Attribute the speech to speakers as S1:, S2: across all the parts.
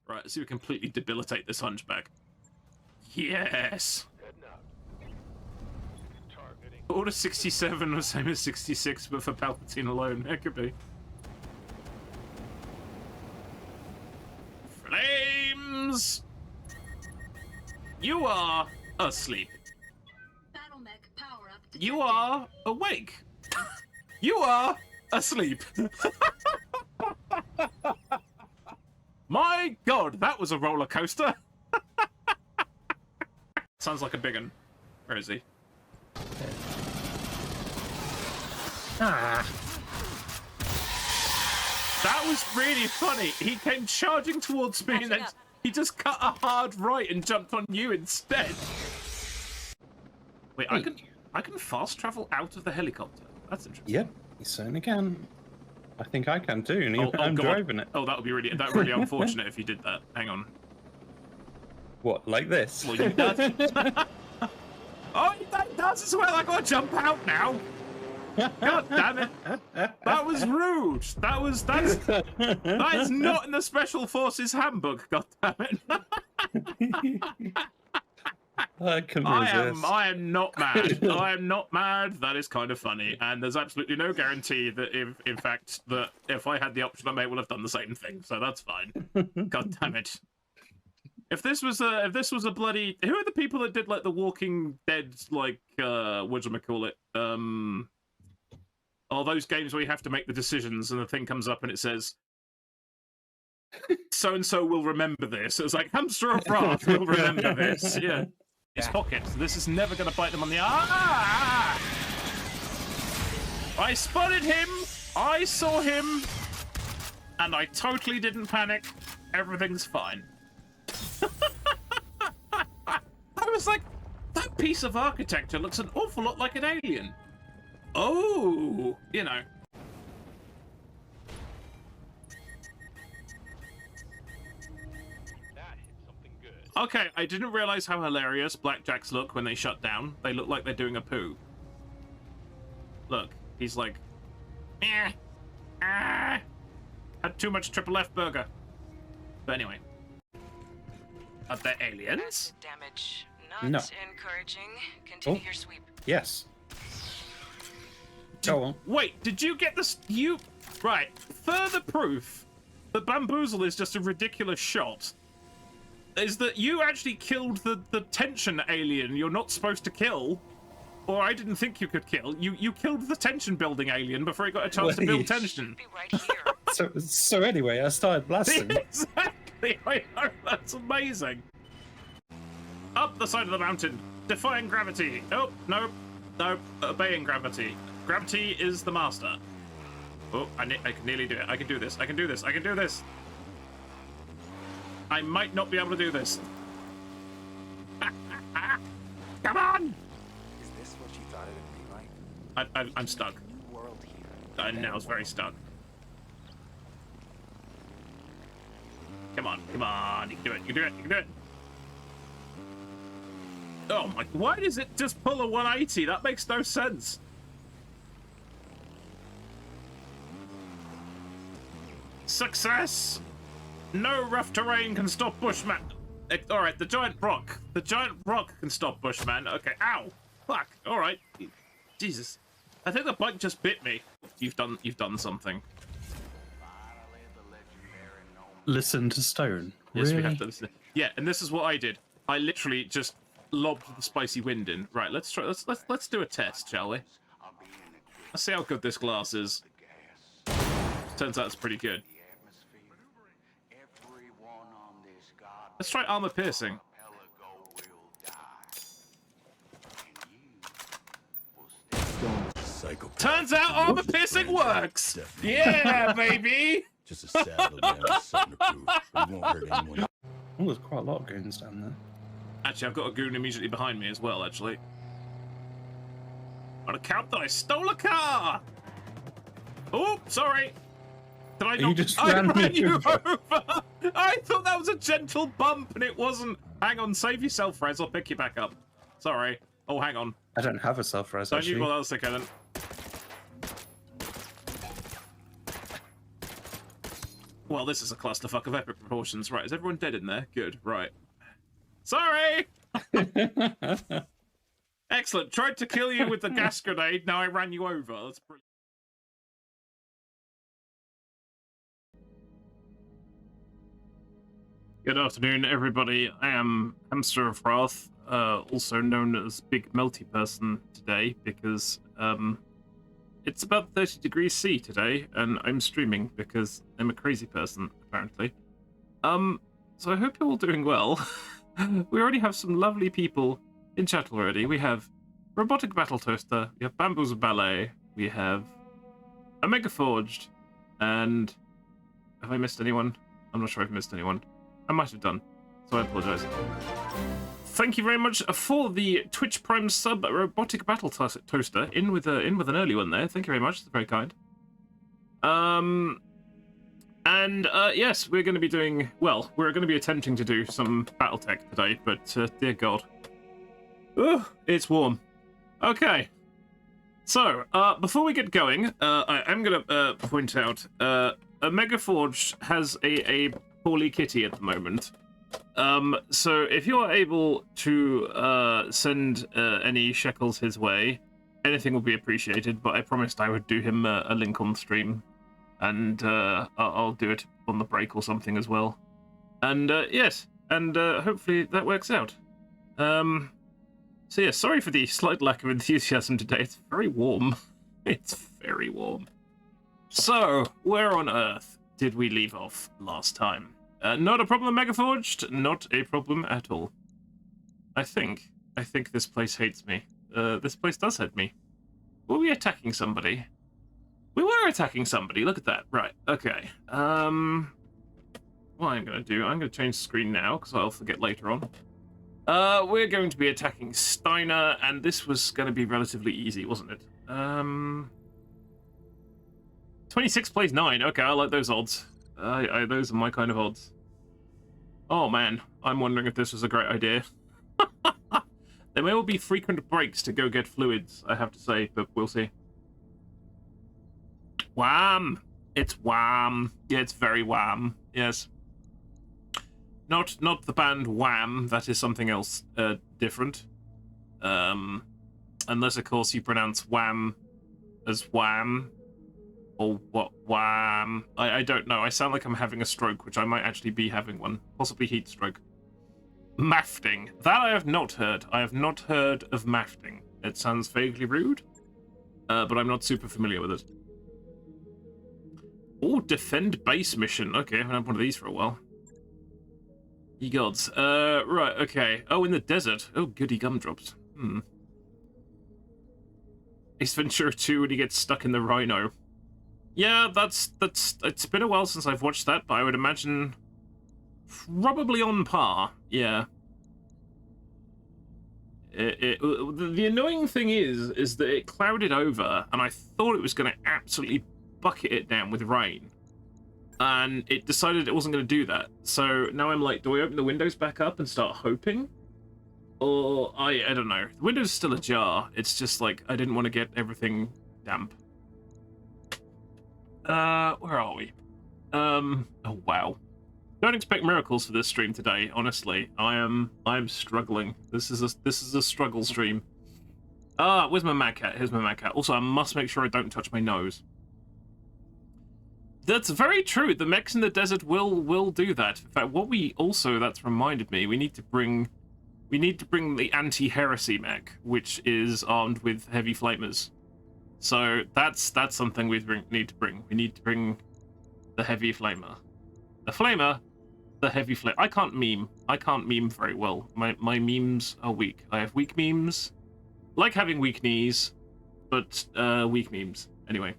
S1: Right, let's see if we completely debilitate this hunchback. Yes! Order 67 was same as 66, but for Palpatine alone. It could be. Flames! You are asleep.
S2: Battle mech power up detected.
S1: You are awake. You are asleep. My god, that was a roller coaster. Sounds like a big one. Where is he?
S3: Ah.
S1: That was really funny. He came charging towards me and then he just cut a hard right and jumped on you instead. Wait, I can fast travel out of the helicopter. That's interesting.
S3: Yep, you certainly can. I think I can too, and I'm
S1: God.
S3: driving it.
S1: Oh, that would be really unfortunate if you did that. Hang on.
S3: What, like this?
S1: Well, you does. Oh, that does as well. I gotta jump out now. God damn it! That was rude. That is not in the Special Forces handbook. God damn it!
S3: I couldn't resist.
S1: I am not mad. I am not mad. That is kind of funny, and there's absolutely no guarantee that in fact, if I had the option, I may well have done the same thing. So that's fine. God damn it! If this was a bloody, who are the people that did like the Walking Dead, like whatchamacallit, all those games where you have to make the decisions and the thing comes up and it says so and so will remember this. It was like Hamster of Wrath will remember this. Yeah. His pockets. This is never going to bite them on the ah! I spotted him. I saw him, and I totally didn't panic. Everything's fine. I was like, that piece of architecture looks an awful lot like an alien. Oh, you know. Okay, I didn't realize how hilarious blackjacks look when they shut down. They look like they're doing a poo. Look, he's like, eh, ah, had too much triple F burger. But anyway, are there aliens?
S4: Damage
S3: No.
S4: not encouraging. Continue your sweep.
S3: Yes. Go on.
S1: Wait, did you get this? Right. Further proof that Bamboozle is just a ridiculous shot is that you actually killed the tension alien you're not supposed to kill, or I didn't think you could kill. You killed the tension building alien before he got a chance to build tension.
S4: Be right here.
S3: So anyway, I started blasting.
S1: Exactly. I know. That's amazing. Up the side of the mountain, defying gravity. Oh no, obeying gravity. Gravity is the master. Oh, I can nearly do it. I can do this. I can do this. I can do this. I might not be able to do this. Come on!
S5: Is this what you thought it would be like?
S1: I'm stuck.
S5: New world here.
S1: Now it's very stuck. Come on, come on. You can do it. You can do it. You can do it. Oh my! Why does it just pull a 180? That makes no sense. Success! No rough terrain can stop Bushman. Alright, the giant rock. The giant rock can stop Bushman. Okay, ow! Fuck, alright. Jesus. I think the bike just bit me. You've done something.
S3: Listen to Stone.
S1: Yes,
S3: really?
S1: we have to listen. Yeah, and this is what I did. I literally just lobbed the spicy wind in. Right, let's try let's do a test, shall we? Let's see how good this glass is. Turns out it's pretty good. Let's try armor piercing. Turns out armor piercing works! Yeah, baby!
S6: Just a saddle down, something to prove. It won't hurt anyone.
S3: Oh, there's quite a lot of goons down there.
S1: Actually, I've got a goon immediately behind me as well, actually. On account that I stole a car! Oh, sorry! Did I not?
S3: You just
S1: I
S3: ran
S1: ran
S3: me
S1: you
S3: over.
S1: over! I thought that was a gentle bump, and it wasn't. Hang on, save yourself, Rez. I'll pick you back up. Sorry. Oh, hang on.
S3: I don't have a self-res,
S1: Don't
S3: actually.
S1: you? Well, that was okay then. Well, this is a clusterfuck of epic proportions. Right, is everyone dead in there? Good, right. Sorry! Excellent. Tried to kill you with the gas grenade, now I ran you over. That's brilliant. Good afternoon, everybody. I am Hamster of Wrath, also known as Big Melty Person today, because it's about 30 degrees C today, and I'm streaming because I'm a crazy person, apparently. So I hope you're all doing well. We already have some lovely people in chat already. We have Robotic Battle Toaster, we have Bamboos Ballet, we have Omega Forged, and have I missed anyone? I'm not sure I've missed anyone. I might have done, so I apologize. Thank you very much for the Twitch Prime sub, Robotic Battle Toaster. In with an early one there. Thank you very much. That's very kind. Yes, we're going to be doing we're going to be attempting to do some BattleTech today, but dear God, it's warm. Okay. So before we get going, I am going to point out Omega Forge has a poorly kitty at the moment. So if you're able to send any shekels his way, anything will be appreciated, but I promised I would do him a link on the stream, and I'll do it on the break or something as well. And yes, and hopefully that works out. So yeah, sorry for the slight lack of enthusiasm today. It's very warm. It's very warm. So, where on earth did we leave off last time? Not a problem, Megaforged. Not a problem at all. I think this place hates me. This place does hate me. Were we attacking somebody? We were attacking somebody. Look at that. Right. Okay. What I'm gonna do? I'm gonna change the screen now because I'll forget later on. We're going to be attacking Steiner, and this was going to be relatively easy, wasn't it? 26 plays 9. Okay, I like those odds. Those are my kind of odds. Oh man, I'm wondering if this was a great idea. There may well be frequent breaks to go get fluids, I have to say, but we'll see. Wham! It's wham. Yeah, it's very wham. Yes. Not the band Wham. That is something else different. Unless of course you pronounce wham as wham. Or what wham? I don't know. I sound like I'm having a stroke, which I might actually be having one. Possibly heat stroke. Mafting. That I have not heard. I have not heard of mafting. It sounds vaguely rude, but I'm not super familiar with it. Oh, defend base mission. Okay, I haven't had one of these for a while. Ye gods. Right, okay. Oh, in the desert. Oh, goody gumdrops. Ace Ventura 2 when he gets stuck in the rhino. Yeah, that's it's been a while since I've watched that, but I would imagine probably on par. Yeah. The annoying thing is that it clouded over, and I thought it was going to absolutely bucket it down with rain, and it decided it wasn't going to do that. So now I'm like, do I open the windows back up and start hoping? Or I don't know. The window's still ajar. It's just like I didn't want to get everything damp. Where are we? Oh wow. Don't expect miracles for this stream today, honestly. I'm struggling. This is a struggle stream. Where's my mad cat? Here's my mad cat. Also, I must make sure I don't touch my nose. That's very true. The mechs in the desert will do that. In fact, what we also, that's reminded me, we need to bring the anti-heresy mech, which is armed with heavy flamers. So that's something we need to bring. We need to bring the heavy flamer. The flamer, the heavy flame. I can't meme very well. My memes are weak. I have weak memes. Like having weak knees, but weak memes. Anyway.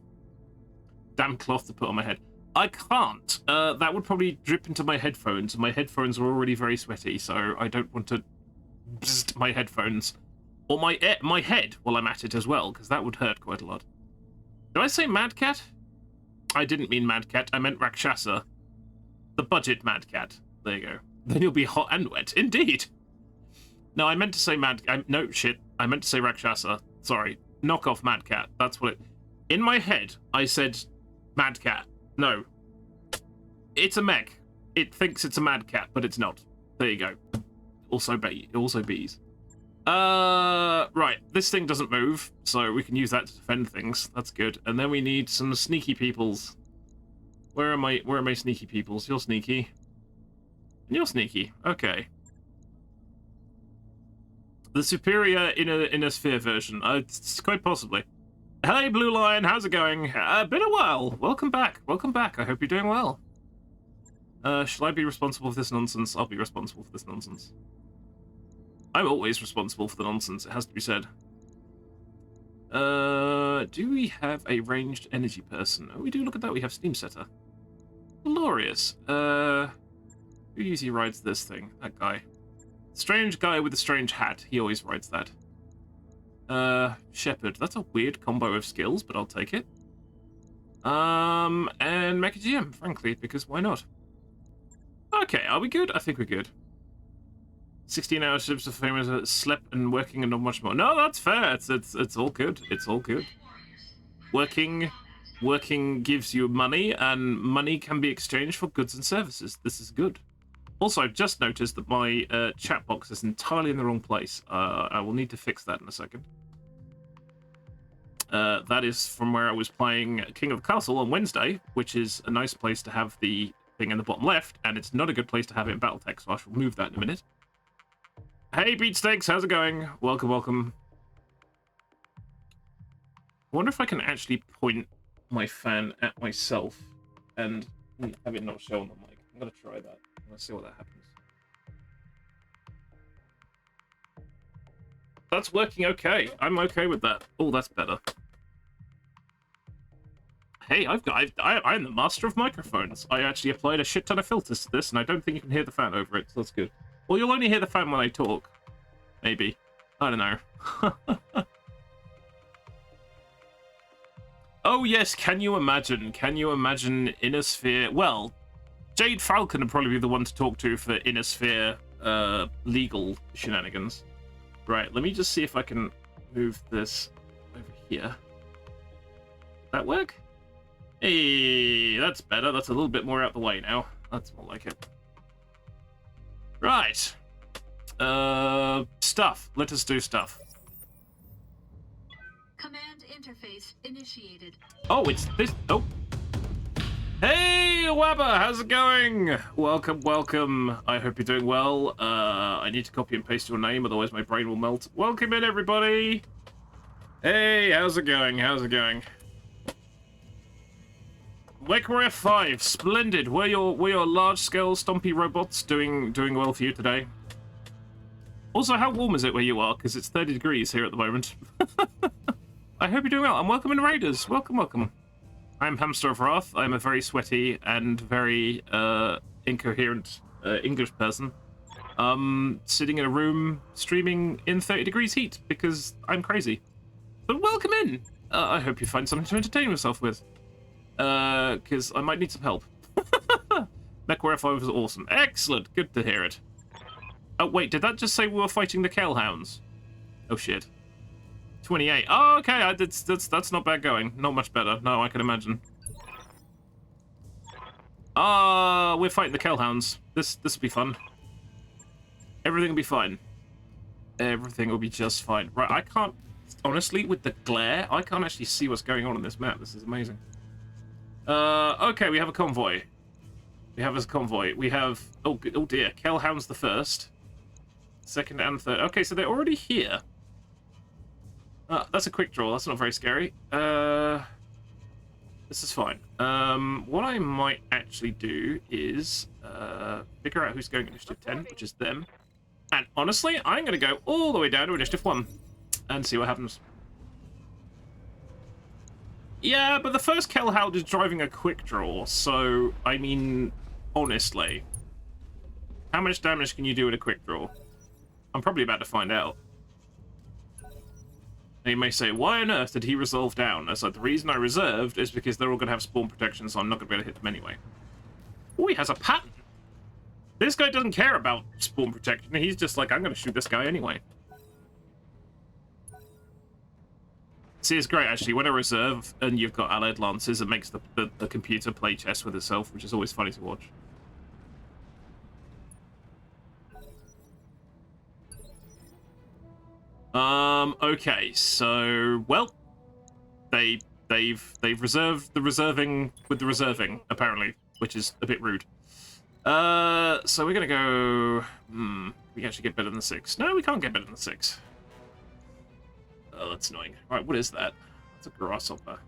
S1: Damn cloth to put on my head. I can't. That would probably drip into my headphones. My headphones are already very sweaty, so I don't want to bzzzt my headphones. Or my head while I'm at it as well, because that would hurt quite a lot. Did I say Mad Cat? I didn't mean Mad Cat. I meant Rakshasa. The budget Mad Cat. There you go. Then you'll be hot and wet. Indeed. No, I meant to say no, shit. I meant to say Rakshasa. Sorry. Knock off Mad Cat. That's what it... In my head, I said Mad Cat. No. It's a mech. It thinks it's a mad cat, but it's not. There you go. Also bees. Right. This thing doesn't move, so we can use that to defend things. That's good. And then we need some sneaky peoples. Where are my sneaky peoples? You're sneaky. And you're sneaky. Okay. The superior inner sphere version. It's quite possibly. Hey, Blue Lion, how's it going? Been a while. Welcome back. Welcome back. I hope you're doing well. Shall I be responsible for this nonsense? I'll be responsible for this nonsense. I'm always responsible for the nonsense, it has to be said. Do we have a ranged energy person? Oh, we do. Look at that. We have Steam Setter. Glorious. Who usually rides this thing? That guy. Strange guy with a strange hat. He always rides that. Shepherd. That's a weird combo of skills, but I'll take it. And Mecha GM, frankly, because why not? Okay, are we good? I think we're good. 16-hour shifts of famous slept and working and not much more. No, that's fair. It's all good. It's all good. Working gives you money, and money can be exchanged for goods and services. This is good. Also, I've just noticed that my chat box is entirely in the wrong place. I will need to fix that in a second. That is from where I was playing King of the Castle on Wednesday, which is a nice place to have the thing in the bottom left, and it's not a good place to have it in Battletech, so I shall move that in a minute. Hey, Beatsteaks, how's it going? Welcome, welcome. I wonder if I can actually point my fan at myself and have it not show on the mic. I'm going to try that. Let's see what that happens. That's working okay. I'm okay with that. Oh, that's better. Hey, I'm the master of microphones. I actually applied a shit ton of filters to this, and I don't think you can hear the fan over it, so that's good. Well, you'll only hear the fan when I talk. Maybe. I don't know. Oh, yes, can you imagine? Can you imagine Inner Sphere? Well, Jade Falcon would probably be the one to talk to for Inner Sphere legal shenanigans. Right, let me just see if I can move this over here. That work? Hey, that's better. That's a little bit more out the way now. That's more like it. Right. Stuff. Let us do stuff.
S2: Command interface initiated.
S1: Oh, it's this. Oh. Hey, Wabba, how's it going? Welcome, welcome. I hope you're doing well. I need to copy and paste your name, otherwise my brain will melt. Welcome in, everybody. Hey, how's it going? How's it going? WeckWarrior 5, splendid. Were your large-scale stompy robots doing well for you today? Also, how warm is it where you are? Because it's 30 degrees here at the moment. I hope you're doing well. And welcome in, Raiders. Welcome, welcome. I'm Hamster of Wrath. I'm a very sweaty and very incoherent English person. Sitting in a room streaming in 30 degrees heat because I'm crazy. But welcome in. I hope you find something to entertain yourself with. Because I might need some help. WeckWarrior 5 was awesome. Excellent. Good to hear it. Oh, wait. Did that just say we were fighting the Kale Hounds? Oh, shit. 28. Oh, okay. That's not bad going. Not much better. No, I can imagine. We're fighting the Kale Hounds. This will be fun. Everything will be fine. Everything will be just fine. Right, I can't... Honestly, with the glare, I can't actually see what's going on this map. This is amazing. Okay, we have a convoy. We have a convoy. We have... Oh dear. Kale Hounds the first. Second and third. Okay, so they're already here. That's a quick draw. That's not very scary. This is fine. What I might actually do is figure out who's going initiative 10, which is them. And honestly, I'm going to go all the way down to initiative 1 and see what happens. Yeah, but the first Kellhound is driving a quick draw, so, I mean, honestly, how much damage can you do with a quick draw? I'm probably about to find out. And you may say, why on earth did he resolve down? I said, the reason I reserved is because they're all going to have spawn protection, so I'm not going to be able to hit them anyway. Oh, he has a pattern. This guy doesn't care about spawn protection. He's just like, I'm going to shoot this guy anyway. See, it's great actually. When a reserve and you've got allied lances, it makes the computer play chess with itself, which is always funny to watch. Okay, so well, they've reserved the reserving with the reserving apparently, which is a bit rude. So we're gonna go. We actually get better than 6. No, we can't get better than 6. Oh, that's annoying. Right, what is that? That's a grasshopper.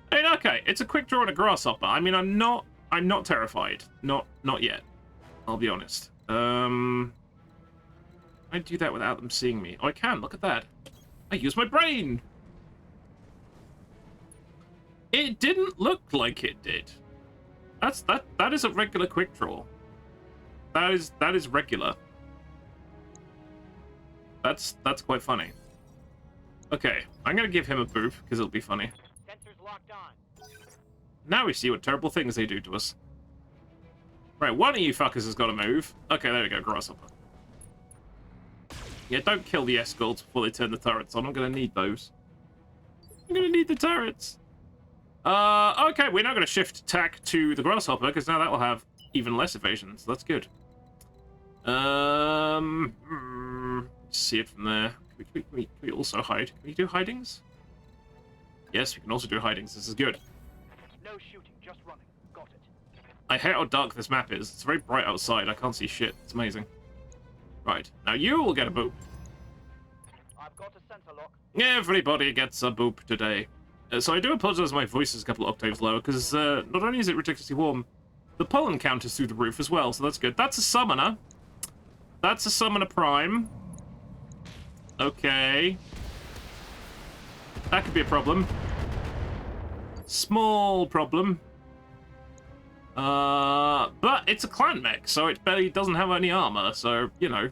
S1: Hey, okay, it's a quick draw and a grasshopper. I mean, I'm not terrified. Not yet. I'll be honest. I do that without them seeing me. Oh, I can. Look at that. I use my brain. It didn't look like it did. That is a regular quick draw. That is regular. That's quite funny. Okay, I'm gonna give him a boop because it'll be funny.
S7: Sensors locked on.
S1: Now we see what terrible things they do to us. Right, one of you fuckers has got to move. Okay, there we go, grasshopper. Yeah, don't kill the escorts before they turn the turrets on. I'm gonna need those. I'm gonna need the turrets. Okay, we're now gonna shift attack to the grasshopper because now that will have even less evasion, so that's good. See it from there. Can we also hide? Can we do hidings? Yes, we can also do hidings. This is good.
S7: No shooting, just running. Got it.
S1: I hate how dark this map is. It's very bright outside. I can't see shit. It's amazing. Right, now you will get a boop.
S7: I've got a sensor lock.
S1: Everybody gets a boop today. So I do apologize my voice is a couple of octaves lower, because not only is it ridiculously warm, the pollen count is through the roof as well, so that's good. That's a summoner. That's a summoner prime. Okay. That could be a problem. Small problem. But it's a clan mech, so it barely doesn't have any armor, so, you know,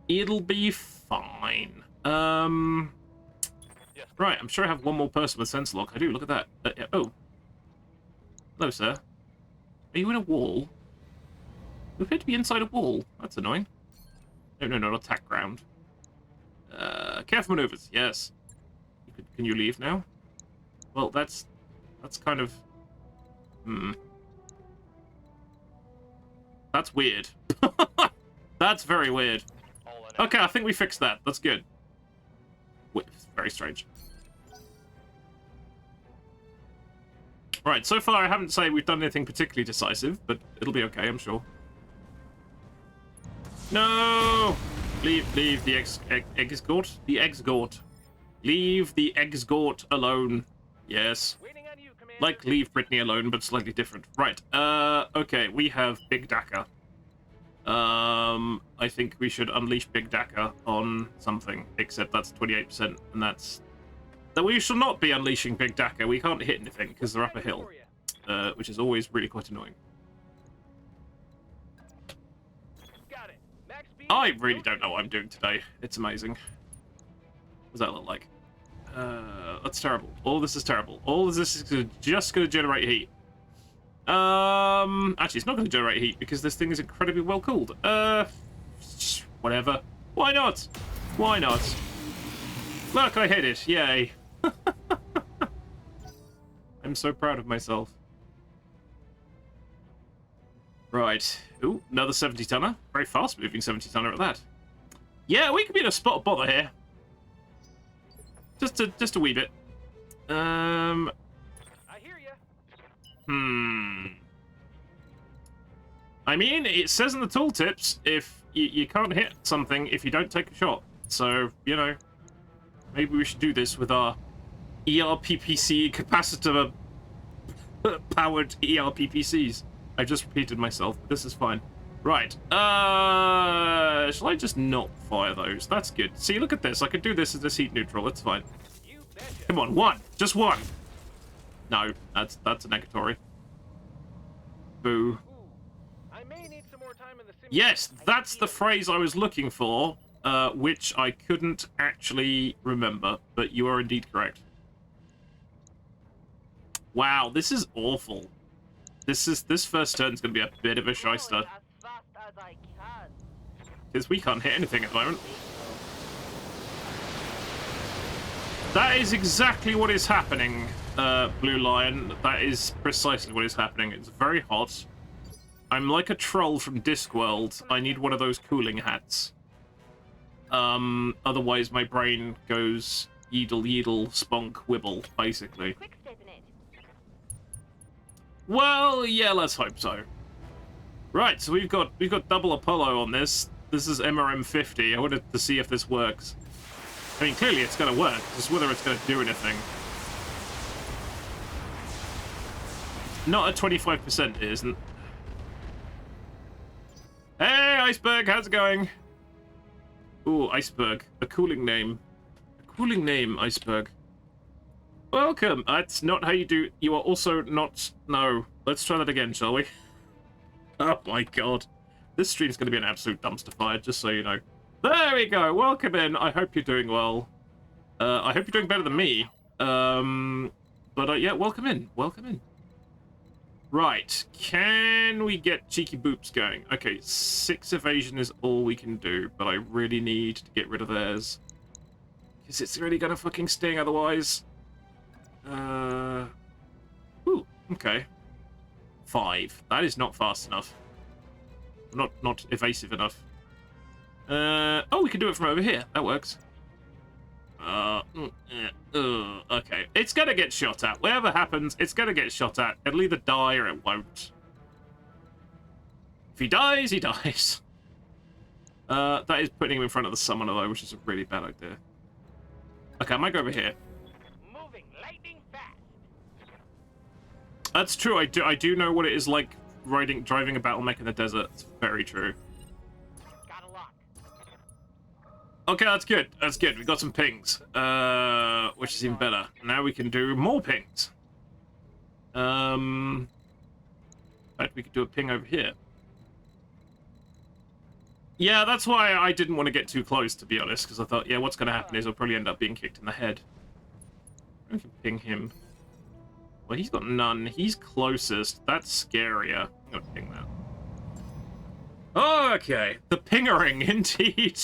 S1: it'll be fine. Right, I'm sure I have one more person with sensor lock. I do, look at that. Oh. Hello, sir. Are you in a wall? You appear to be inside a wall. That's annoying. No, not attack ground. Careful maneuvers, yes. Can you leave now? Well, that's kind of... That's weird. That's very weird. Okay, I think we fixed that. That's good. Very strange. Right, so far I haven't said we've done anything particularly decisive, but it'll be okay, I'm sure. No! Leave the exgort. The exgort. Leave the exgort alone. Yes. Like leave Brittany alone, but slightly different. Right. Okay, we have Big Daka. I think we should unleash Big Daka on something, except that's 28%, and that's... That we should not be unleashing Big Daka. We can't hit anything, because they're up a hill. Which is always really quite annoying. I really don't know what I'm doing today. It's amazing. What does that look like? That's terrible. All this is terrible. All of this is just going to generate heat. Actually, it's not going to generate heat because this thing is incredibly well cooled. Whatever. Why not? Why not? Look, I hit it. Yay. I'm so proud of myself. Right. Ooh, another 70-tonner. Very fast-moving 70-tonner at that. Yeah, we could be in a spot of bother here. Just a wee bit.
S7: I hear ya.
S1: I mean, it says in the tooltips if you can't hit something if you don't take a shot. So, you know, maybe we should do this with our ERPPC capacitor powered ERPPCs. I just repeated myself, but this is fine. Right. Shall I just not fire those? That's good. See, look at this. I could do this as this heat neutral. It's fine. Come on, one. Just one. No, that's a negatory. Boo.
S7: I may need some more time in the
S1: Yes, that's the phrase I was looking for, which I couldn't actually remember, but you are indeed correct. Wow, this is awful. This first turn's gonna be a bit of a shyster. Because we can't hit anything at the moment. That is exactly what is happening, Blue Lion. That is precisely what is happening. It's very hot. I'm like a troll from Discworld. I need one of those cooling hats. Otherwise my brain goes yeedle yeedle spunk wibble, basically. Well, yeah, let's hope so. Right, so we've got double Apollo on this. This is MRM50. I wanted to see if this works. I mean, clearly it's going to work. Just whether it's going to do anything. Not at 25%, it isn't. Hey, Iceberg, how's it going? Ooh, Iceberg. A cooling name. A cooling name, Iceberg. Welcome. That's not how you do... You are also not... No. Let's try that again, shall we? Oh my god. This stream is going to be an absolute dumpster fire, just so you know. There we go. Welcome in. I hope you're doing well. I hope you're doing better than me. But yeah, welcome in. Welcome in. Right. Can we get cheeky boops going? Okay, 6 evasion is all we can do, but I really need to get rid of theirs. Because it's really going to fucking sting otherwise. Ooh, okay. 5. That is not fast enough. Not evasive enough. Oh, we can do it from over here. That works. Okay. It's gonna get shot at. Whatever happens, it's gonna get shot at. It'll either die or it won't. If he dies, he dies. That is putting him in front of the summoner, though, which is a really bad idea. Okay, I might go over here.
S7: Moving lightning fast.
S1: That's true. I do know what it is like driving a battle mech in the desert. It's very true.
S7: Got a lock.
S1: Okay, that's good. That's good. We got some pings, which is even better. Now we can do more pings. In fact, we could do a ping over here. Yeah, that's why I didn't want to get too close, to be honest, because I thought, yeah, what's going to happen is I'll probably end up being kicked in the head. We can ping him. Well, he's got none. He's closest. That's scarier. I'm going to ping that. Okay, the pingering, indeed.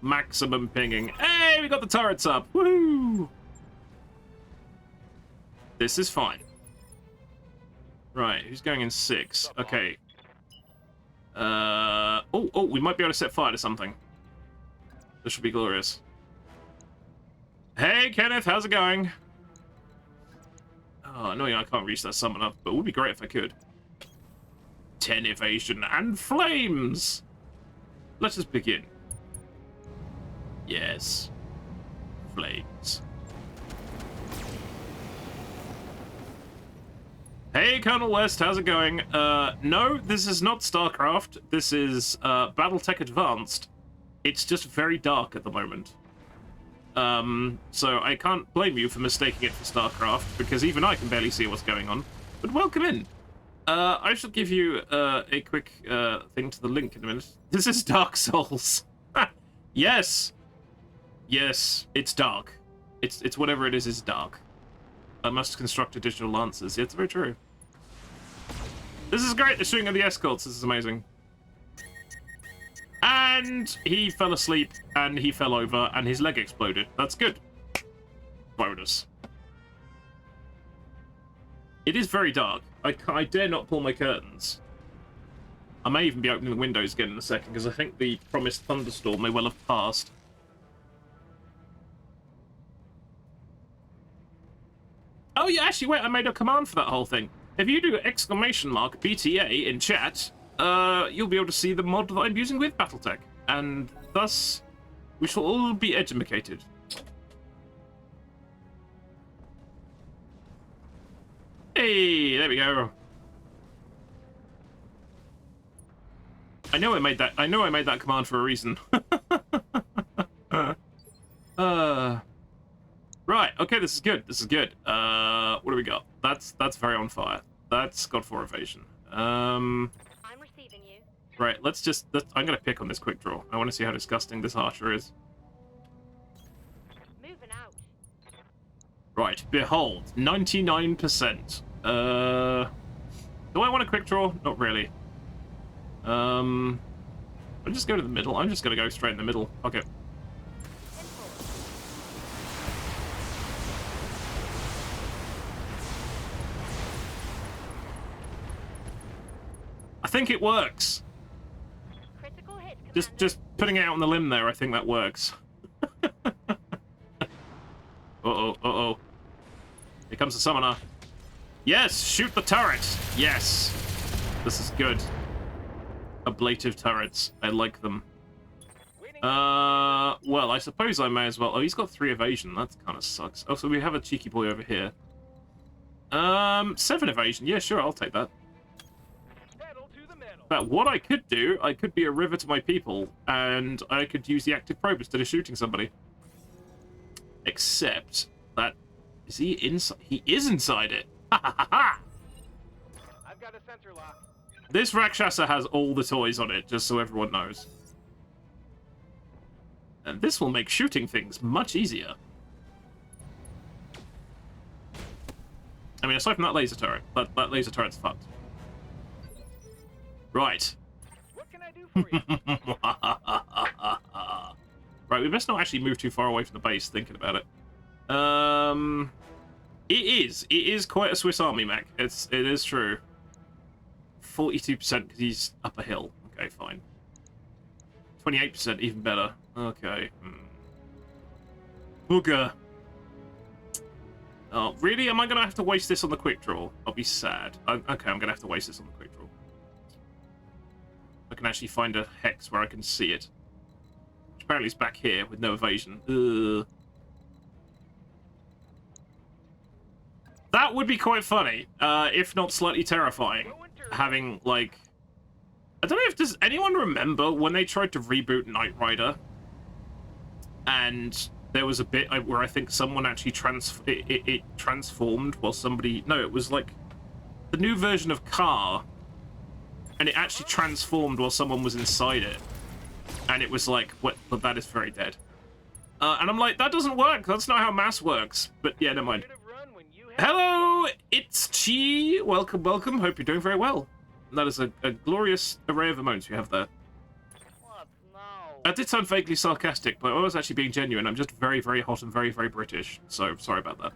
S1: Maximum pinging. Hey, we got the turrets up. Woo! This is fine. Right, who's going in 6? Okay. Oh, we might be able to set fire to something. This should be glorious. Hey, Kenneth, how's it going? Oh, annoying I can't reach that summoner, but it would be great if I could. 10 evasion and flames! Let us begin. Yes. Flames. Hey, Colonel West, how's it going? No, this is not StarCraft. This is, Battletech Advanced. It's just very dark at the moment. So I can't blame you for mistaking it for StarCraft, because even I can barely see what's going on. But welcome in. I shall give you, a quick, thing to the link in a minute. This is Dark Souls. Yes. Yes, it's dark. It's whatever it is dark. I must construct additional lancers. Yeah, it's very true. This is great, the shooting of the escorts. This is amazing. And he fell asleep, and he fell over, and his leg exploded. That's good. Bonus. It is very dark. I dare not pull my curtains. I may even be opening the windows again in a second, because I think the promised thunderstorm may well have passed. Oh, yeah, actually, wait, I made a command for that whole thing. If you do ! BTA in chat, you'll be able to see the mod that I'm using with Battletech. And thus, we shall all be educated. Hey, there we go. I know I made that command for a reason. Right, okay, this is good. This is good. What do we got? That's very on fire. That's got 4 evasion.
S8: I'm receiving you.
S1: Right, I'm gonna pick on this quick draw. I want to see how disgusting this archer is.
S8: Moving out.
S1: Right, behold, 99%. Do I want a quick draw? Not really. I'll just go to the middle. I'm just gonna go straight in the middle. Okay. think it works.
S8: Critical hit,
S1: Just putting it out on the limb there, I think that works. Uh-oh. Here comes the summoner. Yes, shoot the turret. Yes. This is good. Ablative turrets. I like them. Well, I suppose I may as well. Oh, he's got 3 evasion. That kind of sucks. Oh, so we have a cheeky boy over here. 7 evasion. Yeah, sure, I'll take that. But what I could do, I could be a river to my people, and I could use the active probe instead of shooting somebody. Except that is he inside? He is inside it. Ha ha ha ha!
S7: I've got a sensor lock.
S1: This Rakshasa has all the toys on it, just so everyone knows. And this will make shooting things much easier. I mean, aside from that laser turret, that laser turret's fucked. Right.
S7: What can I do for you?
S1: Right, we best not actually move too far away from the base, thinking about it. It is quite a Swiss Army mech. It is true. 42% because he's up a hill. Okay, fine. 28%, even better. Okay. Booger. Oh, really? Am I going to have to waste this on the quick draw? I'll be sad. Okay, I'm going to have to waste this on the quick draw. I can actually find a hex where I can see it. Which apparently is back here with no evasion. Ugh. That would be quite funny, if not slightly terrifying. Having, like... I don't know if does anyone remember when they tried to reboot Knight Rider? And there was a bit where I think someone actually it transformed while somebody... No, it was like the new version of Car. And it actually transformed while someone was inside it. And it was like, what? But that is very dead. And I'm like, that doesn't work. That's not how mass works. But yeah, never mind. Hello, it's Chi. Welcome, welcome. Hope you're doing very well. That is a glorious array of emotes you have there.
S7: What? No.
S1: That did sound vaguely sarcastic, but I was actually being genuine. I'm just very, very hot and very, very British. So, sorry about that.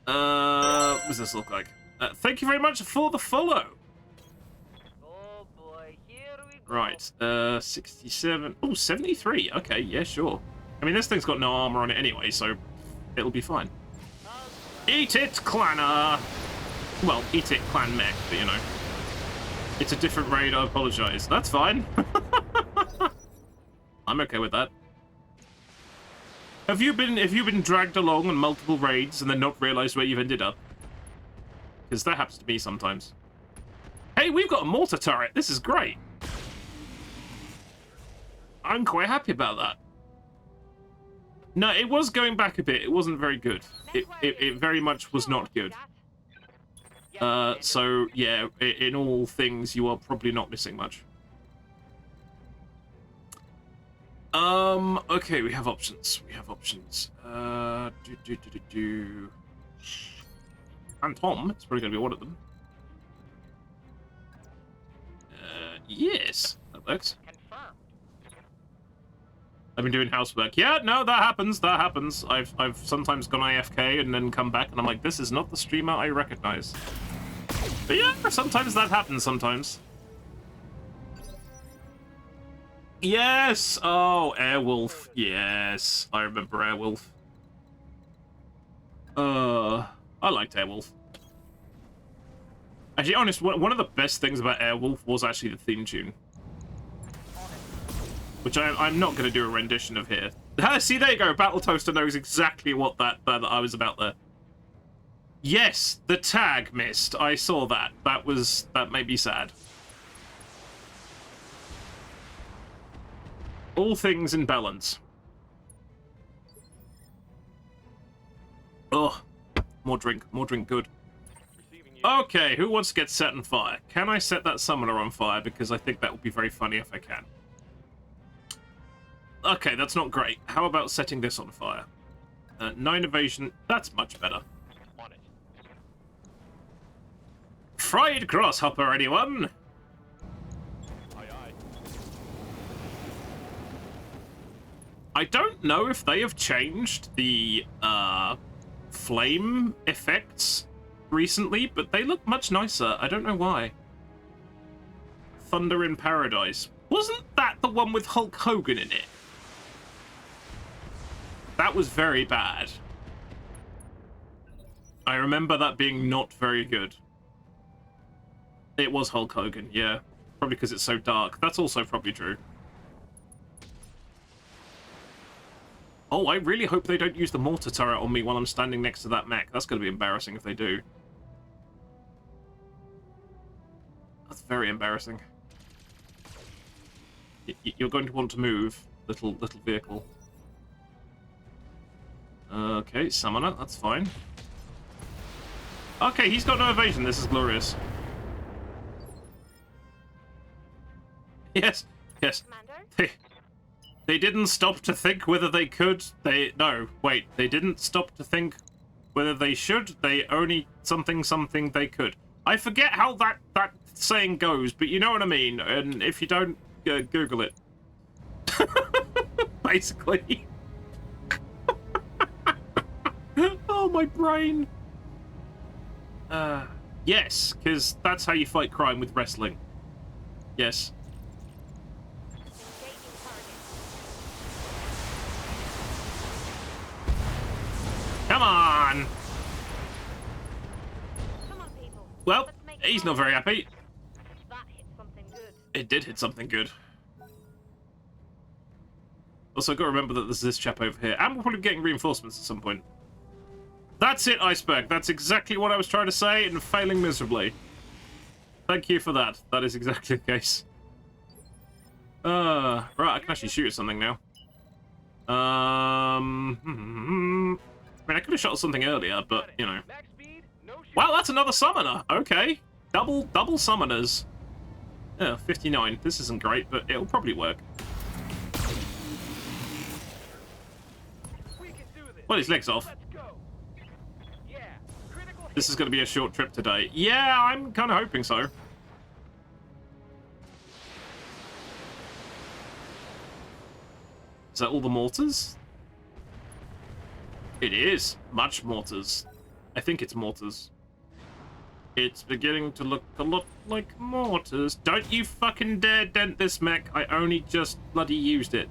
S1: What does this look like? Thank you very much for the follow.
S7: Oh boy, here we go.
S1: Right, 67. Oh, 73. Okay, yeah, sure. I mean, this thing's got no armor on it anyway, so it'll be fine. Eat it, Clanner! Well, eat it, Clan Mech, but you know. It's a different raid, I apologize. That's fine. I'm okay with that. Have you been dragged along on multiple raids and then not realized where you've ended up? Because that happens to me sometimes. Hey, we've got a mortar turret. This is great. I'm quite happy about that. No, it was going back a bit. It wasn't very good. It very much was not good. So, yeah, in all things, you are probably not missing much. Okay, we have options. We have options. And Tom, it's probably going to be one of them. Yes, that works. I've been doing housework. Yeah, no, that happens. That happens. I've sometimes gone AFK and then come back and I'm like, this is not the streamer I recognize. But yeah, sometimes that happens sometimes. Yes! Oh, Airwolf. Yes, I remember Airwolf. I liked Airwolf. Actually, honest, one of the best things about Airwolf was actually the theme tune. Which I'm not going to do a rendition of here. See, there you go. Battle Toaster knows exactly what that I was about there. Yes, the tag missed. I saw that. That made me sad. All things in balance. Oh, more drink, good. Okay, who wants to get set on fire? Can I set that summoner on fire? Because I think that would be very funny if I can. Okay, that's not great. How about setting this on fire? 9 evasion. That's much better.
S7: On it.
S1: Fried grasshopper, anyone?
S7: Aye, aye.
S1: I don't know if they have changed the flame effects recently, but they look much nicer. I don't know why. Thunder in Paradise. Wasn't that the one with Hulk Hogan in it? That was very bad. I remember that being not very good. It was Hulk Hogan, yeah. Probably because it's so dark. That's also probably true. Oh, I really hope they don't use the mortar turret on me while I'm standing next to that mech. That's going to be embarrassing if they do. That's very embarrassing. You're going to want to move, little vehicle. Okay, summoner, that's fine. Okay, he's got no evasion. This is glorious. Yes, yes. They didn't stop to think whether they could. No, wait. They didn't stop to think whether they should. They only something they could. I forget how that saying goes, but you know what I mean. And if you don't, Google it. Basically. Oh, my brain. Yes, because that's how you fight crime with wrestling. Yes. Come on!
S8: Come on, people.
S1: Well,
S8: Let's make it
S1: he's not
S8: happen.
S1: very happy.
S8: That hit something good.
S1: It did hit something good. Also, got to remember that there's this chap over here. And we're probably getting reinforcements at some point. That's it, Iceberg. That's exactly what I was trying to say and failing miserably. Thank you for that. That is exactly the case. Right, I can actually shoot at something now. I mean, I could have shot at something earlier, but, you know. Wow, that's another summoner. Okay. Double summoners. Yeah, 59. This isn't great, but it'll probably work. Well, his leg's off. This is going to be a short trip today. Yeah, I'm kind of hoping so. Is that all the mortars? It is. Much mortars. I think it's mortars. It's beginning to look a lot like mortars. Don't you fucking dare dent this mech. I only just bloody used it.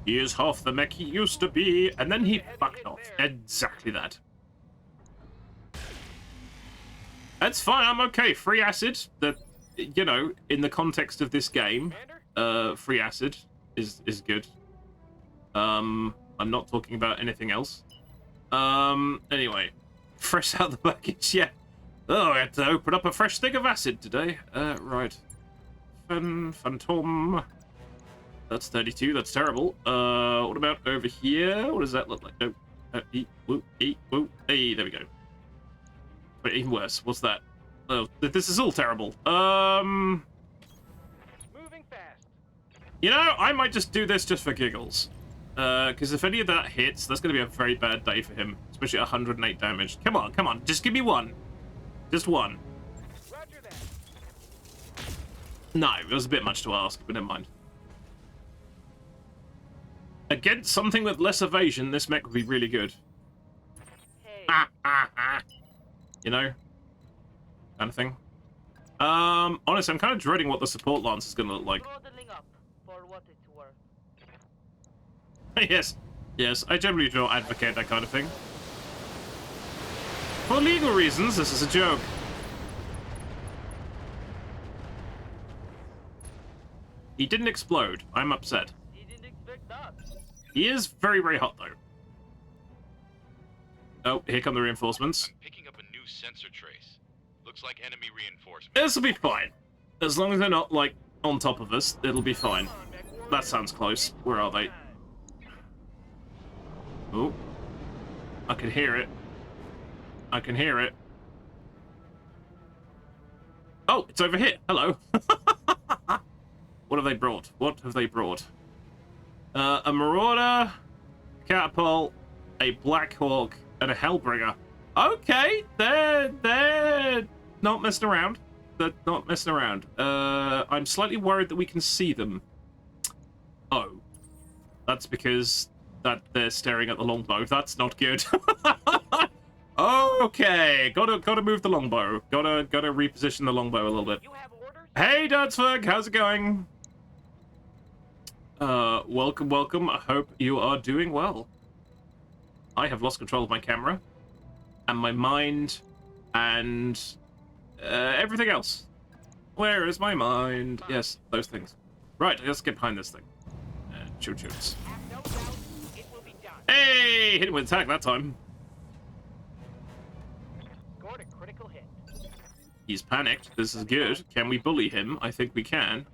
S1: He is half the mech he used to be, and then he fucked off. Exactly that. That's fine, I'm okay. Free acid, that, you know, in the context of this game, free acid is good. I'm not talking about anything else. Anyway, fresh out the package, yeah. Oh, I had to open up a fresh stick of acid today. Right. Phantom. That's 32, that's terrible. What about over here? What does that look like? No. Hey, there we go. Wait, even worse. What's that? Oh, this is all terrible.
S7: Moving fast.
S1: You know, I might just do this just for giggles. Because if any of that hits, that's going to be a very bad day for him. Especially 108 damage. Come on. Just give me one. Just one.
S7: Roger that.
S1: No, it was a bit much to ask, but never mind. Against something with less evasion, this mech would be really good.
S7: Hey.
S1: You know? Kind of thing. Honestly, I'm kind of dreading what the support lance is going to look like.
S7: Throttling up for what it's worth.
S1: Yes, I generally do not advocate that kind of thing. For legal reasons, this is a joke. He didn't explode. I'm upset.
S7: Didn't expect that.
S1: He is very, very hot, though. Oh, here come the reinforcements.
S9: I'm picking up a new sensor trace. Looks like enemy reinforcement.
S1: This'll be fine. As long as they're not, like, on top of us, it'll be fine. That sounds close. Where are they? Oh. I can hear it. I can hear it. Oh, it's over here. Hello. What have they brought? What have they brought? A Marauder, Catapult, a Black Hawk, and a Hellbringer. Okay, they're not messing around. They're not messing around. I'm slightly worried that we can see them. Oh. That's because that they're staring at the longbow. That's not good. Okay, gotta move the longbow. Gotta reposition the longbow a little bit.
S7: You have orders?
S1: Hey, Dudsfug, how's it going? Welcome, welcome. I hope you are doing well. I have lost control of my camera and my mind and everything else. Where is my mind? Yes, those things. Right, let's get behind this thing. Shoot. Hey, hit him with attack that time.
S7: Scored a critical hit.
S1: He's panicked. This is good. Can we bully him? I think we can.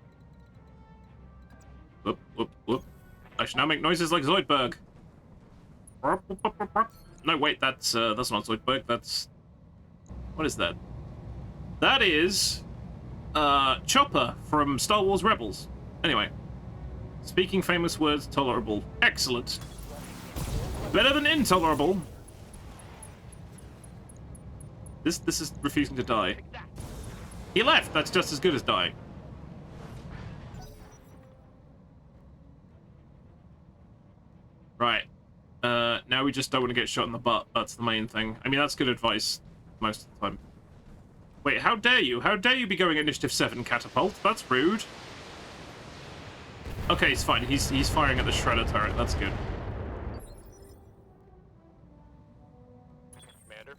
S1: Whoop, whoop, whoop. I should now make noises like Zoidberg. No, wait, that's not Zoidberg. That's... What is that? That is... Chopper from Star Wars Rebels. Anyway. Speaking famous words, tolerable. Excellent. Better than intolerable. This is refusing to die. He left. That's just as good as dying. Right. Now we just don't want to get shot in the butt. That's the main thing. I mean, that's good advice most of the time. Wait, how dare you? How dare you be going Initiative 7, Catapult? That's rude. Okay, it's fine. He's firing at the Shredder turret. That's good.
S5: Commander?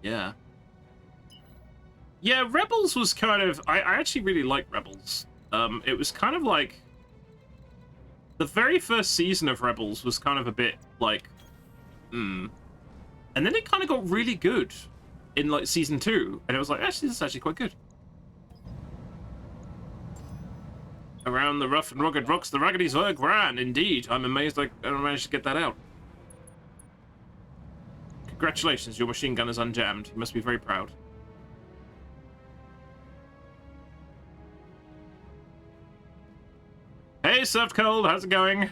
S1: Yeah. Yeah, Rebels was kind of... I actually really like Rebels. It was kind of like... The very first season of Rebels was kind of a bit like... And then it kind of got really good in like season 2. And it was like, actually, this is actually quite good. Around the rough and rugged rocks, the raggedy Zerg ran. Indeed, I'm amazed I managed to get that out. Congratulations, your machine gun is unjammed. You must be very proud. Hey, Surf Cold, how's it going?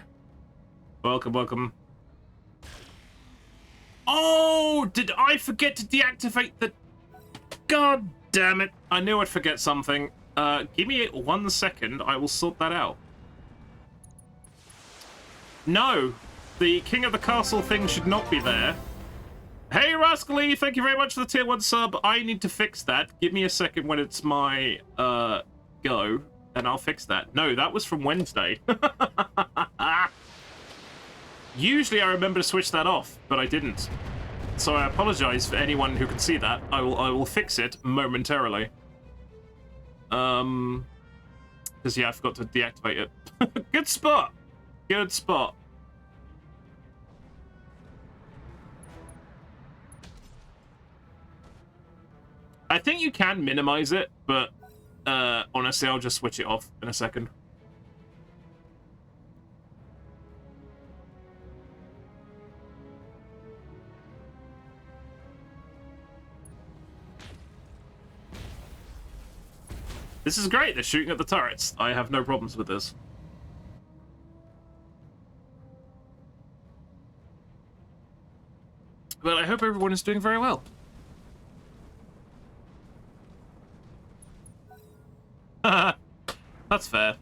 S1: Welcome, welcome. Oh, did I forget to deactivate the... God damn it. I knew I'd forget something. Give me 1 second. I will sort that out. No, the King of the Castle thing should not be there. Hey, Rascally, thank you very much for the tier 1 sub. I need to fix that. Give me a second when it's my go, and I'll fix that. No, that was from Wednesday. Usually I remember to switch that off, but I didn't. So I apologize for anyone who can see that. I will fix it momentarily. Because yeah, I forgot to deactivate it. Good spot. Good spot. I think you can minimize it, but honestly, I'll just switch it off in a second. This is great. They're shooting at the turrets. I have no problems with this. But I hope everyone is doing very well. That's fair.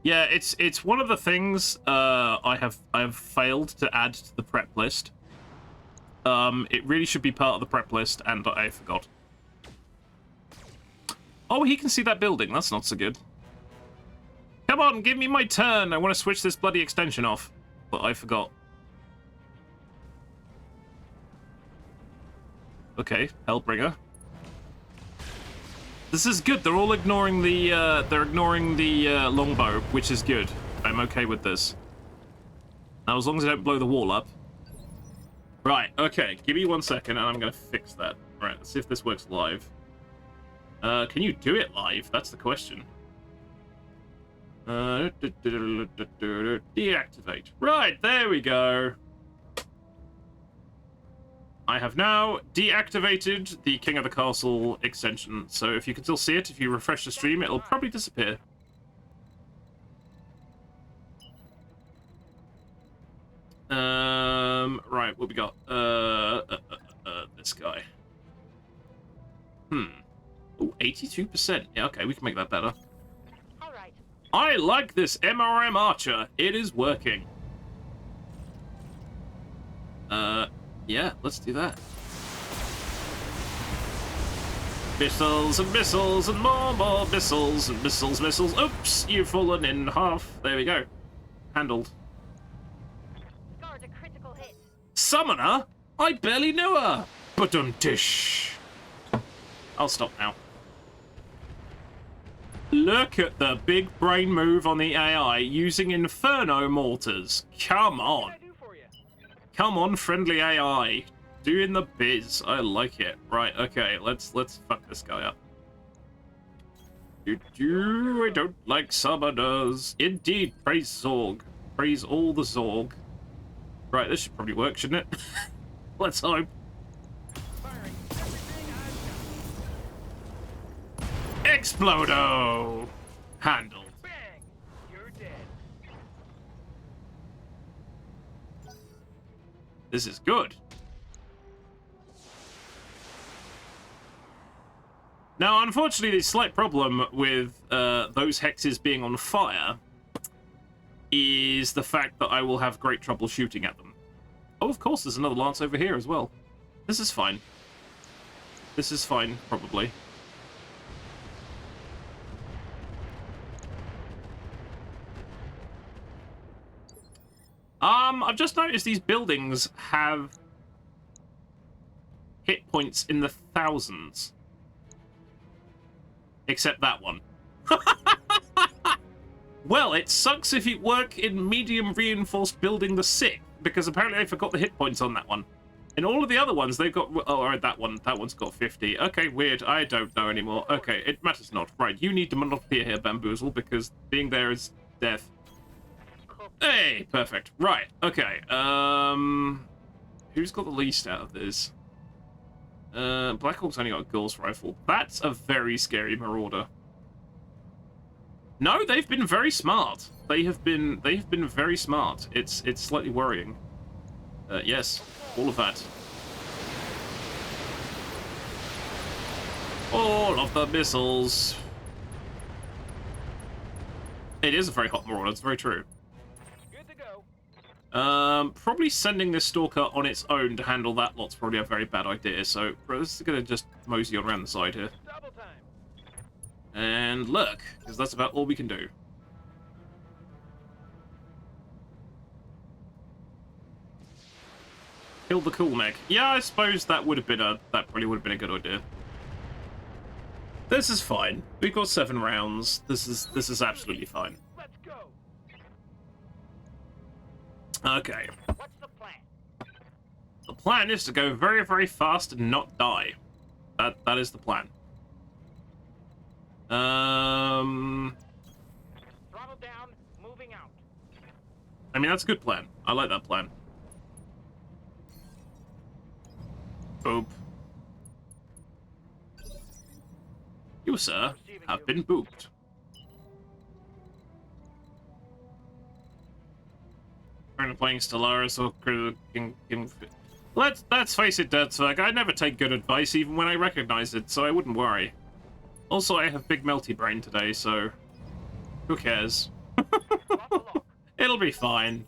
S1: Yeah, it's one of the things I have failed to add to the prep list. It really should be part of the prep list, and I forgot. Oh, he can see that building. That's not so good. Come on, give me my turn. I want to switch this bloody extension off, but I forgot. Okay, Hellbringer. This is good. They're all ignoring the longbow, which is good. I'm okay with this. Now, as long as I don't blow the wall up. Right. Okay. Give me 1 second, and I'm gonna fix that. Right. Let's see if this works live. Can you do it live? That's the question. Deactivate. Right. There we go. I have now deactivated the King of the Castle extension, so if you can still see it, if you refresh the stream, it'll probably disappear. Right, what we got? This guy. Oh, 82%. Yeah, okay, we can make that better.
S8: All right.
S1: I like this MRM Archer. It is working. Yeah, let's do that. Missiles and missiles and more missiles and missiles. Oops, you've fallen in half. There we go. Handled.
S8: Scored a critical hit.
S1: Summoner? I barely knew her. Ba-dum-tish. I'll stop now. Look at the big brain move on the AI using Inferno mortars. Come on. Come on, friendly AI. Doing the biz. I like it. Right, okay, let's fuck this guy up. I don't like summoners. Indeed, praise Zorg. Praise all the Zorg. Right, this should probably work, shouldn't it? Let's hope. Explodo! Handled.
S7: Bang! You're dead.
S1: This is good. Now, unfortunately, the slight problem with those hexes being on fire is the fact that I will have great trouble shooting at them. Oh, of course, there's another lance over here as well. This is fine. This is fine, probably. I've just noticed these buildings have hit points in the thousands. Except that one. Well, it sucks if you work in medium reinforced building the sick, because apparently I forgot the hit points on that one. In all of the other ones, they've got... Oh, alright, that one's got 50. Okay, weird. I don't know anymore. Okay, it matters not. Right, you need to not appear here, Bamboozle, because being there is death. Hey, perfect. Right, okay. Who's got the least out of this? Black Hawk's only got a Gauss rifle. That's a very scary marauder. No, they've been very smart. They've been very smart. It's slightly worrying. Yes, all of that. All of the missiles. It is a very hot marauder, it's very true.
S7: Good to go.
S1: Probably sending this stalker on its own to handle that lot's probably a very bad idea, so this is gonna just mosey on around the side here.
S7: Double time.
S1: And look, because that's about all we can do. Kill the cool mech. Yeah, I suppose that probably would have been a good idea. This is fine. We've got 7 rounds. This is absolutely fine.
S7: Let's go.
S1: Okay.
S7: What's the plan?
S1: The plan is to go very, very fast and not die. That is the plan.
S7: Throttle down, moving out.
S1: I mean, that's a good plan. I like that plan. Boop. You, sir, have been booped. Playing Stellaris or Let's face it, Dirtzberg, I never take good advice even when I recognize it, so I wouldn't worry. Also, I have big melty brain today, so who cares? It'll be fine.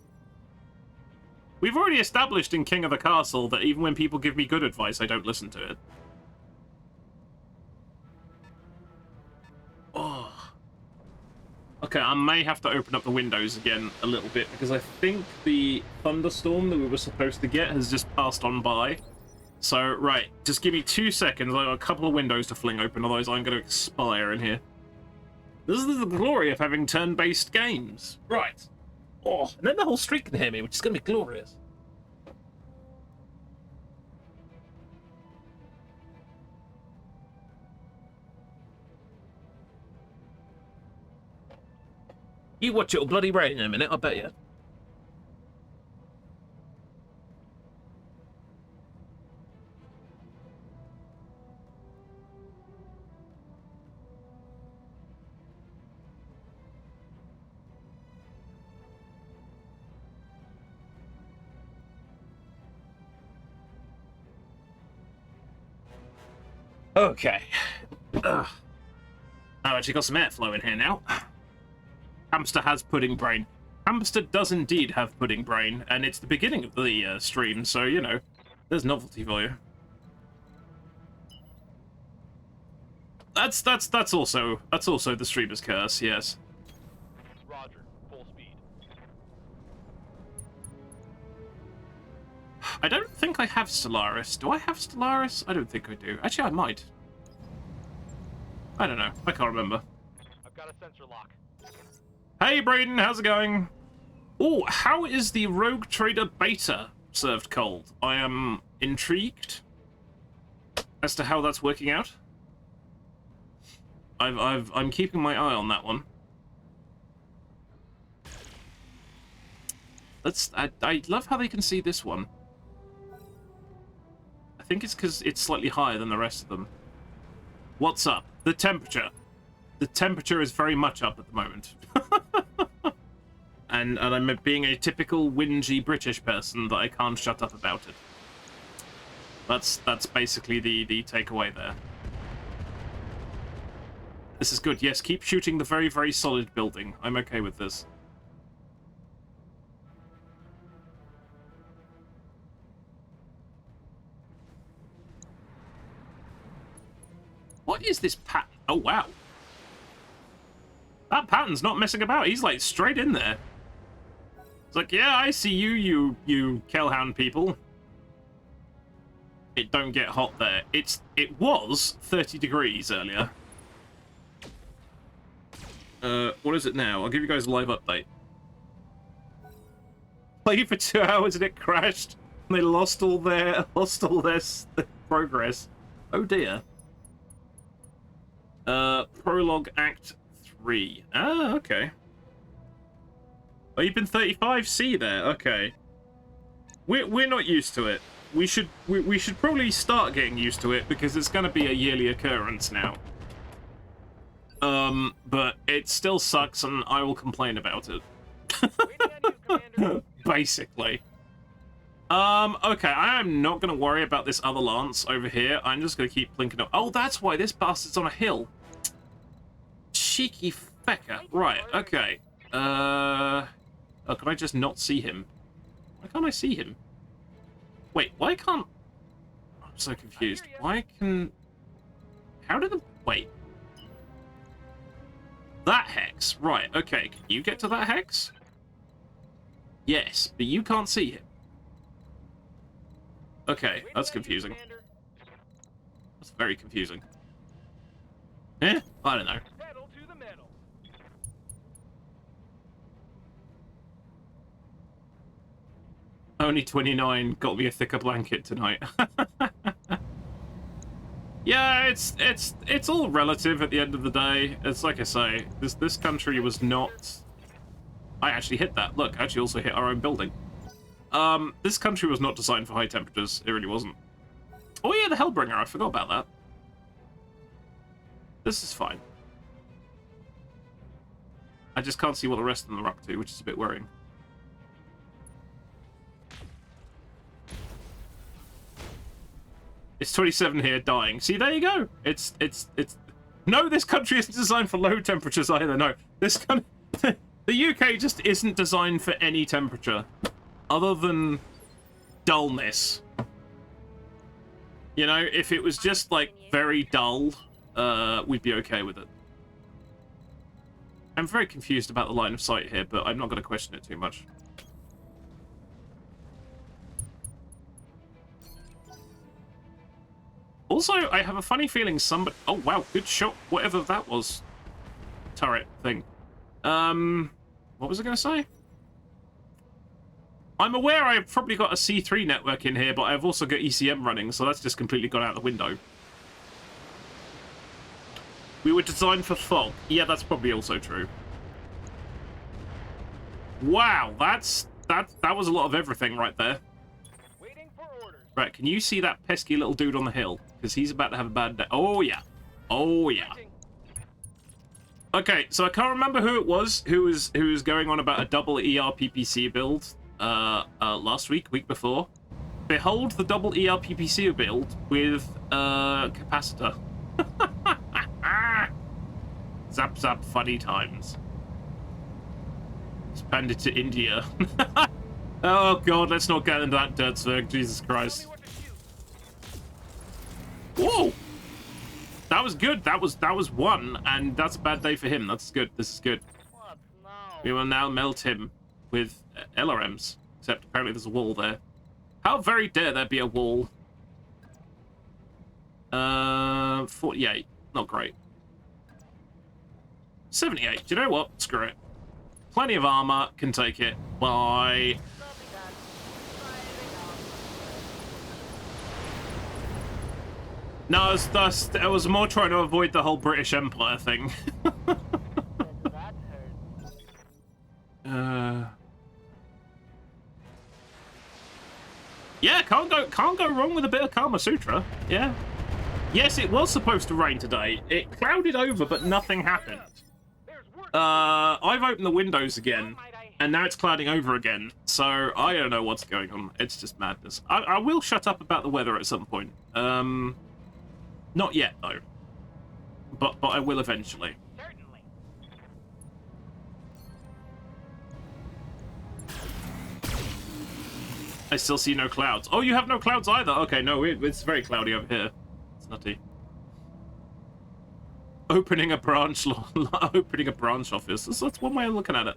S1: We've already established in King of the Castle that even when people give me good advice, I don't listen to it. Oh. Okay, I may have to open up the windows again a little bit, because I think the thunderstorm that we were supposed to get has just passed on by. So, right, just give me 2 seconds. I've got a couple of windows to fling open, otherwise I'm going to expire in here. This is the glory of having turn-based games. Right. Oh, and then the whole street can hear me, which is going to be glorious. You watch it'll bloody rain in a minute, I bet you. Okay. I've actually got some airflow in here now. Hamster has pudding brain. Hamster does indeed have pudding brain, and it's the beginning of the stream, so, you know, there's novelty for you. That's also the streamer's curse, yes.
S10: Roger. Full speed.
S1: I don't think I have Stellaris. Do I have Stellaris? I don't think I do. Actually, I might. I don't know. I can't remember.
S10: I've got a sensor lock.
S1: Hey, Braden, how's it going? Oh, how is the Rogue Trader beta served cold? I am intrigued as to how that's working out. I'm keeping my eye on that one. I love how they can see this one. I think it's because it's slightly higher than the rest of them. What's up? The temperature. The temperature is very much up at the moment. and I'm being a typical whingy British person that I can't shut up about it. That's basically the takeaway there. This is good. Yes, keep shooting the very, very solid building. I'm okay with this. What is this pattern? Oh, wow. That pattern's not messing about. He's, like, straight in there. It's like, yeah, I see you Kellhound people. It don't get hot there. It was 30 degrees earlier. What is it now? I'll give you guys a live update. Played for 2 hours and it crashed. And they lost all their progress. Oh dear. Prologue Act 3. Ah, okay. Oh, you've been 35C there. Okay. We're not used to it. We should probably start getting used to it because it's going to be a yearly occurrence now. But it still sucks, and I will complain about it. Basically. Okay, I am not going to worry about this other lance over here. I'm just going to keep blinking up. Oh, that's why this bastard's on a hill. Cheeky fecker. Right, okay. Oh, can I just not see him? Why can't I see him? Wait, why can't... I'm so confused. Why can... How did the... Wait. That hex. Right, okay. Can you get to that hex? Yes, but you can't see him. Okay, that's confusing. That's very confusing. Eh? I don't know.
S10: Pedal to the metal.
S1: Only 29 got me a thicker blanket tonight. Yeah, it's all relative at the end of the day. It's like I say, this country was not... I actually hit that. Look, I actually also hit our own building. This country was not designed for high temperatures. It really wasn't. Oh yeah, the Hellbringer. I forgot about that. This is fine. I just can't see what the rest of them are up to, which is a bit worrying. It's 27 here, dying. See, there you go. It's. No, this country isn't designed for low temperatures either. No, this country, the UK just isn't designed for any temperature, other than dullness. You know, if it was just like very dull, we'd be okay with it. I'm very confused about the line of sight here, but I'm not going to question it too much. Also, I have a funny feeling somebody... Oh, wow, good shot. Whatever that was. Turret thing. What was I going to say? I'm aware I've probably got a C3 network in here, but I've also got ECM running, so that's just completely gone out the window. We were designed for fog. Yeah, that's probably also true. Wow, that was a lot of everything right there.
S10: Waiting for orders.
S1: Right, can you see that pesky little dude on the hill? Because he's about to have a bad day. Oh, yeah. Oh, yeah. Okay, so I can't remember who it was who was going on about a double ERPPC build last week before. Behold the double ERPPC build with capacitor. Zap zap funny times. Expanded to India. Oh god, let's not get into that dirt, Zerg. Jesus Christ. Whoa! That was good. That was one, and that's a bad day for him. That's good. This is good.
S7: What? No.
S1: We will now melt him with LRMs. Except apparently there's a wall there. How very dare there be a wall? 48. Not great. 78. Do you know what? Screw it. Plenty of armor. Can take it. Bye.
S7: Copy that. Firing out.
S1: No, I was more trying to avoid the whole British Empire thing.
S7: That hurt.
S1: Yeah, can't go wrong with a bit of Kama Sutra. Yeah. Yes, it was supposed to rain today. It clouded over, but nothing happened. I've opened the windows again, and now it's clouding over again. So I don't know what's going on. It's just madness. I will shut up about the weather at some point. Not yet though. But I will eventually.
S7: Certainly.
S1: I still see no clouds. Oh, you have no clouds either. Okay, no, it's very cloudy over here. It's nutty. Opening a branch office. That's one way of looking at it.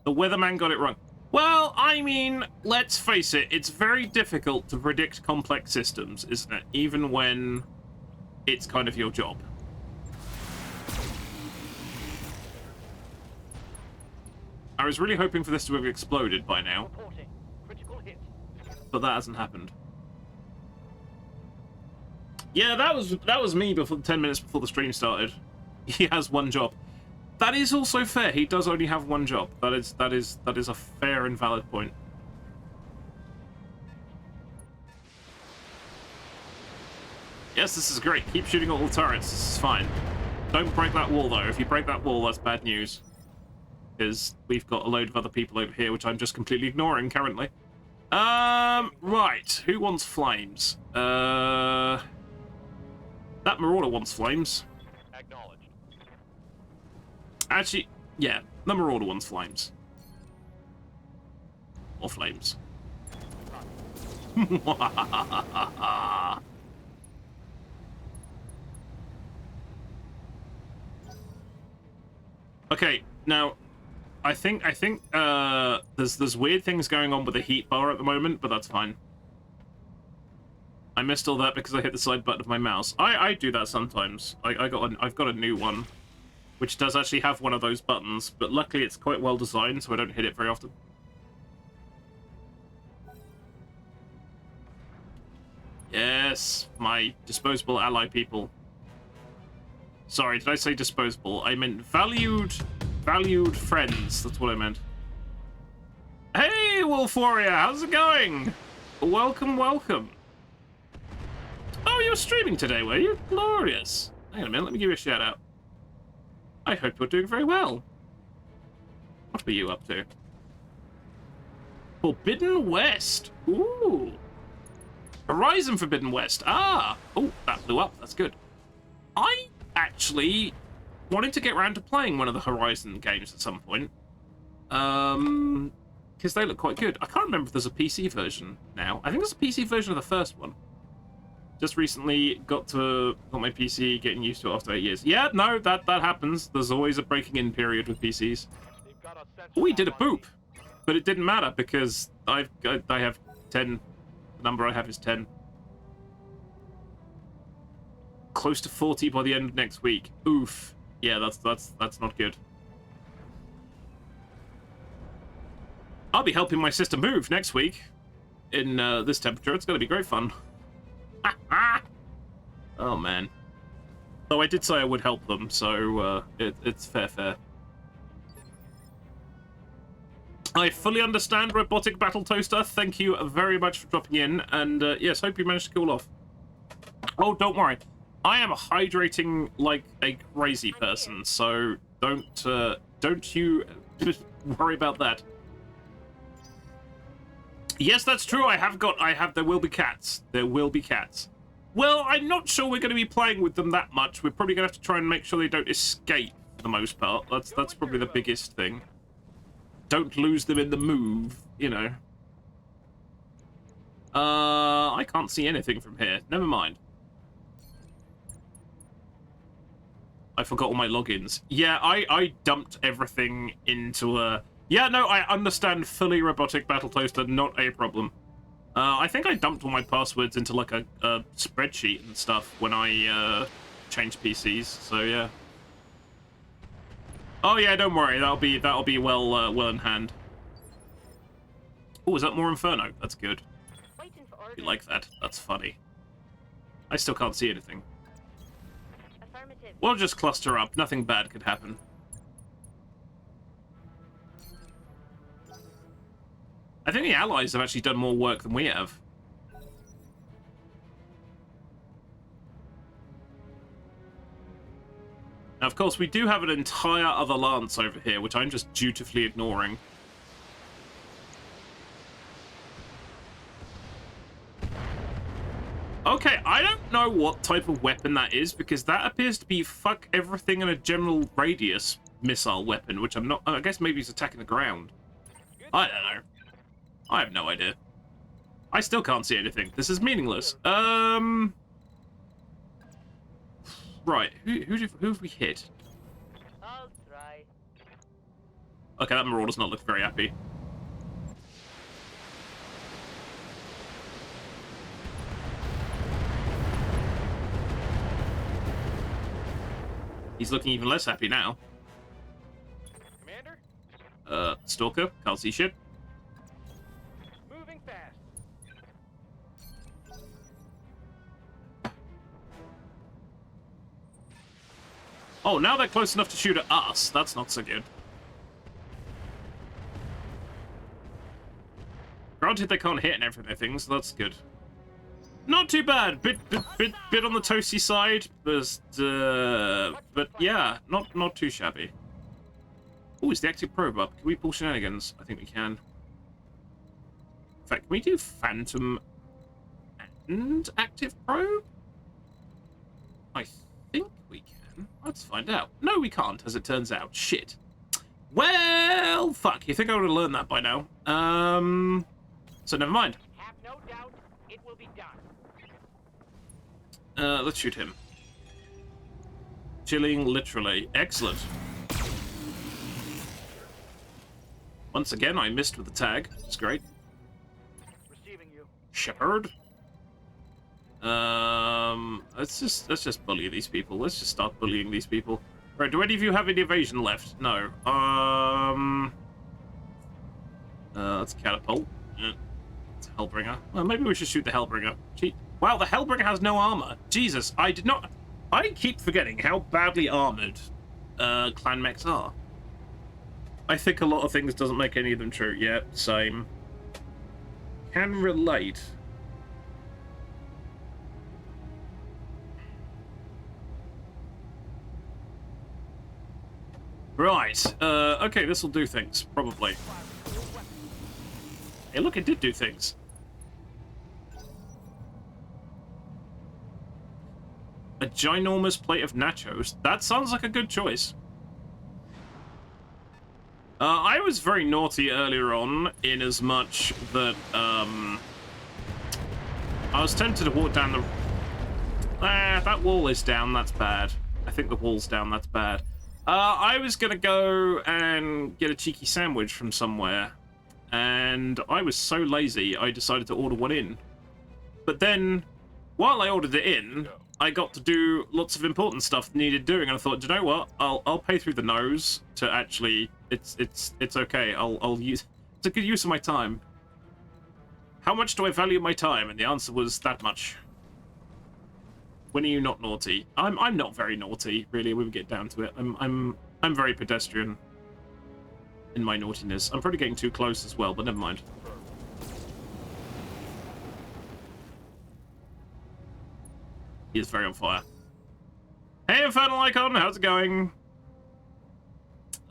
S1: The weatherman got it wrong. Well, I mean, let's face it. It's very difficult to predict complex systems, isn't it? Even when it's kind of your job. I was really hoping for this to have exploded by now.
S7: Reporting. Critical hit.
S1: But that hasn't happened. Yeah, that was me before 10 minutes before the stream started. He has one job. That is also fair. He does only have one job. That is a fair and valid point. Yes, this is great. Keep shooting all the turrets. This is fine. Don't break that wall though. If you break that wall, that's bad news. Because we've got a load of other people over here, which I'm just completely ignoring currently. Right. Who wants flames? That Marauder wants flames.
S10: Acknowledged.
S1: Actually, yeah, the Marauder wants flames. Or flames. Okay, now I think there's weird things going on with the heat bar at the moment, but that's fine. I missed all that because I hit the side button of my mouse. I do that sometimes. I've got a new one, which does actually have one of those buttons, but luckily it's quite well designed, so I don't hit it very often. Yes, my disposable ally people. Sorry, did I say disposable? I meant valued friends. That's what I meant. Hey, Wolf Warrior, how's it going? Welcome, welcome. Oh, you were streaming today, were you? Glorious. Hang on a minute, let me give you a shout out. I hope you're doing very well. What were you up to? Forbidden West. Ooh. Horizon Forbidden West. Ah. Oh, that blew up. That's good. I actually wanted to get around to playing one of the Horizon games at some point. Because they look quite good. I can't remember if there's a PC version now. I think there's a PC version of the first one. Just recently got my PC, getting used to it after 8 years. Yeah, no, that happens. There's always a breaking in period with PCs. Oh, he did a boop, but it didn't matter because I have 10. The number I have is 10. Close to 40 by the end of next week. Oof. Yeah, that's not good. I'll be helping my sister move next week in this temperature. It's going to be great fun. Oh man. Though I did say I would help them, so it's fair. I fully understand, Robotic Battle Toaster. Thank you very much for dropping in, and yes, hope you managed to cool off. Oh, don't worry. I am hydrating like a crazy person, so don't you worry about that. Yes, that's true. There will be cats. There will be cats. Well, I'm not sure we're going to be playing with them that much. We're probably going to have to try and make sure they don't escape for the most part. That's probably the biggest thing. don't lose them in the move, you know. I can't see anything from here. Never mind. I forgot all my logins. Yeah, I dumped everything into a... Yeah, no, I understand fully robotic battle toaster, not a problem. I think I dumped all my passwords into like a spreadsheet and stuff when I changed PCs, so yeah. Oh yeah, don't worry, that'll be well in hand. Oh, is that more Inferno? That's good.
S8: Waiting for orders.
S1: You like that? That's funny. I still can't see anything.
S8: Affirmative.
S1: We'll just cluster up. Nothing bad could happen. I think the Allies have actually done more work than we have. Now, of course, we do have an entire other lance over here, which I'm just dutifully ignoring. Okay, I don't know what type of weapon that is, because that appears to be fuck everything in a general radius missile weapon, which I'm not... I guess maybe he's attacking the ground. I don't know. I have no idea. I still can't see anything. This is meaningless. Right. Who have we hit?
S7: I'll try.
S1: Okay, that Marauder's not looking very happy. He's looking even less happy now.
S10: Commander?
S1: Stalker, can't see shit.
S10: Moving fast.
S1: Oh, now they're close enough to shoot at us. That's not so good. Granted, they can't hit and everything, so that's good. Not too bad. Bit on the toasty side, but yeah, not too shabby. Oh, is the active probe up? Can we pull shenanigans? I think we can. In fact, can we do Phantom and active probe? I think we can. Let's find out. No, we can't, as it turns out. Shit. Well, fuck. You think I would have learned that by now? So never mind.
S7: Have no doubt it will be done.
S1: Let's shoot him. Chilling, literally. Excellent. Once again, I missed with the tag. It's great.
S10: Receiving you.
S1: Shepard. Let's just bully these people. Let's just start bullying these people. Right, do any of you have any evasion left? No. Let's catapult. It's a Hellbringer. Well, maybe we should shoot the Hellbringer. Wow, the Hellbringer has no armor. Jesus, I keep forgetting how badly armored clan mechs are. I think a lot of things doesn't make any of them true. Yeah, same. Can relate. Right. Okay, this will do things, probably. Hey, look, it did do things. A ginormous plate of nachos. That sounds like a good choice. I was very naughty earlier on, in as much that, I was tempted to walk down the... that wall is down, that's bad. I think the wall's down, that's bad. I was gonna go and get a cheeky sandwich from somewhere, and I was so lazy, I decided to order one in. But then, while I ordered it in, I got to do lots of important stuff needed doing, and I thought, do you know what? I'll pay through the nose to actually. It's okay. I'll use. It's a good use of my time. How much do I value my time? And the answer was that much. When are you not naughty? I'm not very naughty, really. When we get down to it, I'm very pedestrian in my naughtiness. I'm probably getting too close as well, but never mind. He is very on fire. Hey, Infernal Icon, how's it going?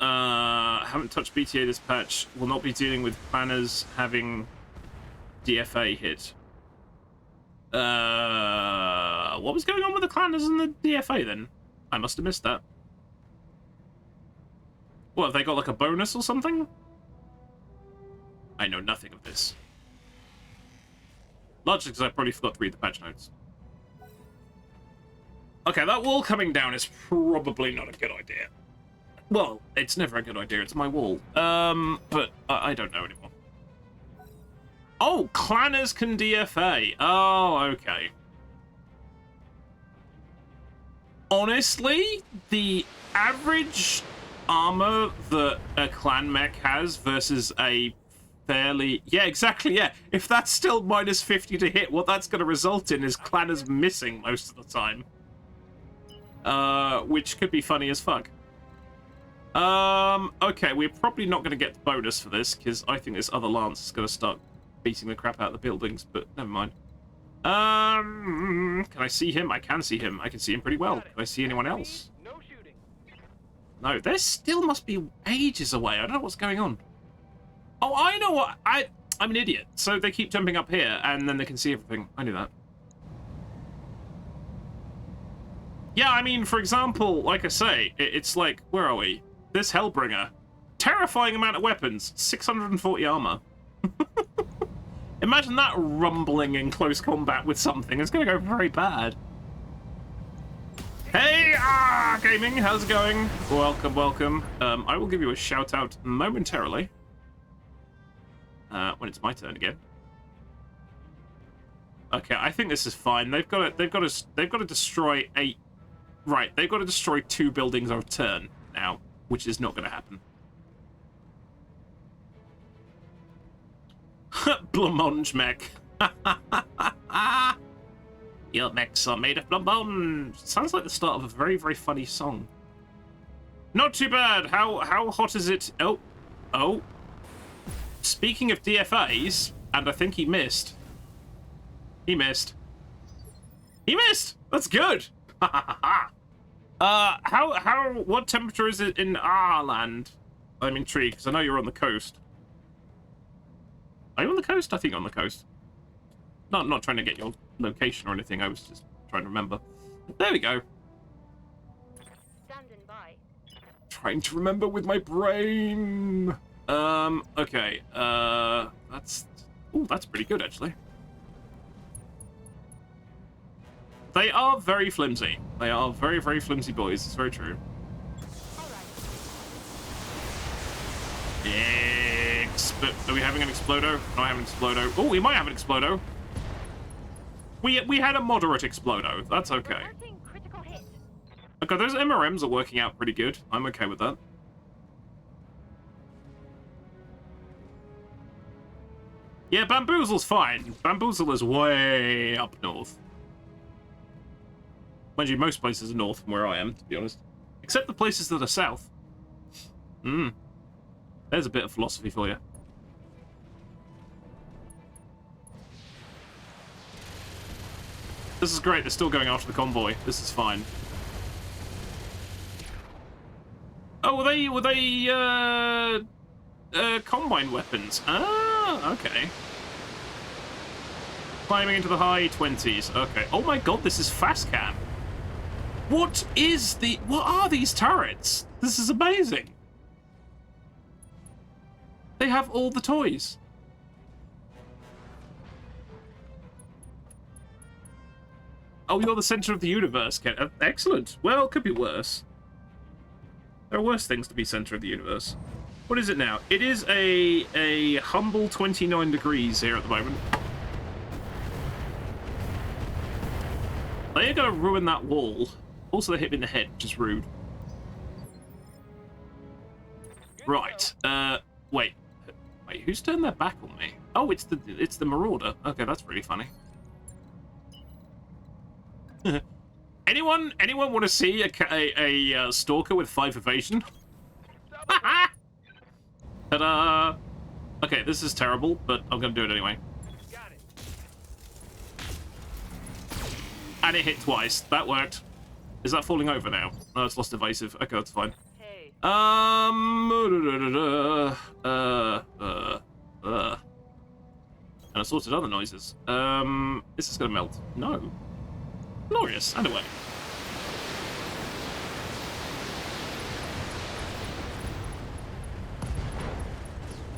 S1: Haven't touched BTA this patch. Will not be dealing with planners having DFA hit. What was going on with the planners and the DFA then? I must have missed that. What, have they got like a bonus or something? I know nothing of this. Largely because I probably forgot to read the patch notes. Okay, that wall coming down is probably not a good idea. Well, it's never a good idea. It's my wall. But I don't know anymore. Oh, clanners can DFA. Oh, okay. Honestly, the average armor that a clan mech has versus a fairly... Yeah, exactly, yeah. If that's still minus 50 to hit, what that's going to result in is clanners missing most of the time. Which could be funny as fuck. Okay, we're probably not going to get the bonus for this, because I think this other lance is going to start beating the crap out of the buildings, but never mind. Can I see him? I can see him. I can see him pretty well. Can I see anyone else?
S10: No shooting.
S1: No, there still must be ages away. I don't know what's going on. Oh, I know what... I'm an idiot. So they keep jumping up here, and then they can see everything. I knew that. Yeah, I mean, for example, like I say, it's like... Where are we? This Hellbringer. Terrifying amount of weapons. 640 armor. Imagine that rumbling in close combat with something. It's going to go very bad. Hey, gaming, how's it going? Welcome, welcome. I will give you a shout out momentarily. When it's my turn again. Okay, I think this is fine. They've got to destroy 8. Right, they've got to destroy 2 buildings a turn now, which is not going to happen. Blancmange mech. Your mechs are made of blancmange. Sounds like the start of a very, very funny song. Not too bad. How hot is it? Oh. Speaking of DFAs, and I think he missed. He missed. That's good. What temperature is it in our land? I'm intrigued because I know you're on the coast. Are you on the coast? I think you're on the coast. Not trying to get your location or anything. I was just trying to remember. There we go.
S8: Standing by.
S1: Trying to remember with my brain. Okay. That's pretty good actually. They are very flimsy. They are very, very flimsy boys. It's very true. Are we having an Explodo? No, I have an Explodo. Oh, we might have an Explodo. We had a moderate Explodo. That's okay. Okay, those MRMs are working out pretty good. I'm okay with that. Yeah, Bamboozle's fine. Bamboozle is way up north. Mind you, most places are north from where I am, to be honest. Except the places that are south. There's a bit of philosophy for you. This is great. They're still going after the convoy. This is fine. Oh, were they combine weapons? Ah, okay. Climbing into the high 20s. Okay. Oh my god, this is fast cam. What are these turrets? This is amazing. They have all the toys. Oh, you're the center of the universe, Ken. Excellent. Well, could be worse. There are worse things to be center of the universe. What is it now? It is a humble 29 degrees here at the moment. They are going to ruin that wall. Also, they hit me in the head, which is rude. Right. Wait, who's turned their back on me? Oh, it's the Marauder. Okay, that's really funny. Anyone want to see a stalker with 5 evasion? Ta-da! Okay, this is terrible, but I'm gonna do it anyway. And it hit twice. That worked. Is that falling over now? No, it's lost evasive. Okay, that's fine.
S7: Hey.
S1: And assorted other noises. This is gonna melt. No. Glorious. And away.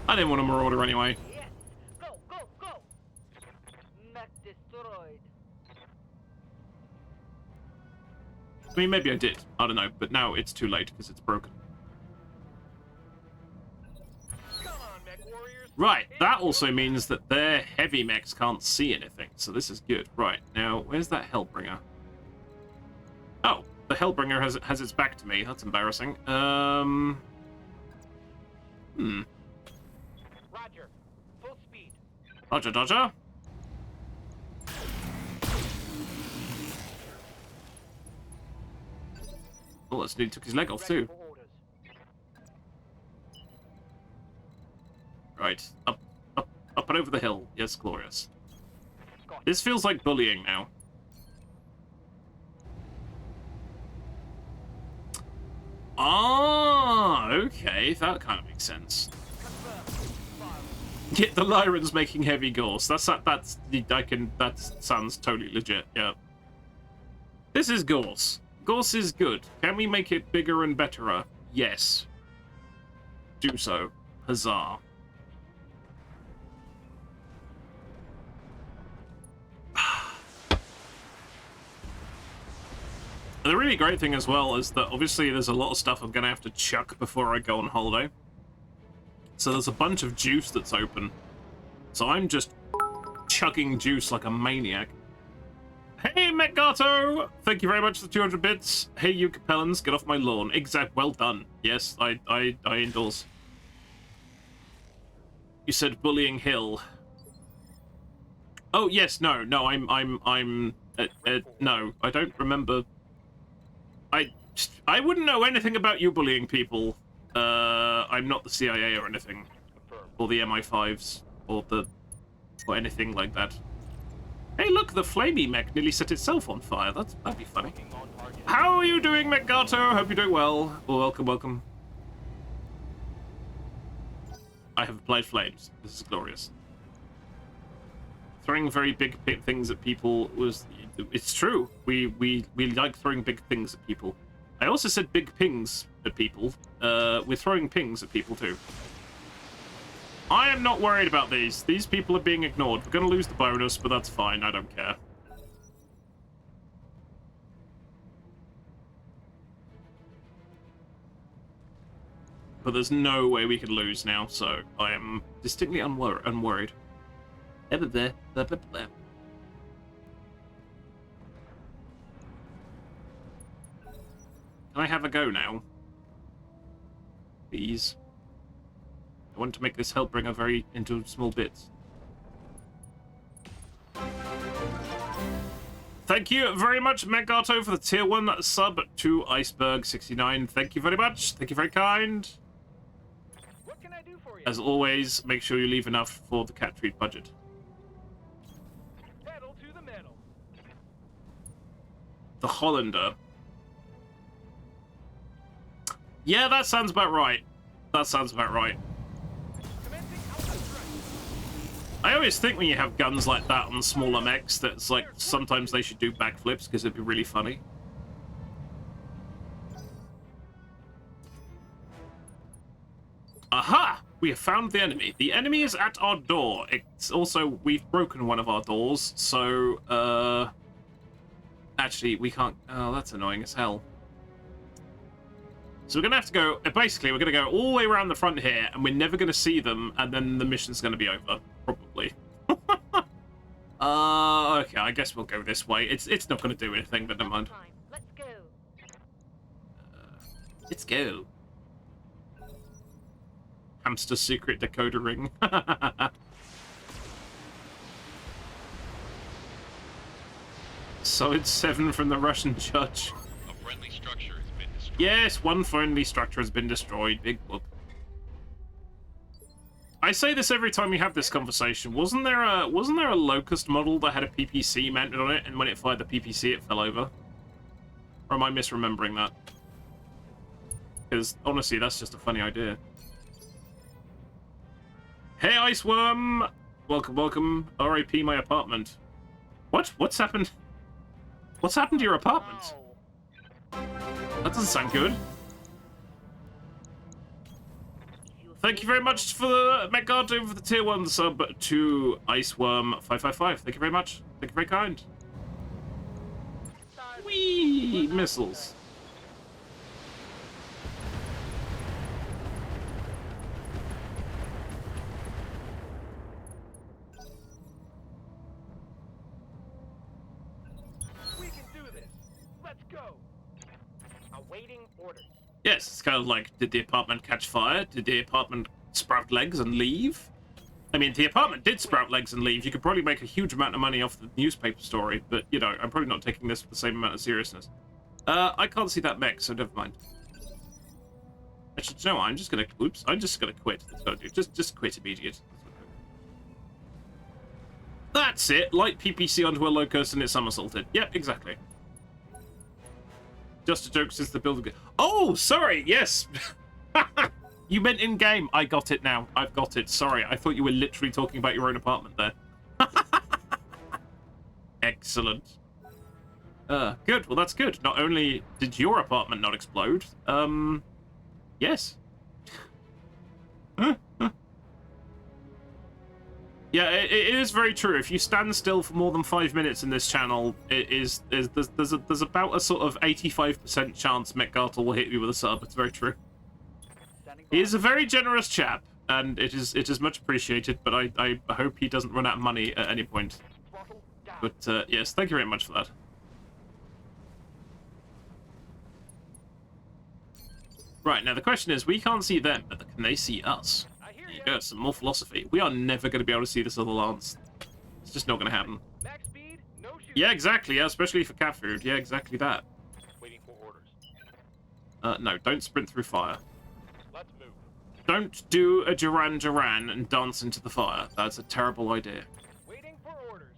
S1: I didn't want a Marauder anyway.
S7: Yeah.
S1: I mean, maybe I did. I don't know. But now it's too late because it's broken.
S10: Come on, mech warriors.
S1: Right. That also means that their heavy mechs can't see anything. So this is good. Right. Now, where's that Hellbringer? Oh, the Hellbringer has its back to me. That's embarrassing.
S10: Roger. Full speed.
S1: Roger, Dodger. Oh, that's nearly took his leg off
S10: Ready
S1: too.
S10: for orders.
S1: Right, up and over the hill. Yes, glorious.
S10: Got it.
S1: This feels like bullying now. Ah, okay, that kind of makes sense. Yeah, the Lyran's making heavy gorse. That sounds totally legit. Yeah. This is gorse. Gorse is good. Can we make it bigger and betterer? Yes. Do so. Huzzah. The really great thing as well is that obviously there's a lot of stuff I'm going to have to chuck before I go on holiday. So there's a bunch of juice that's open. So I'm just chugging juice like a maniac. Hey, Mechgato! Thank you very much for the 200 bits. Hey, you Capellans, get off my lawn. Exact. Well done. Yes, I endorse. You said bullying hill. Oh yes, no, no. No, I don't remember. I wouldn't know anything about you bullying people. I'm not the CIA or anything, or the MI5s, or anything like that. Hey, look, the flamey mech nearly set itself on fire. That'd be funny. How are you doing, Mechgato? Hope you're doing well. Well, welcome, welcome. I have applied flames. This is glorious. Throwing very big things at people it's true. We like throwing big things at people. I also said big pings at people. We're throwing pings at people too. I am not worried about these. These people are being ignored. We're going to lose the bonus, but that's fine. I don't care. But there's no way we could lose now, so I am distinctly unworried. Can I have a go now? Please. I want to make this Hellbringer into small bits. Thank you very much, Mechgato, for the tier 1 sub to Iceberg69. Thank you very much. Thank you very kind.
S10: What can I do for you?
S1: As always, make sure you leave enough for the cat treat budget.
S10: Pedal to the metal.
S1: The Hollander. Yeah, that sounds about right. That sounds about right.
S10: Commencing alpha strike.
S1: I always think when you have guns like that on smaller mechs, that's like sometimes they should do backflips because it'd be really funny. Aha! We have found the enemy. The enemy is at our door. It's also, we've broken one of our doors, so, actually, we can't... Oh, that's annoying as hell. So we're going to have to go... Basically, we're going to go all the way around the front here, and we're never going to see them, and then the mission's going to be over. Probably. Okay, I guess we'll go this way. It's not going to do anything, but never mind.
S8: Let's go.
S1: Let's go. Hamster secret decoder ring. Solid 7 from the Russian judge.
S9: A friendly structure has been destroyed.
S1: Yes, one friendly structure has been destroyed. Big whoop. I say this every time we have this conversation. Wasn't there a locust model that had a PPC mounted on it, and when it fired the PPC, it fell over? Or am I misremembering that? Because honestly, that's just a funny idea. Hey, Iceworm! Welcome, welcome. R.I.P. my apartment. What? What's happened? What's happened to your apartment? That doesn't sound good. Thank you very much for the Mechgato for the tier 1 sub to Iceworm555. Thank you very much. Thank you very kind. Whee! Whee! Missiles.
S10: We can do this. Let's go. Awaiting orders.
S1: Yes, it's kind of like, did the apartment catch fire? Did the apartment sprout legs and leave? I mean, the apartment did sprout legs and leave. You could probably make a huge amount of money off the newspaper story, but, you know, I'm probably not taking this with the same amount of seriousness. I can't see that mech, so never mind. Actually, you know what? I'm just gonna... Oops, I'm just gonna quit. That's what I do. Just quit immediate. That's it! Light PPC onto a locust and it's somersaulted. Yep, exactly. Just a joke since the building... Oh, sorry, yes! You meant in-game. I got it now. I've got it. Sorry, I thought you were literally talking about your own apartment there. Excellent. Good. Well, that's good. Not only did your apartment not explode, yes. Yeah, it is very true. If you stand still for more than 5 minutes in this channel, there's about a sort of 85% chance Metgartle will hit you with a sub. It's very true. He is a very generous chap, and it is much appreciated. But I hope he doesn't run out of money at any point. But yes, thank you very much for that. Right, now the question is, we can't see them, but can they see us? There you go, some more philosophy. We are never going to be able to see this other lance. It's just not going to happen.
S10: Max speed, no shooting.
S1: Yeah, exactly, yeah, especially for cat food. Yeah, exactly that.
S10: Waiting for orders.
S1: No, don't sprint through fire.
S10: Let's move.
S1: Don't do a Duran and dance into the fire. That's a terrible idea.
S10: Waiting for orders.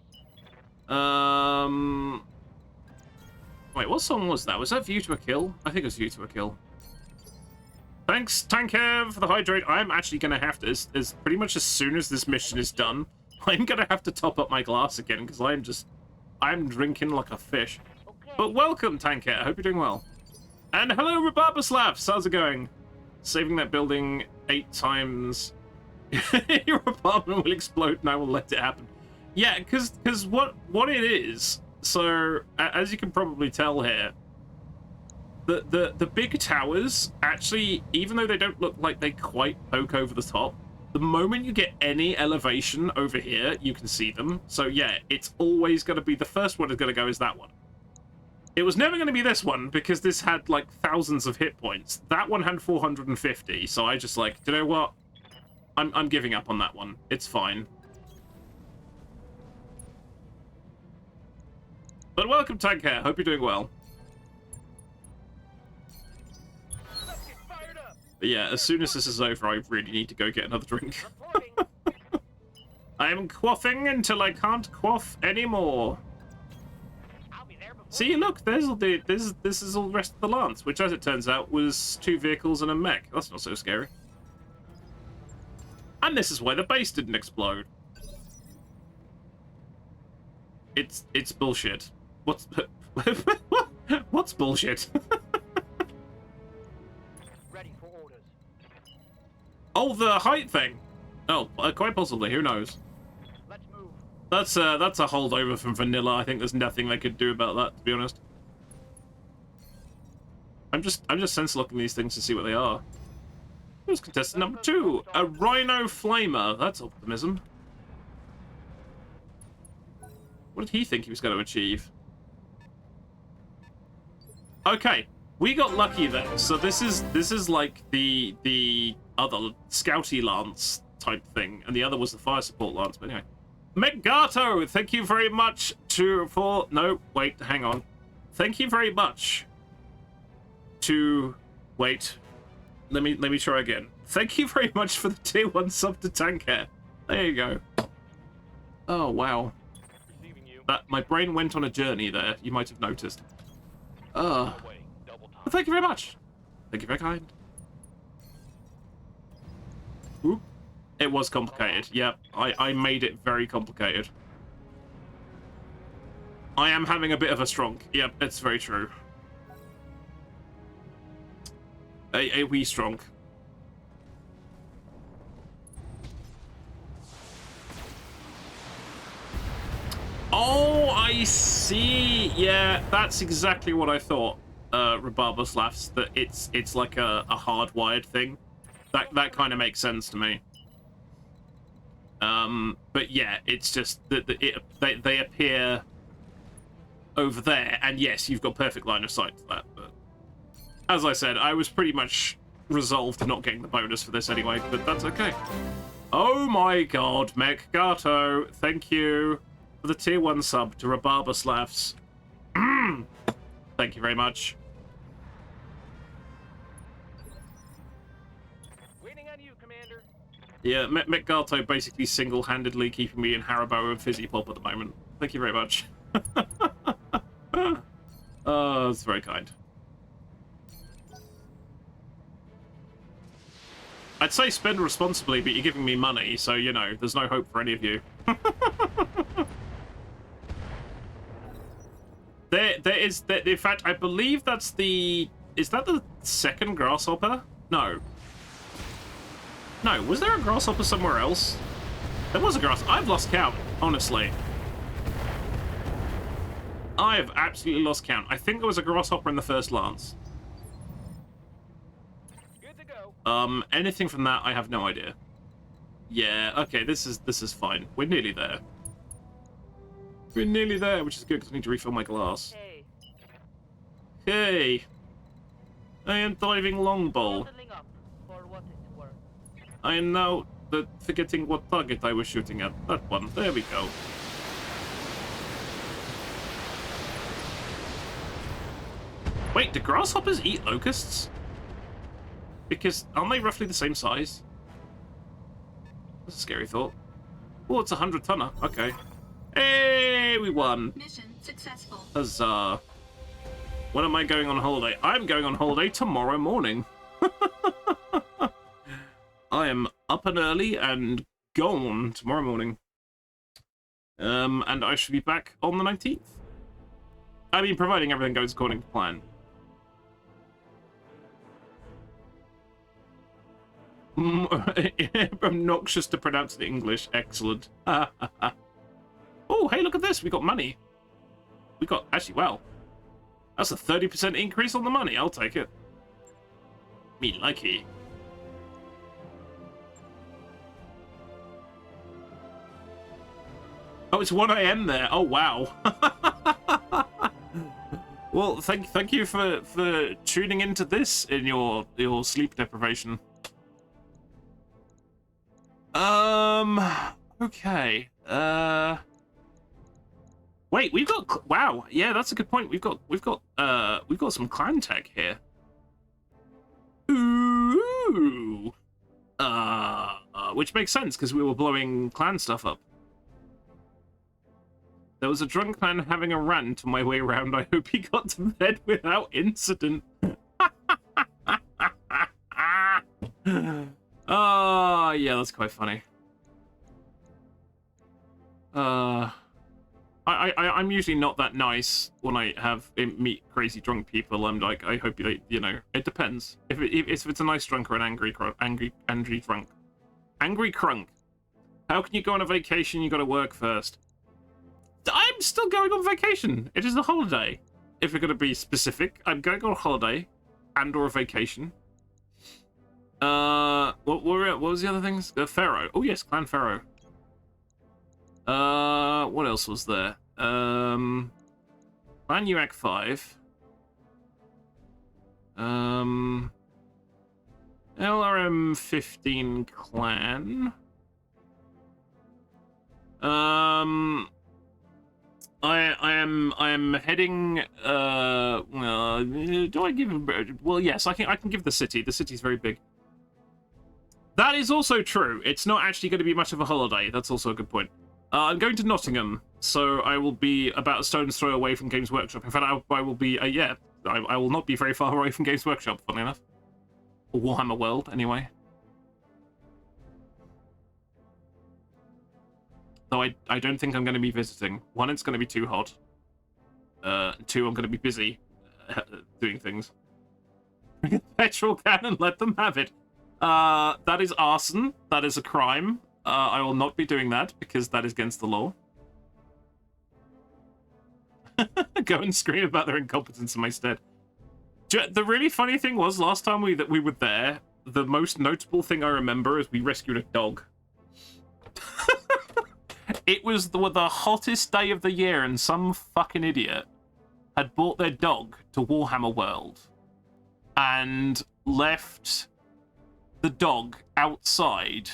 S1: Wait, what song was that? Was that View to a Kill? I think it was View to a Kill. Thanks, Tankev, for the hydrate. I'm actually going to have to, as pretty much as soon as this mission is done, I'm going to have to top up my glass again, because I'm drinking like a fish.
S7: Okay.
S1: But welcome, Tanker. I hope you're doing well. And hello, Rabarbaslavs. How's it going? Saving that building 8 times. Your apartment will explode and I will let it happen. Yeah, because what it is, so as you can probably tell here, the big towers actually, even though they don't look like they quite poke over the top, the moment you get any elevation over here, you can see them. So yeah, it's always going to be the first one is going to go is that one. It was never going to be this one because this had like thousands of hit points. That one had 450, so I just like, you know what? I'm giving up on that one. It's fine. But welcome, Tanker. Hope you're doing well. But yeah, as soon as this is over, I really need to go get another drink. I'm quaffing until I can't quaff anymore. See, look, this is all the rest of the lance, which, as it turns out, was 2 vehicles and a mech. That's not so scary. And this is why the base didn't explode. It's bullshit. What's bullshit?
S10: Ready for orders.
S1: Oh, the height thing. Oh, quite possibly. Who knows?
S10: Let's move.
S1: That's a holdover from vanilla. I think there's nothing they could do about that, to be honest. I'm just sense looking these things to see what they are. Who's contestant number 2? A Rhino Flamer. That's optimism. What did he think he was going to achieve? Okay, we got lucky then. So this is like the other Scouty Lance type thing, and the other was the Fire Support Lance. But anyway, Meggato, thank you very much no, wait, hang on. Thank you very much wait. Let me try again. Thank you very much for the tier 1 sub to Tanker. There you go. Oh wow.
S10: Receiving you.
S1: My brain went on a journey there. You might have noticed.
S10: Away. Double time.
S1: Thank you very much. Thank you very kind. Oop. It was complicated. Yep, I made it very complicated. I am having a bit of a strong. Yep, it's very true. A wee strong. Oh, I see. See, yeah, that's exactly what I thought. Rhubarber laughs that it's like a hardwired thing. That kind of makes sense to me. But yeah, it's just that they appear over there, and yes, you've got perfect line of sight to that. But as I said, I was pretty much resolved to not getting the bonus for this anyway, but that's okay. Oh my god, Mech Gato, thank you for the tier 1 sub to Rhubarber Slavs. Thank you very much.
S10: Waiting on you, Commander.
S1: Yeah, Mech Gato basically single-handedly keeping me in Haribo and Fizzy Pop at the moment. Thank you very much. Oh, that's very kind. I'd say spend responsibly, but you're giving me money, so, you know, there's no hope for any of you. There is... in fact, I believe that's the... Is that the second grasshopper? No. No, was there a grasshopper somewhere else? There was a grasshopper. I've lost count, honestly. I have absolutely lost count. I think there was a grasshopper in the first lance.
S10: Good to go.
S1: Anything from that, I have no idea. Yeah, okay, this is fine. We're nearly there. We're nearly there, which is good because I need to refill my glass.
S7: Hey,
S1: Hey! I am diving longbow.
S7: totaling up for what it's worth.
S1: I am now forgetting what target I was shooting at. That one. There we go. Wait, do grasshoppers eat locusts? Because aren't they roughly the same size? That's a scary thought. Oh, it's a 100-tonner. Okay. Hey, we won.
S2: Mission successful.
S1: Huzzah. When am I going on holiday? I'm going on holiday tomorrow morning. I am up and early and gone tomorrow morning. And I should be back on the 19th. I mean, providing everything goes according to plan. Obnoxious to pronounce in English. Excellent. Oh, hey, look at this. We got money. We got... Actually, wow. That's a 30% increase on the money. I'll take it. Me likey. Oh, it's 1 AM there. Oh, wow. Well, thank you for tuning into this in your sleep deprivation. Okay. Wait, we've got... Wow. Yeah, that's a good point. We've got some clan tech here. Ooh. Which makes sense because we were blowing clan stuff up. There was a drunk man having a rant on my way around. I hope he got to bed without incident. Oh, yeah, that's quite funny. I'm usually not that nice when I meet crazy drunk people. I'm like, I hope you know, it depends. If it's a nice drunk or an angry drunk. Angry crunk. How can you go on a vacation? You got to work first. I'm still going on vacation. It is a holiday. If we're going to be specific, I'm going on a holiday and or a vacation. What was the other things? Pharaoh. Oh yes, Clan Pharaoh. What else was there? Clan UAC 5. LRM 15 clan. I am heading. Do I give? Well, yes, I can give the city. The city's very big. That is also true. It's not actually going to be much of a holiday. That's also a good point. I'm going to Nottingham, so I will be about a stone's throw away from Games Workshop. In fact, I will be. Yeah, I will not be very far away from Games Workshop. Funnily enough, or Warhammer World, anyway. Though I don't think I'm going to be visiting. One, it's going to be too hot. Two, I'm going to be busy doing things. Petrol can and let them have it. That is arson. That is a crime. I will not be doing that because that is against the law. Go and scream about their incompetence in my stead. The really funny thing was, last time we were there, the most notable thing I remember is we rescued a dog. It was the hottest day of the year, and some fucking idiot had brought their dog to Warhammer World and left the dog outside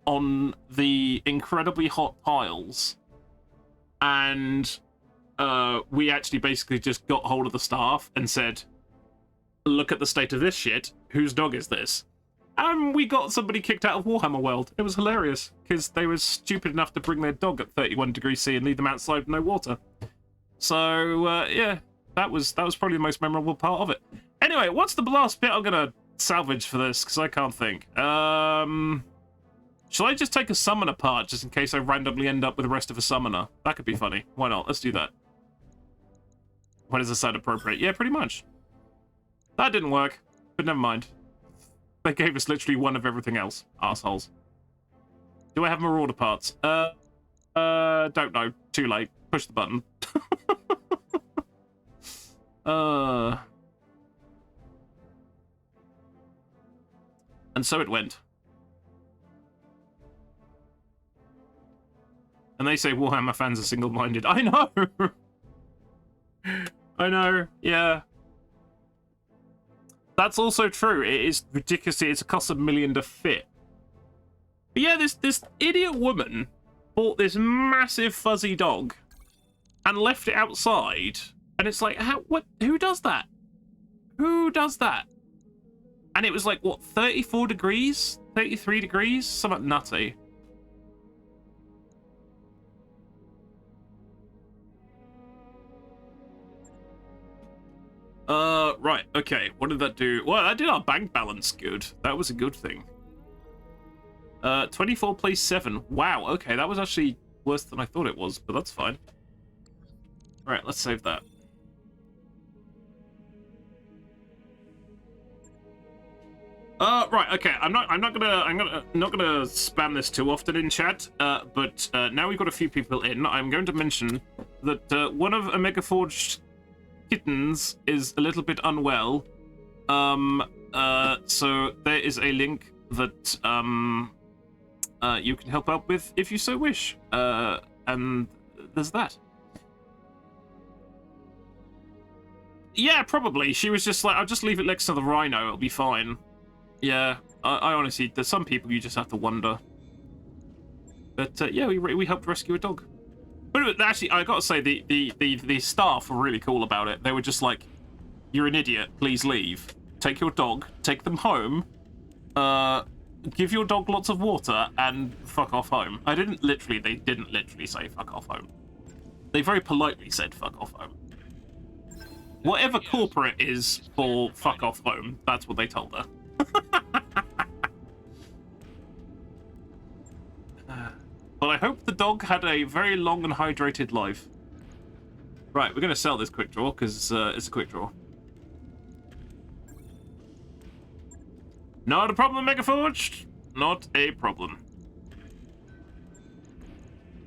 S1: on the incredibly hot piles. And we actually basically just got hold of the staff and said, look at the state of this shit. Whose dog is this? And we got somebody kicked out of Warhammer World. It was hilarious because they were stupid enough to bring their dog at 31 degrees C and leave them outside with no water. So yeah, that was probably the most memorable part of it. Anyway, what's the last bit I'm gonna salvage for this? Because I can't think. Shall I just take a summoner part just in case I randomly end up with the rest of a summoner? That could be funny. Why not? Let's do that. When does this sound appropriate? Yeah, pretty much. That didn't work, but never mind. They gave us literally one of everything else. Arseholes. Do I have Marauder parts? Don't know. Too late. Push the button. And so it went. And they say Warhammer fans are single-minded. I know! I know, yeah. That's also true. It is ridiculously, it's a cost $1 million to fit. But yeah, this idiot woman bought this massive fuzzy dog and left it outside. And it's like, who does that? Who does that? And it was like, what, 34 degrees? 33 degrees? Something nutty. Right, okay. What did that do? Well, that did our bank balance good. That was a good thing. 24 plays 7. Wow, okay, that was actually worse than I thought it was, but that's fine. Alright, let's save that. Right, okay. I'm not gonna spam this too often in chat. But now we've got a few people in. I'm going to mention that one of Omega Forged Kittens is a little bit unwell. So there is a link that you can help out with if you so wish. And there's that. Yeah, probably. She was just like, I'll just leave it next to the rhino. It'll be fine. Yeah, I honestly, there's some people you just have to wonder. But yeah, we helped rescue a dog. But actually, I gotta say, the staff were really cool about it. They were just like, "You're an idiot. Please leave. Take your dog. Take them home. Give your dog lots of water and fuck off home." They didn't literally say fuck off home. They very politely said fuck off home. Whatever corporate is for fuck off home, that's what they told her. But I hope the dog had a very long and hydrated life. Right, we're going to sell this quick draw because it's a quick draw. Not a problem, Megaforged. Not a problem.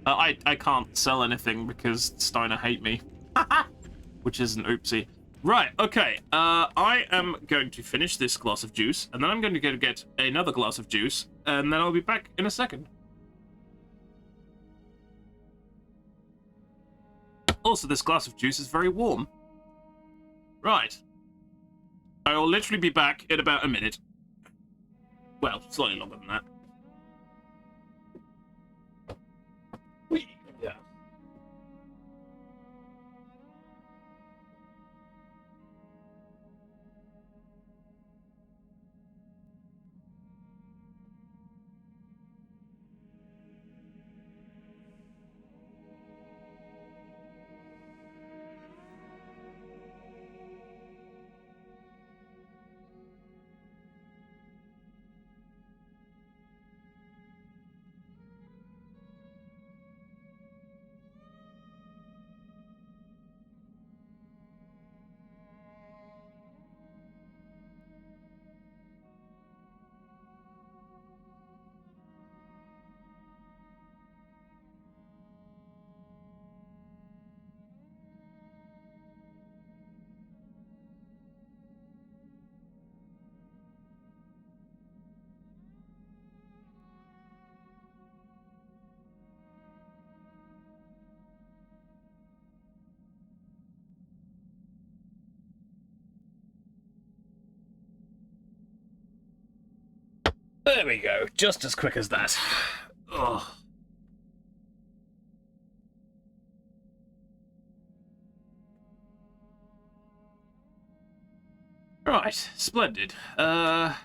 S1: I can't sell anything because Steiner hate me. Which is an oopsie. Right, okay. I am going to finish this glass of juice, and then I'm going to go get another glass of juice, and then I'll be back in a second. Also, this glass of juice is very warm. Right. I will literally be back in about a minute. Well, slightly longer than that. Yeah. There we go. Just as quick as that. Ugh. Right, splendid. Nothing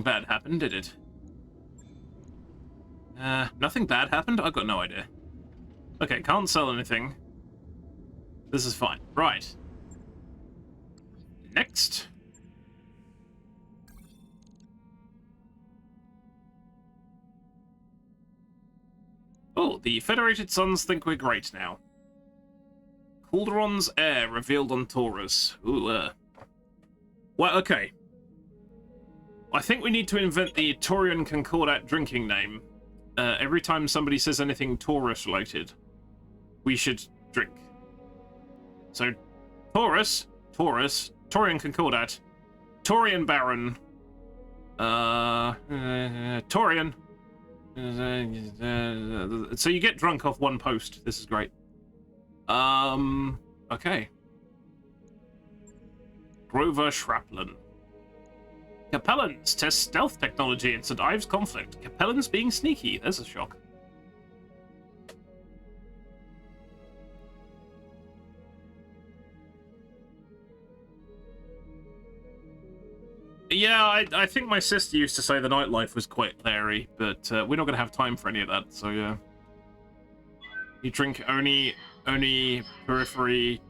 S1: bad happened, did it? Nothing bad happened? I've got no idea. Okay, can't sell anything. This is fine. Right. Next. Oh, the Federated Suns think we're great now. Calderon's heir revealed on Taurus. Ooh, Well, okay. I think we need to invent the Taurian Concordat drinking name. Every time somebody says anything Taurus-related, we should drink. So, Taurus, Taurian Concordat, Taurian Baron, Taurian. So you get drunk off one post. This is great. Okay. Grover Shraplin. Capellans test stealth technology in St. Ives conflict. Capellans being sneaky. There's a shock. Yeah, I think my sister used to say the nightlife was quite glary, but we're not going to have time for any of that, so yeah. You drink only periphery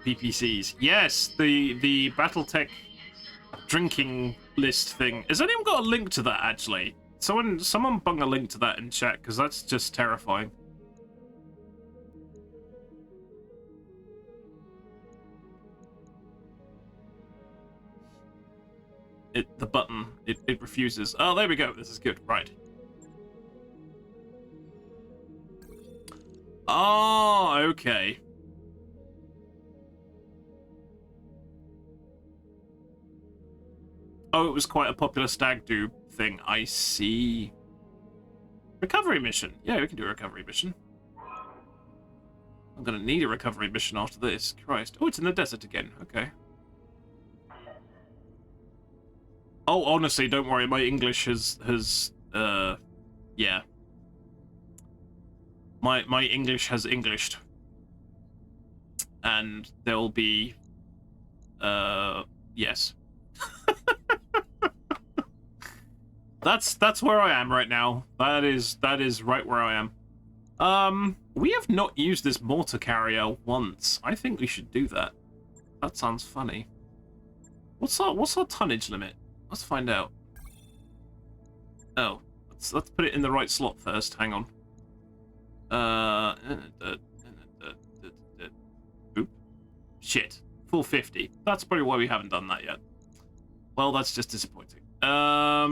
S1: PPCs. Yes, the Battletech drinking list thing. Has anyone got a link to that, actually? Someone bung a link to that in chat, because that's just terrifying. The button, it refuses. Oh, there we go. This is good. Right. Oh, okay. Oh, it was quite a popular stag do thing. I see. Recovery mission. Yeah, we can do a recovery mission. I'm gonna need a recovery mission after this. Christ. Oh, it's in the desert again. Okay. Oh, honestly, don't worry. My English has yeah. My English has Englished. And there'll be, yes. That's where I am right now. That is right where I am. We have not used this mortar carrier once. I think we should do that. That sounds funny. What's our tonnage limit? Let's find out. Oh, let's put it in the right slot first. Hang on. Oop. Shit. 450. That's probably why we haven't done that yet. Well, that's just disappointing. How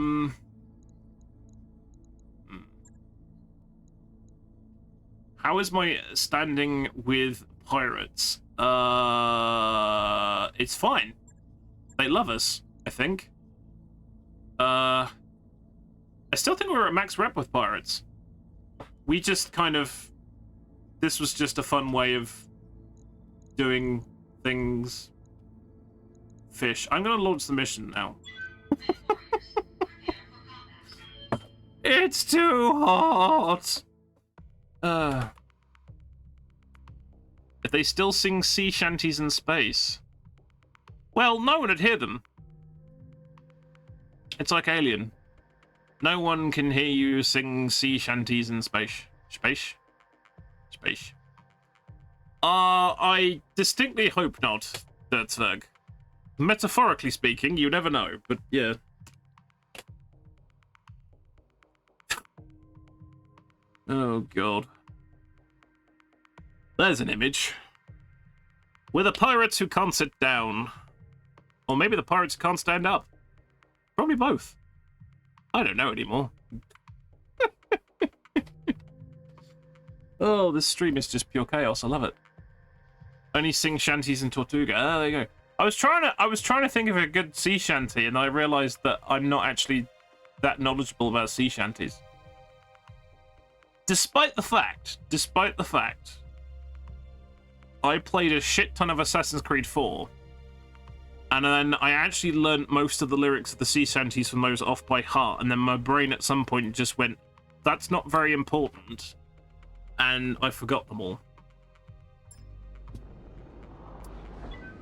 S1: is my standing with pirates? It's fine. They love us, I think. I still think we're at max rep with pirates. We just kind of... This was just a fun way of doing things. Fish. I'm gonna launch the mission now. It's too hot! If they still sing sea shanties in space... Well, no one would hear them. It's like Alien. No one can hear you sing sea shanties in space. Space? Space. I distinctly hope not, Dirtzberg. Metaphorically speaking, you never know, but yeah. Oh, God. There's an image. We're the pirates who can't sit down. Or maybe the pirates who can't stand up. Probably both. I don't know anymore. Oh, this stream is just pure chaos. I love it. Only sing shanties in Tortuga. Ah, there you go. I was trying to think of a good sea shanty, and I realized that I'm not actually that knowledgeable about sea shanties. Despite the fact, I played a shit ton of Assassin's Creed 4, And then I actually learnt most of the lyrics of the sea shanties from those off by heart, and then my brain at some point just went, that's not very important, and I forgot them all.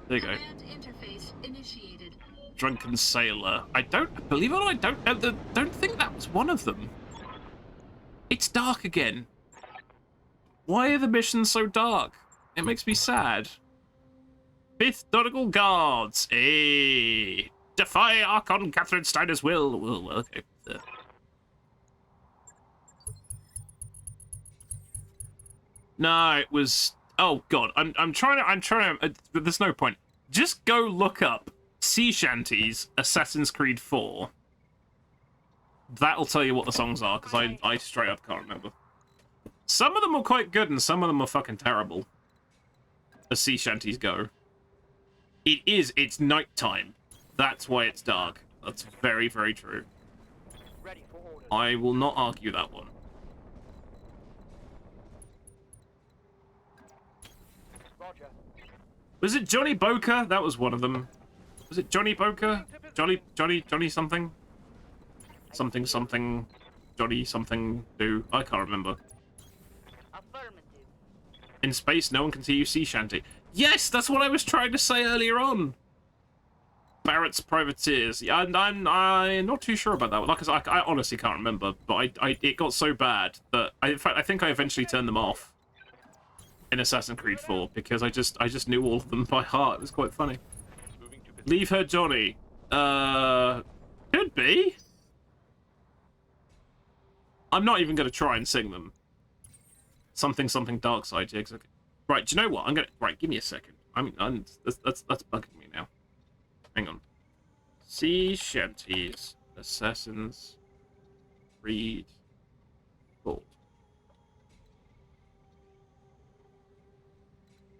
S1: There you go.
S2: Command interface initiated.
S1: Drunken Sailor. I don't believe it or not, I don't think that was one of them. It's dark again. Why are the missions so dark? It makes me sad. 5th Nautical Guards. Hey. Defy Archon Catherine Steiner's will. Well, okay. No, it was. Oh God, I'm trying to. There's no point. Just go look up Sea Shanties Assassin's Creed 4. That'll tell you what the songs are, because I straight up can't remember. Some of them are quite good, and some of them are fucking terrible. As sea shanties go. It's nighttime. That's why it's dark. That's very, very true.
S10: Ready for orders.
S1: I will not argue that one.
S10: Roger.
S1: Was it Johnny Boker? That was one of them. Was it Johnny Boker? Johnny something? Something, Johnny something do. I can't remember.
S7: Affirmative.
S1: In space, no one can see you sea shanty. Yes, that's what I was trying to say earlier on. Barrett's Privateers. Yeah, I'm not too sure about that one, because I honestly can't remember. But it got so bad that in fact I think I eventually turned them off in Assassin's Creed 4 because I just knew all of them by heart. It was quite funny. Leave her, Johnny. Could be. I'm not even going to try and sing them. Something dark side. Yeah, exactly. Right, do you know what? Right, give me a second. That's bugging me now. Hang on. Sea Shanties, Assassin's Creed 4.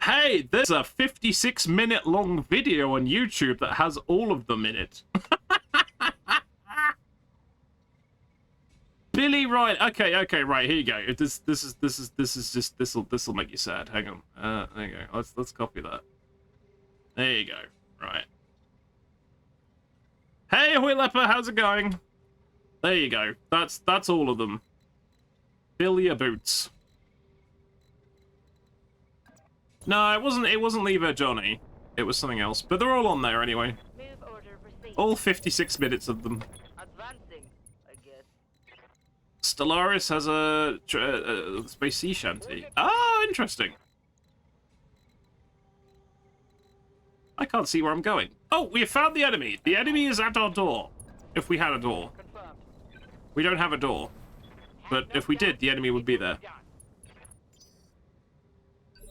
S1: Hey, there's a 56-minute long video on YouTube that has all of them in it. Billy Ryan. Okay, right, here you go. This'll make you sad. Hang on. There you go. Let's copy that. There you go. Right. Hey, Ahoy Leper, how's it going? There you go. That's all of them. Fill your boots. No, it wasn't Leave Her Johnny. It was something else. But they're all on there anyway.
S8: Move order proceed.
S1: All 56 minutes of them.
S7: Advancing, I guess.
S1: Stellaris has a space sea shanty. Ah, interesting. I can't see where I'm going. Oh, we have found the enemy. The enemy is at our door. If we had a door.
S10: Confirmed.
S1: We don't have a door. But if we did, the enemy would be there.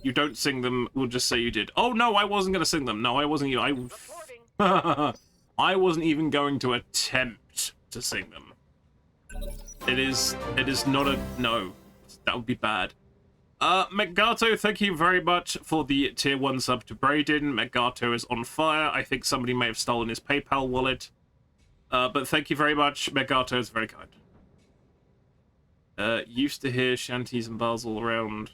S1: You don't sing them, we'll just say you did. Oh, no, I wasn't going to sing them. No, I wasn't. I wasn't even going to attempt to sing them. It is not a... No. That would be bad. Meggato, thank you very much for the tier 1 sub to Braden. Meggato is on fire. I think somebody may have stolen his PayPal wallet. But thank you very much. Meggato is very kind. Used to hear shanties and bars all around.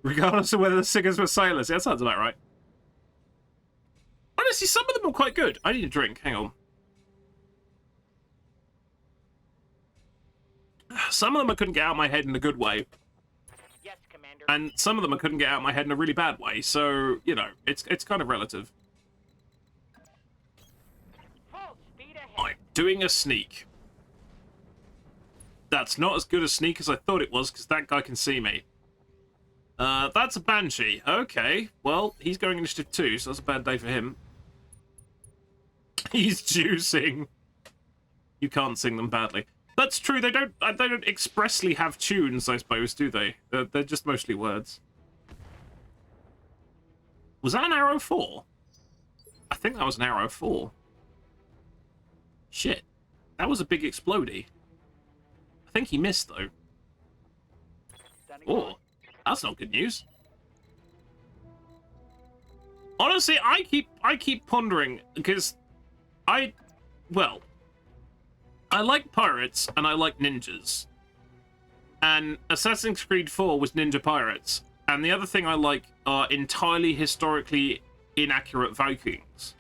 S1: Regardless of whether the singers were sailors. Yeah, that sounds about right. Honestly, some of them are quite good. I need a drink. Hang on. Some of them I couldn't get out of my head in a good way.
S10: Yes, Commander.
S1: And some of them I couldn't get out of my head in a really bad way. So, you know, it's kind of relative.
S10: Full speed ahead.
S1: I'm doing a sneak. That's not as good a sneak as I thought it was, because that guy can see me. That's a Banshee. Okay, well, he's going initiative 2, so that's a bad day for him. He's juicing. You can't sing them badly. That's true, they don't expressly have tunes, I suppose, do they? They're just mostly words. Was that an arrow 4? I think that was an arrow 4. Shit. That was a big explodey. I think he missed, though. Oh. That's not good news. Honestly, I keep pondering because I like pirates and I like ninjas. And Assassin's Creed 4 was ninja pirates. And the other thing I like are entirely historically inaccurate Vikings.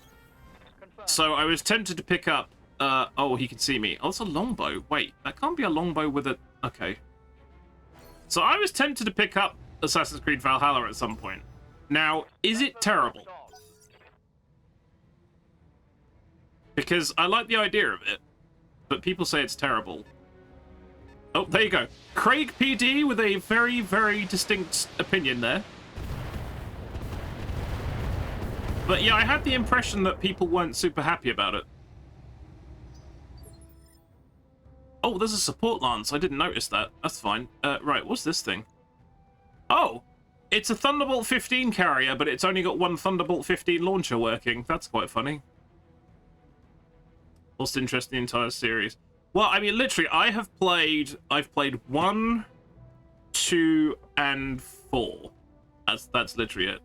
S1: So I was tempted to pick up... oh, he can see me. Oh, it's a longbow. Wait, that can't be a longbow with a... Okay. So I was tempted to pick up Assassin's Creed Valhalla at some point. Now, is it terrible? Because I like the idea of it, but people say it's terrible. Oh, there you go. Craig PD with a very, very distinct opinion there. But yeah, I had the impression that people weren't super happy about it. Oh, there's a support lance. I didn't notice that. That's fine. Right, what's this thing? Oh, it's a Thunderbolt 15 carrier, but it's only got one Thunderbolt 15 launcher working. That's quite funny. Most interesting in the entire series. Well, I mean, literally, I've played 1, 2, and 4. That's literally it.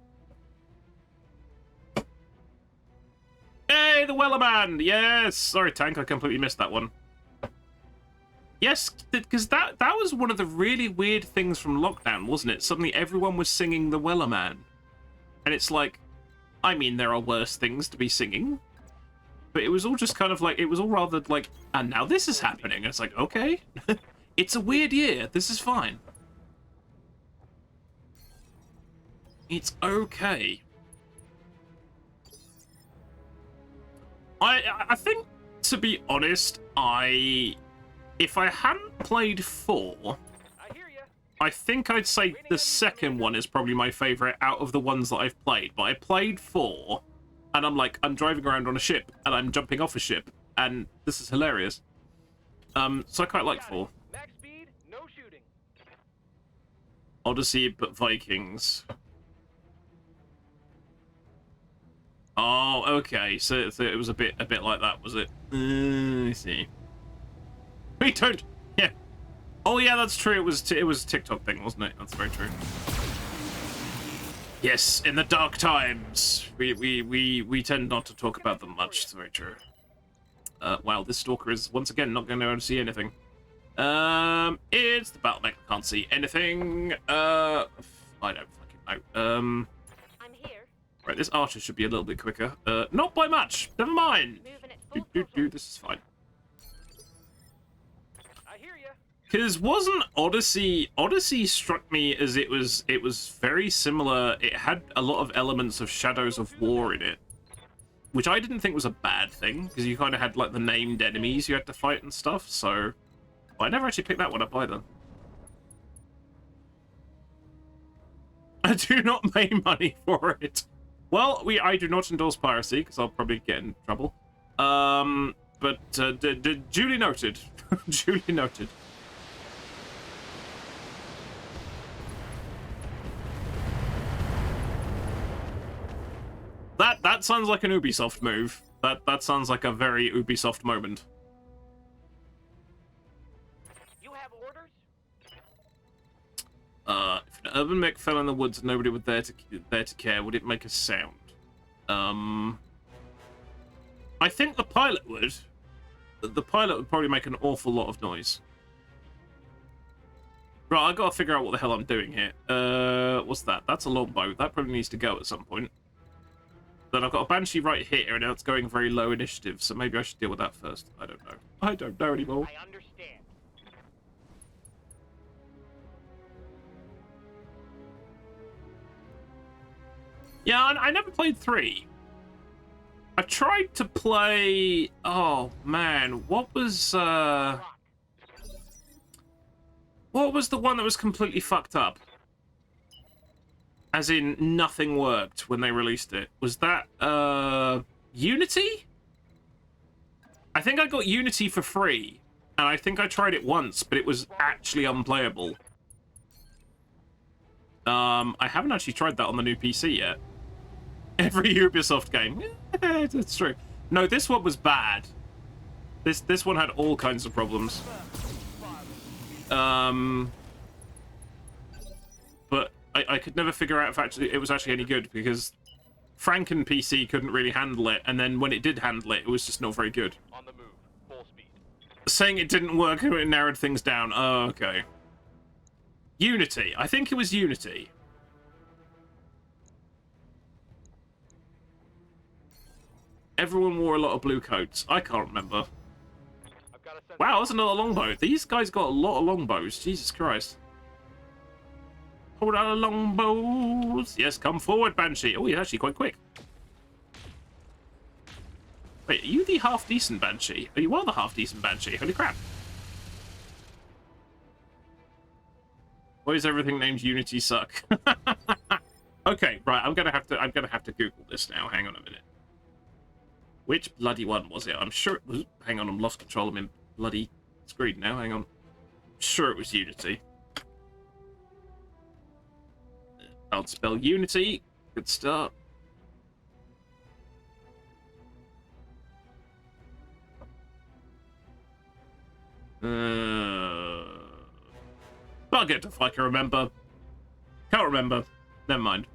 S1: Hey, the Wellerman! Yes! Sorry, Tank, I completely missed that one. Yes, because that was one of the really weird things from lockdown, wasn't it? Suddenly everyone was singing the Wellerman. And it's like, I mean, there are worse things to be singing. But it was all just kind of like, it was all rather like, and now this is happening. It's like, okay. It's a weird year. This is fine. It's okay. I think, to be honest, if I hadn't played 4, I think I'd say the second one is probably my favourite out of the ones that I've played. But I played 4, and I'm like, I'm driving around on a ship, and I'm jumping off a ship, and this is hilarious. So I quite like 4.
S10: Max speed, no shooting.
S1: Odyssey, but Vikings. Oh, okay. So it was a bit like that, was it? I see. We don't. Yeah. Oh yeah, that's true. It was a TikTok thing, wasn't it? That's very true. Yes, in the dark times, we tend not to talk about them much. It's very true. Wow, this stalker is once again not going to see anything. It's the battle mech. I can't see anything. I don't fucking know.
S8: I'm here.
S1: Right, this archer should be a little bit quicker. Not by much. Never mind.
S8: Moving at full
S1: This is fine.
S10: I hear ya.
S1: Because wasn't Odyssey struck me as it was very similar. It had a lot of elements of Shadows of War in it, which I didn't think was a bad thing, because you kind of had like the named enemies you had to fight and stuff. So I never actually picked that one up either. I do not pay money for it. Well, I do not endorse piracy, because I'll probably get in trouble. But duly noted. Duly noted. That sounds like an Ubisoft move. That sounds like a very Ubisoft moment.
S10: You have orders?
S1: If an urban mech fell in the woods and nobody was there to care, would it make a sound? I think the pilot would. The pilot would probably make an awful lot of noise. Right, I gotta figure out what the hell I'm doing here. What's that? That's a longbow. That probably needs to go at some point. Then I've got a Banshee right here, and now it's going very low initiative, so maybe I should deal with that first. I don't know. I don't know anymore.
S10: I understand.
S1: Yeah, I never played 3. I tried to play... Oh, man. What was the one that was completely fucked up? As in, nothing worked when they released it. Was that, Unity? I think I got Unity for free. And I think I tried it once, but it was actually unplayable. I haven't actually tried that on the new PC yet. Every Ubisoft game. Yeah, it's true. No, this one was bad. This one had all kinds of problems. But I could never figure out if it was actually any good, because Franken PC couldn't really handle it, and then when it did handle it, it was just not very good.
S10: On the move, full speed.
S1: Saying it didn't work, it narrowed things down. Oh, okay. Unity. I think it was Unity. Everyone wore a lot of blue coats. I can't remember.
S10: I've got a sense.
S1: Wow, that's another longbow. These guys got a lot of longbows. Jesus Christ. Hold out the longbows. Yes, come forward, Banshee. Oh, he's actually quite quick. Wait, are you the half-decent Banshee? Oh, you are the half-decent Banshee. Holy crap. Why is everything named Unity suck? Okay, right, I'm gonna have to Google this now. Hang on a minute. Which bloody one was it? I'm sure it was. Hang on, I'm lost control of my bloody screen now. Hang on. I'm sure it was Unity. I'll spell Unity. Good start. Bug it if I can remember. Can't remember. Never mind.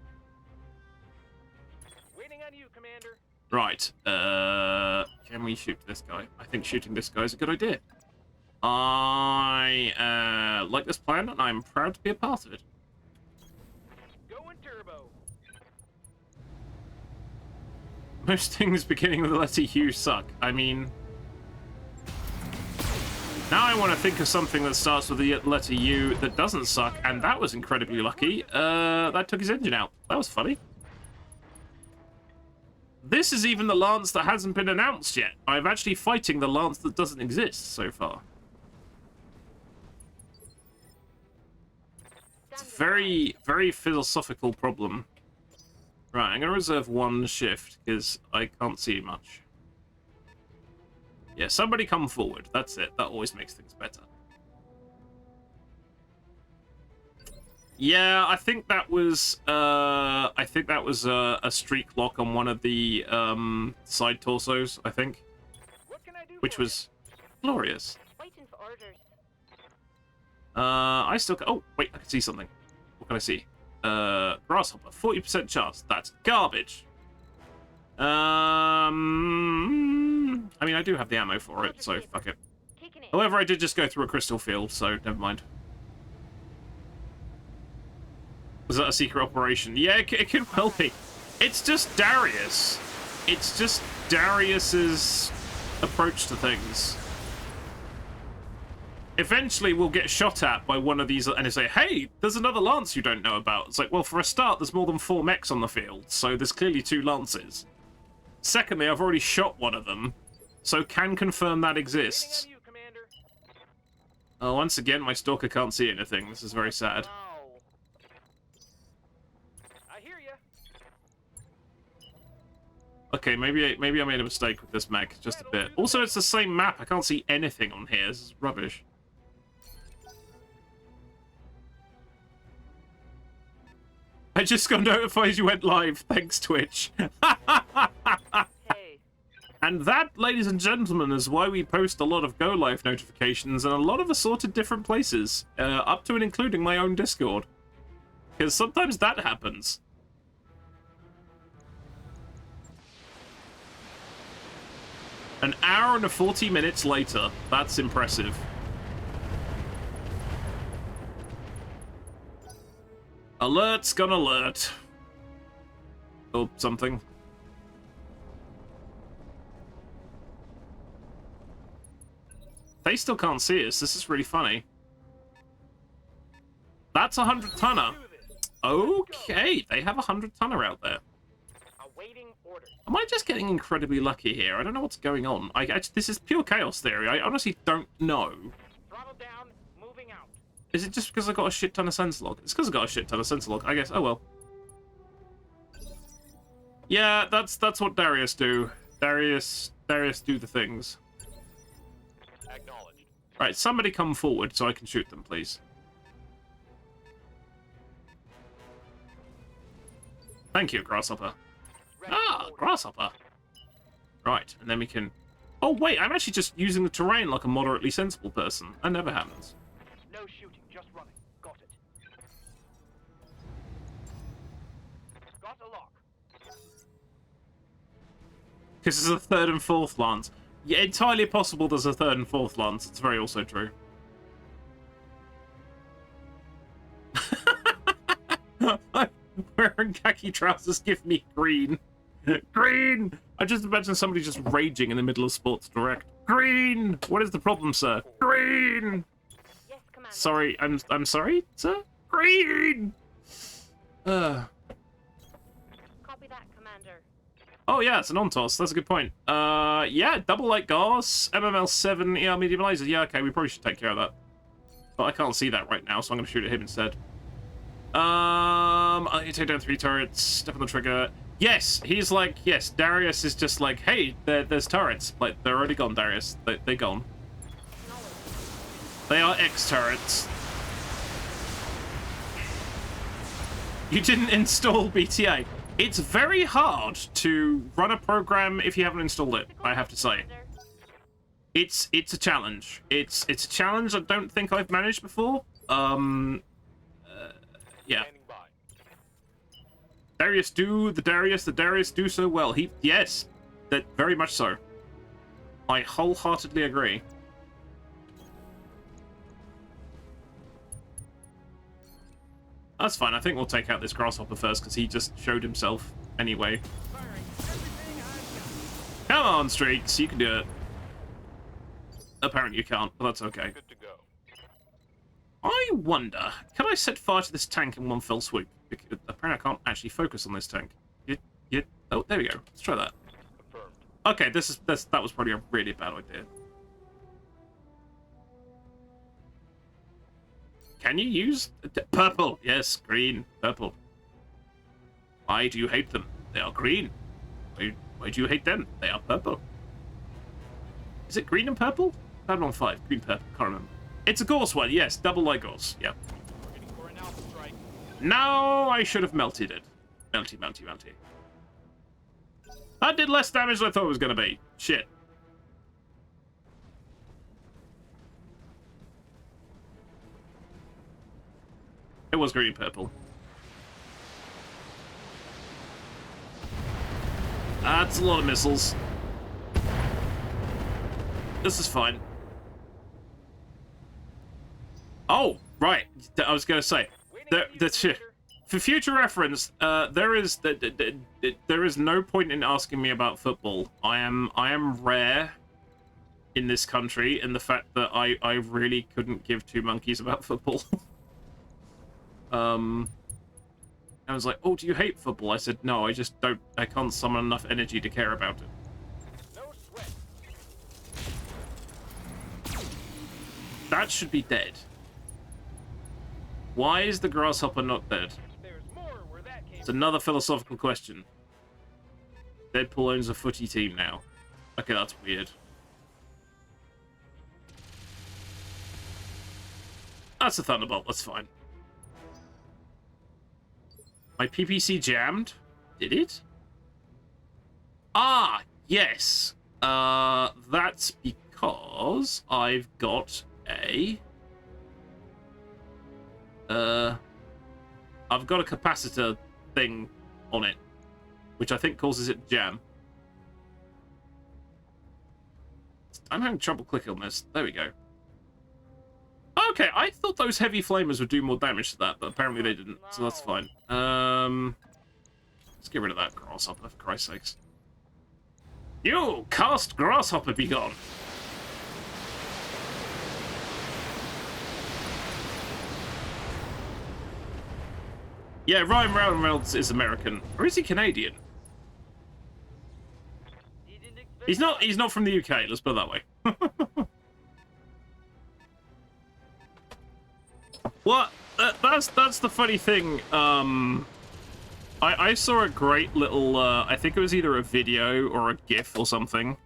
S10: Waiting on you, Commander.
S1: Right. Can we shoot this guy? I think shooting this guy is a good idea. I like this plan, and I'm proud to be a part of it.
S10: Going turbo.
S1: Most things beginning with the letter U suck. I mean... Now I want to think of something that starts with the letter U that doesn't suck, and that was incredibly lucky. That took his engine out. That was funny. This is even the lance that hasn't been announced yet. I'm actually fighting the lance that doesn't exist so far. It's a very, very philosophical problem. Right, I'm going to reserve one shift, because I can't see much. Yeah, somebody come forward. That's it. That always makes things better. Yeah, I think that was a streak lock on one of the side torsos, I think.
S10: What can I do
S1: Which
S10: for
S1: was glorious.
S8: Waiting for orders.
S1: I still oh wait, I can see something. What can I see? Grasshopper, 40% chance. That's garbage. I mean, I do have the ammo for it, so fuck it.
S8: Taking it.
S1: However, I did just go through a crystal field, so never mind. Was that a secret operation? Yeah, it could well be. It's just Darius. It's just Darius's approach to things. Eventually, we'll get shot at by one of these, and they say, "Hey, there's another lance you don't know about." It's like, well, for a start, there's more than 4 mechs on the field, so there's clearly 2 lances. Secondly, I've already shot one of them, so can confirm that exists.
S10: Waiting on you, Commander.
S1: Oh, once again, my stalker can't see anything. This is very sad.
S10: Wow. I hear ya.
S1: Okay, maybe I made a mistake with this mech, just a bit. Also, it's the same map. I can't see anything on here. This is rubbish. I just got notified you went live. Thanks, Twitch.
S7: Hey,
S1: And that, ladies and gentlemen, is why we post a lot of Go Live notifications in a lot of assorted different places, up to and including my own Discord. Because sometimes that happens. An hour and 40 minutes later. That's impressive. Alert's gonna alert. Or something. They still can't see us. This is really funny. That's a 100-tonner. Okay, they have a 100-tonner out there.
S10: Awaiting orders.
S1: Am I just getting incredibly lucky here? I don't know what's going on. This is pure chaos theory. I honestly don't know.
S10: Throttle down, moving out.
S1: Is it just because I got a shit ton of sensor lock? It's because I got a shit ton of sensor lock, I guess. Oh well. Yeah, that's what Darius do. Darius do the things.
S10: Acknowledged.
S1: Right, somebody come forward so I can shoot them, please. Thank you, Grasshopper.
S10: Ready
S1: Ah,
S10: for orders.
S1: Grasshopper. Right, and then we can... Oh, wait, I'm actually just using the terrain like a moderately sensible person. That never happens.
S10: No shooting, just running. Got it. Got a lock.
S1: Because there's a 3rd and 4th lance. Yeah, entirely possible there's a 3rd and 4th lance. It's very also true. I'm wearing khaki trousers give me green. Green! I just imagine somebody just raging in the middle of Sports Direct. Green! What is the problem, sir? Green!
S8: Yes, Commander.
S1: Sorry, I'm sorry, sir? Green!
S8: Copy that, Commander.
S1: Oh yeah, it's an on-toss. That's a good point. Yeah, double light Gauss, MML7, ER medium laser. Yeah, okay, we probably should take care of that. But I can't see that right now, so I'm gonna shoot at him instead. I need to take down 3 turrets, step on the trigger. Yes, he's like, yes, Darius is just like, hey, there's turrets. Like, they're already gone, Darius. They're gone. They are X-turrets. You didn't install BTA. It's very hard to run a program if you haven't installed it, I have to say. It's a challenge. It's a challenge I don't think I've managed before. Yeah. Darius the Darius do so well. Yes, that very much so. I wholeheartedly agree. That's fine. I think we'll take out this grasshopper first because he just showed himself anyway. Come on, Streaks, you can do it. Apparently you can't, but that's okay.
S5: Good to go.
S1: I wonder, can I set fire to this tank in one fell swoop? Because apparently I can't actually focus on this tank. Oh, there we go. Let's try that.
S5: Confirmed.
S1: Okay, that was probably a really bad idea. Can you use purple? Yes, green, purple. Why do you hate them? They are green. Why do you hate them? They are purple. Is it green and purple? Babylon 5, green, purple. Can't remember. It's a Gauss one, yes. Double light Gauss. Yep. No, I should have melted it. Melty. That did less damage than I thought it was going to be. Shit. It was green and purple. That's a lot of missiles. This is fine. Oh, right. I was going to say, for future reference, there is no point in asking me about football. I am rare in this country in the fact that I really couldn't give two monkeys about football. I was like, oh, do you hate football? I said, no, I just don't. I can't summon enough energy to care about it.
S10: No sweat.
S1: That should be dead. Why is the grasshopper not dead?
S10: There's more where that came
S1: It's another philosophical question. Deadpool owns a footy team now. Okay, that's weird. That's a Thunderbolt, that's fine. My PPC jammed? Did it? Ah, yes. That's because I've got a... I've got a capacitor thing on it, which I think causes it to jam. I'm having trouble clicking on this. There we go. Okay, I thought those heavy flamers would do more damage to that, but apparently they didn't, so that's fine. Let's get rid of that grasshopper, for Christ's sakes. You cast grasshopper, be gone! Yeah, Ryan Reynolds is American. Or is he Canadian? He's not from the UK, let's put it that way. What? That's the funny thing. I saw a great little, I think it was either a video or a GIF or something.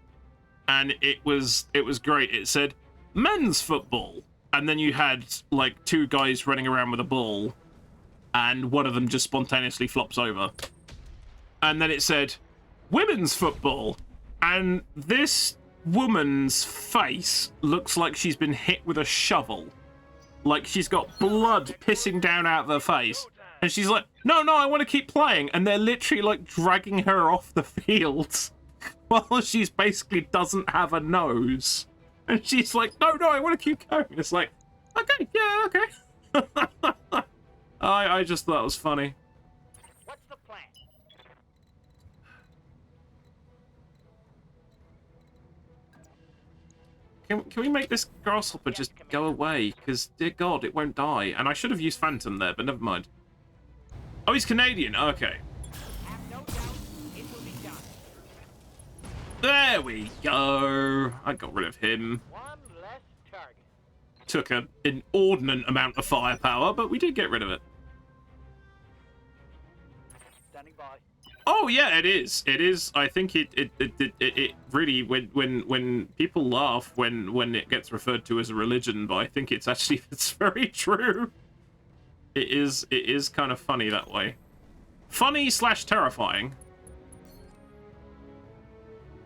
S1: And it was great. It said, men's football. And then you had, like, two guys running around with a ball. And one of them just spontaneously flops over. And then it said, women's football. And this woman's face looks like she's been hit with a shovel. Like, she's got blood pissing down out of her face. And she's like, no, I want to keep playing. And they're literally, like, dragging her off the field. While she's basically doesn't have a nose. And she's like, no, I want to keep going. It's like, okay, yeah, okay. I just thought it was funny.
S10: What's the plan?
S1: Can we make this grasshopper just go away? Because, dear God, it won't die. And I should have used Phantom there, but never mind. Oh, he's Canadian. Okay.
S10: Have no doubt it will be done.
S1: There we go. I got rid of him.
S10: One less target.
S1: Took an inordinate amount of firepower, but we did get rid of it.
S10: Standing by.
S1: Oh yeah, it is. It is. I think it really when people laugh when it gets referred to as a religion, but I think it's very true. It is kind of funny that way. Funny / terrifying.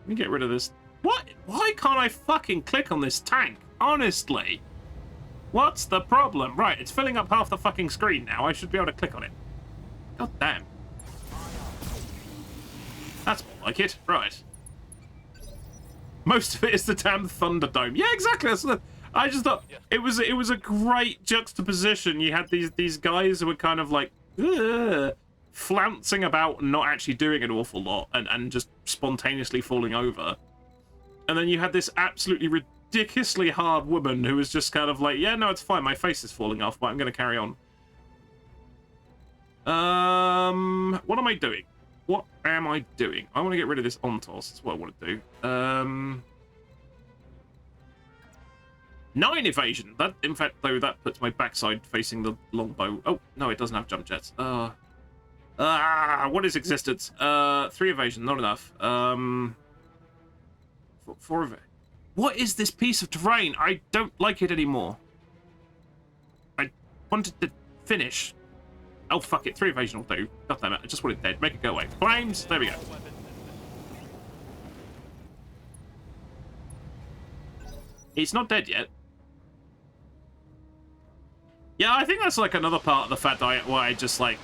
S1: Let me get rid of this. What? Why can't I fucking click on this tank? Honestly. What's the problem? Right, it's filling up half the fucking screen now. I should be able to click on it. God damn. That's more like it. Right. Most of it is the damn Thunderdome. Yeah, exactly. That's the, I just thought it was a great juxtaposition. You had these guys who were kind of like flouncing about and not actually doing an awful lot and just spontaneously falling over. And then you had this absolutely ridiculously hard woman who was just kind of like, yeah, no, it's fine. My face is falling off, but I'm going to carry on. What am I doing? What am I doing? I want to get rid of this Ontos. That's what I want to do. 9 evasion. That, in fact, though, that puts my backside facing the longbow. Oh, no, it doesn't have jump jets. What is existence? 3 evasion, not enough. 4 evasion. What is this piece of terrain? I don't like it anymore. I wanted to finish. Oh, fuck it. 3 evasion will do. God damn it. I just want it dead. Make it go away. Flames. There we go. It's not dead yet. Yeah, I think that's like another part of the fact that why I just like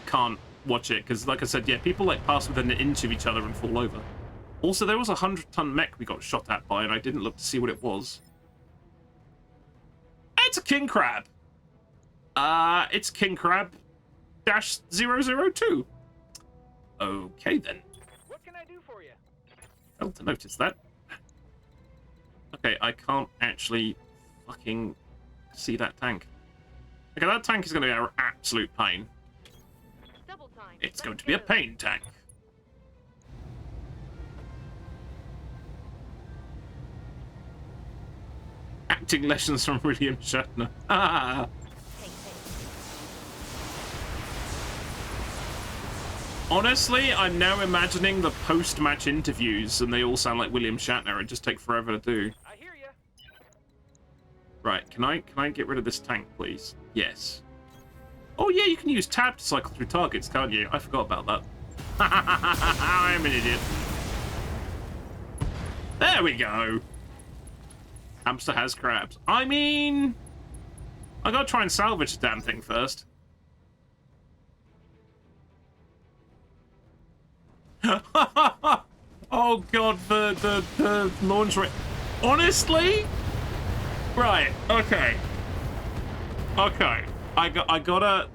S1: can't watch it. Because like I said, yeah, people like pass within an inch of each other and fall over. Also, there was a 100-ton mech we got shot at by and I didn't look to see what it was. It's a king crab. It's king crab -002. Okay, then.
S10: What can I do for you?
S1: Failed to notice that. Okay, I can't actually fucking see that tank. Okay, that tank is going to be an absolute pain.
S8: Double time.
S1: It's going to be a pain tank. Acting lessons from William Shatner. Ah. Honestly, I'm now imagining the post-match interviews, and they all sound like William Shatner and just take forever to do.
S10: I hear you.
S1: Right, can I get rid of this tank, please? Yes. Oh yeah, you can use tab to cycle through targets, can't you? I forgot about that. I'm an idiot. There we go. Hamster has crabs. I mean, I gotta try and salvage the damn thing first. Oh god, the launch rate. Honestly, right? Okay. I gotta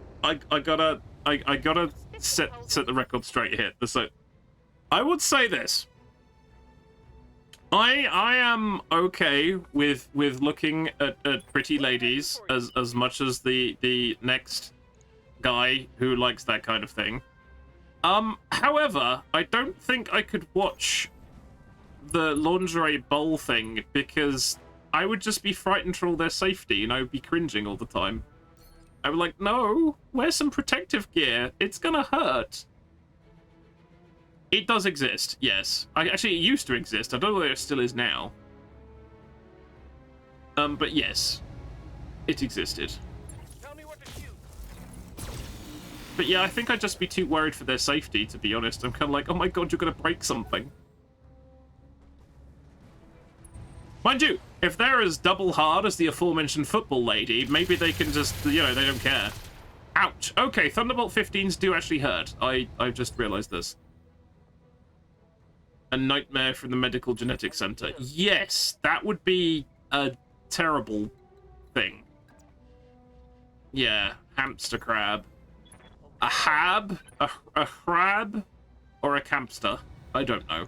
S1: set the record straight here. So, I would say this. I am okay with looking at pretty ladies as much as the next guy who likes that kind of thing. However, I don't think I could watch the lingerie bowl thing because I would just be frightened for all their safety and I would be cringing all the time. I would like, no, wear some protective gear. It's gonna hurt. It does exist, yes. Actually, it used to exist. I don't know whether it still is now. But yes, it existed.
S10: Tell me what to shoot.
S1: But yeah, I think I'd just be too worried for their safety, to be honest. I'm kind of like, oh my god, you're going to break something. Mind you, if they're as double hard as the aforementioned football lady, maybe they can just, you know, they don't care. Ouch. Okay, Thunderbolt 15s do actually hurt. I've just realized this. A nightmare from the Medical Genetics Center. Yes, that would be a terrible thing. Yeah, hamster crab. A hab? A crab? Or a campster? I don't know.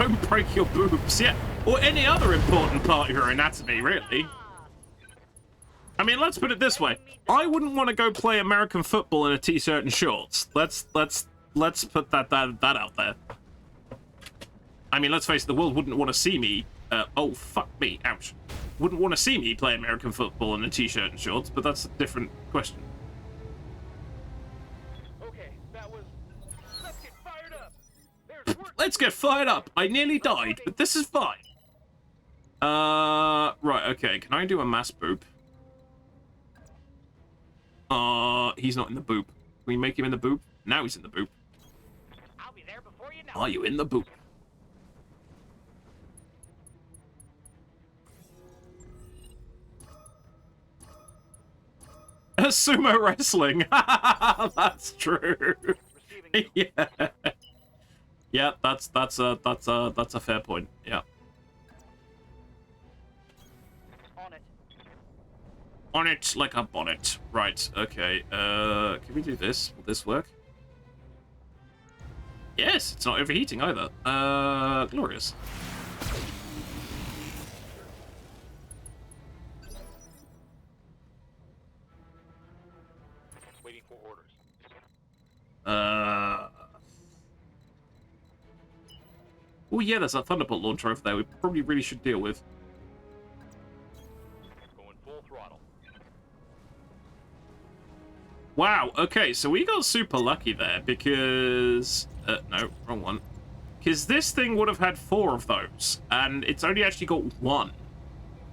S1: Don't break your boobs, yeah. Or any other important part of your anatomy, really. I mean, let's put it this way. I wouldn't want to go play American football in a t-shirt and shorts. Let's put that out there. I mean, let's face it, the world wouldn't want to see me. Oh, fuck me. Ouch. Wouldn't want to see me play American football in a t-shirt and shorts, but that's a different question.
S10: Okay, that was. Let's get fired up. There's work.
S1: Let's get fired up. I nearly died, but this is fine. Right, okay. Can I do a mass boop? He's not in the boop. Can we make him in the boop? Now he's in the boop.
S10: I'll be there before you know.
S1: Are you in the boop? Sumo wrestling. That's true. Yeah. Yeah, that's a fair point. Yeah.
S10: On it.
S1: On it like a bonnet. Right, okay. Can we do this? Will this work? Yes, it's not overheating either. Glorious.
S10: Waiting for orders.
S1: Oh yeah, there's a Thunderbolt launcher over there we probably really should deal with.
S10: Going full throttle.
S1: Wow, okay, so we got super lucky there because... no, wrong one. Because this thing would have had 4 of those, and it's only actually got 1.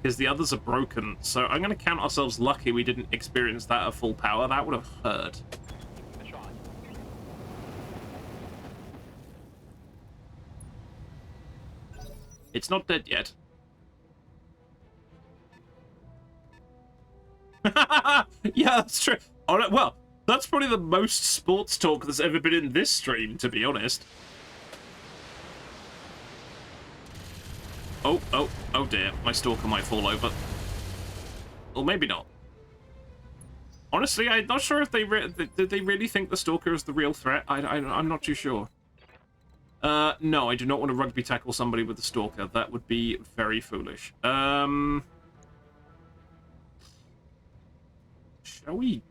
S1: Because the others are broken, so I'm going to count ourselves lucky we didn't experience that at full power. That would have hurt.
S10: The shot.
S1: It's not dead yet. Yeah, that's true. Oh, no, well, that's probably the most sports talk that's ever been in this stream, to be honest. Oh dear. My stalker might fall over. Or maybe not. Honestly, I'm not sure if did they really think the stalker is the real threat. I'm not too sure. No, I do not want to rugby tackle somebody with the stalker. That would be very foolish. Shall we...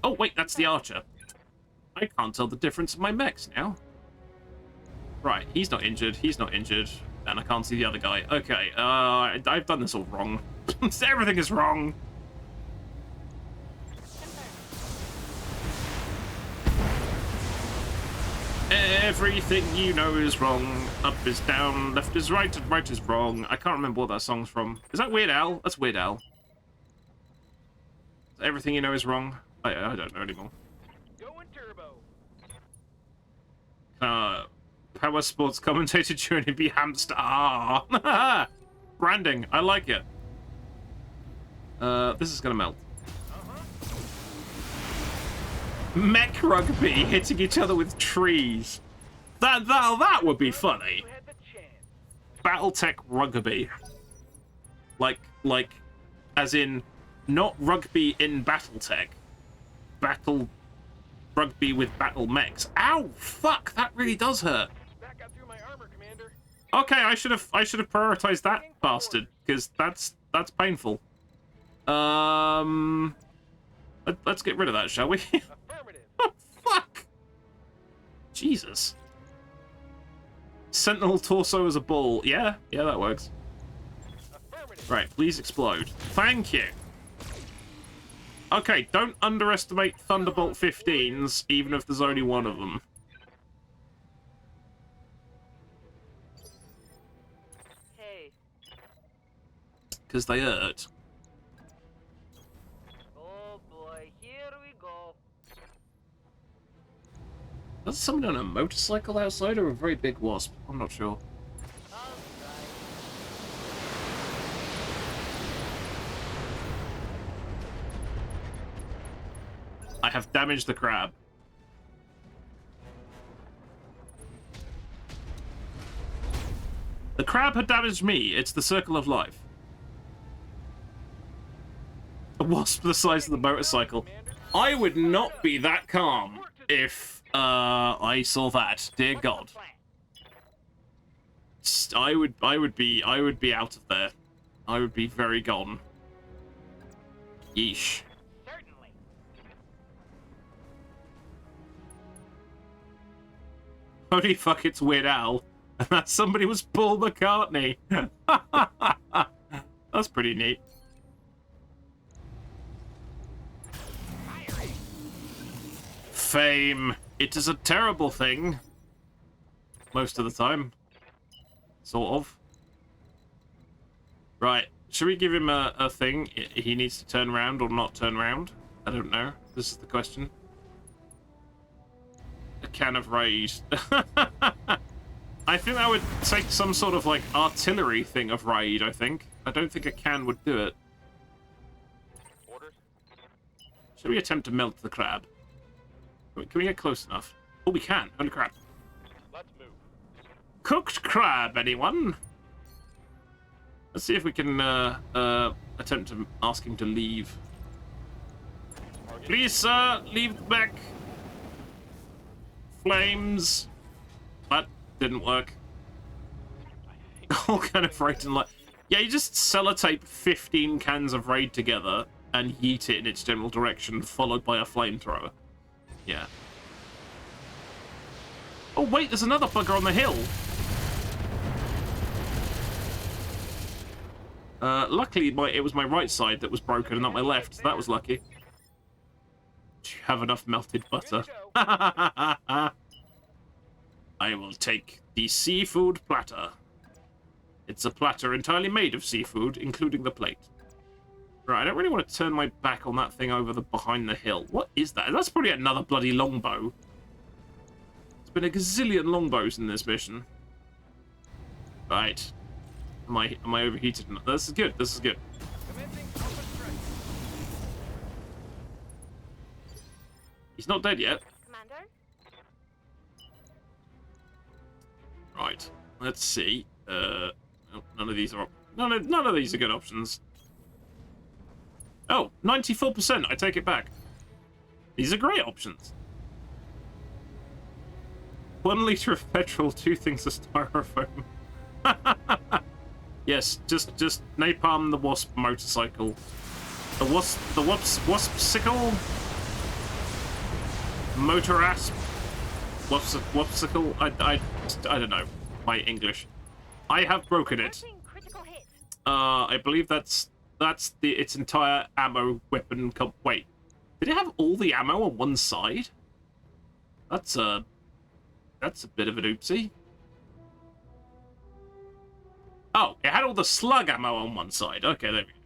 S1: oh, wait, that's the archer. I can't tell the difference in my mechs now. Right, he's not injured, and I can't see the other guy. Okay, I've done this all wrong. Everything is wrong. Everything you know is wrong. Up is down, left is right, and right is wrong. I can't remember what that song's from. Is that Weird Al? That's Weird Al. Everything you know is wrong. I don't know anymore.
S10: Going turbo.
S1: Power sports commentator journey be hamster. Ah, branding. I like it. This is gonna melt. Mech rugby hitting each other with trees. That would be funny.
S10: You had the chance.
S1: BattleTech rugby. Like, as in, not rugby in BattleTech. Battle rugby with battle mechs. Ow! Fuck! That really does hurt.
S10: That got through my armor, Commander.
S1: Okay, I should have prioritized that bastard because that's painful. Let's get rid of that, shall we?
S10: Affirmative.
S1: Oh, fuck! Jesus. Sentinel torso as a ball. Yeah, that works.
S10: Affirmative.
S1: Right, please explode. Thank you. Okay, don't underestimate Thunderbolt 15s, even if there's only one of them.
S7: Hey.
S1: Because they hurt.
S7: Oh boy, here we go.
S1: That's someone on a motorcycle outside or a very big wasp? I'm not sure.
S7: I'll try.
S1: I have damaged the crab. The crab had damaged me. It's the circle of life. A wasp the size of the motorcycle. I would not be that calm if I saw that. Dear God. I would be out of there. I would be very gone. Yeesh.
S10: Certainly.
S1: Holy fuck, it's Weird Al. And that somebody was Paul McCartney. That's pretty neat. Fame. It is a terrible thing. Most of the time. Sort of. Right. Should we give him a thing? He needs to turn around or not turn around? I don't know. This is the question. A can of raid. I think I would take some sort of, like, artillery thing of raid, I think. I don't think a can would do it.
S10: Orders?
S1: Should we attempt to melt the crab? Can we get close enough? Oh, we can. Holy crap.
S10: Let's move.
S1: Cooked crab, anyone? Let's see if we can attempt to ask him to leave. Please, sir, leave back. Flames. That didn't work. All kind of raid and like, yeah, you just sellotape 15 cans of raid together and yeet it in its general direction, followed by a flamethrower. Yeah. Oh wait, there's another bugger on the hill. Luckily, it was my right side that was broken and not my left, so that was lucky. Do you have enough melted butter? I will take the seafood platter. It's a platter entirely made of seafood, including the plate. Right, I don't really want to turn my back on that thing over behind the hill. What is that? That's probably another bloody longbow. There's been a gazillion longbows in this mission. Right. Am I overheated? This is good. This is good. He's not dead yet.
S8: Commander?
S1: Right. Let's see. Oh, none of these are none of these are good options. Oh, 94%. I take it back. These are great options. 1 liter of petrol, 2 things of styrofoam. Yes, just napalm the wasp motorcycle. The waspsicle? Motor asp? Waspsicle? I don't know. My English. I have broken it.
S8: Critical hit.
S1: I believe that's its entire ammo weapon. Wait, did it have all the ammo on one side? That's a bit of an oopsie. Oh, it had all the slug ammo on one side. Okay, there we go.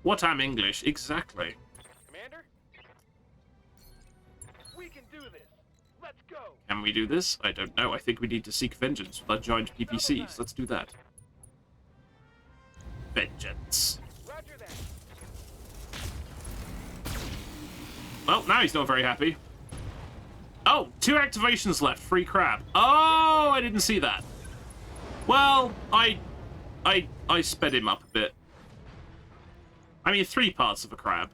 S1: What am English? Exactly.
S10: Commander? We can do this. Let's go.
S1: Can we do this? I don't know. I think we need to seek vengeance with our giant PPCs. Let's do that. Vengeance.
S10: Roger that.
S1: Well, now he's not very happy. Oh, 2 activations left. Free crab. Oh, I didn't see that. Well, I sped him up a bit. I mean, 3 parts of a crab.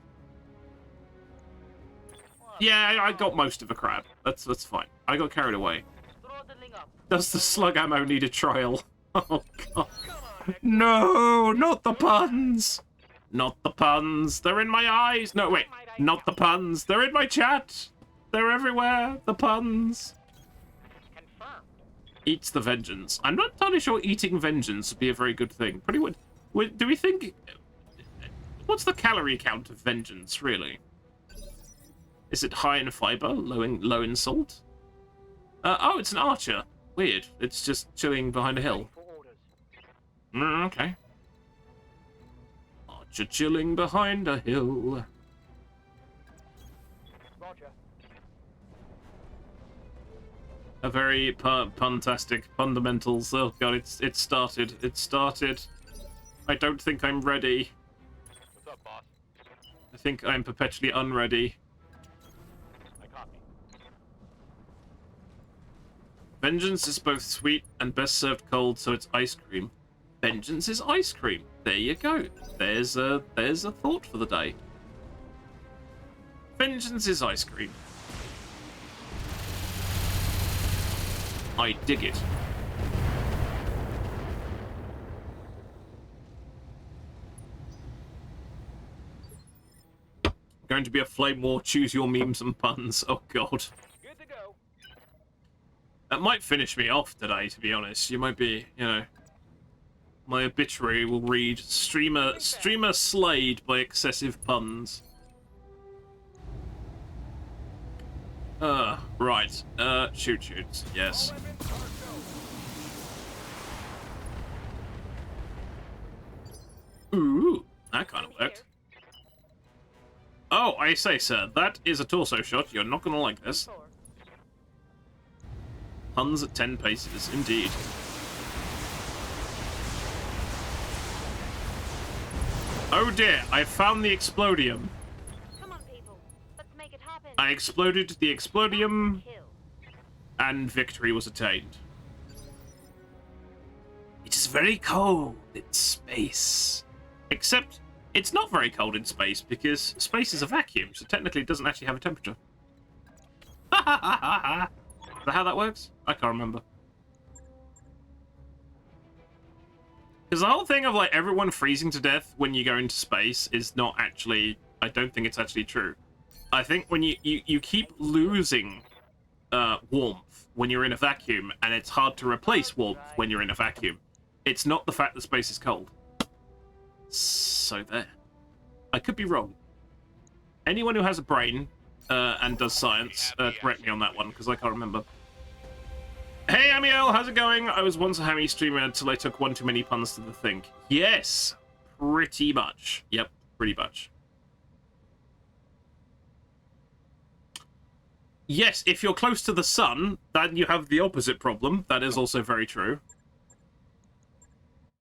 S1: Yeah, I got most of a crab. That's fine. I got carried away.
S7: Throttling up.
S1: Does the slug ammo need a trial? Oh, God. No, not the puns. Not the puns. They're in my eyes. No, wait. Not the puns. They're in my chat. They're everywhere. The puns.
S10: Confirmed.
S1: Eats the vengeance. I'm not entirely sure eating vengeance would be a very good thing. Pretty would. Do we think? What's the calorie count of vengeance, really? Is it high in fiber, low in salt? Oh, it's an archer. Weird. It's just chilling behind a hill.
S10: For orders.
S1: Okay. Archer chilling behind a hill.
S10: Roger.
S1: A very puntastic fundamentals. Oh god, it started. It started. I don't think I'm ready.
S10: What's up, boss?
S1: I think I'm perpetually unready.
S10: I copy.
S1: Vengeance is both sweet and best served cold, so it's ice cream. Vengeance is ice cream. There you go. There's a thought for the day. Vengeance is ice cream. I dig it. going to be a flame war. Choose your memes and puns. Oh, God.
S10: Good to go.
S1: That might finish me off today, to be honest. You might be, you know... My obituary will read, streamer slayed by excessive puns. Right. Shoot. Yes. Ooh, that kind of worked. Oh, I say, sir, that is a torso shot. You're not gonna like this. Puns at 10 paces, indeed. Oh dear, I found the explodium.
S8: Come on, people. Let's make it happen.
S1: I exploded the explodium,
S8: Kill.
S1: and victory was attained. It is very cold in space. Except, it's not very cold in space, because space is a vacuum, so technically it doesn't actually have a temperature. Ha ha ha ha ha! Is that how that works? I can't remember. Because the whole thing of, like, everyone freezing to death when you go into space is not actually... I don't think it's actually true. I think when you keep losing warmth when you're in a vacuum, and it's hard to replace warmth when you're in a vacuum. It's not the fact that space is cold. So there. I could be wrong. Anyone who has a brain and does science, correct me on that one, because I can't remember. Hey, Amiel, how's it going? I was once a hammy streamer until I took one too many puns to the think. Yes, pretty much. Yep, pretty much. Yes, if you're close to the sun, then you have the opposite problem. That is also very true.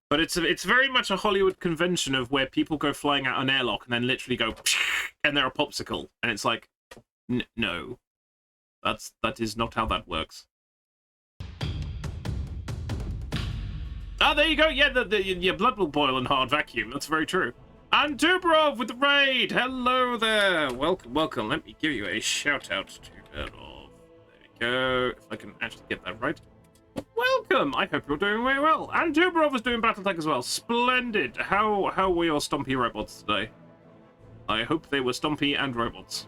S1: But it's very much a Hollywood convention of where people go flying out an airlock and then literally go, and they're a popsicle. And it's like, no. That is not how that works. Ah, there you go. Yeah, your blood will boil in hard vacuum. That's very true. And Dubrov with the raid. Hello there. Welcome. Let me give you a shout out to Dubrov. There we go. If I can actually get that right. Welcome. I hope you're doing very well. And Dubrov is doing Battletech as well. Splendid. How were your stompy robots today? I hope they were stompy and robots.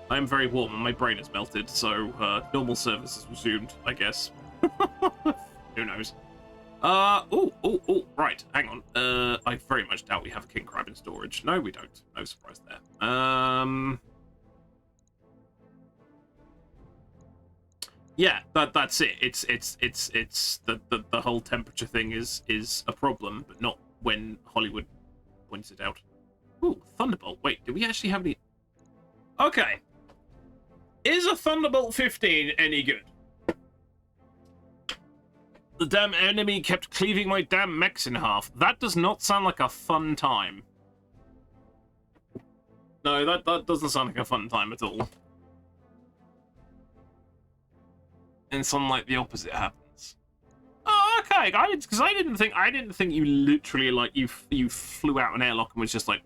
S1: I am very warm and my brain is melted, so normal service is resumed, I guess. Who knows? Right, hang on. I very much doubt we have a king crab in storage. No, we don't. No surprise there. Yeah, that's it. It's the whole temperature thing is a problem, but not when Hollywood points it out. Ooh, Thunderbolt. Wait, do we actually have any? Okay. Is a Thunderbolt 15 any good? The damn enemy kept cleaving my damn mechs in half. That does not sound like a fun time. No, that doesn't sound like a fun time at all. And something like the opposite happens. Oh, okay. Because I didn't think you literally, like, you flew out an airlock and was just like.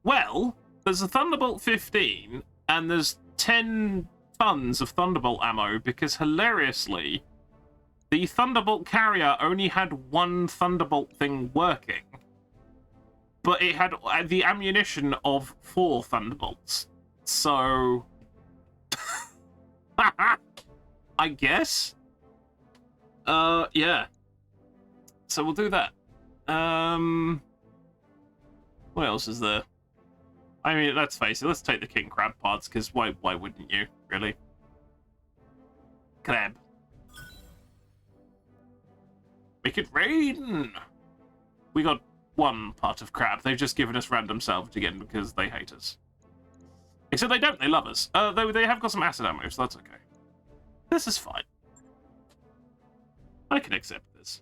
S1: Well, there's a Thunderbolt 15, and there's 10 tons of Thunderbolt ammo, because hilariously, the Thunderbolt carrier only had one Thunderbolt thing working, but it had the ammunition of 4 Thunderbolts. So, I guess. Yeah. So we'll do that. What else is there? I mean, let's face it, let's take the king crab parts, because why wouldn't you, really? Crab. Make it rain! We got one part of crab. They've just given us random salvage again because they hate us. Except they don't, they love us. They have got some acid ammo, so that's okay. This is fine. I can accept this.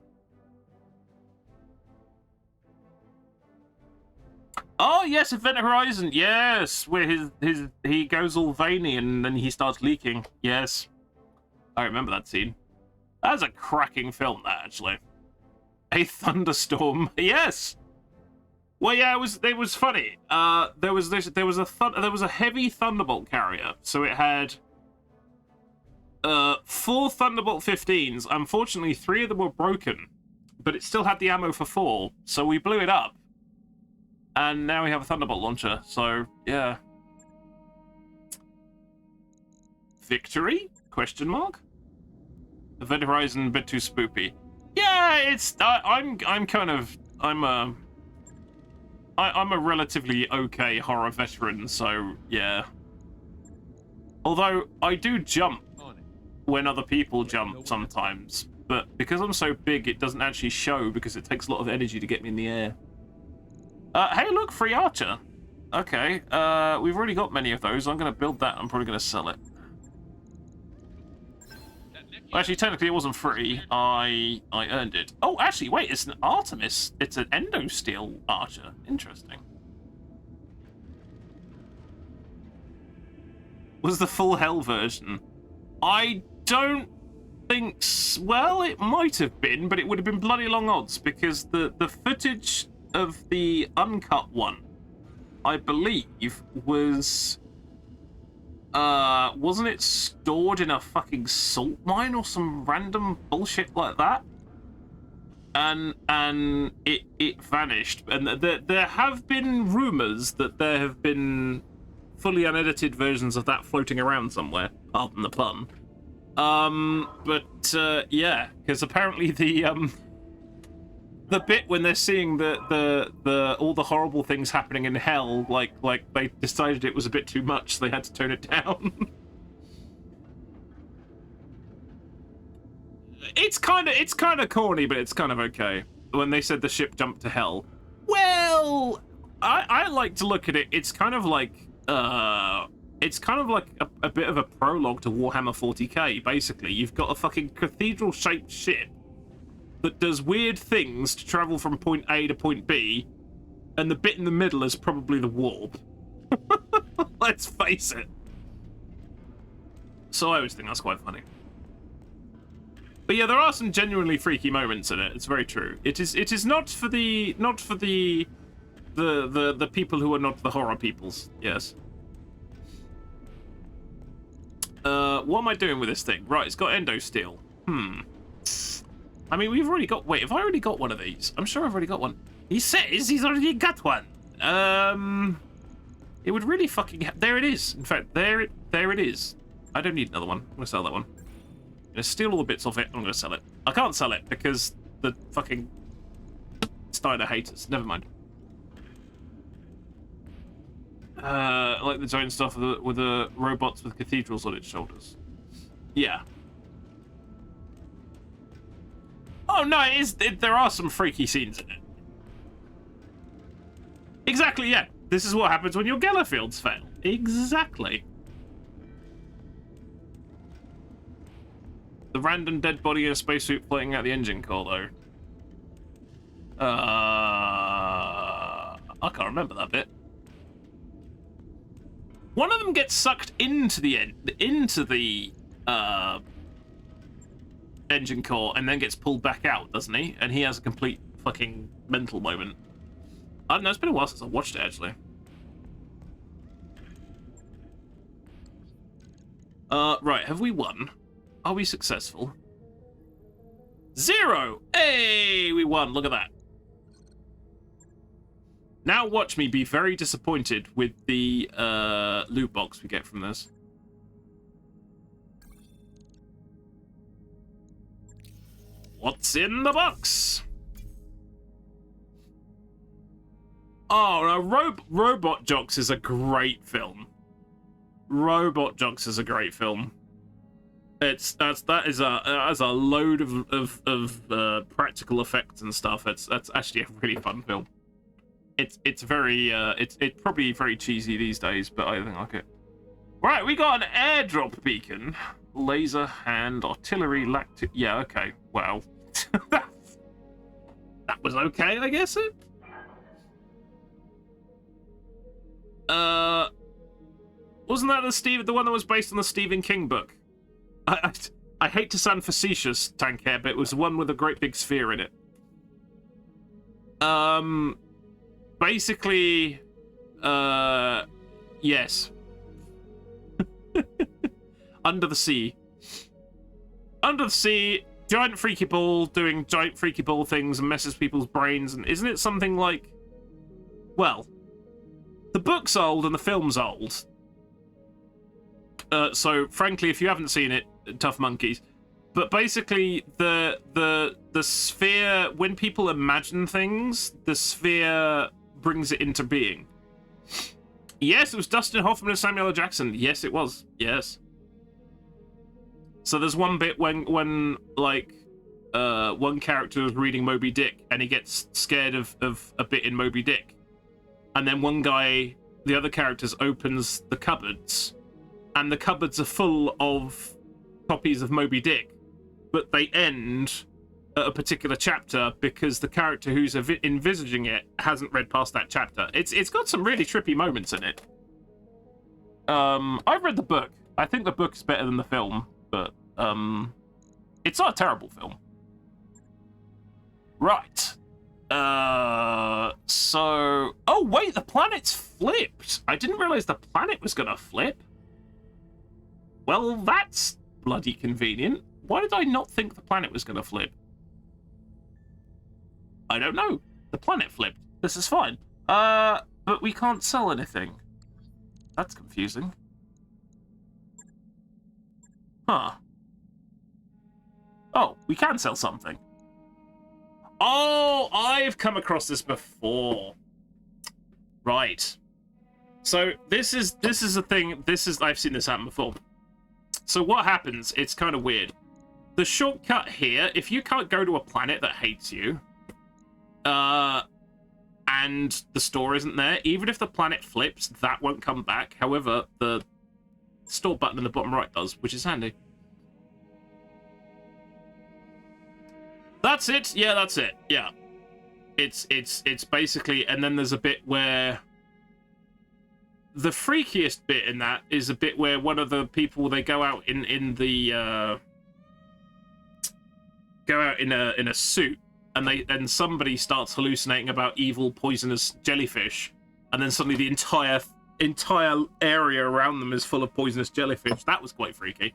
S1: Oh yes, Event Horizon. Yes, where he goes all veiny and then he starts leaking. Yes, I remember that scene. That's a cracking film, that actually. A thunderstorm. Yes. Well, yeah, it was funny. There was a heavy Thunderbolt carrier, so it had 4 Thunderbolt 15s. Unfortunately, 3 of them were broken but it still had the ammo for 4, so we blew it up. And now we have a Thunderbolt launcher, so yeah. Victory? Question mark? Event Horizon a bit too spoopy. Yeah, it's I'm a relatively okay horror veteran, so yeah. Although I do jump when other people jump sometimes, but because I'm so big, it doesn't actually show because it takes a lot of energy to get me in the air. Hey, look, free archer. Okay, we've already got many of those. I'm going to build that. I'm probably going to sell it. Well, actually, technically, it wasn't free. I earned it. Oh, actually, wait, it's an Artemis. It's an Endosteel archer. Interesting. Was the full hell version? I don't think... Well, it might have been, but it would have been bloody long odds because the footage of the uncut one, I believe, was... wasn't it stored in a fucking salt mine or some random bullshit like that? And it vanished. And there have been rumors that there have been fully unedited versions of that floating around somewhere. Pardon the pun. Yeah, because apparently the bit when they're seeing the all the horrible things happening in hell, like they decided it was a bit too much, so they had to tone it down. It's kind of corny, but it's kind of okay. When they said the ship jumped to hell, well, I like to look at it. It's kind of like a bit of a prologue to Warhammer 40k. Basically, you've got a fucking cathedral-shaped ship that does weird things to travel from point A to point B, and the bit in the middle is probably the warp. Let's face it. So I always think that's quite funny. But yeah, there are some genuinely freaky moments in it. It's very true. It is not for the people who are not the horror peoples. Yes. What am I doing with this thing? Right, it's got Endosteel. I mean, we've already got... Wait, have I already got one of these? I'm sure I've already got one. He says he's already got one. It would really fucking... There it is. In fact, there it is. I don't need another one. I'm going to sell that one. I'm going to steal all the bits off it. I'm going to sell it. I can't sell it because the fucking Steiner haters. Never mind. Like the giant stuff with the robots with cathedrals on its shoulders. Yeah. Oh no, there are some freaky scenes in it. Exactly, yeah. This is what happens when your Gellerfields fail. Exactly. The random dead body in a spacesuit floating out the engine core, though. I can't remember that bit. One of them gets sucked into the engine core and then gets pulled back out, doesn't he? And he has a complete fucking mental moment. I don't know, it's been a while since I watched it, actually. Right, have we won? Are we successful? 0! Hey, we won, look at that. Now watch me be very disappointed with the loot box we get from this. What's in the box? Oh, no, Robot Jocks is a great film. Robot Jocks is a great film. That is a load of practical effects and stuff. That's actually a really fun film. It's very it's probably very cheesy these days, but I think I like it. Right, we got an airdrop beacon, laser hand, artillery, lactic. Yeah, okay. Wow, that was okay, I guess. Wasn't that the one that was based on the Stephen King book? I hate to sound facetious, Tankhead, but it was the one with a great big sphere in it. Basically, yes. Under the sea. Under the sea, giant freaky ball doing giant freaky ball things and messes people's brains. And isn't it something like, well, the book's old and the film's old. So frankly, if you haven't seen it, tough monkeys. But basically, the sphere, when people imagine things, the sphere brings it into being. Yes, it was Dustin Hoffman and Samuel L. Jackson. Yes, it was. Yes. So there's one bit when like one character is reading Moby Dick and he gets scared of a bit in Moby Dick, and then one guy, the other characters, opens the cupboards, and the cupboards are full of copies of Moby Dick, but they end at a particular chapter because the character who's envisaging it hasn't read past that chapter. It's got some really trippy moments in it. I've read the book. I think the book is better than the film, but it's not a terrible film. Right. So... Oh, wait, the planet's flipped. I didn't realize the planet was gonna flip. Well, that's bloody convenient. Why did I not think the planet was gonna flip? I don't know. The planet flipped. This is fine. But we can't sell anything. That's confusing. Huh. Oh, we can sell something. Oh, I've come across this before. Right. So this is a thing. I've seen this happen before. So what happens? It's kind of weird. The shortcut here, if you can't go to a planet that hates you, and the store isn't there, even if the planet flips, that won't come back. However, the store button in the bottom right does, which is handy. That's it. Yeah, that's it. Yeah. It's basically, and then there's a bit where the freakiest bit in that is a bit where one of the people, they go out in a suit, and somebody starts hallucinating about evil poisonous jellyfish, and then suddenly the entire area around them is full of poisonous jellyfish. That was quite freaky.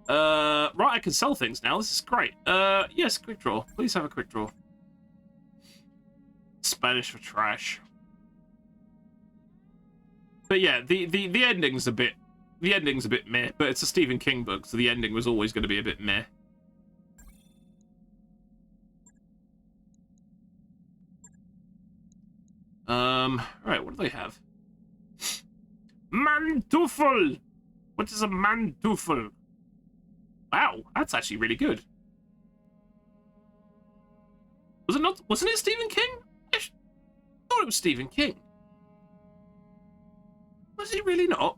S1: Right, I can sell things now. This is great. Yes, quick draw. Please have a quick draw. Spanish for trash. But yeah, the ending's a bit meh, but it's a Stephen King book, so the ending was always going to be a bit meh. Right, what do they have? Mantufel! What is a mantufel? Wow, that's actually really good. Was it not? Wasn't it Stephen King? I thought it was Stephen King. Was it really not?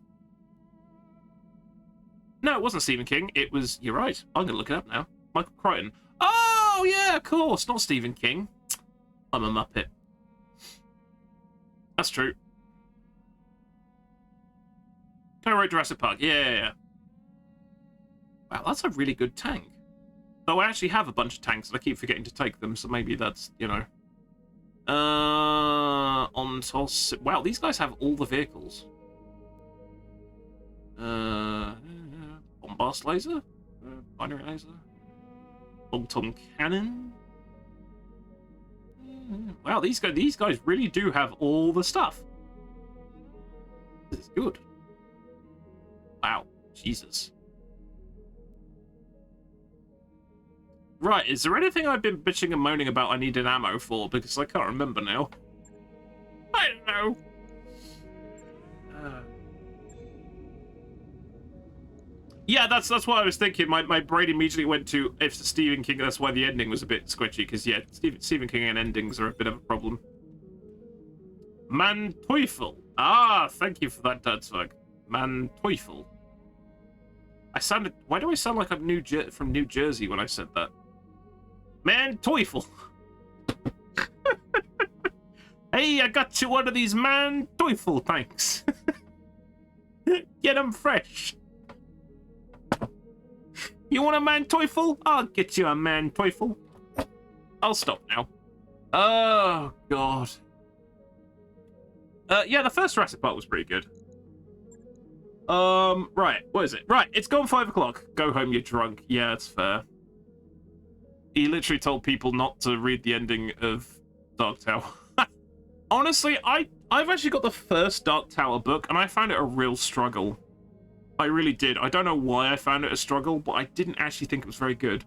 S1: No, it wasn't Stephen King. It was. You're right. I'm gonna look it up now. Michael Crichton. Oh yeah, of course, not Stephen King. I'm a muppet. That's true. Co-wrote Jurassic Park. Yeah. Wow, that's a really good tank. Though I actually have a bunch of tanks and I keep forgetting to take them, so maybe that's, you know. On toss. Wow, these guys have all the vehicles. Bombast laser? Binary laser? Long-tom cannon? Wow, these guys really do have all the stuff. This is good. Wow, Jesus. Right, is there anything I've been bitching and moaning about I needed ammo for? Because I can't remember now. I don't know. Yeah, that's what I was thinking. My brain immediately went to, if it's Stephen King, that's why the ending was a bit squishy, because yeah, Stephen King and endings are a bit of a problem. Man Teufel. Ah, thank you for that, Dudsvug. Man Teufel. Why do I sound like I'm from New Jersey when I said that? Man Teufel. Hey, I got you one of these Man Teufel tanks. Get them fresh. You want a Man Teufel? I'll get you a Man Teufel. I'll stop now. Oh, God. Yeah, the first Jurassic Park was pretty good. Right, what is it? Right, it's gone 5 o'clock. Go home, you're drunk. Yeah, that's fair. He literally told people not to read the ending of Dark Tower. Honestly, I've actually got the first Dark Tower book, and I found it a real struggle. I really did. I don't know why I found it a struggle, but I didn't actually think it was very good.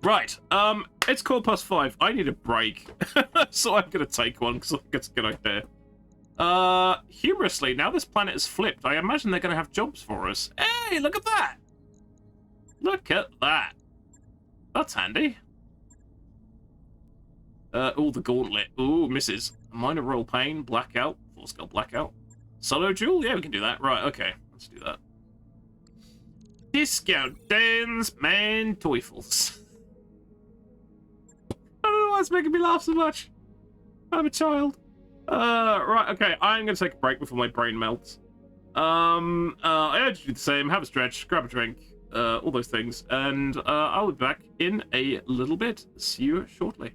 S1: Right, it's 5:15. I need a break, so I'm gonna take one because I think it's a good idea. Humorously, now this planet is flipped, I imagine they're gonna have jobs for us. Hey, look at that! Look at that. That's handy. Oh, the gauntlet. Ooh, misses. Minor roll pain, blackout, full skull blackout. Solo duel? Yeah, we can do that. Right, okay, let's do that. Discount Dance Man Teufels. I don't know why it's making me laugh so much. I'm a child. Right, okay, I'm gonna take a break before my brain melts. I urge you to do the same, have a stretch, grab a drink, all those things, and I'll be back in a little bit. See you shortly.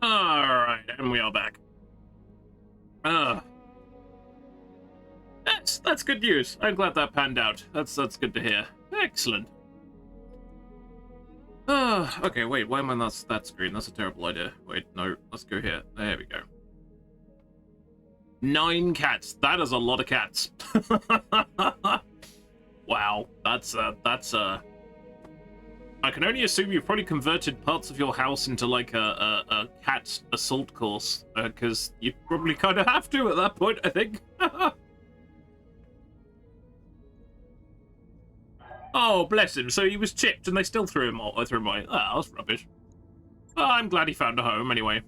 S1: Alright, and we are back. That's good news. I'm glad that panned out. That's good to hear. Excellent. Okay, wait, why am I not that screen? That's a terrible idea. Wait, no, let's go here. There we go. 9 cats. That is a lot of cats. Wow, that's I can only assume you've probably converted parts of your house into like a cat assault course, because you probably kind of have to at that point, I think. Oh, bless him. So he was chipped and they still threw him away. Oh, that's rubbish. Well, I'm glad he found a home anyway.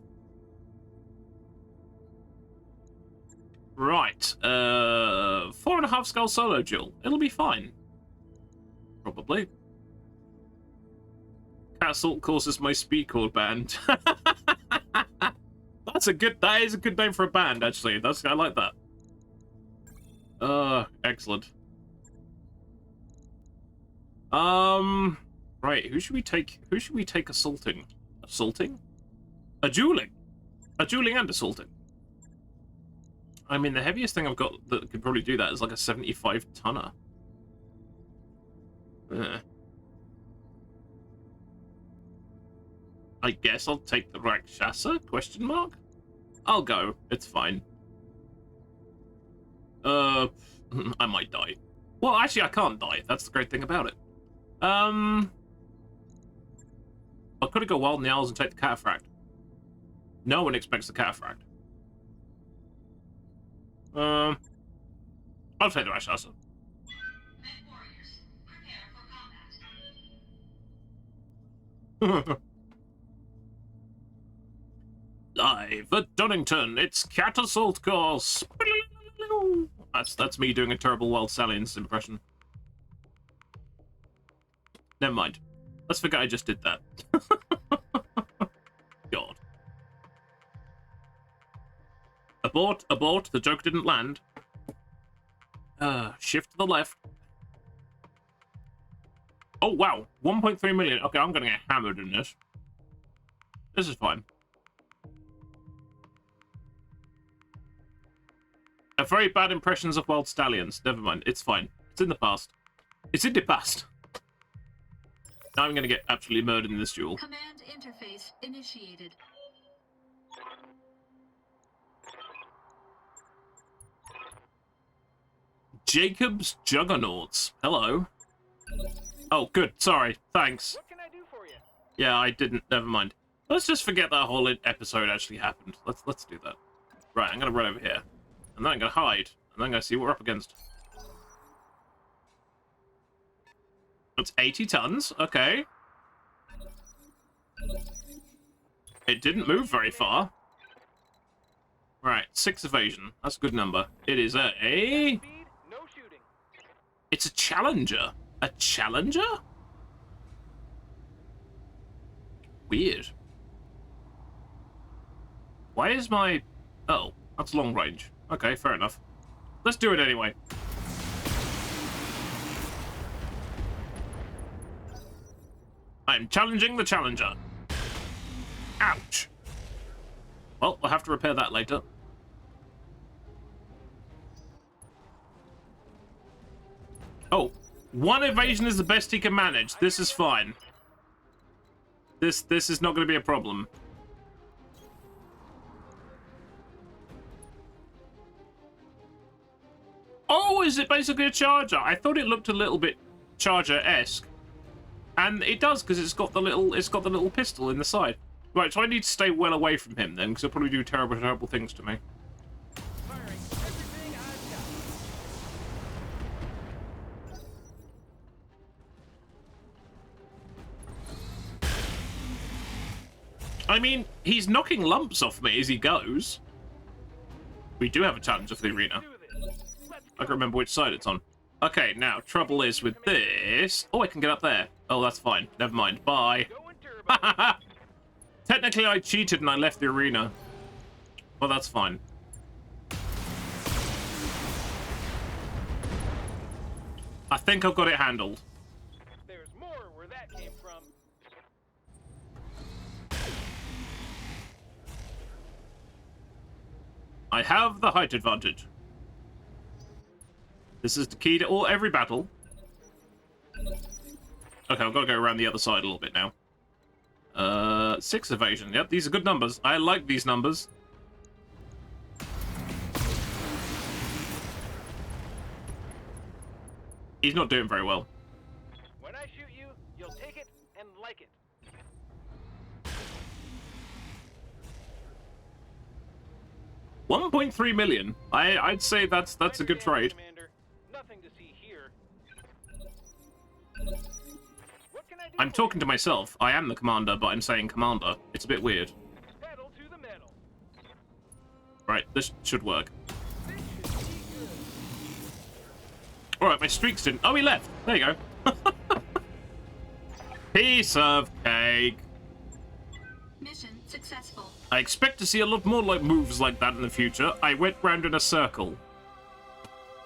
S1: Right. 4.5 skull solo duel. It'll be fine. Probably. Cat Assault course is my speed chord band. That is a good name for a band, actually. I like that. Excellent. Right, who should we take assaulting? Assaulting? A dueling and assaulting. I mean, the heaviest thing I've got that could probably do that is like a 75 tonner. I guess I'll take the Rakshasa? Question mark? I'll go. It's fine. I might die. Well, actually, I can't die. That's the great thing about it. I could have go Wild in the Owls and take the Cataphract. No one expects the Cataphract. I'll take the Rakshasa.
S2: Warriors, prepare for combat.
S1: Live at Dunnington, it's Cat Assault Course. That's me doing a terrible Wild Stallions impression. Never mind. Let's forget I just did that. God. Abort, the joke didn't land. Shift to the left. Oh, wow. 1.3 million. Okay, I'm gonna get hammered in this. This is fine. A very bad impressions of Wild Stallions. Never mind. It's fine. It's in the past. It's in the past. Now I'm going to get absolutely murdered in this duel.
S2: Command interface initiated.
S1: Jacob's Juggernauts. Hello. Oh, good. Sorry. Thanks.
S10: What can I do for you?
S1: Yeah, I didn't. Never mind. Let's just forget that whole episode actually happened. Let's do that. Right, I'm going to run over here. And then I'm going to hide. And then I'm going to see what we're up against. It's 80 tons. Okay. It didn't move very far. Right, 6 evasion. That's a good number. It is a...
S10: Speed, no shooting.
S1: It's a Challenger. A Challenger? Weird. Why is my... Oh, that's long range. Okay, fair enough. Let's do it anyway. I'm challenging the Challenger. Ouch. Well, we'll have to repair that later. Oh, 1 evasion is the best he can manage. This is fine. This is not going to be a problem. Oh, is it basically a Charger? I thought it looked a little bit Charger-esque. And it does, because it's got the little pistol in the side. Right, so I need to stay well away from him then, because he'll probably do terrible, terrible things to me.
S10: Firing everything I've got.
S1: I mean, he's knocking lumps off me as he goes. We do have a challenge for the arena. I can remember which side it's on. Okay, now, trouble is with this... Oh, I can get up there. Oh, that's fine. Never mind. Bye. Technically, I cheated and I left the arena. Well, that's fine. I think I've got it handled.
S10: There's more where that came from.
S1: I have the height advantage. This is the key to every battle. Okay, I've got to go around the other side a little bit now. 6 evasion. Yep, these are good numbers. I like these numbers. He's not doing very well.
S10: When I shoot you, you'll take it and like it.
S1: $1.3 million. I'd say that's a good trade.
S10: Commander. Nothing to see here. What can I do
S1: I'm
S10: for
S1: talking to myself. I am the commander, but I'm saying commander. It's a bit weird.
S10: you? Pedal to the metal.
S1: Right, this should work.
S10: This should be good.
S1: Alright, my streaks didn't... Oh, he left. There you go. Piece of cake.
S2: Mission successful.
S1: I expect to see a lot more like moves like that in the future. I went round in a circle.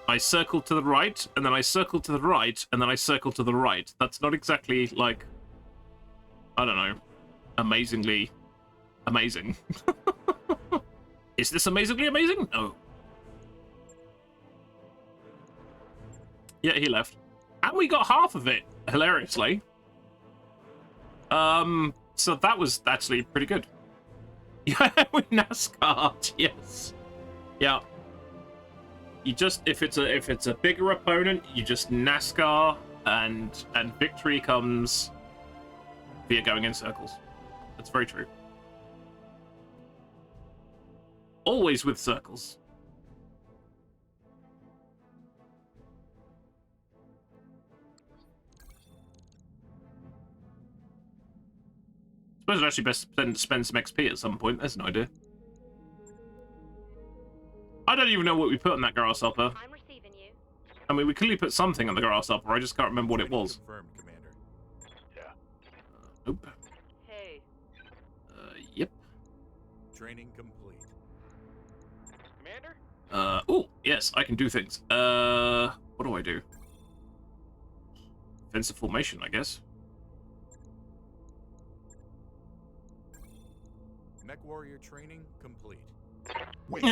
S1: I circled to the right, and then I circled to the right, and then I circled to the right. That's not exactly, like... I don't know. Amazingly... amazing. Is this amazingly amazing? No. Yeah, he left. And we got half of it, hilariously. So that was actually pretty good. Yeah, with NASCAR, yes. Yeah. You just if it's a bigger opponent, you just NASCAR and victory comes via going in circles. That's very true. Always with circles. Suppose it's actually best to spend some XP at some point. There's an idea. I don't even know what we put on that grasshopper.
S8: I'm receiving you.
S1: I mean, we clearly put something on the grasshopper. I just can't remember what it was.
S5: Confirmed, Commander. Yeah.
S1: Nope.
S7: Hey,
S1: Yep.
S5: Training complete.
S10: Commander?
S1: Oh, yes, I can do things. What do I do? Defensive formation, I guess.
S5: Mech warrior training complete.
S6: Wait,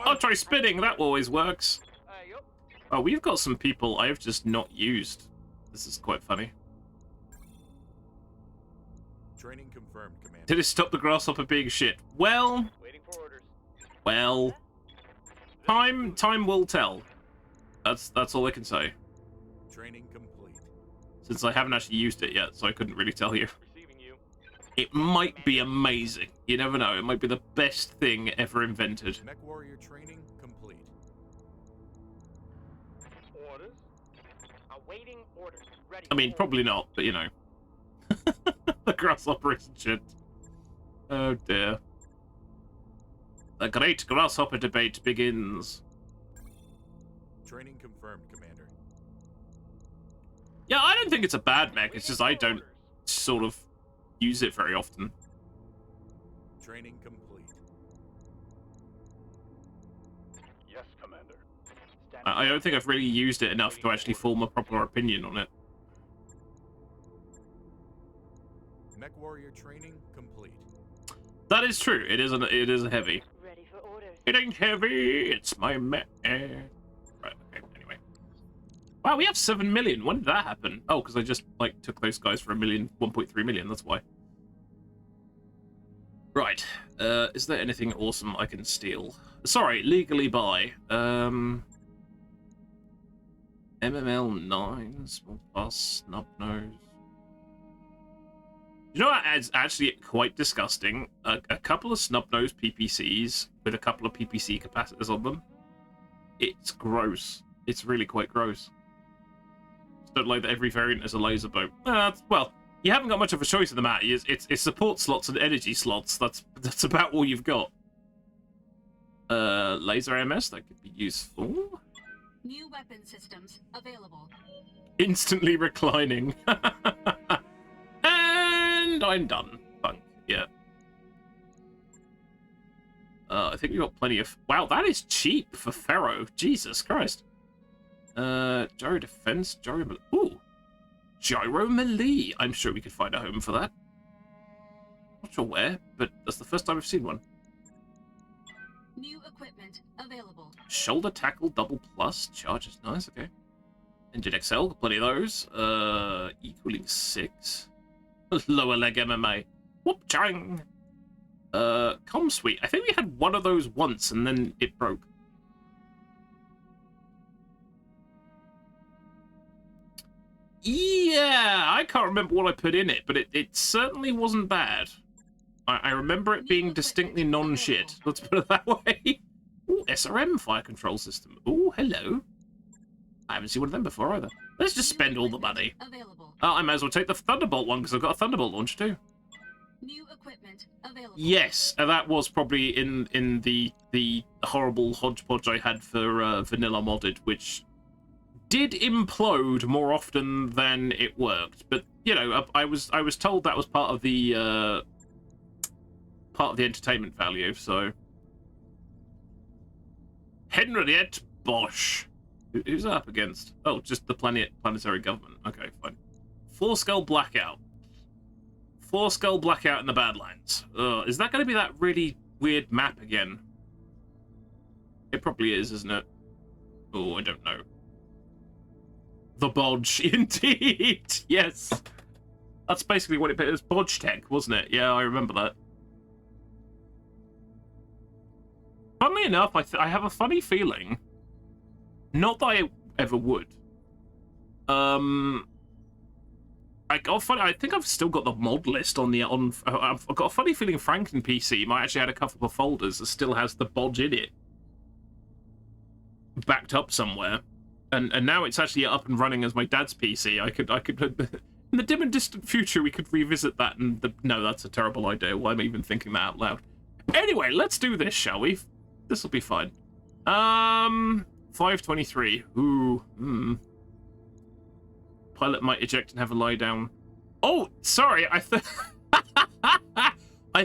S1: I'll try spinning. That always works.
S10: Yup.
S1: Oh, we've got some people I've just not used. This is quite funny.
S5: Training confirmed, Commander.
S1: Did it stop the grasshopper being shit? Well,
S10: Waiting for orders.
S1: time will tell. That's all I can say.
S5: Training complete.
S1: Since I haven't actually used it yet, so I couldn't really tell you.
S10: Receiving you.
S1: It might be amazing. You never know. It might be the best thing ever invented.
S5: Mech warrior training complete.
S10: Orders. Awaiting orders. Ready.
S1: I mean, probably not, but you know. The grasshopper isn't shit. Oh dear. The great grasshopper debate begins.
S5: Training confirmed, Commander.
S1: Yeah, I don't think it's a bad mech. It's just I
S10: Waiting for
S1: don't
S10: orders.
S1: sort of use it very often.
S5: Training complete.
S10: Yes, Commander.
S1: I don't think I've really used it enough to actually form a proper opinion on it.
S5: Mech warrior training complete.
S1: That is true. It is a heavy.
S8: Ready for orders.
S1: It ain't heavy. It's my mech. Right. Okay. Anyway. Wow, we have 7 million. When did that happen? Oh, because I just like took those guys for 1.3 million. That's why. Right. Is there anything awesome I can steal? Sorry, legally buy. MML 9, small plus, snub nose. You know what? It's actually quite disgusting. A couple of snub nose PPCs with a couple of PPC capacitors on them. It's gross. It's really quite gross. Just don't like that every variant is a laser bow. Well, you haven't got much of a choice in the matter. It's support slots and energy slots. That's about all you've got. Laser MS, that could be useful.
S2: New weapon systems available.
S1: Instantly reclining. And I'm done. Funk. Yeah. I think we've got plenty of... Wow, that is cheap for Pharaoh. Jesus Christ. Gyro defense, gyro... Ooh. Gyro melee. I'm sure we could find a home for that. Not sure where, but that's the first time I've seen one.
S2: New equipment available.
S1: Shoulder tackle double plus charges. Nice, okay. Engine XL, plenty of those. Equaling 6. Lower leg MMA. Whoop chang. Comm suite. I think we had one of those once and then it broke. Yeah, I can't remember what I put in it, but it certainly wasn't bad. I remember it being distinctly non-shit. Let's put it that way. Ooh, SRM fire control system. Ooh, hello. I haven't seen one of them before either. Let's just spend all the money. I might as well take the Thunderbolt one because I've got a Thunderbolt launcher too.
S2: New equipment available.
S1: Yes, that was probably in the horrible hodgepodge I had for vanilla modded, which did implode more often than it worked. But you know, I was told that was part of the entertainment value. So Henriette Bosch. Who's that up against? Oh, just the planetary government. Okay, fine. Four Skull Blackout. Four Skull Blackout in the Badlands. Is that going to be that really weird map again? It probably is, isn't it? Oh, I don't know. The Bodge, indeed. Yes. That's basically what it was. Bodge Tech, wasn't it? Yeah, I remember that. Funnily enough, I have a funny feeling. Not that I ever would. I think I've still got the mod list on the I've got a funny feeling Franklin PC might actually have a couple of folders that still has the bodge in it, backed up somewhere, and now it's actually up and running as my dad's PC. I could in the dim and distant future we could revisit that. And no, that's a terrible idea. Why am I even thinking that out loud? Anyway, let's do this, shall we? This will be fine. 523. Ooh. Pilot might eject and have a lie down. Oh, sorry. I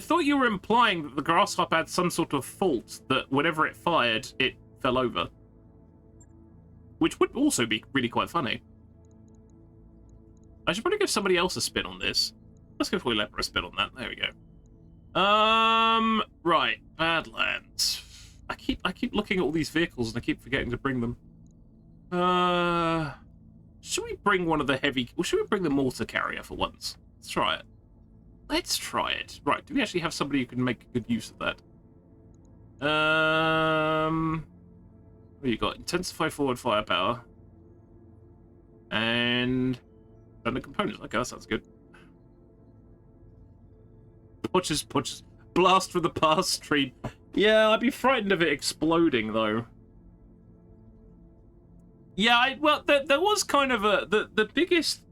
S1: thought you were implying that the Grasshopper had some sort of fault that whenever it fired, it fell over. Which would also be really quite funny. I should probably give somebody else a spin on this. Let's give Leper a spin on that. There we go. Right. Badlands. I keep looking at all these vehicles and I keep forgetting to bring them. Should we bring one of the heavy... Or should we bring the mortar carrier for once? Let's try it. Let's try it. Right, do we actually have somebody who can make good use of that? What you got? Intensify forward firepower. And... thunder components. Okay, that sounds good. Punches. Blast from the past stream. Yeah, I'd be frightened of it exploding, though. Yeah, well, there was kind of the biggest.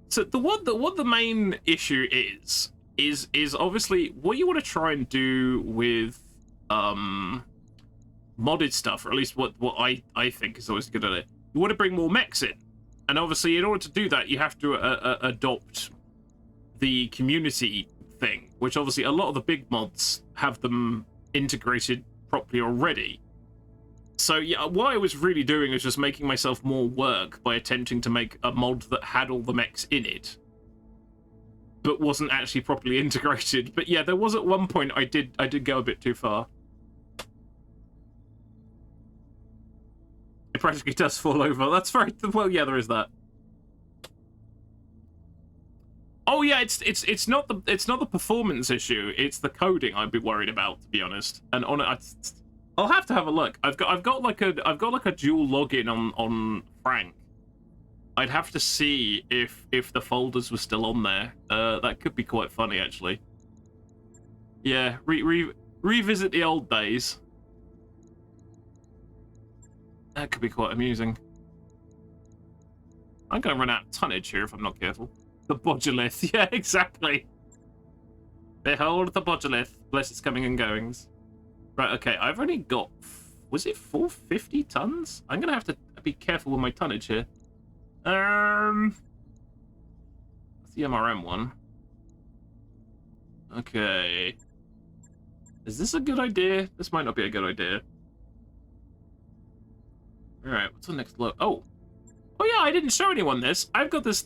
S1: So what the main issue is obviously what you want to try and do with modded stuff, or at least what I think is always good at it. You want to bring more mechs in, and obviously in order to do that, you have to adopt the community thing, which obviously a lot of the big mods have them integrated properly already. So yeah, what I was really doing was just making myself more work by attempting to make a mod that had all the mechs in it, but wasn't actually properly integrated. But yeah, there was at one point I did go a bit too far. It practically does fall over. That's very well. Yeah, there is that. Oh yeah, it's not the performance issue. It's the coding I'd be worried about, to be honest. And on it, I'll have to have a look. I've got like a dual login on Frank. I'd have to see if the folders were still on there. That could be quite funny, actually. Yeah, revisit the old days. That could be quite amusing. I'm gonna run out of tonnage here if I'm not careful. The Bodulith, yeah, exactly. Behold the Bodulith, bless its coming and goings. Right, okay, I've only got, was it 450 tons? I'm gonna have to be careful with my tonnage here. That's the MRM one. Okay. Is this a good idea? This might not be a good idea. Alright, what's the next load? Oh yeah, I didn't show anyone this. I've got this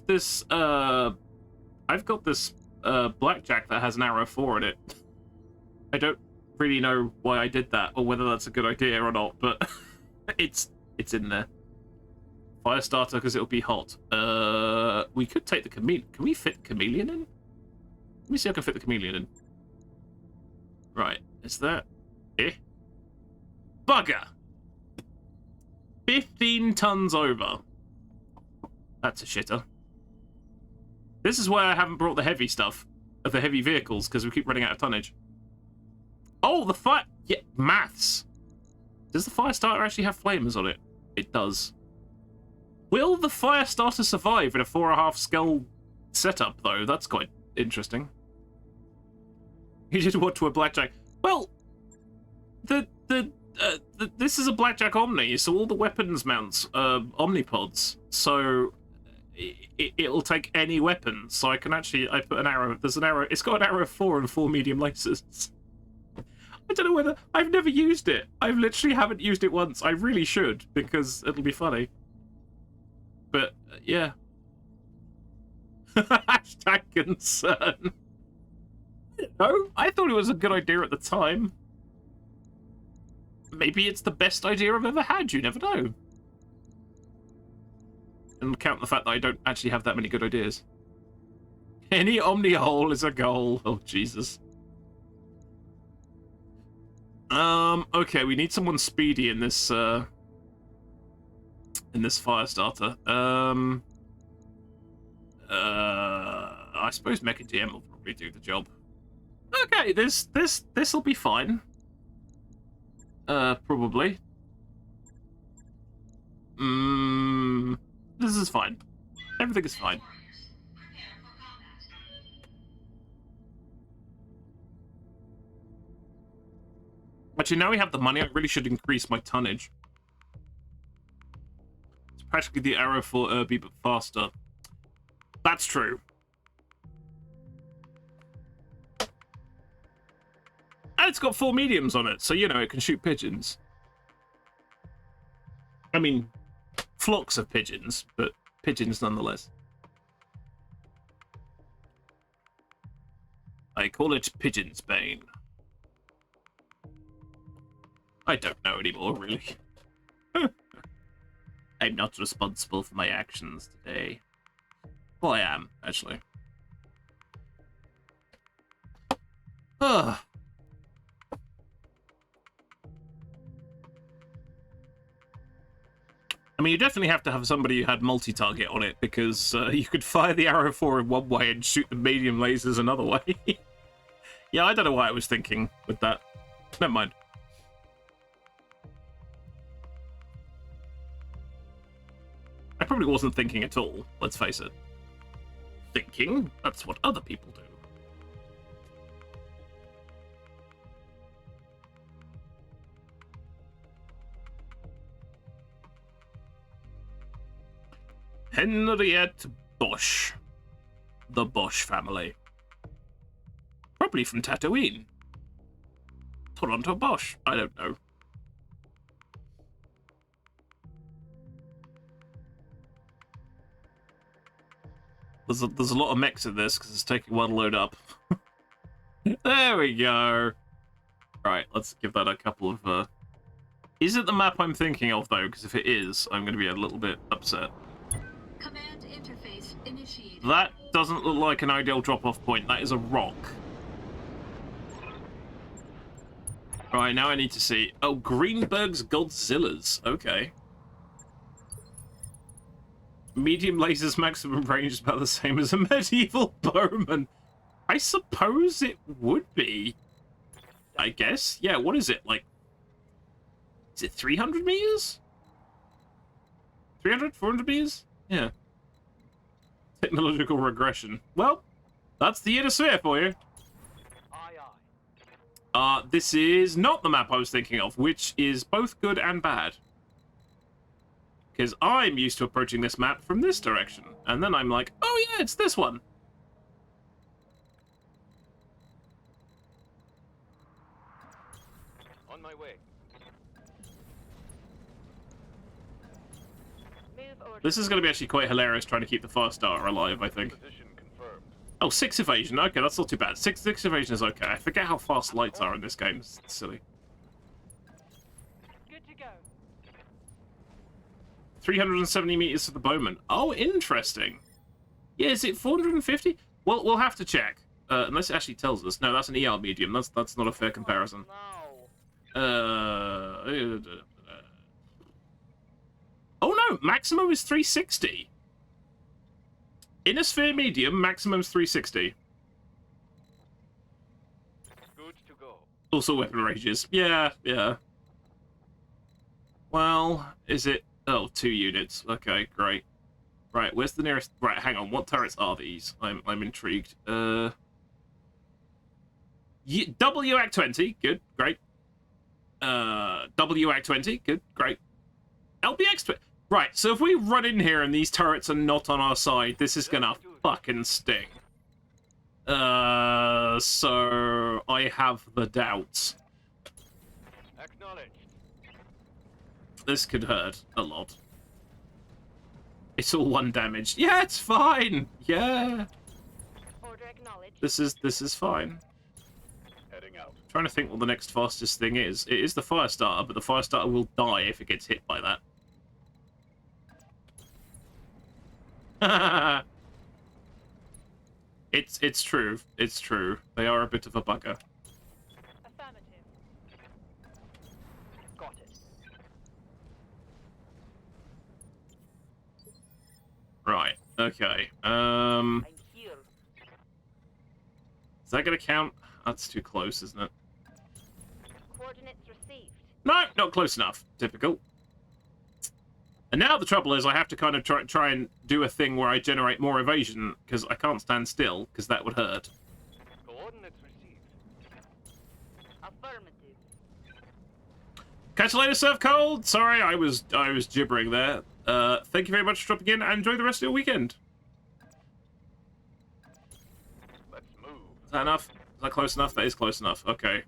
S1: blackjack that has an arrow 4 in it. I don't really know why I did that or whether that's a good idea or not, but it's in there. Fire starter because it'll be hot. We could take the chameleon. Can we fit chameleon in? Let me see if I can fit the chameleon in. Right, is that... Bugger! 15 tons over. That's a shitter. This is why I haven't brought the heavy stuff, of the heavy vehicles, because we keep running out of tonnage. Oh, the fire... Yeah, maths. Does the fire starter actually have flamers on it? It does. Will the fire starter survive in a 4.5 scale setup, though? That's quite interesting. You did what to a blackjack? Well, this is a blackjack Omni, so all the weapons mounts are Omnipods. So it'll take any weapon. So I can actually, I put an arrow. There's an arrow. It's got an arrow of 4 and 4 medium lasers. I don't know whether I've never used it. I literally haven't used it once. I really should because it'll be funny. But yeah. Hashtag concern. No, I thought it was a good idea at the time. Maybe it's the best idea I've ever had. You never know. And count the fact that I don't actually have that many good ideas. Any Omni hole is a goal. Oh Jesus. Okay, we need someone speedy in this fire starter. I suppose Mecha DM will probably do the job. Okay, this'll be fine. Probably. This is fine. Everything is fine. Actually, now we have the money, I really should increase my tonnage. It's practically the arrow for Irby, but faster. That's true. And it's got 4 mediums on it, so, you know, it can shoot pigeons. I mean, flocks of pigeons, but pigeons nonetheless. I call it Pigeon's Bane. I don't know anymore, really. I'm not responsible for my actions today. Well, I am, actually. Ugh. I mean, you definitely have to have somebody who had multi-target on it, because you could fire the arrow 4 in one way and shoot the medium lasers another way. Yeah, I don't know what I was thinking with that. Never mind. I probably wasn't thinking at all, let's face it. Thinking? That's what other people do. Henriette Bosch. The Bosch family. Probably from Tatooine. Toronto Bosch. I don't know. There's a lot of mechs in this because it's taking one load up. There we go. Right, let's give that a couple of... Is it the map I'm thinking of, though? Because if it is, I'm going to be a little bit upset.
S2: Command interface initiated.
S1: That doesn't look like an ideal drop-off point. That is a rock. Right, now I need to see... Oh, Greenberg's Godzillas. Okay. Medium lasers maximum range is about the same as a medieval bowman. I suppose it would be. I guess. Yeah, what is it? Like... Is it 300 meters? 300? 400 meters? Yeah. Technological regression. Well, that's the inner sphere for you.
S10: Aye, aye.
S1: This is not the map I was thinking of, which is both good and bad. Because I'm used to approaching this map from this direction. And then I'm like, oh yeah, it's this one.
S10: On my way.
S8: Move order.
S1: This is going to be actually quite hilarious trying to keep the fire starter alive, I think.
S10: Position confirmed.
S1: Oh, 6 evasion. Okay, that's not too bad. Six evasion is okay. I forget how fast lights are in this game. It's silly.
S7: Good to go.
S1: 370 meters to the bowman. Oh, interesting. Yeah, is it 450? Well, we'll have to check. Unless it actually tells us. No, that's an ER medium. That's not a fair comparison.
S7: No.
S1: Oh no, maximum is 360. Inner sphere medium, maximum is 360.
S10: Good to go.
S1: Also weapon ranges. Yeah, yeah. Well, is it... Oh, 2 units. Okay, great. Right, where's the nearest... Right, hang on. What turrets are these? I'm intrigued. WAC 20. Good, great. WAC 20. Good, great. LBX 20. Right, so if we run in here and these turrets are not on our side, this is gonna fucking sting. So I have the doubts.
S10: Acknowledged.
S1: This could hurt a lot. It's all 1 damage. Yeah, it's fine. Yeah.
S8: Order acknowledged.
S1: This is fine.
S10: Heading out.
S1: Trying to think what the next fastest thing is. It is the fire starter, but the fire starter will die if it gets hit by that. It's true. It's true. They are a bit of a bugger.
S7: Affirmative.
S10: Got it.
S1: Right. Okay.
S7: I'm here.
S1: Is that gonna count? That's too close, isn't it?
S8: Coordinates received.
S1: No, not close enough. Typical. And now the trouble is I have to kind of try and do a thing where I generate more evasion, because I can't stand still, because that would hurt.
S10: Coordinates received.
S7: Affirmative.
S1: Catch you later, Surf Cold! Sorry, I was gibbering there. Thank you very much for dropping in, and enjoy the rest of your weekend.
S10: Let's move.
S1: Is that enough? Is that close enough? That is close enough. Okay.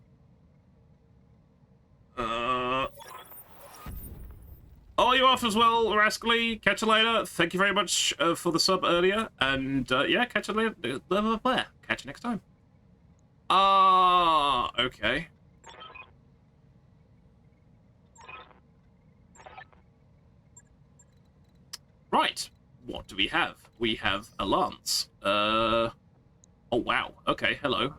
S1: Oh, you off as well, Rascally. Catch you later. Thank you very much for the sub earlier. And, yeah, catch you later. Blah, blah, blah. Catch you next time. Okay. Right. What do we have? We have a lance. Oh, wow. Okay, hello.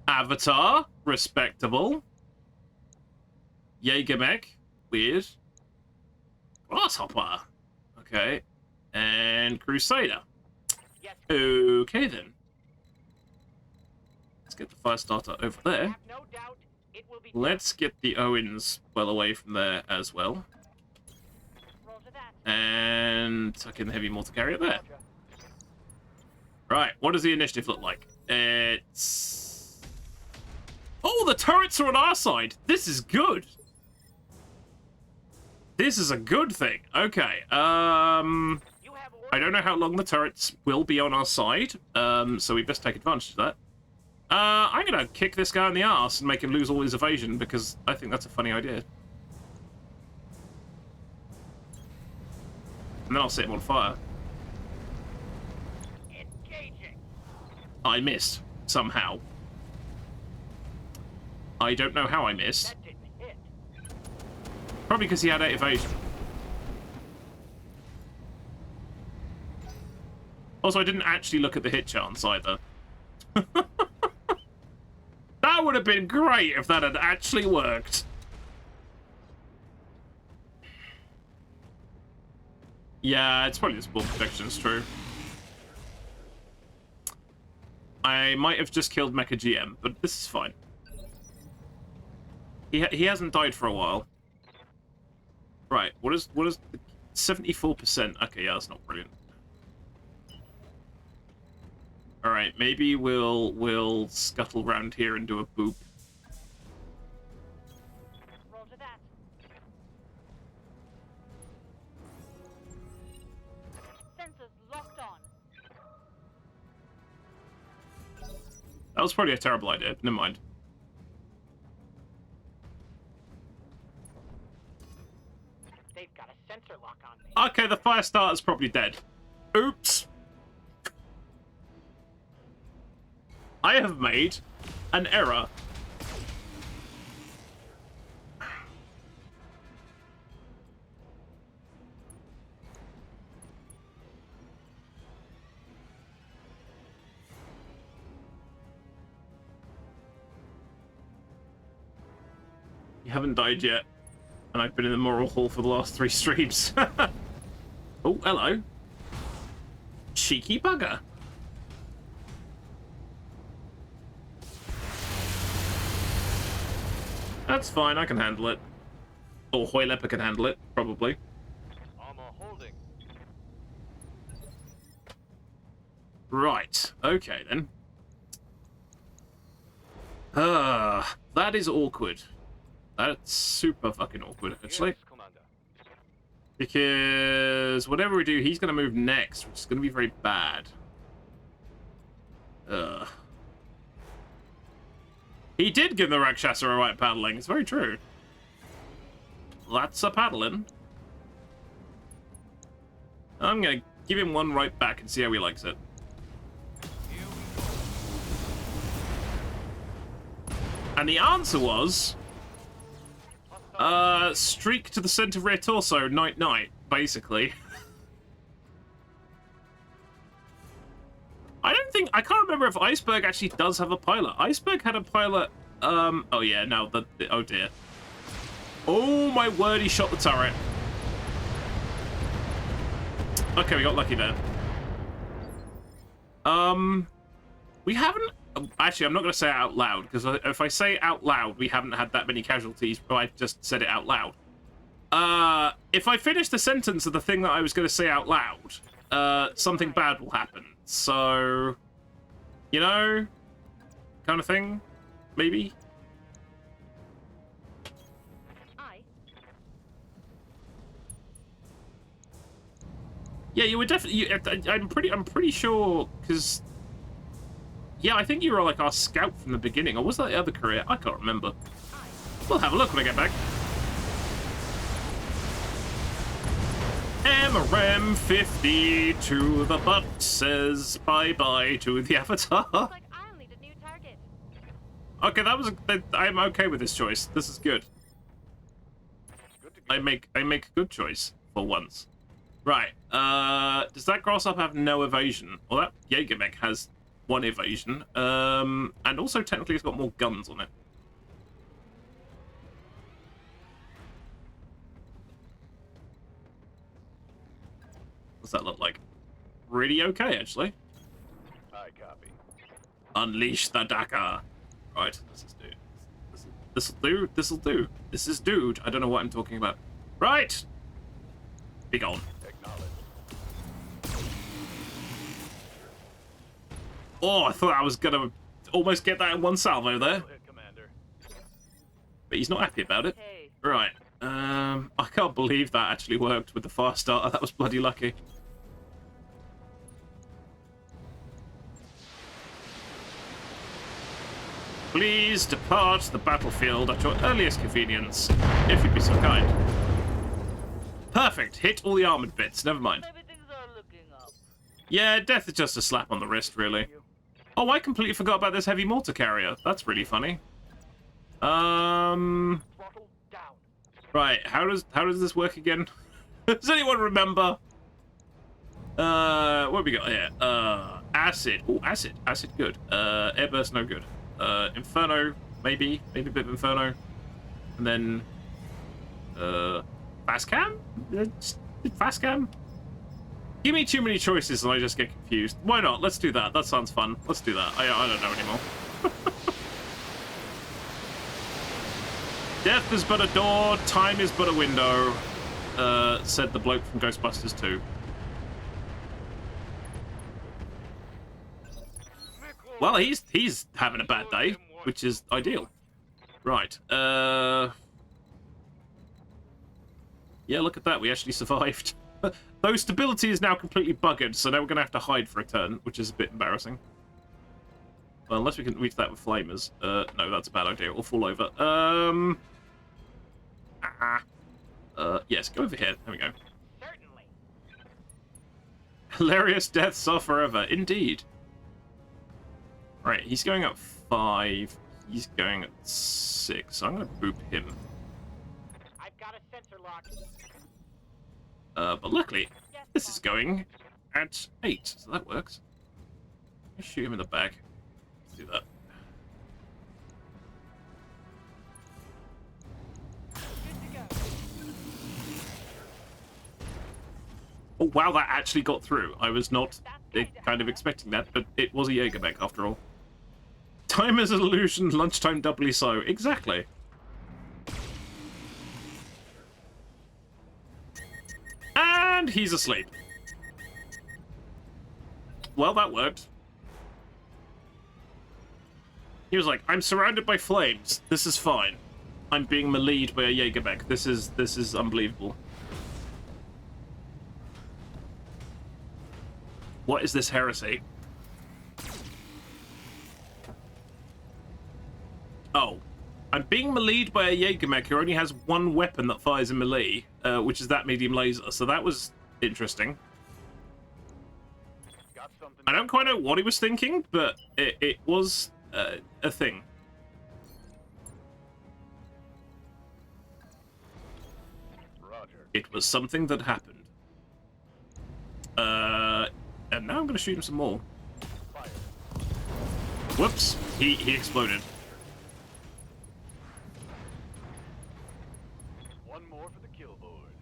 S1: Avatar. Respectable. Jägermech. Weird. Grasshopper. Okay. And Crusader.
S7: Yes.
S1: Okay, then. Let's get the fire starter over there.
S7: Have no doubt it will be.
S1: Let's get the Owens well away from there as well.
S8: Roger that.
S1: And tuck in the heavy mortar carrier there.
S10: Roger.
S1: Right, what does the initiative look like? It's... Oh, the turrets are on our side! This is good! This is a good thing. Okay,
S7: You have orders.
S1: I don't know how long the turrets will be on our side, so we best take advantage of that. I'm gonna kick this guy in the arse and make him lose all his evasion, because I think that's a funny idea. And then I'll set him on fire.
S7: Engaging.
S1: I missed, somehow. I don't know how I missed.
S7: That didn't hit.
S1: Probably because he had 8 evasion. Also, I didn't actually look at the hit chance either. That would have been great if that had actually worked. Yeah, it's probably just ball protection, it's true. I might have just killed Mecha GM, but this is fine. He hasn't died for a while. Right, what is 74%? Okay, yeah, that's not brilliant. All right, maybe we'll scuttle round here and do a boop.
S8: Roger that. Sensors locked on.
S1: That was probably a terrible idea. Never mind.
S7: They've got a sensor lock on me.
S1: Okay, the fire starter's probably dead. Oops. I have made an error. You haven't died yet, and I've been in the moral hall for the last 3 streams. Oh, hello. Cheeky bugger. That's fine, I can handle it. Or Hoylepper can handle it, probably.
S10: Armor holding.
S1: Right, okay then. That is awkward. That's super fucking awkward, actually.
S10: Yes, Commander.
S1: Because whatever we do, he's going to move next, which is going to be very bad. He did give the Rakshasa a right paddling. It's very true. That's a paddling. I'm going to give him one right back and see how he likes it. And the answer was... streak to the center rear torso, night-night, basically. I can't remember if Iceberg actually does have a pilot. Iceberg had a pilot, oh yeah, no, oh dear. Oh my word, he shot the turret. Okay, we got lucky there. We haven't, actually, I'm not going to say it out loud, because if I say it out loud, we haven't had that many casualties, but I just said it out loud. If I finish the sentence of the thing that I was going to say out loud, something bad will happen. So, you know, kind of thing, maybe. Yeah, you were definitely. I'm pretty sure, because. Yeah, I think you were like our scout from the beginning, or was that the other career? I can't remember. We'll have a look when I get back. MRM 50 to the butt says bye-bye to the Avatar.
S8: Looks like I'll need a new target.
S1: Okay, that was. I'm okay with this choice. This is good. I make a good choice for once. Right. Does that grasshopper have no evasion? Well, that Jägermech has 1 evasion. And also technically it's got more guns on it. What's that look like? Really okay, actually.
S10: I copy.
S1: Unleash the Dakar. Right, this is dude. This'll do. This'll do. This is dude. I don't know what I'm talking about. Right. Be gone. Oh, I thought I was gonna almost get that in one salvo there. But he's not happy about it.
S7: Hey.
S1: Right. I can't believe that actually worked with the fast starter. That was bloody lucky. Please depart the battlefield at your earliest convenience, if you'd be so kind. Perfect. Hit all the armored bits. Never mind.
S7: Maybe things are looking up.
S1: Yeah, death is just a slap on the wrist, really. Oh, I completely forgot about this heavy mortar carrier. That's really funny.
S10: Throttle down.
S1: Right. How does this work again? Does anyone remember? What have we got here? Acid. Oh, acid. Acid, good. Airburst, no good. Inferno, maybe a bit of Inferno. And then, fast cam? Fast cam? Give me too many choices and I just get confused. Why not? Let's do that. That sounds fun. Let's do that. I don't know anymore. Death is but a door, time is but a window, said the bloke from Ghostbusters 2. Well, he's having a bad day, which is ideal. Right. Yeah, look at that. We actually survived. Though stability is now completely buggered, so now we're going to have to hide for a turn, which is a bit embarrassing. Well, unless we can reach that with flamers. No, that's a bad idea. We'll fall over. Yes, go over here. There we go.
S7: Certainly.
S1: Hilarious deaths are forever. Indeed. Right, he's going at 5. He's going at 6. So I'm going to boop him.
S10: I've got a sensor lock.
S1: But luckily, this is going at 8, so that works. Let's shoot him in the back. Let's do that. Oh wow, that actually got through. I was not kind of expecting that, but it was a Jägermech after all. Time is an illusion, lunchtime doubly so. Exactly. And he's asleep. Well, that worked. He was like, I'm surrounded by flames. This is fine. I'm being meleeed by a Jägermech. This is unbelievable. What is this heresy? Oh. I'm being meleeed by a Jägermech who only has one weapon that fires in melee, which is that medium laser. So that was interesting. I don't quite know what he was thinking, but it was a thing.
S5: Roger.
S1: It was something that happened. And now I'm going to shoot him some more.
S5: Fire.
S1: Whoops, he exploded.
S5: One more for the kill board.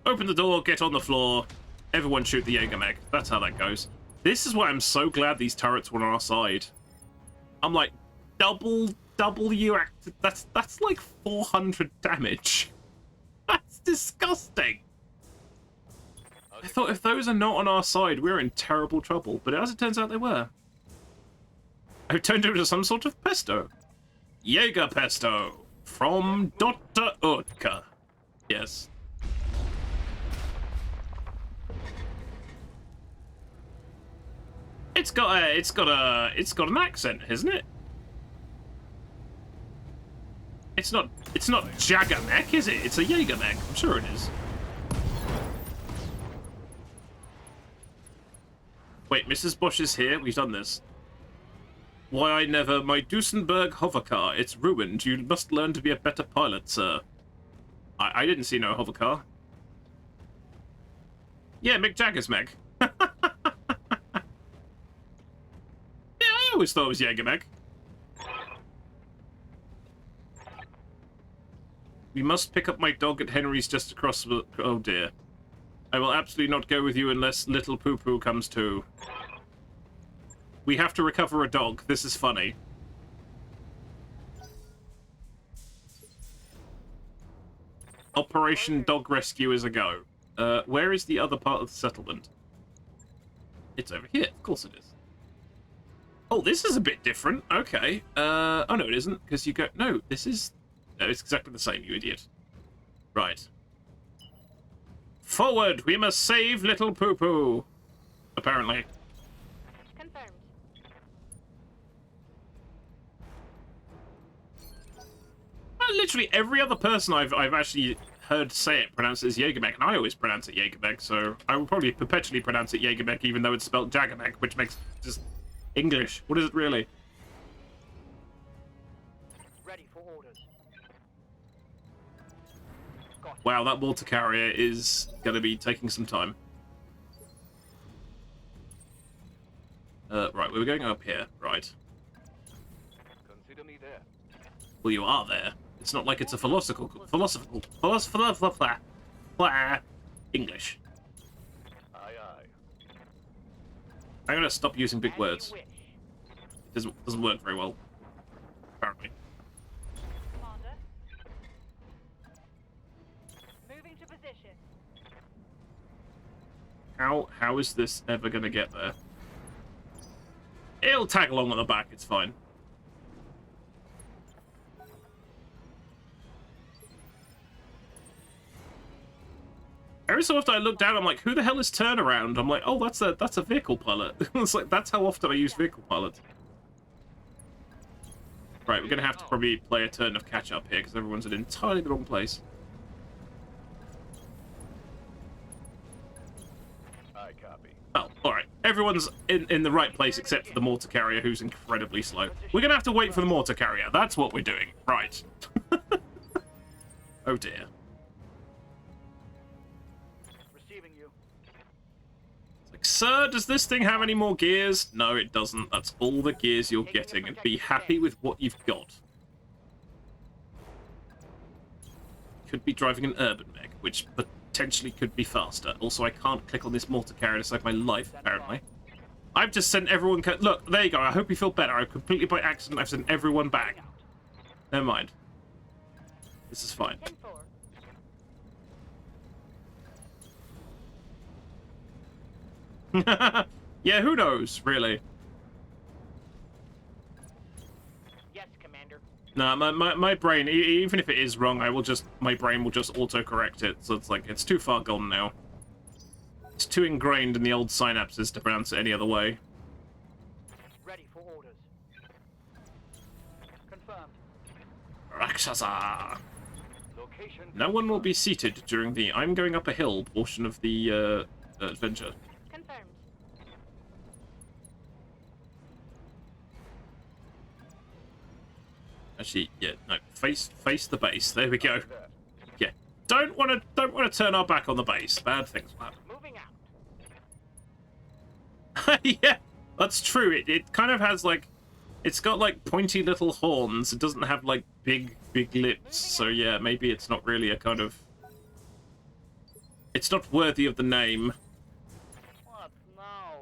S1: Open the door, get on the floor. Everyone shoot the Jägermech. That's how that goes. This is why I'm so glad these turrets were on our side. I'm like, double you acted. That's like 400 damage. That's disgusting. I thought if those are not on our side, we're in terrible trouble. But as it turns out, they were. I've turned it into some sort of pesto. Jaeger pesto from Dr. Utka. Yes. It's got an accent, isn't it? It's not Jägermech, is it? It's a Jägermech. I'm sure it is. Wait, Mrs. Bosch is here. We've done this. Why I never... My Duesenberg hovercar. It's ruined. You must learn to be a better pilot, sir. I didn't see no hovercar. Yeah, Mick Jagger's mech. Yeah, I always thought it was Jägermech. We must pick up my dog at Henry's just across the... Oh, dear. I will absolutely not go with you unless little poo-poo comes too. We have to recover a dog. This is funny. Operation Dog Rescue is a go. Where is the other part of the settlement? It's over here. Of course it is. Oh, this is a bit different. Okay. Oh, no, it isn't. Because you go... No, this is... No, it's exactly the same, you idiot. Right. Forward! We must save little poo-poo! Apparently.
S8: Confirmed.
S1: Literally every other person I've actually heard say it pronounces Jägermech, and I always pronounce it Jägermech, so I will probably perpetually pronounce it Jägermech, even though it's spelled Jagermech, which makes just English. What is it really?
S10: Ready for orders.
S1: Wow, that water carrier is going to be taking some time. Right, we were going up here, right.
S5: Consider me there.
S1: Well, you are there. It's not like it's a philosophical English.
S5: Aye, aye.
S1: I'm going to stop using big
S10: As
S1: words.
S10: you wish.
S1: It doesn't work very well, apparently.
S8: Commander. Moving to position.
S1: How is this ever going to get there? It'll tag along at the back, it's fine. Every so often I look down, I'm like, who the hell is turnaround? I'm like, oh, that's a vehicle pilot. It's like, that's how often I use vehicle pilot. Right, we're going to have to probably play a turn of catch-up here, because everyone's in entirely the wrong place.
S5: I copy.
S1: Oh, alright. everyone's in the right place except for the mortar carrier, who's incredibly slow. We're gonna have to wait for the mortar carrier. That's what we're doing. Right. Oh dear.
S10: Receiving you.
S1: Like, sir, does this thing have any more gears? No, it doesn't. That's all the gears you're getting, and be happy with what you've got. Could be driving an urban mech, which potentially could be faster. Also, I can't click on this mortar carrier to save my life, apparently. I've just sent everyone... Look, there you go. I hope you feel better. I completely by accident, I've sent everyone back. Never mind. This is fine.
S8: 10-4.
S1: Yeah, who knows, really?
S10: Yes, Commander.
S1: Nah, my brain, even if it is wrong, my brain will just auto-correct it. So it's like, it's too far gone now. It's too ingrained in the old synapses to pronounce it any other way.
S10: Ready for orders. Confirmed.
S1: Rakshasa!
S10: Location.
S1: No one will be seated during the I'm going up a hill portion of the adventure.
S8: Confirmed.
S1: Actually, yeah, no, face the base. There we go. Yeah, don't want to turn our back on the base. Bad things will happen.
S10: Moving out.
S1: Yeah, that's true. It kind of has like, it's got like pointy little horns. It doesn't have like big lips. So yeah, maybe it's not really a kind of. It's not worthy of the name.
S10: What now?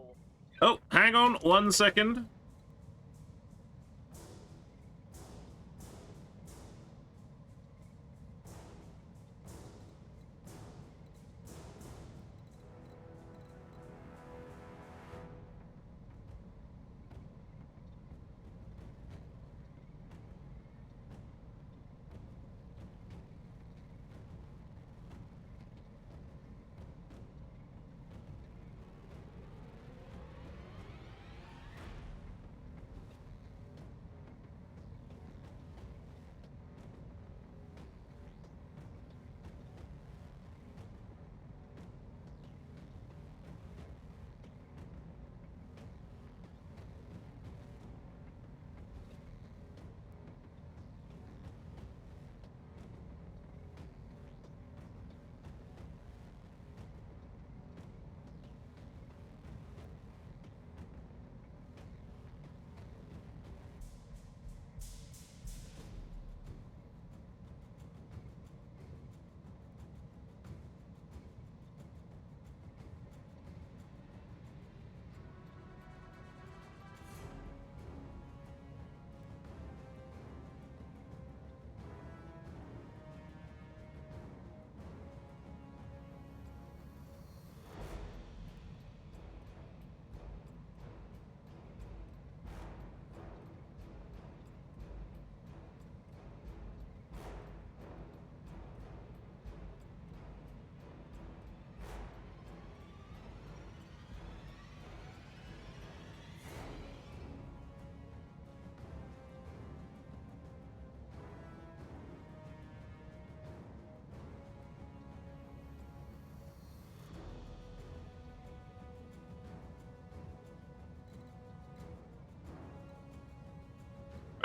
S1: Oh, hang on 1 second.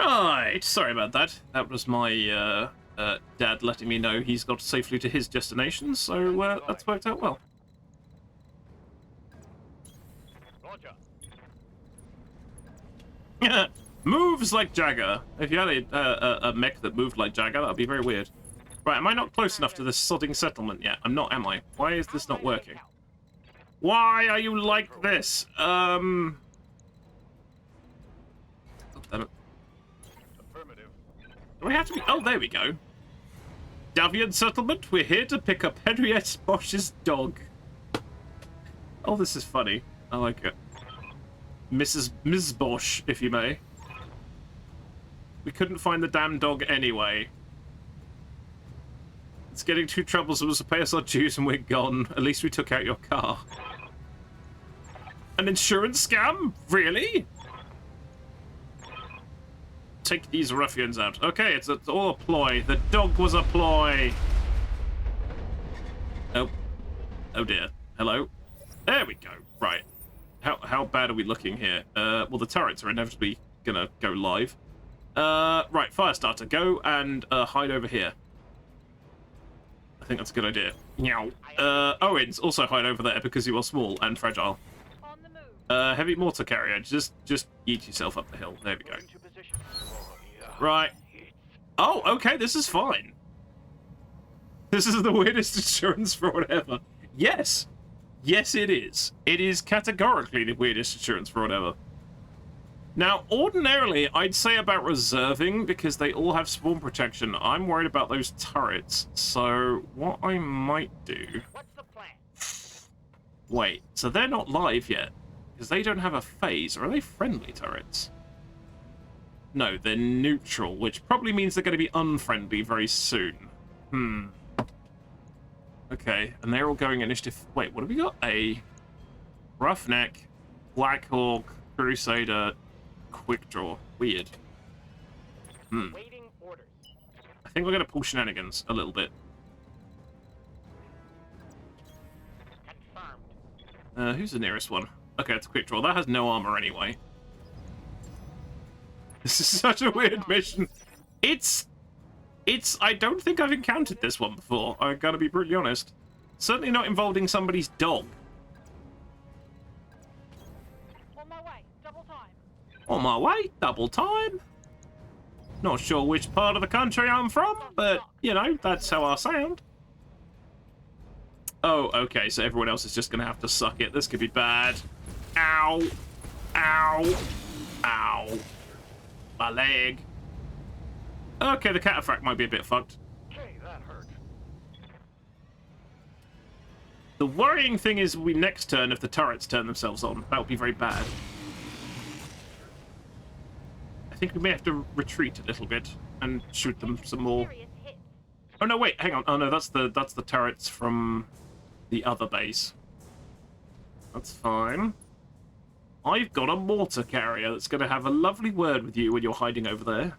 S1: Right, sorry about that. That was my dad letting me know he's got safely to his destination, so that's worked out well.
S10: Roger.
S1: Moves like Jagger. If you had a mech that moved like Jagger, that would be very weird. Right, am I not close enough to this sodding settlement yet? I'm not, am I? Why is this not working? Why are you like this? Oh, damn it.
S10: Affirmative.
S1: Do I have to be... Oh, there we go. Davian settlement, we're here to pick up Henriette Bosch's dog. Oh, this is funny. I like it. Ms. Bosch, if you may. We couldn't find the damn dog anyway. It's getting too troublesome to pay us our dues and we're gone. At least we took out your car. An insurance scam? Really? Take these ruffians out. Okay, it's all a ploy. The dog was a ploy. Oh. Oh dear. Hello? There we go. Right. How bad are we looking here? Well, the turrets are inevitably gonna go live. Right, Firestarter, go and hide over here. I think that's a good idea. Meow. Owens, also hide over there because you are small and fragile.
S8: On the move.
S1: Heavy mortar carrier, just eat yourself up the hill. There we go.
S10: Moving to position. Oh, yeah.
S1: Right. Oh, okay, this is fine. This is the weirdest insurance fraud ever. Yes. Yes, it is. It is categorically the weirdest insurance fraud ever. Now, ordinarily, I'd say about reserving, because they all have spawn protection. I'm worried about those turrets, so what I might do...
S10: What's the plan?
S1: Wait, so they're not live yet, because they don't have a phase. Or are they friendly turrets? No, they're neutral, which probably means they're going to be unfriendly very soon. Okay, and they're all going initiative... Wait, what have we got? A Roughneck, Black Hawk, Crusader, Quick Draw. Weird.
S10: Waiting orders.
S1: I think we're going to pull shenanigans a little bit.
S10: Confirmed.
S1: Who's the nearest one? Okay, it's a Quick Draw. That has no armor anyway. This is such a weird mission. It's... I don't think I've encountered this one before. I gotta be brutally honest. Certainly not involving somebody's dog.
S8: On my way. Double time.
S1: On my way, double time. Not sure which part of the country I'm from, but, you know, that's how I sound. Oh, okay, so everyone else is just gonna have to suck it. This could be bad. Ow. Ow. Ow. My leg. Okay, the cataphract might be a bit fucked.
S10: Okay, that hurt.
S1: The worrying thing is we next turn if the turrets turn themselves on. That would be very bad. I think we may have to retreat a little bit and shoot them some more.
S8: Serious hits.
S1: Oh no, wait, hang on. Oh no, that's the turrets from the other base. That's fine. I've got a mortar carrier that's going to have a lovely word with you when you're hiding over there.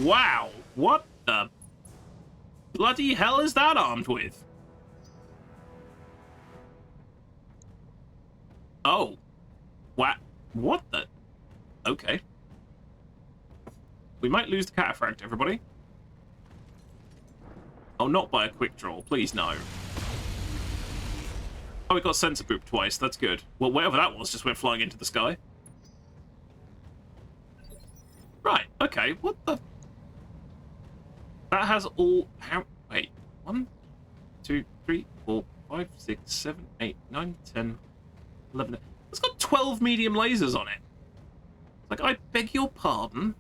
S1: Wow, what the bloody hell is that armed with? Oh, what the? Okay. We might lose the cataphract, everybody. Oh, not by a quick draw, please no. Oh, we got sensor boop twice, that's good. Well, whatever that was just went flying into the sky. Right, okay, what the? That has all... How... Wait. 1, 2, 3, 4, 5, 6, 7, 8, 9, 10, 11... It's got 12 medium lasers on it. Like, I beg your pardon?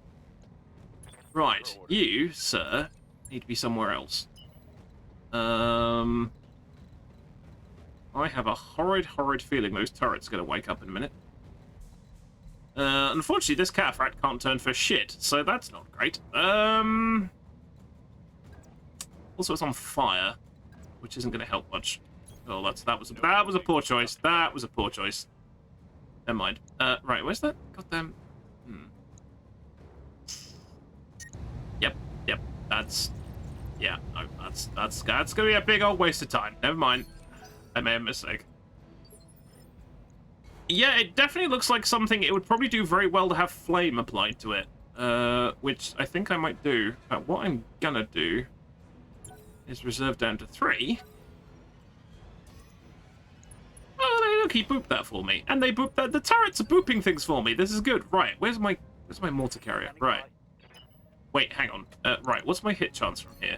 S1: Right, you, sir, need to be somewhere else. I have a horrid feeling those turrets are going to wake up in a minute. Unfortunately, this cataphract can't turn for shit, so that's not great. Also, it's on fire, which isn't going to help much. Oh, that was a poor choice. That was a poor choice. Never mind. Right, where's that? Goddamn. Yep. That's. Yeah, no, that's gonna be a big old waste of time. Never mind. I made a mistake. Yeah, it definitely looks like something. It would probably do very well to have flame applied to it, which I think I might do. But what I'm gonna do is reserve down to 3. Oh, look, he booped that for me, and they booped that. The turrets are booping things for me. This is good. Right, where's my mortar carrier? Right. Wait, hang on. Right, what's my hit chance from here?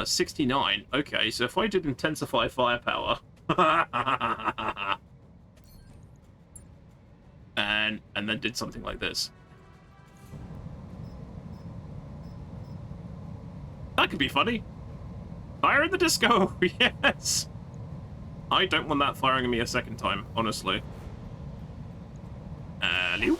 S1: 69. Okay, so if I did intensify firepower, and then did something like this, that could be funny. Fire in the disco, yes. I don't want that firing at me a second time, honestly. Hello.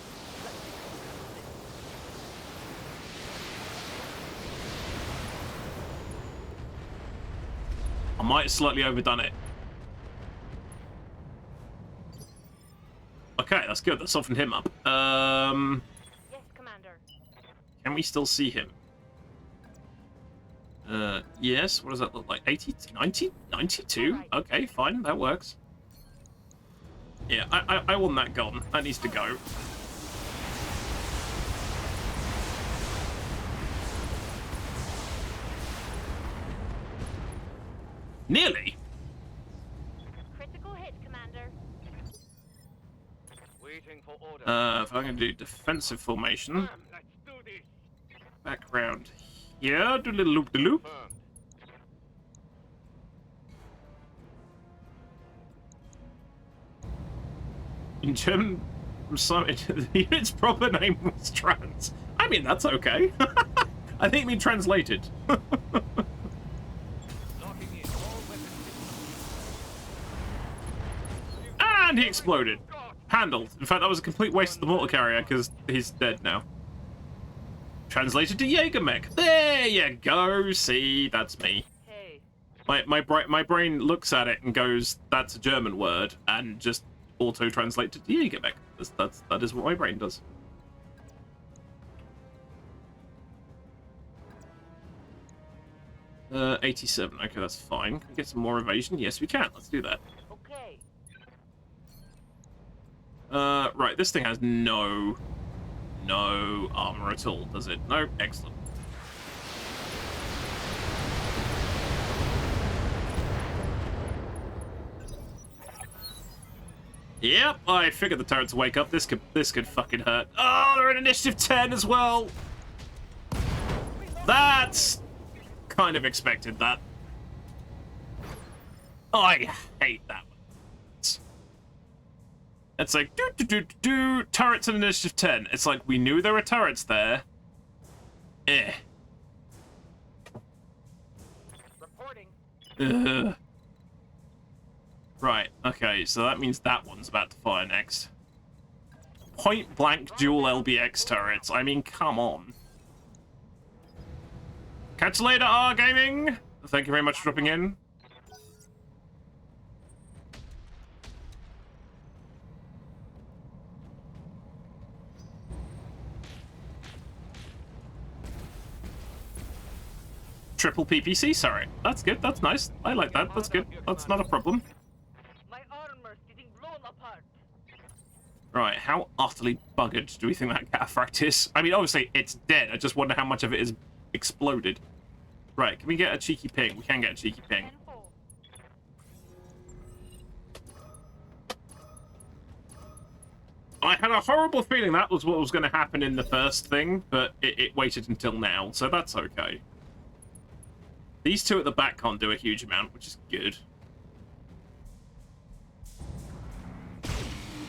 S1: I might have slightly overdone it. Okay, that's good. That softened him up.
S8: Yes, Commander.
S1: Can we still see him? Yes, what does that look like? 80, 90, 92? Okay, fine, that works. Yeah, I want that gone. That needs to go. Nearly.
S8: Critical hit, Commander.
S10: Waiting for order.
S1: If I'm going to do defensive formation,
S10: Let's do this.
S1: back around here, do a little loop-de-loop.
S10: Confirmed.
S1: In German, the unit's proper name was trans. I mean, that's okay. I think it means translated.
S10: Locking in all weapons.
S1: And he exploded. Handled. In fact, that was a complete waste of the mortar carrier because he's dead now. Translated to Jägermech. There you go. See, that's me.
S7: Hey.
S1: My brain looks at it and goes, "That's a German word," and just auto-translate to Jägermech. That is what my brain does. Uh, 87. Okay, that's fine. Can we get some more evasion? Yes, we can. Let's do that.
S7: Okay.
S1: Right. This thing has no armor at all, does it? No. Excellent. Yep, I figured the turrets would wake up. This could fucking hurt. Oh, they're in initiative 10 as well. That's kind of expected, that. I hate that one. It's like, turrets in initiative 10. It's like, we knew there were turrets there. Eh.
S10: Reporting.
S1: Ugh. Right, okay, so that means that one's about to fire next. Point blank dual LBX turrets. I mean, come on. Catch you later, R Gaming. Thank you very much for dropping in. Triple PPC, sorry. That's good, that's nice. I like that, that's good. That's not a problem.
S7: My armor's getting blown apart.
S1: Right, how utterly buggered do we think that cataphract is? I mean, obviously, it's dead. I just wonder how much of it is exploded. Right, can we get a cheeky ping? We can get a cheeky ping.
S8: 10-4.
S1: I had a horrible feeling that was what was going to happen in the first thing, but it waited until now, so that's okay. These two at the back can't do a huge amount, which is good.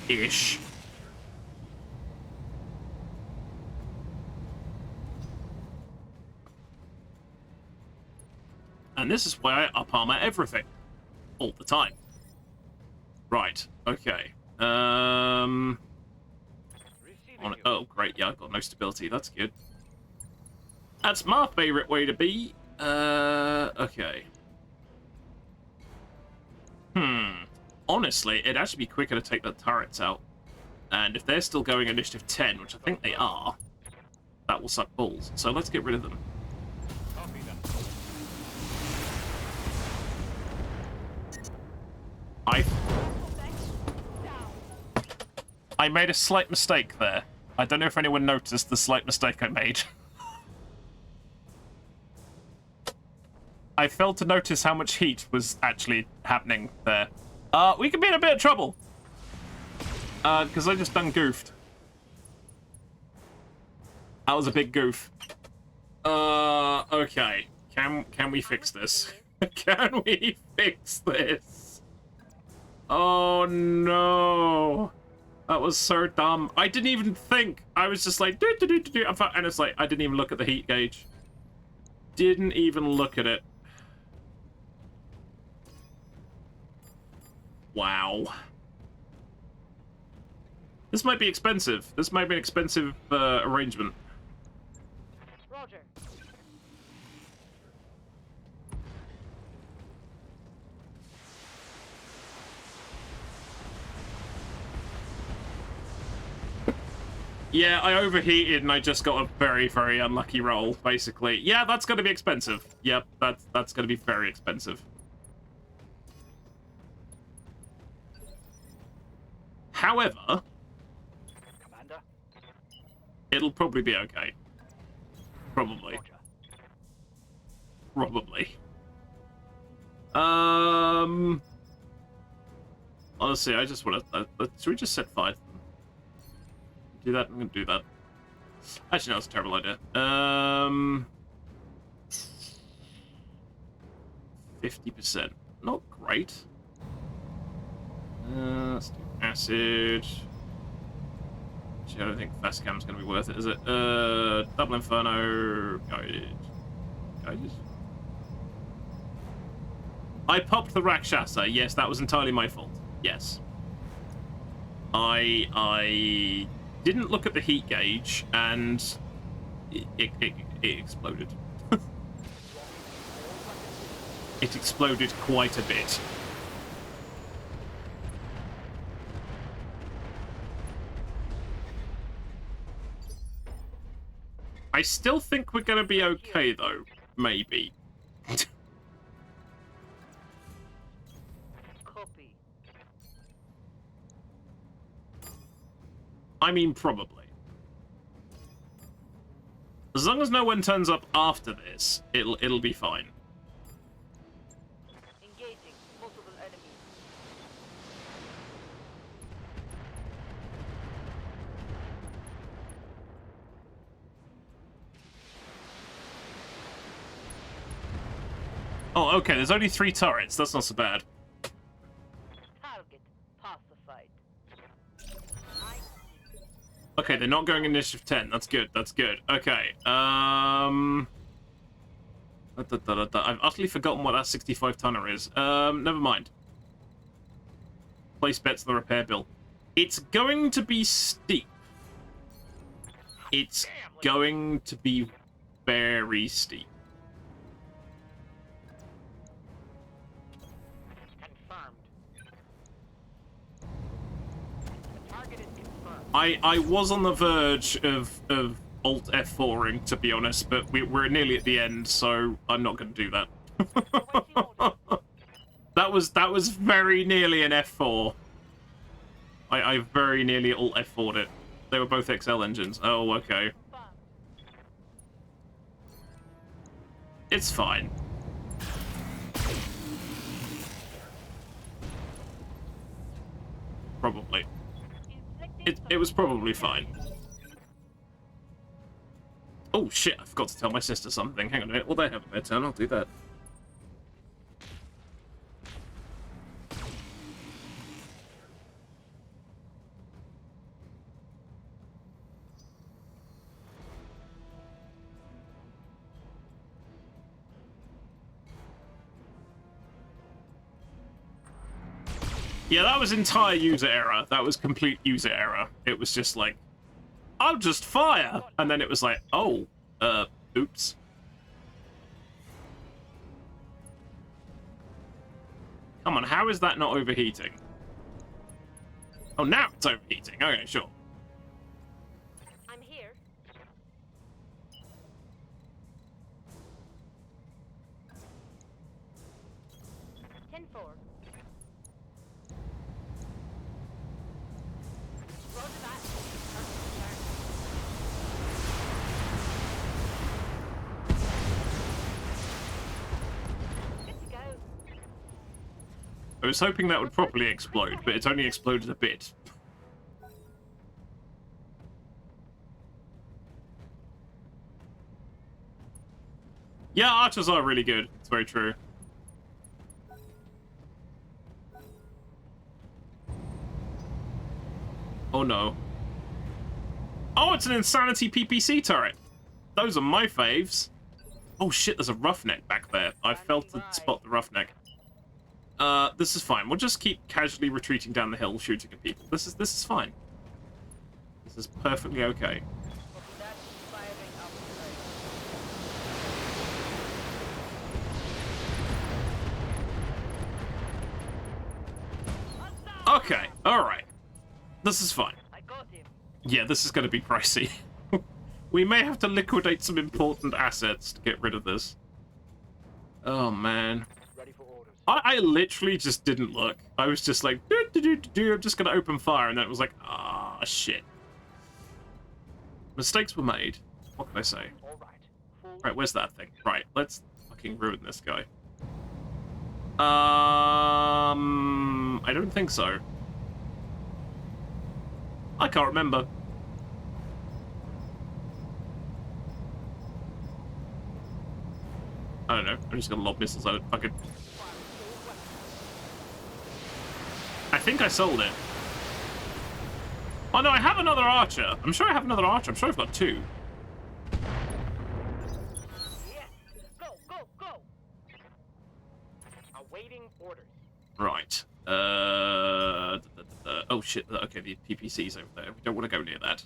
S1: Ish. And this is why I up armor everything. All the time. Right, okay. Oh, great, yeah, I've got no stability, that's good. That's my favorite way to be. Okay. Honestly, it'd actually be quicker to take the turrets out. And if they're still going initiative 10, which I think they are, that will suck balls. So let's get rid of them.
S10: Copy that.
S1: I made a slight mistake there. I don't know if anyone noticed the slight mistake I made. I failed to notice how much heat was actually happening there. We could be in a bit of trouble. Because I just done goofed. That was a big goof. Okay. Can we fix this? Can we fix this? Oh no. That was so dumb. I didn't even think. I was just like, do. And it's like, I didn't even look at the heat gauge. Didn't even look at it. Wow. This might be expensive. This might be an expensive arrangement.
S8: Roger.
S1: Yeah, I overheated and I just got a very, very unlucky roll, basically. Yeah, that's going to be expensive. Yep, that's going to be very expensive. However,
S10: Commander.
S1: it'll probably be okay. Probably.
S10: Roger.
S1: Probably. Honestly, I just want to... should we just set fire to them? Do that? I'm going to do that. Actually, no, that's a terrible idea. 50%. Not great. Let's do acid. Actually, I don't think fast cam's going to be worth it, is it? Double Inferno. Guided. Guided? I popped the Rakshasa. Yes, that was entirely my fault. Yes. I didn't look at the heat gauge, and it exploded. It exploded quite a bit. I still think we're going to be okay, though. Maybe.
S7: Copy.
S1: I mean, probably. As long as no one turns up after this, it'll be fine.
S7: Engaging multiple enemies.
S1: Oh, okay, there's only 3 turrets. That's not so bad.
S7: Target pacified.
S1: Okay, they're not going initiative 10. That's good. That's good. Okay. I've utterly forgotten what that 65 tonner is. Never mind. Place bets on the repair bill. It's going to be steep. It's going to be very steep.
S10: Confirmed. The target is confirmed.
S1: I was on the verge of Alt F4ing, to be honest, but we're nearly at the end, so I'm not going to do that. that was very nearly an F4. I very nearly Alt F4'd it. They were both XL engines. Oh, okay. It's fine. Probably. It was probably fine. Oh shit, I forgot to tell my sister something. Hang on a minute. Will they have their turn? I'll do that. Yeah, that was entire user error. That was complete user error. It was just like, I'll just fire! And then it was like, oh, oops. Come on, how is that not overheating? Oh, now it's overheating. Okay, sure.
S8: I'm here. Ten four. Roger that. Good to go.
S1: I was hoping that would properly explode, but it's only exploded a bit. Yeah, archers are really good. It's very true. Oh no. Oh, it's an Insanity PPC turret. Those are my faves. Oh shit, there's a roughneck back there. I failed to spot the roughneck. This is fine. We'll just keep casually retreating down the hill, shooting at people. This is fine. This is perfectly okay. Okay, alright. This is fine.
S7: I got him.
S1: Yeah, this is going to be pricey. We may have to liquidate some important assets to get rid of this. Oh, man.
S10: Ready for orders.
S1: I literally just didn't look. I was just like, I'm just going to open fire, and then it was like, ah, shit. Mistakes were made. What can I say?
S10: All right. Full
S1: Right, where's that thing? Right, let's fucking ruin this guy. I don't think so. I can't remember. I don't know. I'm just gonna lob missiles at it. Fuck it. I think I sold it. Oh no, I have another archer. I'm sure I have another archer. I'm sure I've got two.
S10: Yes. Go, go, go. Awaiting orders.
S1: Right. Oh shit. Okay, the PPC's over there. We don't want to go near that.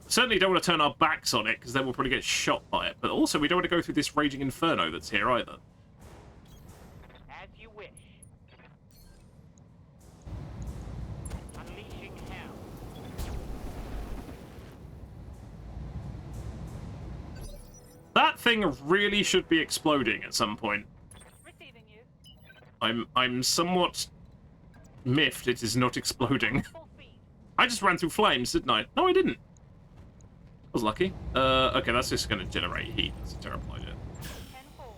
S1: Certainly don't want to turn our backs on it, because then we'll probably get shot by it. But also, we don't want to go through this raging inferno that's here either.
S10: As you wish. Unleashing hell.
S1: That thing really should be exploding at some point.
S8: Receiving you.
S1: I'm somewhat miffed it is not exploding.
S8: Full speed.
S1: I just ran through flames, didn't I? No, I didn't. I was lucky. Okay, that's just going to generate heat. That's a terrible idea.
S8: 10-4.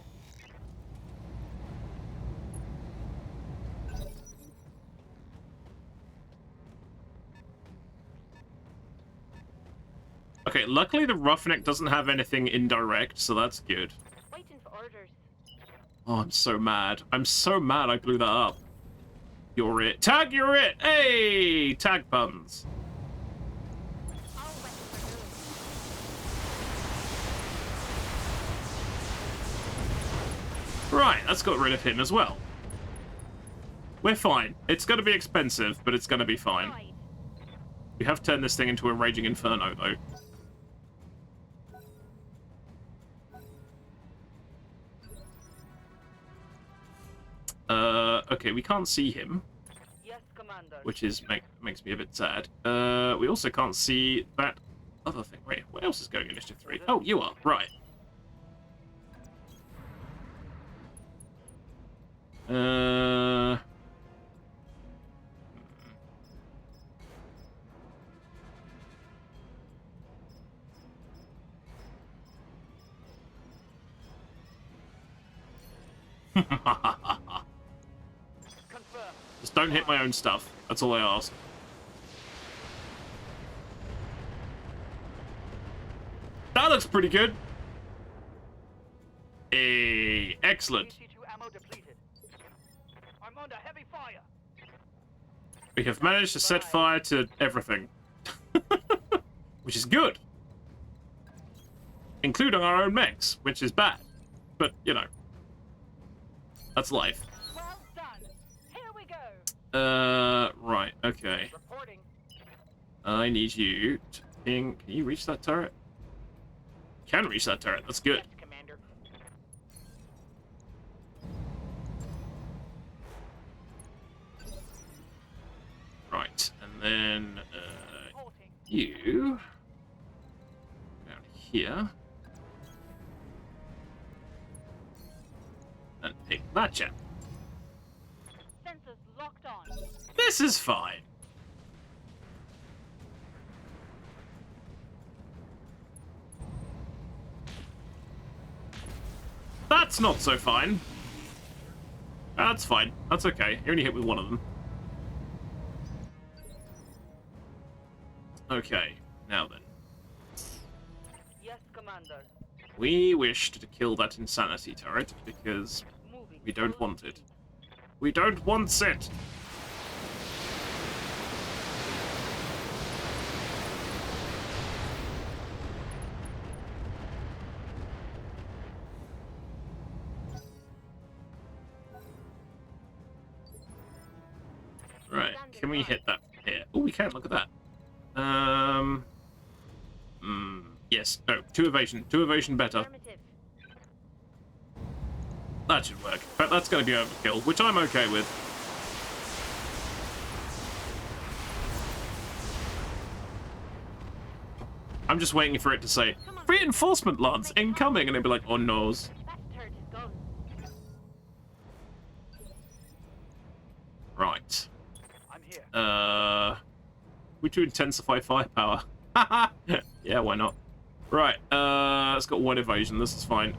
S1: Okay, luckily the Roughneck doesn't have anything indirect, so that's good.
S8: Waiting for orders.
S1: Oh, I'm so mad. I'm so mad I blew that up. You're it. Tag, you're it! Hey! Tag puns.
S8: All weapons are good.
S1: Right, that's got rid of him as well. We're fine. It's going to be expensive, but it's going to be fine.
S8: Right.
S1: We have turned this thing into a raging inferno, though. Okay, we can't see him,
S7: Yes, Commander.
S1: which is makes me a bit sad. We also can't see that other thing. Wait, what else is going in Initiative 3? Oh, you are. Right.
S10: Confirm.
S1: Just don't hit my own stuff. That's all I ask. That looks pretty good. Hey, excellent.
S10: EC2 ammo depleted. I'm under heavy fire.
S1: We have managed to set fire to everything. Which is good. Including our own mechs, which is bad. But, you know. That's life.
S8: Well done. Here we go.
S1: Right, okay.
S10: Reporting.
S1: I need you to ping. Can you reach that turret? Can reach that turret, that's good.
S10: Yes, Commander.
S1: Right, and then,
S10: Reporting.
S1: you... down here. And pick that chap.
S8: Sensors locked on.
S1: This is fine. That's not so fine. That's fine. That's okay. You only hit with one of them. Okay, now then.
S7: Yes, Commander.
S1: We wished to kill that insanity turret because
S7: Moving.
S1: we don't
S7: full
S1: want it.
S7: speed.
S1: We don't want it! Right, can we hit that from here? Oh, we can, look at that. Yes, no, 2 evasion. 2 evasion better.
S8: Affirmative.
S1: That should work. But that's going to be overkill, which I'm okay with. I'm just waiting for it to say, reinforcement lance incoming, and it'd be like, oh noes.
S8: That turret is gone.
S1: Right.
S10: I'm here.
S1: We to intensify firepower. Yeah, why not? Right, it's got one evasion, this is fine.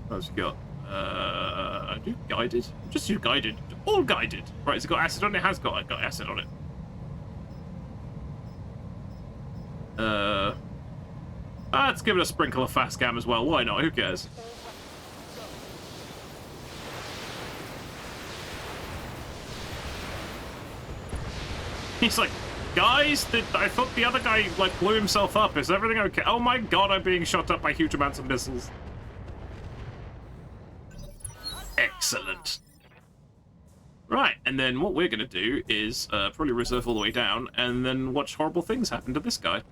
S1: What's it got? Do guided? Just do guided. All guided. Right, has it got acid on it? It has got acid on it. Let's give it a sprinkle of fast cam as well. Why not? Who cares? He's like, guys, I thought the other guy like blew himself up. Is everything okay? Oh my god, I'm being shot up by huge amounts of missiles. Excellent. Right, and then what we're going to do is probably reserve all the way down and then watch horrible things happen to this guy.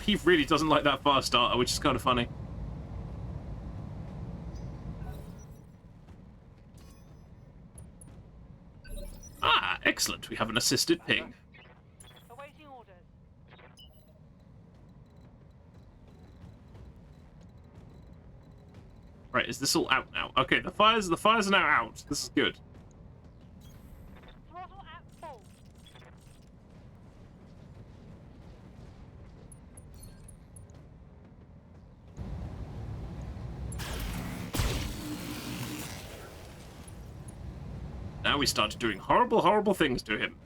S1: He really doesn't like that fire starter, which is kind of funny. Ah, excellent. We have an assisted ping.
S8: Awaiting orders.
S1: Right, is this all out now? Okay, the fires are now out. This is good.
S8: Throttle at full.
S1: Now we started doing horrible, horrible things to him.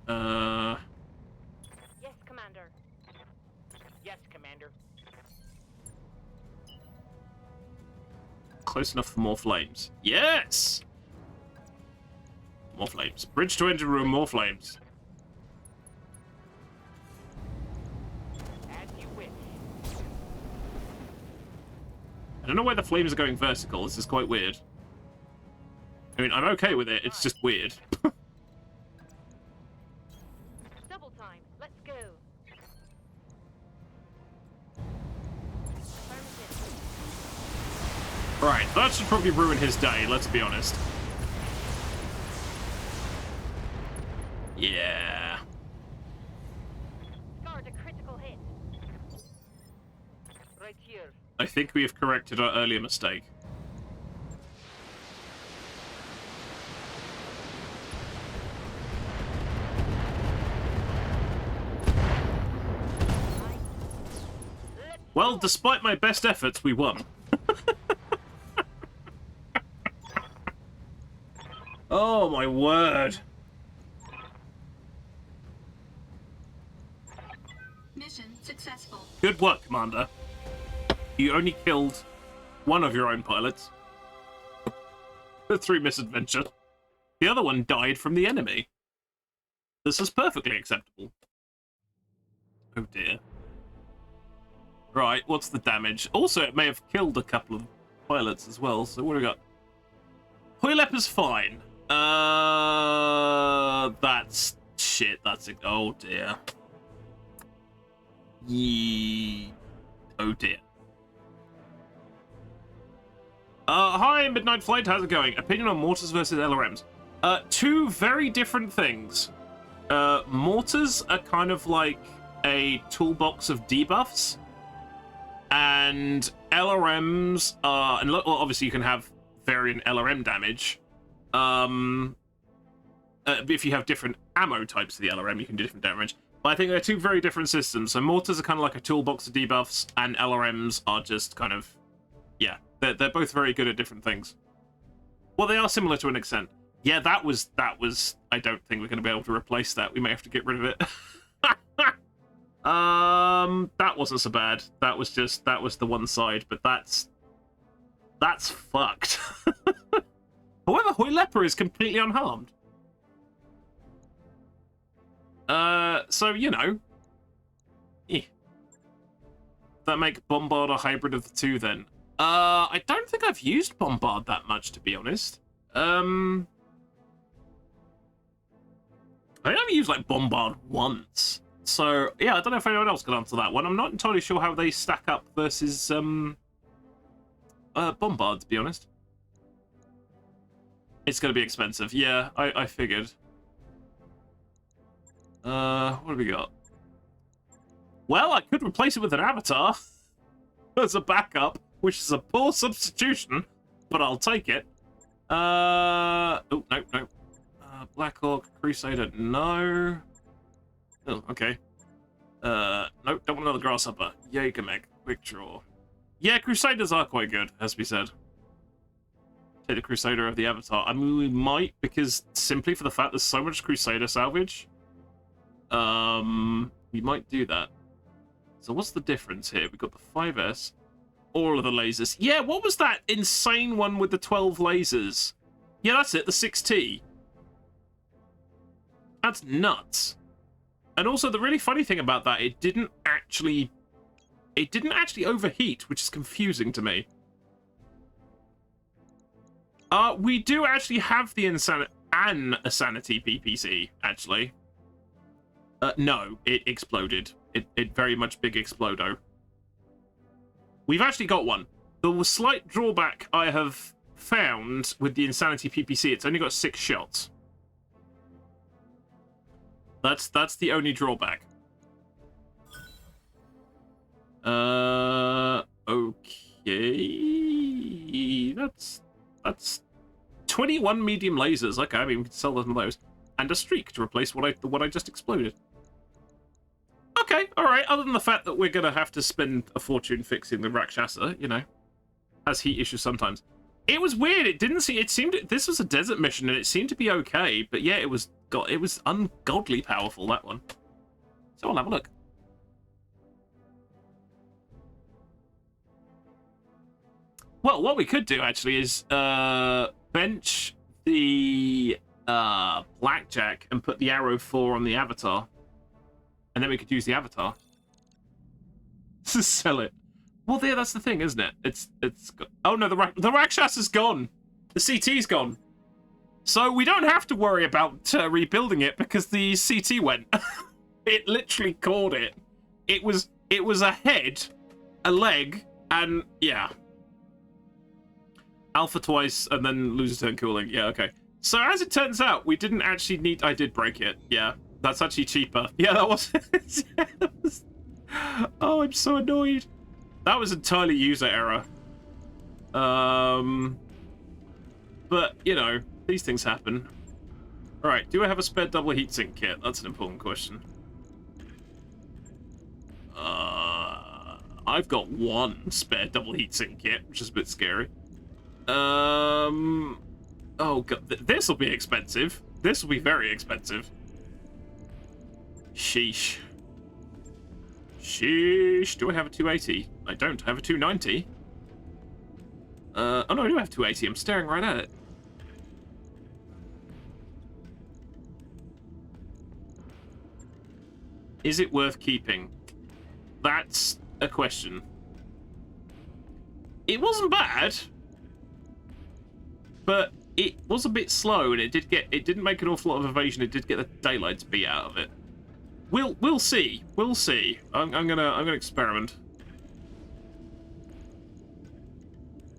S8: Yes, Commander.
S10: Yes, Commander.
S1: Close enough for more flames. Yes! More flames. Bridge to engine room, more flames.
S10: As you wish.
S1: I don't know why the flames are going vertical. This is quite weird. I mean, I'm okay with it. It's just weird.
S8: Double time. Let's go. Affirmative.
S1: Right, that should probably ruin his day, let's be honest. Yeah.
S8: Guard a critical hit.
S10: Right here.
S1: I think we have corrected our earlier mistake. Well, despite my best efforts, we won. Oh my word.
S2: Mission successful.
S1: Good work, Commander. You only killed one of your own pilots. Through misadventure. The other one died from the enemy. This is perfectly acceptable. Oh dear. Right, what's the damage? Also, it may have killed a couple of pilots as well, so what do we got? Hoylepper's fine. That's shit, that's it. Oh dear. Oh dear. Hi, Midnight Flight, how's it going? Opinion on mortars versus LRMs. Two very different things. Mortars are kind of like a toolbox of debuffs. And LRMs are, and obviously you can have variant LRM damage. If you have different ammo types of the LRM, you can do different damage. But I think they're two very different systems. So mortars are kind of like a toolbox of debuffs, and LRMs are just kind of, yeah, they're both very good at different things. Well, they are similar to an extent. Yeah, that was. I don't think we're going to be able to replace that. We may have to get rid of it. That wasn't so bad. That was the one side, but that's fucked. However, Hoylepper is completely unharmed. So, you know. That make Bombard a hybrid of the two then. I don't think I've used Bombard that much, to be honest. I only used, like, Bombard once. So, yeah, I don't know if anyone else can answer that one. I'm not entirely sure how they stack up versus, Bombard, to be honest. It's going to be expensive. Yeah, I figured. What have we got? Well, I could replace it with an avatar as a backup, which is a poor substitution, but I'll take it. Oh, no. Black Hawk, Crusader, no. Oh, okay. Nope, don't want another Grasshopper. Jägermech, Quick Draw. Yeah, Crusaders are quite good, has to be said. Take the Crusader of the Avatar. I mean, we might, because simply for the fact there's so much Crusader salvage, we might do that. So what's the difference here? We've got the 5S, all of the lasers. Yeah, what was that insane one with the 12 lasers? Yeah, that's it, the 6T. That's nuts. And also, the really funny thing about that, it didn't actually overheat, which is confusing to me. We do actually have the Insanity PPC, actually. No, it exploded. It very much big explodo. We've actually got one. The slight drawback I have found with the Insanity PPC, it's only got 6 shots. That's the only drawback. Okay. That's 21 medium lasers. Okay, I mean we can sell them those. And a streak to replace what I just exploded. Okay, alright, other than the fact that we're gonna have to spend a fortune fixing the Rakshasa, you know. Has heat issues sometimes. It was weird, it seemed this was a desert mission and it seemed to be okay, but yeah, it was ungodly powerful, that one. So I'll have a look. Well, what we could do actually is bench the Blackjack and put the Arrow 4 on the Avatar. And then we could use the Avatar. To sell it. Well, there, that's the thing, isn't it? It's oh no, the Rakshasa's gone. The CT's gone. So we don't have to worry about rebuilding it because the CT went. It literally caught it. It was a head, a leg, and yeah. Alpha twice and then loser turn cooling. Yeah, okay. So as it turns out, we didn't actually need. I did break it. Yeah, that's actually cheaper. Yeah, that was. Yeah, that was... Oh, I'm so annoyed. That was entirely user error. But you know, these things happen. All right, do I have a spare double heatsink kit? That's an important question. I've got one spare double heatsink kit, which is a bit scary. Oh god, this will be expensive. This will be very expensive. Sheesh. Sheesh. Do I have a 280? I don't. I have a 290. Oh no, I do have 280. I'm staring right at it. Is it worth keeping? That's a question. It wasn't bad, but it was a bit slow, and it didn't make an awful lot of evasion. It did get the daylights beat out of it. We'll see. We'll see. I'm gonna experiment.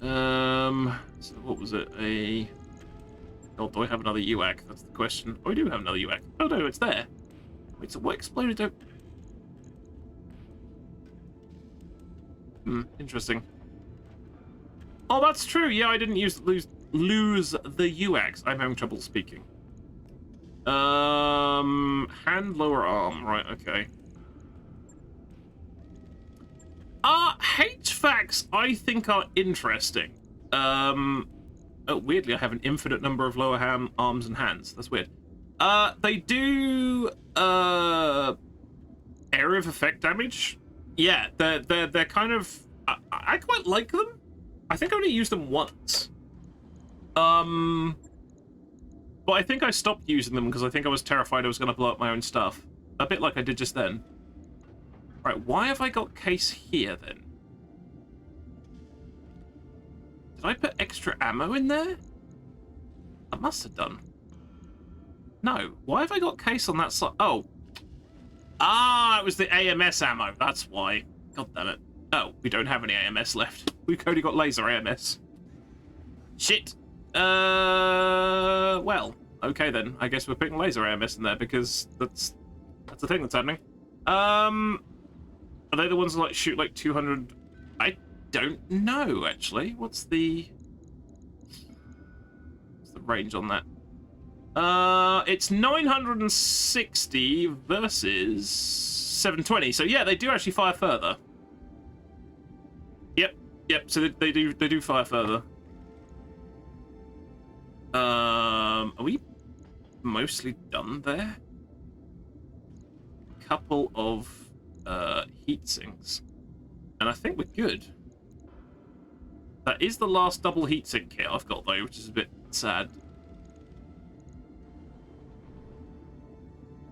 S1: So what was it? Oh, do I have another UAC? That's the question. Oh, I do have another UAC. Oh no, it's there. Wait, so what exploded? Interesting. Oh, that's true. Yeah, I didn't lose the UX. I'm having trouble speaking. Hand, lower arm. Right, okay. HVACs, I think, are interesting. Oh, weirdly, I have an infinite number of lower arms and hands. That's weird. They do area of effect damage. Yeah, they're kind of. I quite like them. I think I only used them once. But I think I stopped using them because I think I was terrified I was going to blow up my own stuff. A bit like I did just then. Right, why have I got case here then? Did I put extra ammo in there? I must have done. No, why have I got case on that side? Oh. Ah, it was the AMS ammo. That's why. God damn it. Oh, we don't have any AMS left. We've only got laser AMS. Shit. Well, okay then. I guess we're putting laser AMS in there because that's the thing that's happening. Are they the ones that like shoot like 200? I don't know actually. What's the range on that? It's 960 versus 720. So yeah, they do actually fire further. Yep. So they do fire further. Are we mostly done there? Couple of heat sinks, and I think we're good. That is the last double heat sink kit I've got though, which is a bit sad.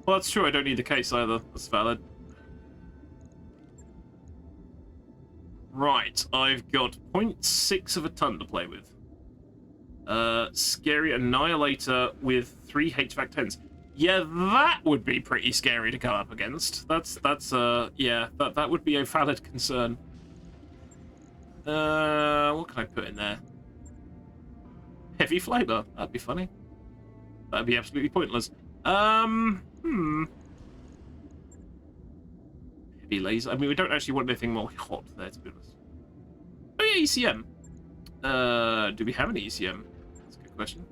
S1: Well, that's true. I don't need the case either. That's valid. Right, I've got 0.6 of a ton to play with. Scary Annihilator with 3 HVAC 10s. Yeah, that would be pretty scary to come up against. Yeah, that would be a valid concern. What can I put in there? Heavy flavor. That'd be funny. That'd be absolutely pointless. Heavy laser. I mean, we don't actually want anything more hot there, to be honest. Oh yeah, ECM. Do we have an ECM? That's a good question.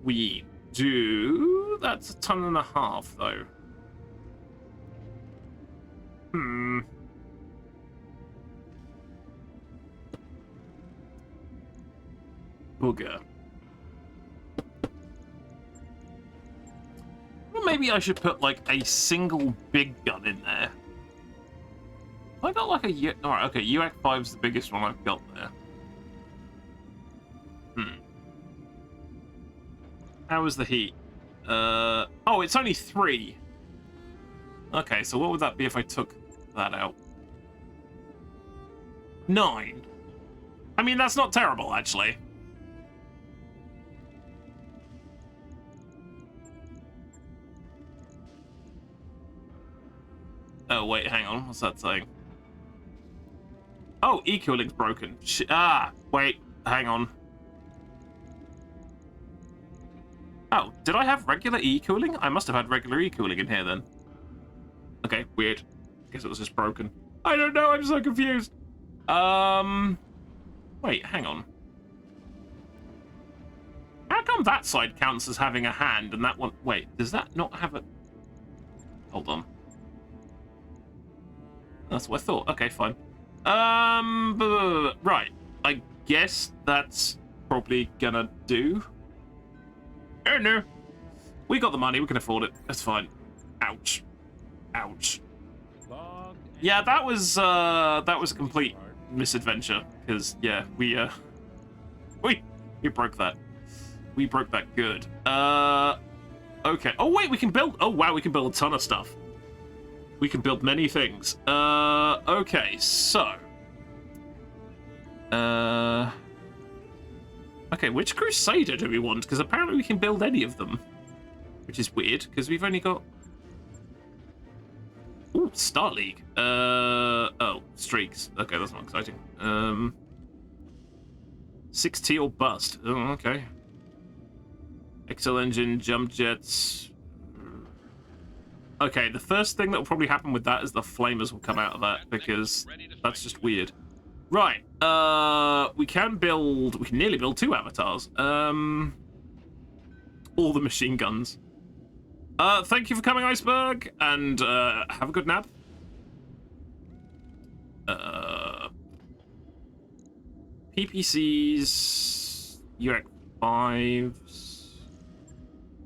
S1: We do. That's 1.5 tons, though. Booger. Well, maybe I should put like a single big gun in there. I got like a alright, okay, UAC 5's the biggest one I've got there. How was the heat? Oh, it's only 3. Okay, so what would that be if I took that out? 9. I mean, that's not terrible, actually. Oh, wait, hang on. What's that saying? Oh, E-cooling's broken. Wait, hang on. Oh, did I have regular E-cooling? I must have had regular E-cooling in here then. Okay, weird. Guess it was just broken. I don't know, I'm so confused. Wait, hang on. How come that side counts as having a hand and that one... Wait, does that not have a... Hold on. That's what I thought. Okay, fine. Right. I guess that's probably gonna do. Oh no. We got the money, we can afford it. That's fine. Ouch. Ouch. Yeah, that was a complete misadventure. Because yeah, we broke that. We broke that good. Okay. Oh wait, we can build wow, we can build a ton of stuff. We can build many things. Okay, so. Okay, which Crusader do we want? Because apparently we can build any of them. Which is weird, because we've only got... Ooh, Star League. Oh, Streaks. Okay, that's not exciting. 6T or Bust. Oh, okay. Excel Engine, Jump Jets... Okay, the first thing that will probably happen with that is the flamers will come out of that, because that's just weird. Right, we can nearly build 2 avatars. All the machine guns. Thank you for coming, Iceberg, and have a good nap. PPCs, UAC 5s,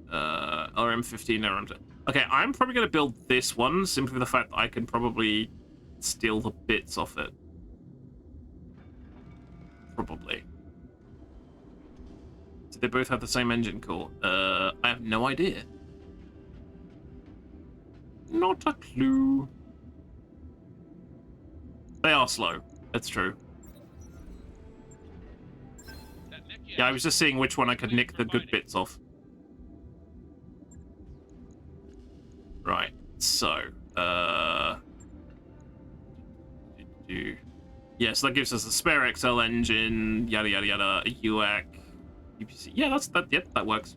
S1: RM15, RM10. Okay, I'm probably going to build this one, simply for the fact that I can probably steal the bits off it. Probably. Do they both have the same engine core? I have no idea. Not a clue. They are slow. That's true. Yeah, I was just seeing which one I could nick the good bits off. Right, so, Yeah, so that gives us a spare XL engine, yada yada yada, a UAC, UPC. Yeah, that. Yep, that works.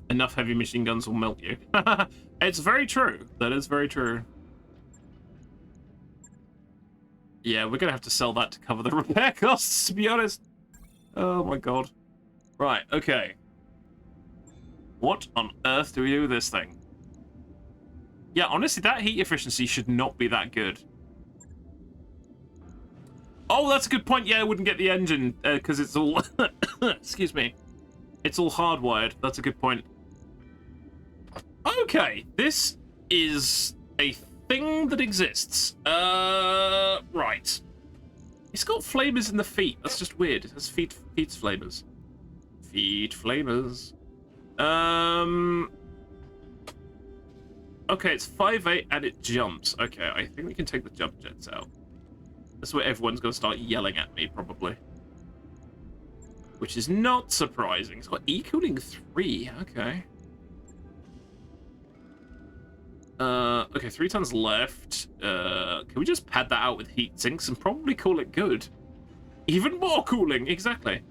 S1: Enough heavy machine guns will melt you. It's very true. That is very true. Yeah, we're gonna have to sell that to cover the repair costs, to be honest. Oh my god. Right, okay. What on earth do we do with this thing? Yeah, honestly, that heat efficiency should not be that good. Oh, that's a good point. Yeah, I wouldn't get the engine, because it's all... Excuse me. It's all hardwired. That's a good point. Okay, this is a thing that exists. Right. It's got flamers in the feet. That's just weird. It has feet flamers. Feet flamers. Okay, it's 5'8" and it jumps. Okay, I think we can take the jump jets out. That's where everyone's going to start yelling at me, probably. Which is not surprising. It's got E-cooling 3. Okay. Okay, 3 tons left. Can we just pad that out with heat sinks and probably call it good? Even more cooling, exactly.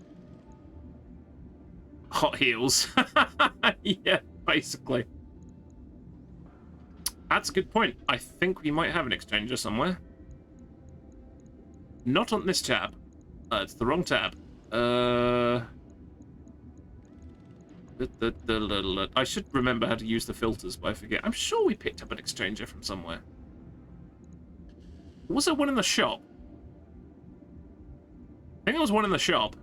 S1: Hot heels. Yeah, basically. That's a good point. I think we might have an exchanger somewhere. Not on this tab. It's the wrong tab. I should remember how to use the filters, but I forget. I'm sure we picked up an exchanger from somewhere. Was there one in the shop? I think there was one in the shop.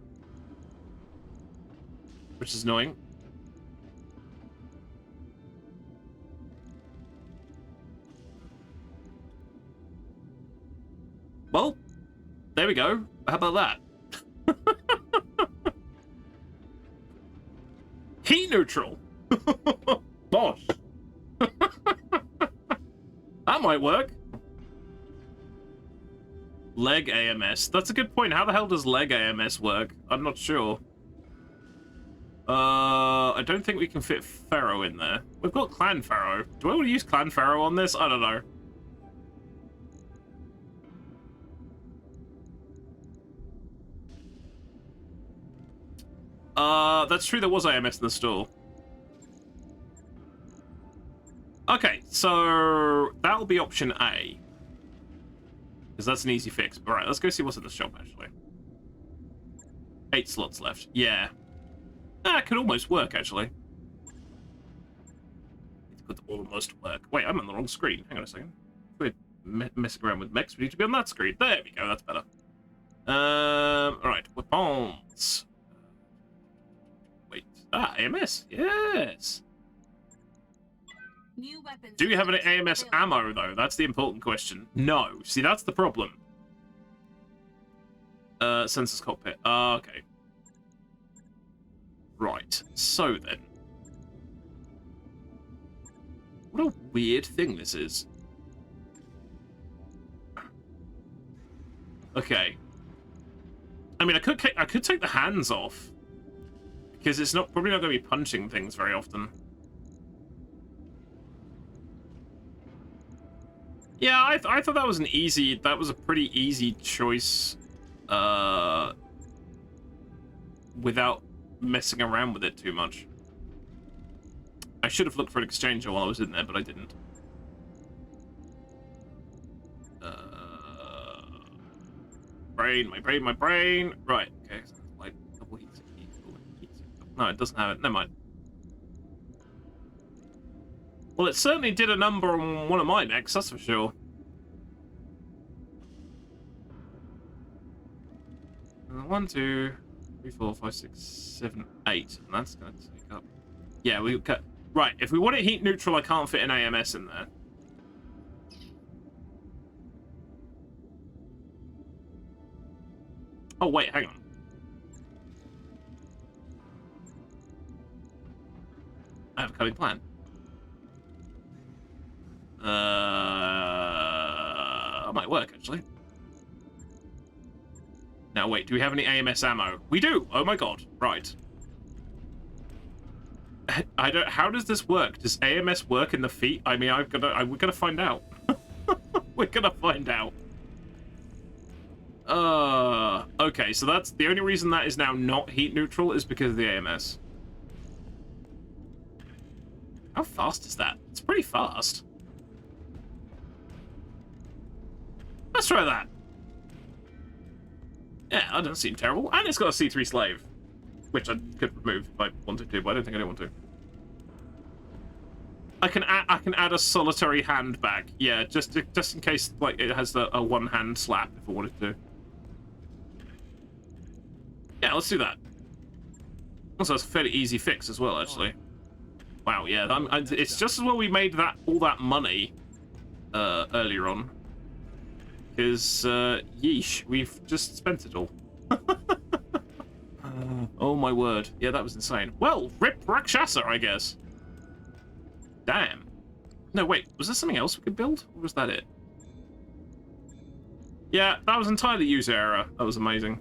S1: Which is annoying. Well, there we go. How about that? Heat neutral. Bosh. That might work. Leg AMS. That's a good point. How the hell does leg AMS work? I'm not sure. I don't think we can fit Pharaoh in there. We've got Clan Pharaoh. Do I want to use Clan Pharaoh on this? I don't know. That's true, there was AMS in the store. Okay, so that'll be option A. Because that's an easy fix. Alright, let's go see what's in the shop, actually. 8 slots left. Yeah. It could almost work, actually. It could almost work. Wait, I'm on the wrong screen. Hang on a second. We're messing around with mechs. We need to be on that screen. There we go, that's better. Alright, weapons. Wait. AMS. Yes.
S2: New weapons.
S1: Do you have any AMS ammo, though? That's the important question. No. See, that's the problem. Sensors cockpit. Okay. Right. So, then. What a weird thing this is. Okay. I mean, I could take the hands off. Because it's probably not going to be punching things very often. Yeah, I thought that was a pretty easy choice, without messing around with it too much. I should have looked for an exchanger while I was in there, but I didn't. My brain. Right, okay, so like double heat. No, it doesn't have it. Never mind. Well, it certainly did a number on one of my mechs, that's for sure. And 1, 2, 3, 4, 5, 6, 7, 8. And that's going to take up... Yeah, we cut... Right, if we want it heat neutral, I can't fit an AMS in there. Oh, wait, hang on. I have a cutting plan. That might work, actually. Now, wait, do we have any AMS ammo? We do! Oh my god, right. How does this work? Does AMS work in the feet? I mean, we're gonna find out. We're gonna find out. Okay, so that's the only reason that is now not heat neutral is because of the AMS. How fast is that? It's pretty fast. Let's try that. Yeah, that doesn't seem terrible. And it's got a C3 slave, which I could remove if I wanted to, but I don't think I want to. I can add a solitary hand back. Yeah, just in case like it has a one hand slap if I wanted to. Yeah, let's do that. Also, it's a fairly easy fix as well, actually. Wow, yeah, it's just as well we made all that money earlier on. Because, yeesh, we've just spent it all. Oh my word. Yeah, that was insane. Well, rip Rakshasa, I guess. Damn. No, wait, was there something else we could build? Or was that it? Yeah, that was entirely user error. That was amazing.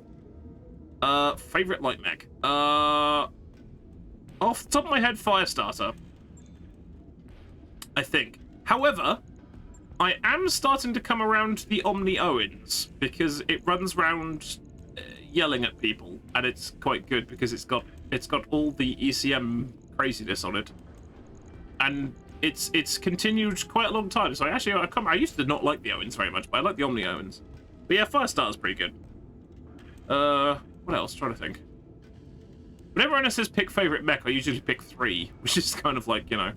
S1: Favorite light mech. Off the top of my head, Firestarter. I think. However, I am starting to come around to the Omni Owens because it runs around yelling at people, and it's quite good because it's got all the ECM craziness on it, and it's continued quite a long time. So I used to not like the Owens very much, but I like the Omni Owens. But yeah, Firestarter's pretty good. What else? I'm trying to think. Whenever anyone says pick favorite mech, I usually pick 3, which is kind of like, you know,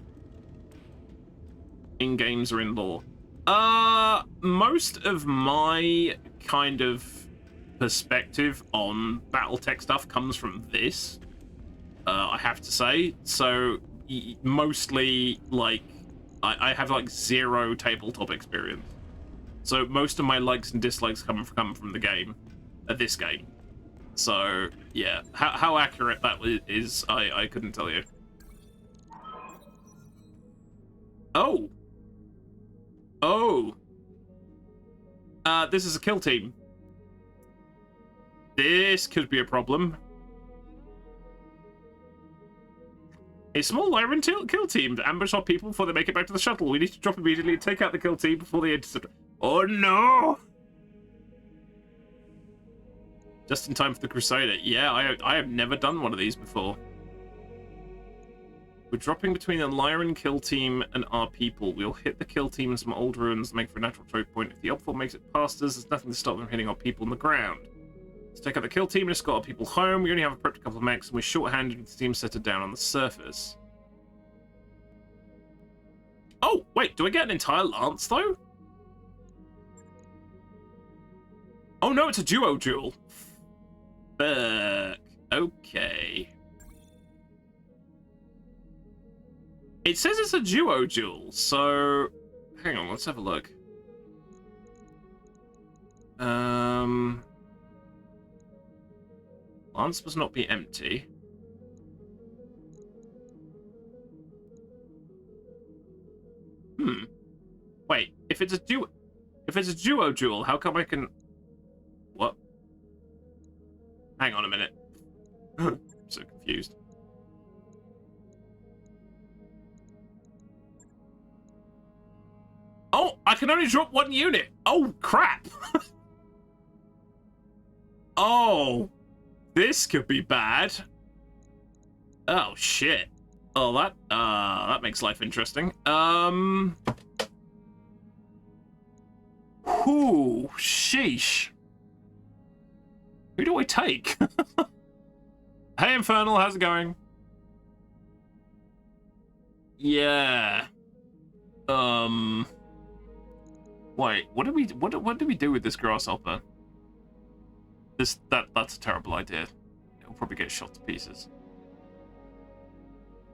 S1: in games or in lore. Most of my kind of perspective on BattleTech stuff comes from this, I have to say. So mostly, like, I have like 0 tabletop experience. So most of my likes and dislikes come from the game, this game. So yeah, how accurate that is, I couldn't tell you. Oh. This is a kill team. This could be a problem. A small Lyran kill team to ambush our people before they make it back to the shuttle. We need to drop immediately and take out the kill team before they intercept. Oh no! Just in time for the Crusader. Yeah, I have never done one of these before. We're dropping between the Lyran kill team and our people. We'll hit the kill team in some old ruins, make for a natural choke point. If the Opfor makes it past us, there's nothing to stop them hitting our people on the ground. Let's take out the kill team and escort our people home. We only have a prepped couple of mechs, and we're short-handed with the team centered down on the surface. Oh, wait, do I get an entire lance, though? Oh, no, it's a duo duel. Fuck. Okay. It says it's a duo duel, so... Hang on, let's have a look. Lance must not be empty. Wait, if it's a duo duel, how come I can... What? Hang on a minute. I'm so confused. Oh, I can only drop 1 unit. Oh, crap. Oh, this could be bad. Oh, shit. Oh, that makes life interesting. Whoo, sheesh. Who do I take? Hey, Infernal, how's it going? Yeah. Wait, what do we do with this grasshopper? That's a terrible idea. It'll probably get shot to pieces.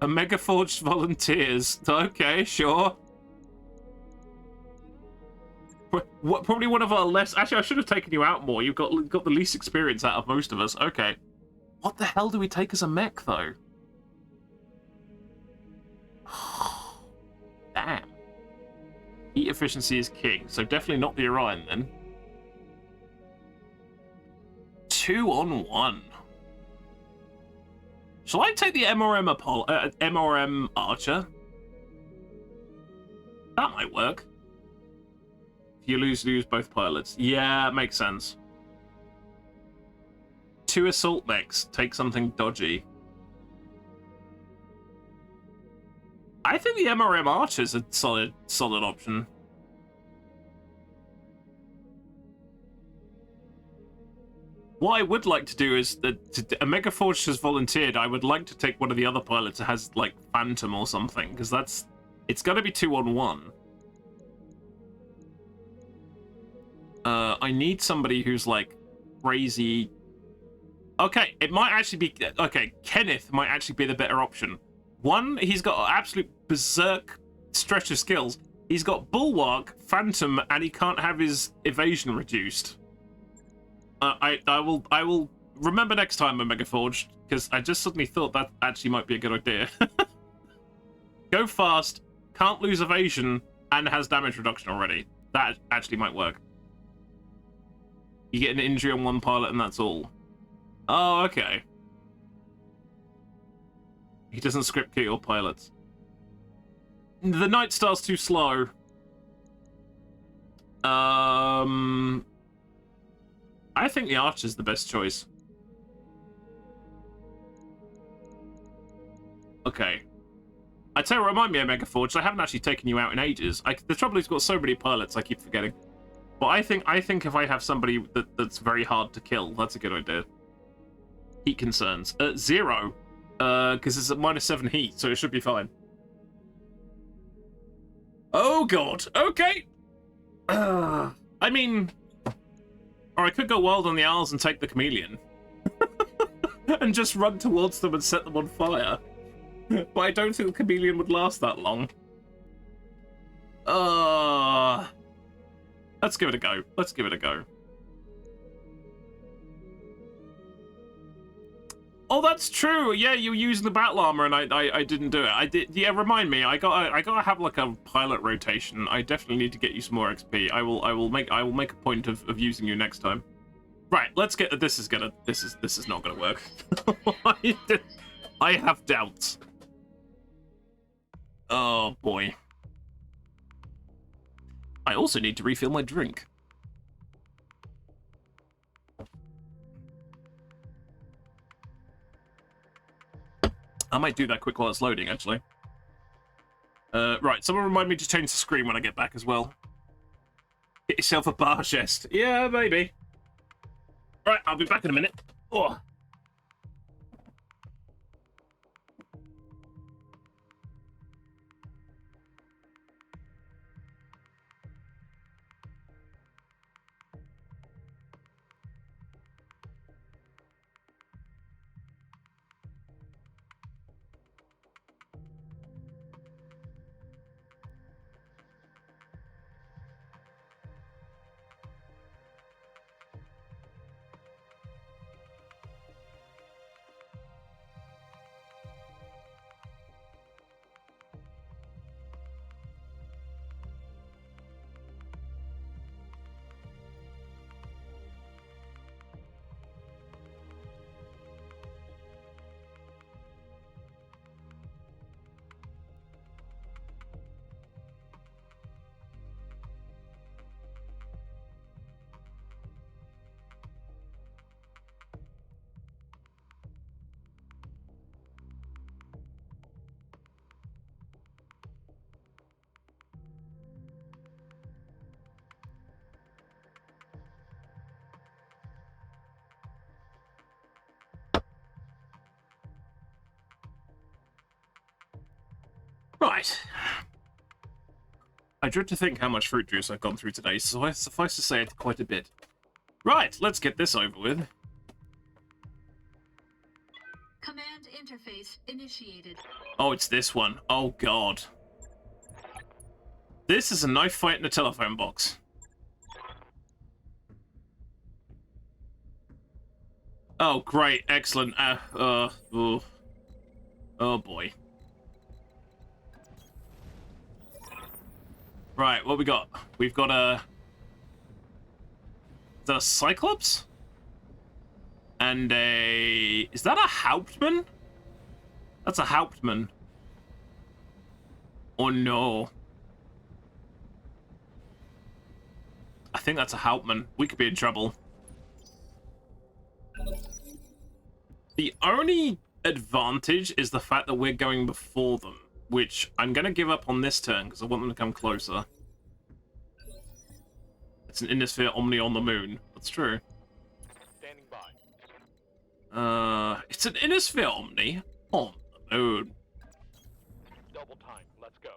S1: A Mega Forged Volunteers. Okay, sure. What? Probably one of our less. Actually, I should have taken you out more. You've got the least experience out of most of us. Okay. What the hell do we take as a mech though? Damn. Heat efficiency is king, so definitely not the Orion then. 2-on-1. Shall I take the MRM Archer? That might work. You lose both pilots. Yeah, makes sense. 2 assault mechs, take something dodgy. I think the MRM Archer's a solid option. What I would like to do is that a Mega Forge has volunteered. I would like to take one of the other pilots that has like Phantom or something, because it's got to be 2-on-1. I need somebody who's like crazy. Okay, it might actually be okay. Kenneth might actually be the better option. One, he's got absolute berserk stretch of skills. He's got Bulwark, Phantom, and he can't have his evasion reduced. I will remember next time I'm Mega Forged, because I just suddenly thought that actually might be a good idea. Go fast, can't lose evasion, and has damage reduction already. That actually might work. You get an injury on one pilot and that's all. Oh, okay. He doesn't script kill your pilots. The Night Star's too slow. I think the Archer's the best choice. Okay. I tell you, remind me of Mega Forge. I haven't actually taken you out in ages. The trouble is, we've got so many pilots, I keep forgetting. But I think if I have somebody that's very hard to kill, that's a good idea. Heat concerns. 0. Because it's at -7 heat, so it should be fine. Oh god. Okay. I mean, or I could go wild on the Owls and take the Chameleon. And just run towards them and set them on fire. But I don't think the Chameleon would last that long. Let's give it a go. Let's give it a go. Oh, that's true. Yeah, you were using the battle armor, and I didn't do it. I did. Yeah, remind me. I gotta have like a pilot rotation. I definitely need to get you some more XP. I will make a point of using you next time. Right. Let's get. This is not gonna work. I have doubts. Oh boy. I also need to refill my drink. I might do that quick while it's loading, actually. Right, someone remind me to change the screen when I get back as well. Get yourself a bar chest. Yeah, maybe. Right, I'll be back in a minute. Oh. Right. I dread to think how much fruit juice I've gone through today, so I suffice to say it's quite a bit. Right, let's get this over with.
S2: Command interface initiated.
S1: Oh, it's this one. Oh, God. This is a knife fight in a telephone box. Oh, great. Excellent. Oh, boy. Right, what we got? We've got a... Is that a Cyclops? And a... Is that a Hauptmann? That's a Hauptmann. Oh, no. think that's a Hauptmann. We could be in trouble. The only advantage is the fact that we're going before them, which I'm going to give up on this turn because I want them to come closer. It's an Innisphere Omni on the moon. That's true.
S10: Standing by.
S1: It's an Innisphere Omni on the moon.
S10: Double time. Let's go.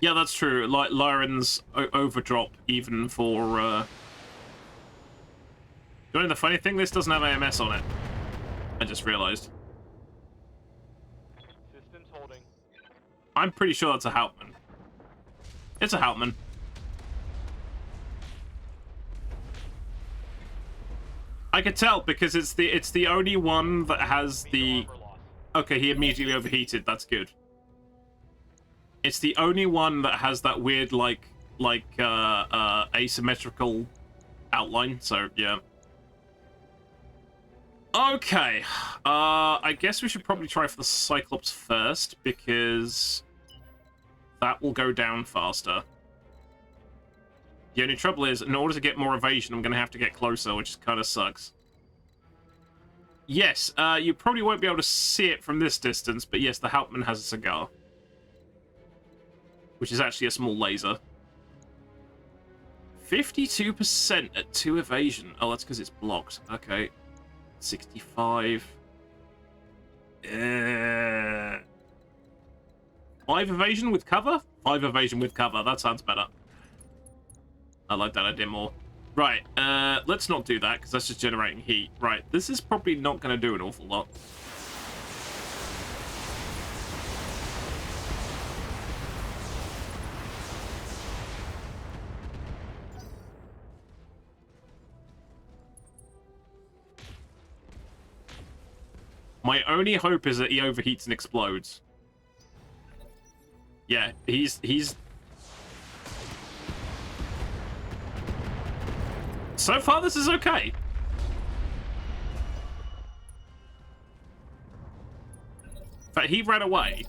S1: Yeah, that's true. Like Lyran's overdrop even for. You know the funny thing? This doesn't have AMS on it. I just realized.
S10: Systems holding.
S1: I'm pretty sure that's a Hauptmann. It's a Hauptmann. I could tell because it's the only one that has the. Okay, he immediately overheated. That's good. It's the only one that has that weird like asymmetrical outline. So yeah. Okay, I guess we should probably try for the Cyclops first, because that will go down faster. The only trouble is, in order to get more evasion, I'm going to have to get closer, which kind of sucks. Yes, you probably won't be able to see it from this distance, but yes, the Hauptmann has a cigar. Which is actually a small laser. 52% at 2 evasion. Oh, that's because it's blocked. Okay. 65. 5 evasion with cover? 5 evasion with cover. That sounds better. I like that idea more. Right, let's not do that, because that's just generating heat. Right, this is probably not going to do an awful lot. My only hope is that he overheats and explodes. Yeah, he's... So far, this is okay. In fact, he ran away.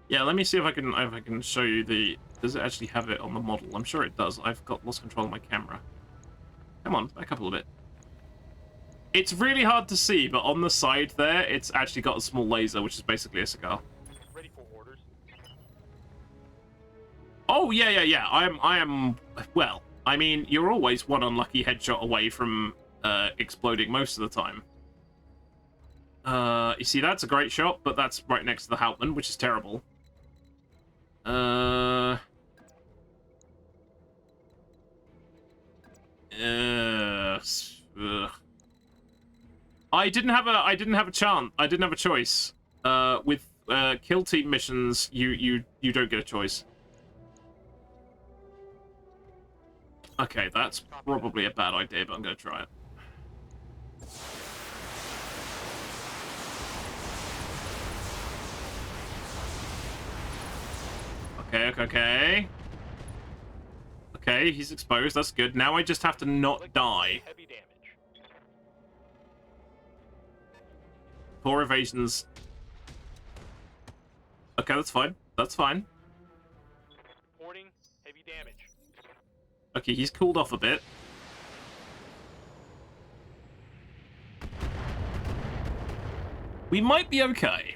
S1: Yeah, let me see if I can show you the... Does it actually have it on the model? I'm sure it does. I've lost control of my camera. Come on, back up a little bit. It's really hard to see, but on the side there, it's actually got a small laser, which is basically a cigar.
S10: Ready for orders.
S1: Oh, yeah. I am... Well, I mean, you're always one unlucky headshot away from exploding most of the time. You see, that's a great shot, but that's right next to the Hauptmann, which is terrible. I didn't have a chance. I didn't have a choice. With kill team missions, you don't get a choice. Okay, that's probably a bad idea, but I'm gonna try it. Okay. Okay, he's exposed. That's good. Now I just have to not die.
S10: Heavy damage.
S1: 4 evasions. Okay, that's fine. That's fine.
S10: Reporting heavy damage.
S1: Okay, he's cooled off a bit. We might be okay.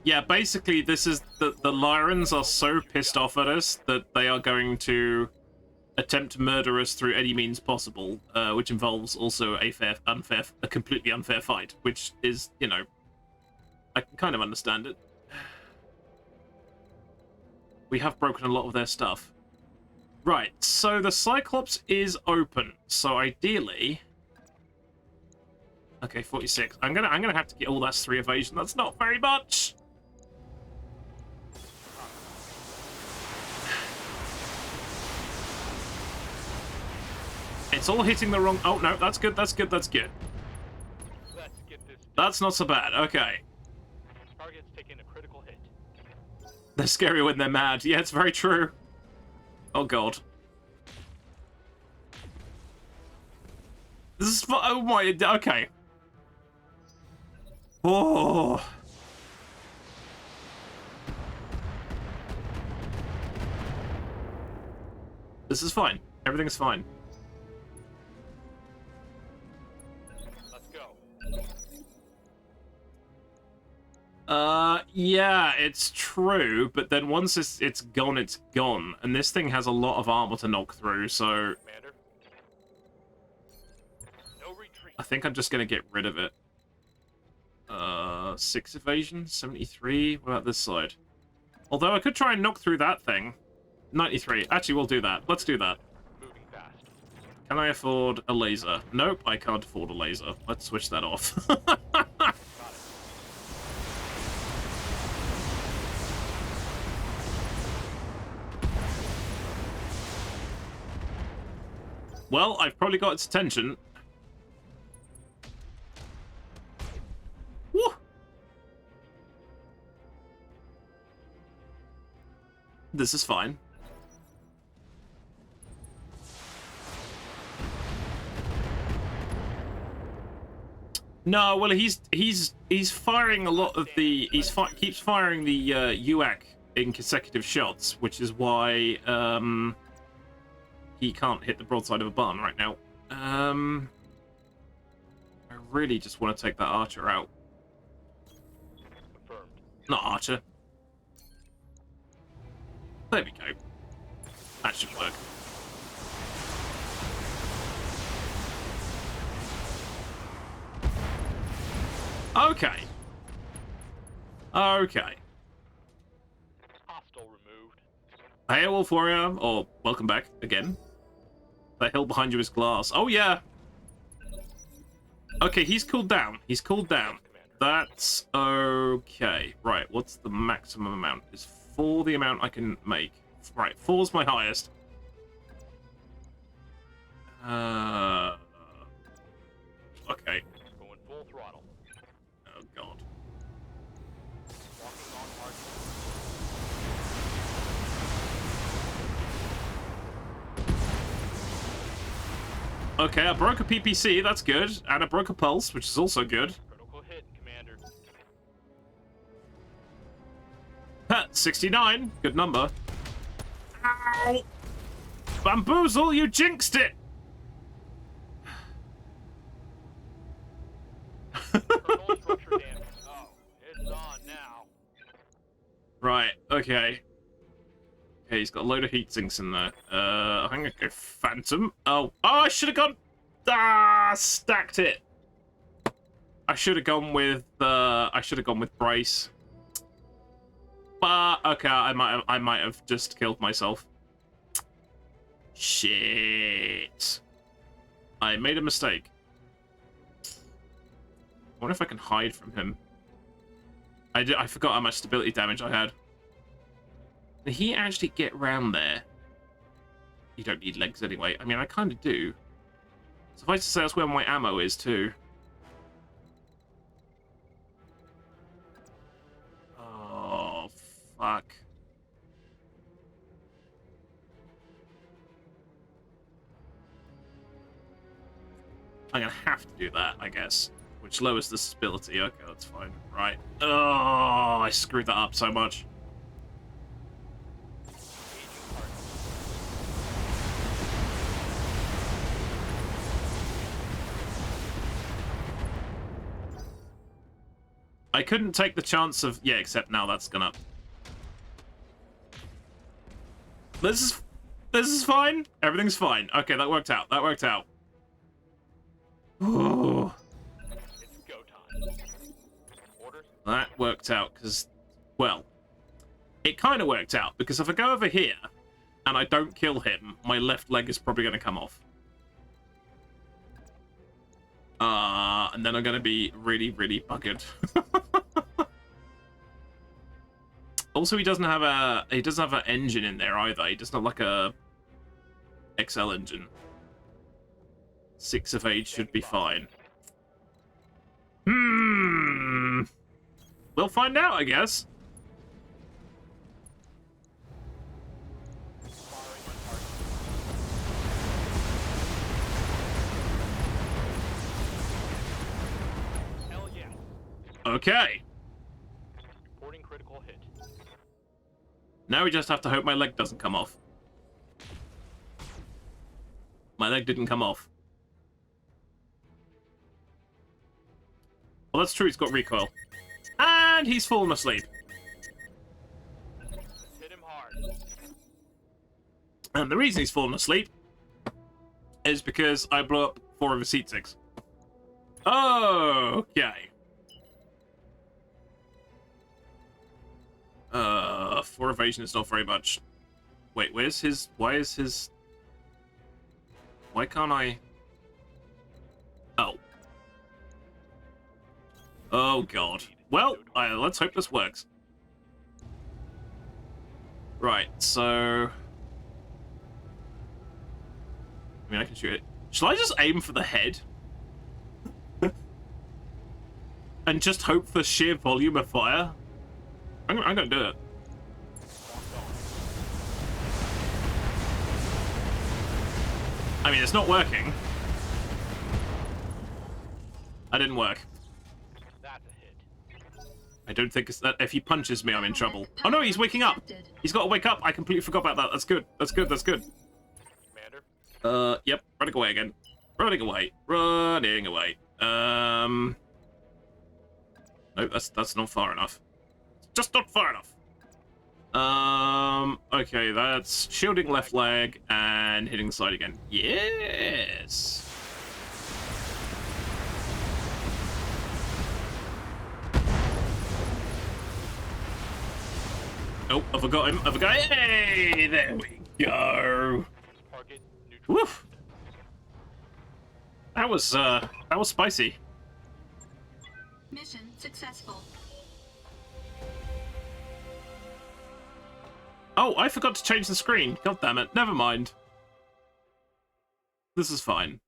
S1: Yeah, basically, this is the Lyrans are so pissed off at us that they are going to attempt to murder us through any means possible, which involves also a completely unfair fight, which is, you know, I can kind of understand it. We have broken a lot of their stuff. Right, so the Cyclops is open, so ideally... Okay, 46. I'm gonna have to get all that's 3 evasion. That's not very much. It's all hitting the wrong... Oh, no, that's good, that's good, that's good.
S10: Let's get this.
S1: That's not so bad, okay.
S10: Target's taking a critical hit.
S1: They're scary when they're mad. Yeah, it's very true. Oh, God. This is... Oh, my... Okay. Oh. This is fine. Everything is fine.
S10: Let's go.
S1: Yeah, it's true, but then once it's gone, it's gone. And this thing has a lot of armor to knock through, so...
S10: Commander. No retreat.
S1: I think I'm just gonna get rid of it. 6 evasion, 73. What about this side? Although I could try and knock through that thing. 93. Actually, we'll do that. Let's do that.
S10: Moving fast.
S1: Can I afford a laser? Nope, I can't afford a laser. Let's switch that off. Well, I've probably got its attention. Woo! This is fine. No, well, he's firing a lot of the keeps firing the UAC in consecutive shots, which is why he can't hit the broadside of a barn right now. I really just want to take that archer out.
S10: Confirmed.
S1: Not archer. There we go. That should work. Okay. Okay.
S10: Hostile removed.
S1: Hey, Wolf Warrior, or welcome back again. That hill behind you is glass. Oh, yeah. Okay, he's cooled down. He's cooled down. That's okay. Right, what's the maximum amount? Is 4 the amount I can make? Right, 4's my highest. Okay.
S10: Going full throttle.
S1: Oh, God.
S10: Walking on hard.
S1: Okay, I broke a PPC, that's good. And I broke a pulse, which is also good.
S10: Critical hit, Commander.
S1: Ha, 69, good number. Ow! Bamboozle, you jinxed it!
S10: Control structure damage. Oh, it's on now.
S1: Right, okay. Okay, he's got a load of heat sinks in there. I'm gonna go Phantom. Oh, I should have gone... stacked it. I should have gone with Brace. But okay, I might have just killed myself. Shit. I made a mistake. I wonder if I can hide from him. I forgot how much stability damage I had. Did he actually get round there? You don't need legs anyway. I mean, I kind of do. Suffice to say, that's where my ammo is too. Oh, fuck. I'm gonna have to do that, I guess. Which lowers the stability. Okay, that's fine. Right. Oh, I screwed that up so much. I couldn't take the chance of... Yeah, except now that's gonna... This is fine. Everything's fine. Okay, that worked out. That worked out. Ooh.
S10: It's go time. Orders?
S1: That worked out because... Well, it kind of worked out because if I go over here and I don't kill him, my left leg is probably going to come off. And then I'm going to be really, really buggered. Also, he doesn't have an engine in there either. He doesn't have like a XL engine. 6 of age should be fine. We'll find out, I guess.
S10: Hell yeah.
S1: Okay.
S10: Reporting critical hit.
S1: Now we just have to hope my leg doesn't come off. My leg didn't come off. Well, that's true, he's got recoil. And he's fallen asleep.
S10: Hit him hard.
S1: And the reason he's fallen asleep is because I blew up 4 of his seat 6. Okay. 4 evasion is not very much. Wait, where's his... Why is his... Why can't I... Oh. Oh, God. Well, let's hope this works. Right, so... I mean, I can shoot it. Shall I just aim for the head? And just hope for sheer volume of fire? I'm gonna do it. I mean, it's not working. That didn't work.
S10: That's a hit.
S1: I don't think it's that. If he punches me, I'm in trouble. Oh no, he's waking up. He's got to wake up. I completely forgot about that. That's good. That's good. That's good.
S10: Commander?
S1: Yep. Running away again. Running away. Running away. No, that's not far enough. Just not far enough. Okay, that's shielding left leg and hitting the side again. Yes. Oh, I forgot him. I forgot. Hey, there we go.
S10: Target neutral.
S1: Woof. That was spicy.
S2: Mission successful.
S1: Oh, I forgot to change the screen. God damn it. Never mind. This is fine.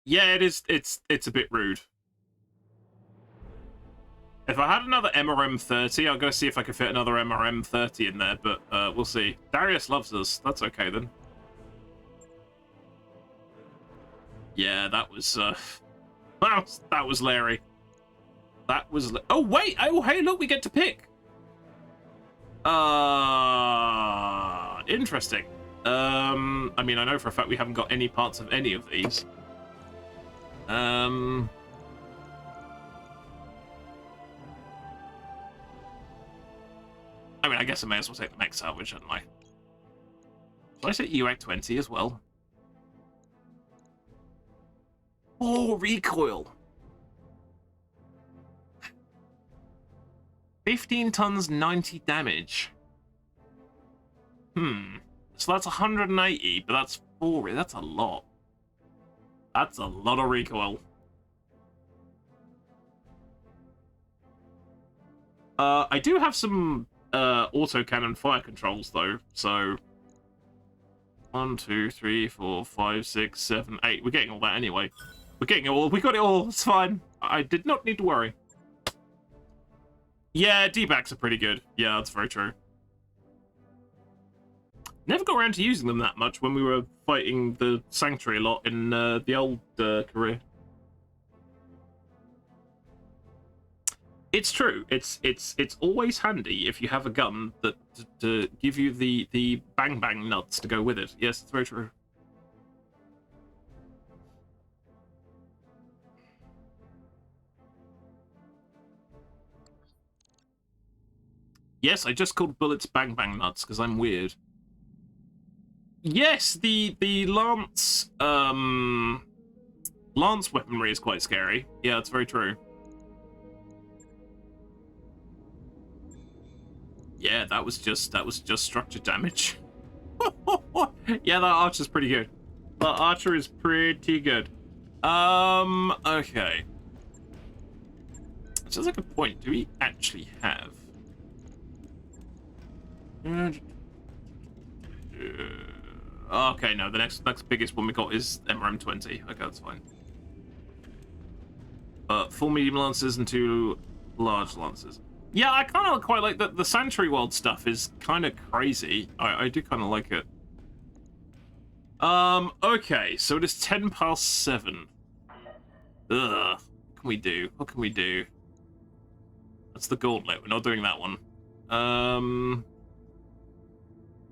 S1: Yeah, it is. It's a bit rude. If I had another MRM-30, I'll go see if I can fit another MRM-30 in there, but we'll see. Darius loves us. That's okay, then. Yeah, that was Larry. That was... Oh, wait! Oh, hey, look, we get to pick! Interesting. I mean, I know for a fact we haven't got any parts of any of these. I mean, I guess I may as well take the mech salvage, shouldn't I? Should I take UAC 20 as well? Oh, recoil! 15 tons, 90 damage. So that's 180, but that's 4. That's a lot. That's a lot of recoil. I do have some autocannon fire controls though, so 1, 2, 3, 4, 5, 6, 7, 8. We're getting all that anyway. We're getting it all. We got it all. It's fine. I did not need to worry. Yeah, D-backs are pretty good. Yeah, that's very true. Never got around to using them that much when we were fighting the Sanctuary a lot in the old career. It's true. It's always handy if you have a gun that to give you the bang bang nuts to go with it. Yes, it's very true. Yes, I just called bullets bang bang nuts because I'm weird. Yes, the lance lance weaponry is quite scary. Yeah, it's very true. Yeah, that was just structure damage. Yeah, that archer's pretty good. That archer is pretty good. Okay. Which is like a point. Do we actually have? Okay, no, the next biggest one we got is MRM-20. Okay, that's fine. 4 medium lances and 2 large lances. Yeah, I kind of quite like that. The Sanctuary World stuff is kind of crazy. I do kind of like it. Okay, so it is 10 past 7. Ugh. What can we do? What can we do? That's the gauntlet. We're not doing that one.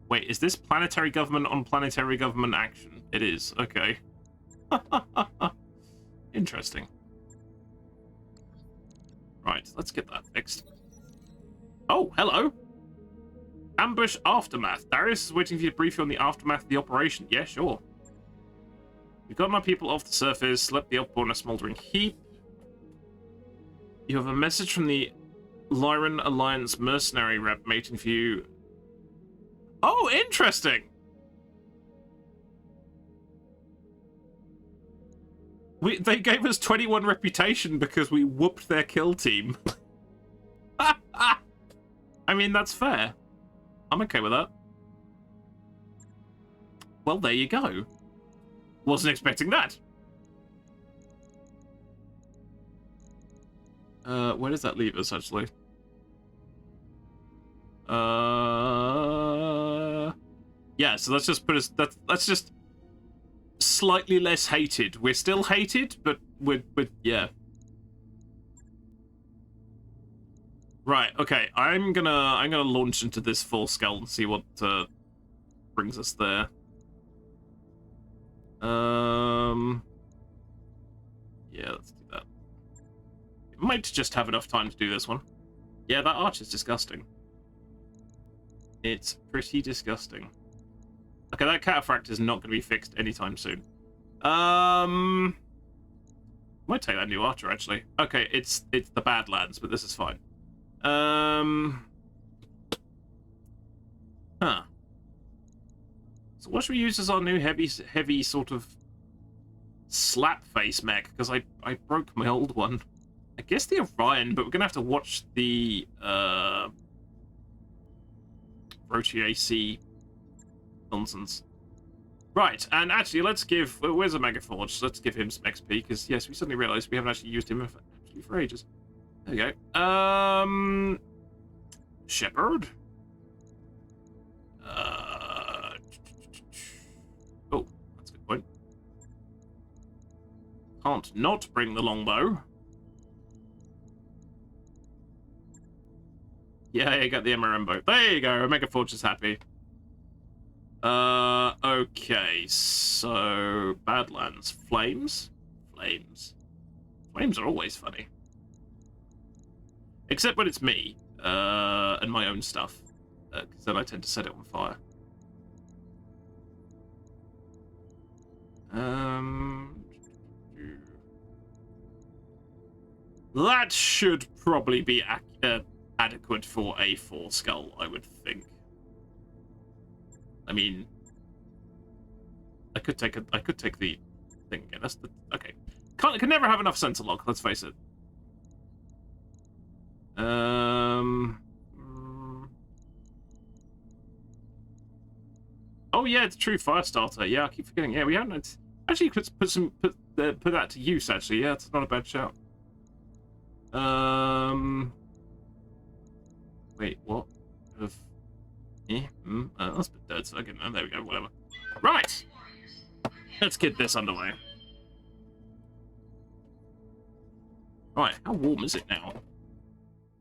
S1: Wait, is this planetary government on planetary government action? It is. Okay. Interesting. Right, let's get that fixed. Oh, hello. Ambush aftermath. Darius is waiting for you to brief you on the aftermath of the operation. Yeah, sure. You've got my people off the surface, left the upborn in a smoldering heap. You have a message from the Lyran Alliance mercenary rep mating for you. Oh, interesting. They gave us 21 reputation because we whooped their kill team. I mean, that's fair. I'm okay with that. Well, there you go. Wasn't expecting that. Where does that leave us, actually? Yeah, so let's just put us... That's just... slightly less hated. We're still hated, but we're yeah. Right, okay. I'm gonna launch into this full scale and see what brings us there. Yeah, let's do that. It might just have enough time to do this one. Yeah, that arch is disgusting. It's pretty disgusting. Okay, that cataphract is not going to be fixed anytime soon. Might take that new archer, actually. Okay, it's the Badlands, but this is fine. Huh. So what should we use as our new heavy sort of slap face mech? Because I broke my old one. I guess the Orion, but we're going to have to watch the Rotary AC nonsense. Right, and actually, let's give... where's a Megaforge? Let's give him some XP, because, yes, we suddenly realised we haven't actually used him for ages. There you go. Shepherd? Oh, that's a good point. Can't not bring the longbow. Yeah, you got the MRM. There you go, Megaforge is happy. Okay, so Badlands. Flames? Flames. Flames are always funny. Except when it's me, and my own stuff. Because then I tend to set it on fire. That should probably be adequate for a 4 skull, I would think. I mean, I could take the thing again. That's the okay. Can never have enough sensor lock. Let's face it. Oh yeah, it's true. Firestarter. Yeah, I keep forgetting. Yeah, we haven't actually put that to use. Actually, yeah, it's not a bad shout. Wait, what? That's a bit dead, so okay, there we go, whatever. Right! Let's get this underway. Right, how warm is it now?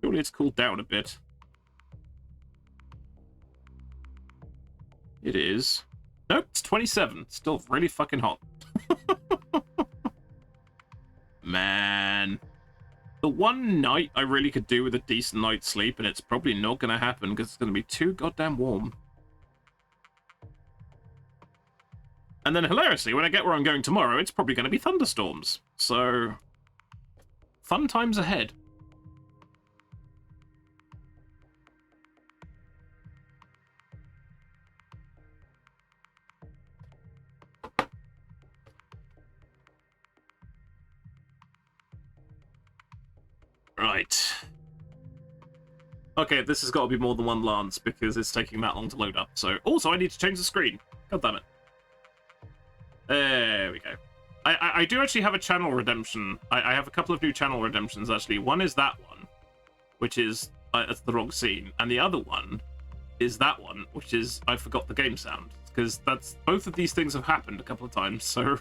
S1: Surely it's cooled down a bit. It is. Nope, it's 27. Still really fucking hot. Man. The one night I really could do with a decent night's sleep, and it's probably not going to happen because it's going to be too goddamn warm. And then, hilariously, when I get where I'm going tomorrow, it's probably going to be thunderstorms. So, fun times ahead. Right. Okay, this has got to be more than one lance because it's taking that long to load up. So, also, I need to change the screen. God damn it. There we go. I do actually have a channel redemption. I have a couple of new channel redemptions, actually. One is that one, which is it's the wrong scene. And the other one is that one, which is I forgot the game sound. Because both of these things have happened a couple of times, so...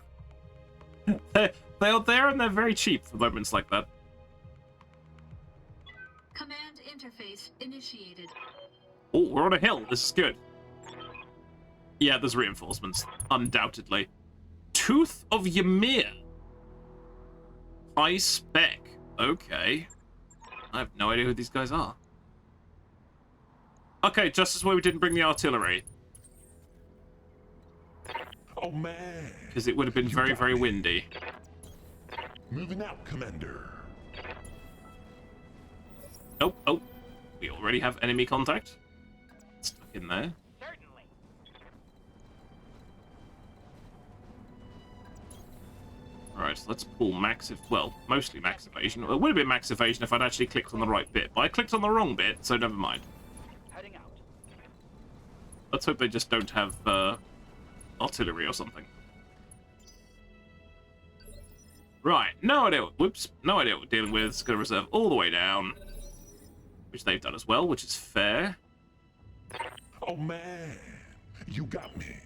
S1: they are there and they're very cheap for moments like that.
S2: Command interface initiated.
S1: Oh, we're on a hill. This is good. Yeah, there's reinforcements, undoubtedly. Tooth of Ymir. High spec. Okay. I have no idea who these guys are. Okay, just as well we didn't bring the artillery.
S6: Oh man.
S1: Because it would have been very, very windy.
S6: Moving out, Commander.
S1: Oh, oh. We already have enemy contact. Stuck in there.
S10: Certainly.
S1: Alright, so let's pull max, well, mostly max evasion. It would have been max evasion if I'd actually clicked on the right bit, but I clicked on the wrong bit, so never mind.
S10: Heading out.
S1: Let's hope they just don't have artillery or something. Right, no idea what we're dealing with. It's going to reserve all the way down, which they've done as well, which is fair.
S6: Oh man, you got me.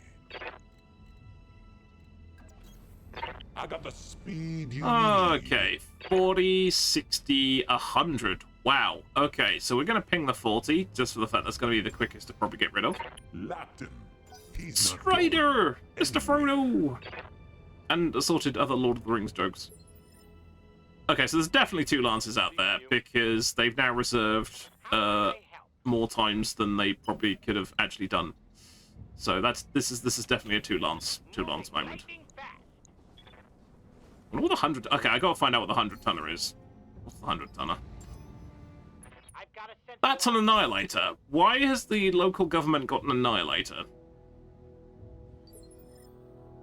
S6: I got the speed you need.
S1: Okay, 40, 60, 100. Wow. Okay, so we're going to ping the 40, just for the fact that's going to be the quickest to probably get rid of.
S6: Locked him. He's not
S1: Strider!
S6: going
S1: Mr. Frodo! And assorted other Lord of the Rings jokes. Okay, so there's definitely 2 lances out there, because they've now reserved more times than they probably could have actually done. So this is definitely a 2 lance moment.
S10: Lightning fast.
S1: I wonder what the 100... Okay, I gotta find out what the 100-tonner is. What's the 100-tonner?
S10: I've got a sense.
S1: That's an Annihilator. Why has the local government got an Annihilator?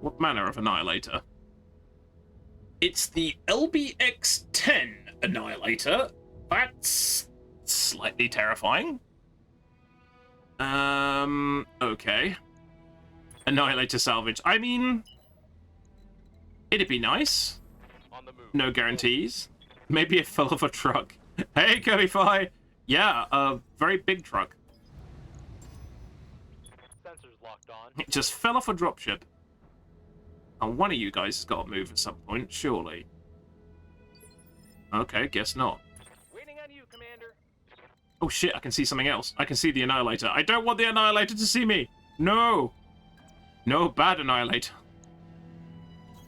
S1: What manner of Annihilator? It's the LBX-10 Annihilator. That's slightly terrifying. Okay. Annihilator salvage. I mean, it'd be nice.
S5: On the move.
S1: No guarantees. Maybe it fell off a truck. Hey, Kirby-Fi! Yeah, a very big truck.
S5: Sensors locked on.
S1: It just fell off a dropship. And one of you guys has got to move at some point, surely. Okay, guess not.
S10: Waiting on you, Commander.
S1: Oh shit, I can see something else. I can see the Annihilator. I don't want the Annihilator to see me! No! No, bad Annihilator.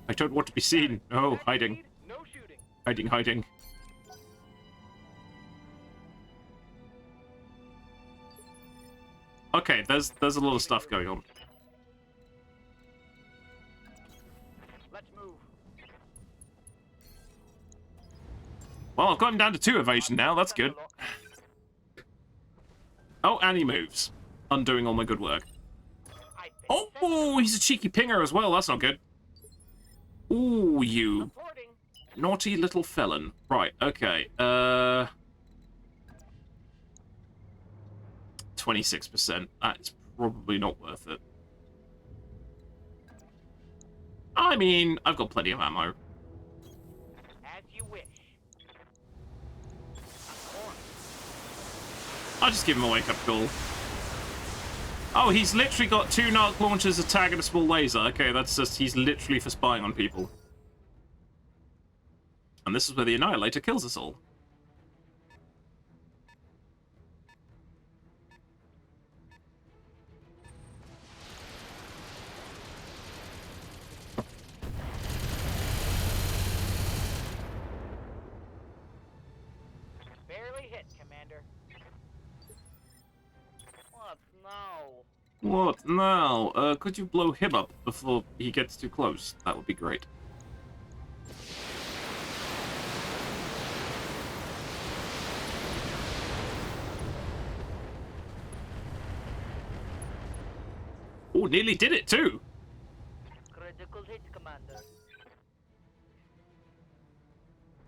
S1: I don't want to be seen. No, hiding.
S10: No shooting.
S1: Hiding, hiding. Okay, there's a lot of stuff going on.
S10: Let's move.
S1: Well, I've gotten down to 2 evasion now. That's good. Oh, and he moves. Undoing all my good work. Oh, he's a cheeky pinger as well. That's not good. Ooh, you
S10: Reporting.
S1: naughty little felon. Right, okay. 26%. That's probably not worth it. I mean, I've got plenty of ammo.
S10: As you wish.
S1: I'll just give him a wake-up call. Oh, he's literally got 2 narc launchers, a tag, and a small laser. Okay, that's just... He's literally for spying on people. And this is where the Annihilator kills us all.
S10: Barely hit, Commander. What now?
S1: What now? Could you blow him up before he gets too close? That would be great. Oh, nearly did it too!
S7: Critical hit, Commander.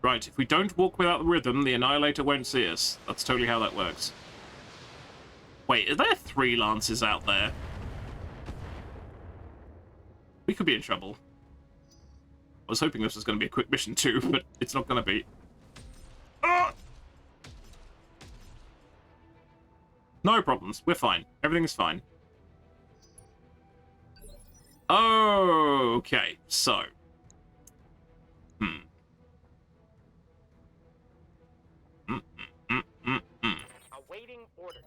S1: Right, if we don't walk without the rhythm, the Annihilator won't see us. That's totally how that works. Wait, are there 3 lances out there? We could be in trouble. I was hoping this was going to be a quick mission too, but it's not going to be. Ah! No problems. We're fine. Everything's fine. Okay, so.
S10: Awaiting orders.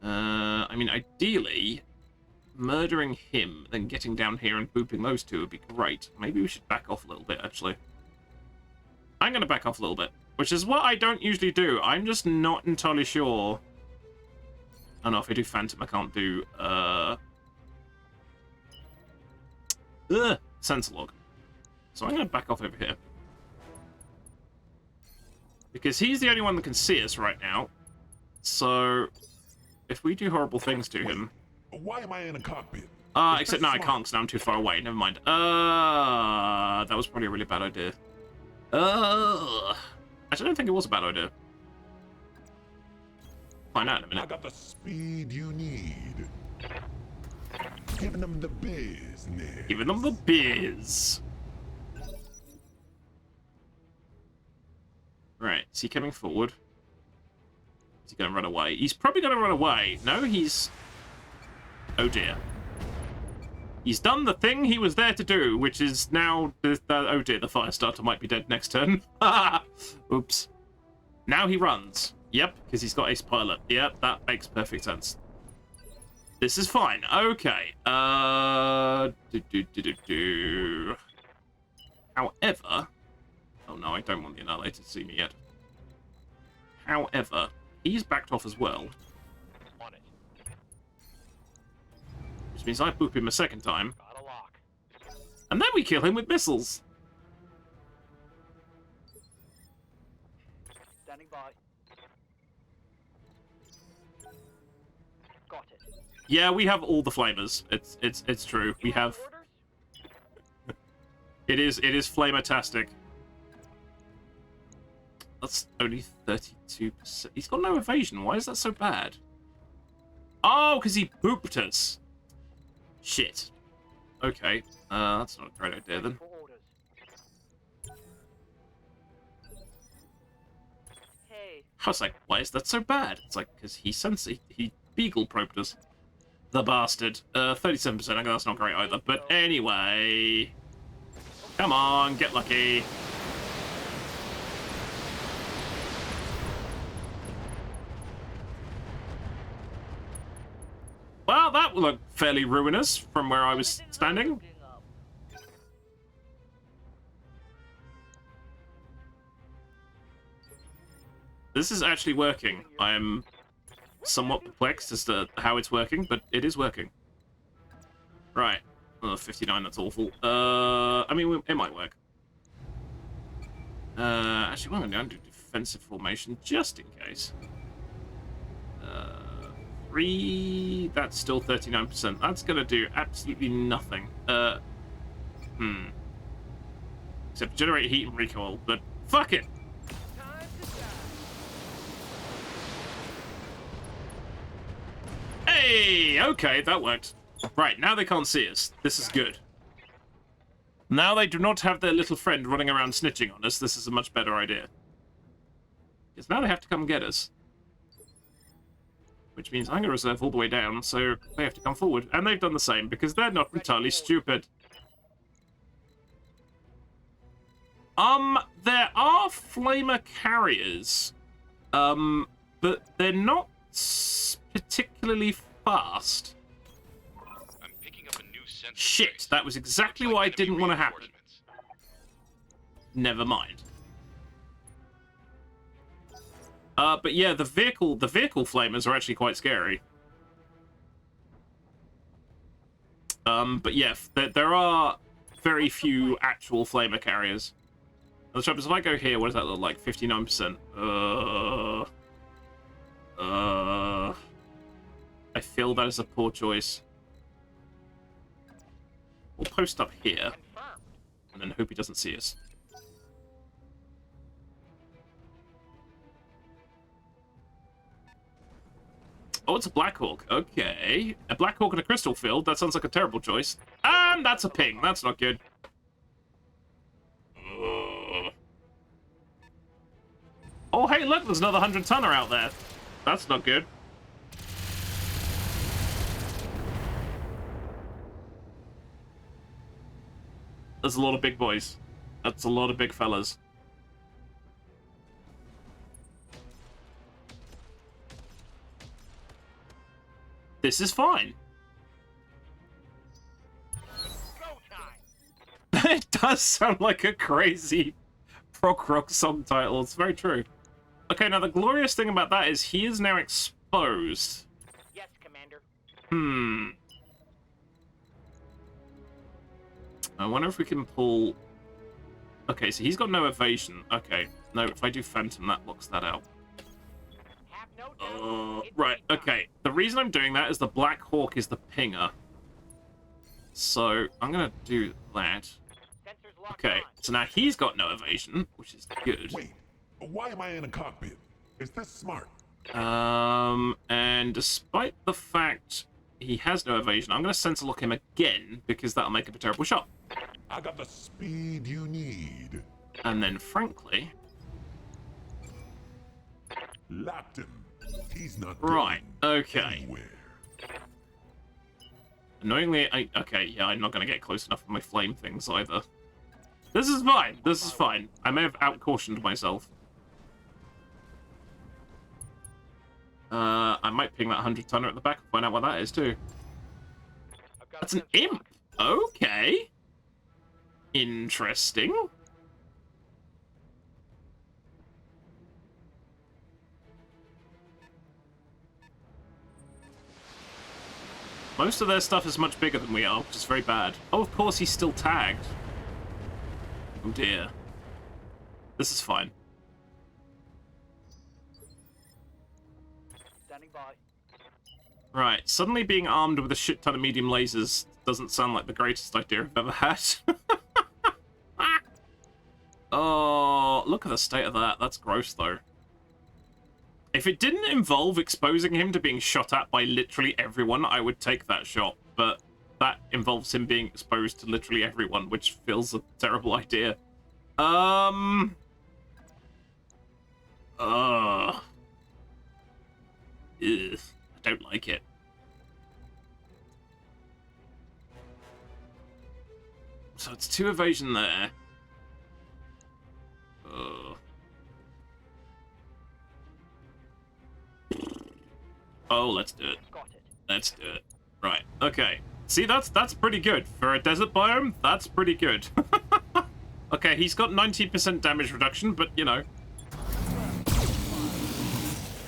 S1: I mean, ideally, murdering him, then getting down here and booping those two would be great. Maybe we should back off a little bit, actually. I'm going to back off a little bit, which is what I don't usually do. I'm just not entirely sure. Oh no, if I do Phantom, I can't do, Sensor Log. So I'm going to back off over here. Because he's the only one that can see us right now. So, if we do horrible things to him...
S6: Why am I in a cockpit?
S1: Except no, I can't because now I'm too far away. Never mind. That was probably a really bad idea. Actually, I don't think it was a bad idea. Find out in a minute.
S6: I got the speed you need. Giving them the business.
S1: Giving them the biz. Right, is he coming forward? Is he going to run away? He's probably going to run away. No, he's... Oh dear. He's done the thing he was there to do, which is now... Oh dear, the fire starter might be dead next turn. Oops. Now he runs. Yep, because he's got ace pilot. Yep, that makes perfect sense. This is fine. Okay. However... Oh no, I don't want the Annihilator to see me yet. However, he's backed off as well.
S10: On it.
S1: Which means I boop him a second time.
S10: Got a lock.
S1: And then we kill him with missiles.
S10: Standing by. Got it.
S1: Yeah, we have all the flamers. It's true. We have...
S10: Orders?
S1: It is flamer-tastic. That's only 32%. He's got no evasion. Why is that so bad? Oh, because he booped us. Shit. Okay. That's not a great idea then.
S10: For orders. Hey.
S1: I was like, why is that so bad? It's like, because he beagle probed us. The bastard. 37%. I guess that's not great either. But anyway. Come on, get lucky. Well, that looked fairly ruinous from where I was standing. This is actually working. I am somewhat perplexed as to how it's working, but it is working. Right. Oh, 59, that's awful. I mean, it might work. Actually, what I'm going to do defensive formation, just in case. 3, that's still 39%. That's going to do absolutely nothing. Except generate heat and recoil, but fuck it!
S10: Time to die.
S1: Hey! Okay, that worked. Right, now they can't see us. This is good. Now they do not have their little friend running around snitching on us. This is a much better idea. Because now they have to come get us. Which means I'm going to reserve all the way down, so they have to come forward. And they've done the same, because they're not entirely stupid. There are flamer carriers. But they're not particularly fast.
S9: I'm picking up a new sensor
S1: Shit,
S9: trace.
S1: that was exactly
S9: Looks
S1: what
S9: like
S1: I didn't
S9: enemy
S1: want to happen.
S9: reinforcements.
S1: Never mind. But yeah, the vehicle flamers are actually quite scary. But yeah, there are very few actual flamer carriers. The trouble is, if I go here, what does that look like? 59%. I feel that is a poor choice. We'll post up here, and then hope he doesn't see us. Oh, it's a Black Hawk. Okay. A Black Hawk in a crystal field. That sounds like a terrible choice. And that's a ping. That's not good. Oh, hey, look, there's another 100-tonner out there. That's not good. There's a lot of big boys. That's a lot of big fellas. This is fine. It does sound like a crazy prog rock song title. It's very true. Okay, now the glorious thing about that is he is now exposed.
S10: Yes, Commander.
S1: I wonder if we can pull... Okay, so he's got no evasion. Okay, no, if I do Phantom, that locks that out.
S10: Have no doubt. It's
S1: Right,
S10: done.
S1: okay. The reason I'm doing that is the Black Hawk is the pinger. So, I'm gonna do that.
S10: Sensors locked
S1: Okay,
S10: on.
S1: so now he's got no evasion, which is good.
S6: Wait, why am I in a cockpit? Is this smart?
S1: And despite the fact he has no evasion, I'm gonna sensor lock him again, because that'll make him a terrible shot.
S6: I got the speed you need.
S1: And then, frankly...
S6: Locked him. He's not
S1: Right,
S6: going
S1: okay.
S6: anywhere.
S1: Annoyingly, okay, yeah, I'm not gonna get close enough with my flame things either. This is fine, this is fine. I may have out-cautioned myself. I might ping that 100-tonner at the back and find out what that is, too.
S10: I've got
S1: That's
S10: a
S1: an
S10: sensor
S1: imp!
S10: locked.
S1: Okay. Interesting. Most of their stuff is much bigger than we are, which is very bad. Oh, of course, he's still tagged. Oh dear. This is fine.
S10: Standing by.
S1: Right, suddenly being armed with a shit ton of medium lasers doesn't sound like the greatest idea I've ever had. Oh, look at the state of that. That's gross, though. If it didn't involve exposing him to being shot at by literally everyone, I would take that shot. But that involves him being exposed to literally everyone, which feels a terrible idea. Ugh. I don't like it. So it's 2 evasion there. Oh, let's do it.
S10: Got it.
S1: Let's do it. Right, okay. See, that's pretty good. For a desert biome, that's pretty good. Okay, he's got 90% damage reduction, but, you know.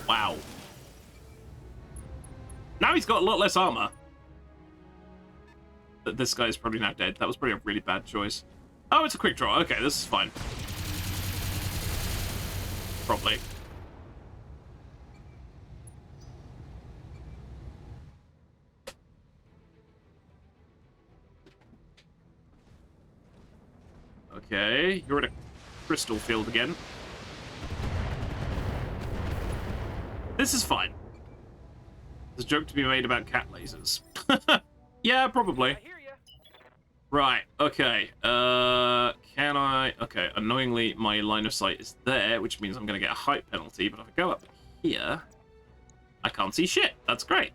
S1: Wow. Now he's got a lot less armor. This guy's probably now dead. That was probably a really bad choice. Oh, it's a quick draw. Okay, this is fine. Probably. Okay, you're at a crystal field again. This is fine. There's a joke to be made about cat lasers. Yeah, probably.
S10: I hear ya.
S1: Right, okay. Can I... Okay, annoyingly, my line of sight is there, which means I'm going to get a height penalty, but if I go up here, I can't see shit. That's great.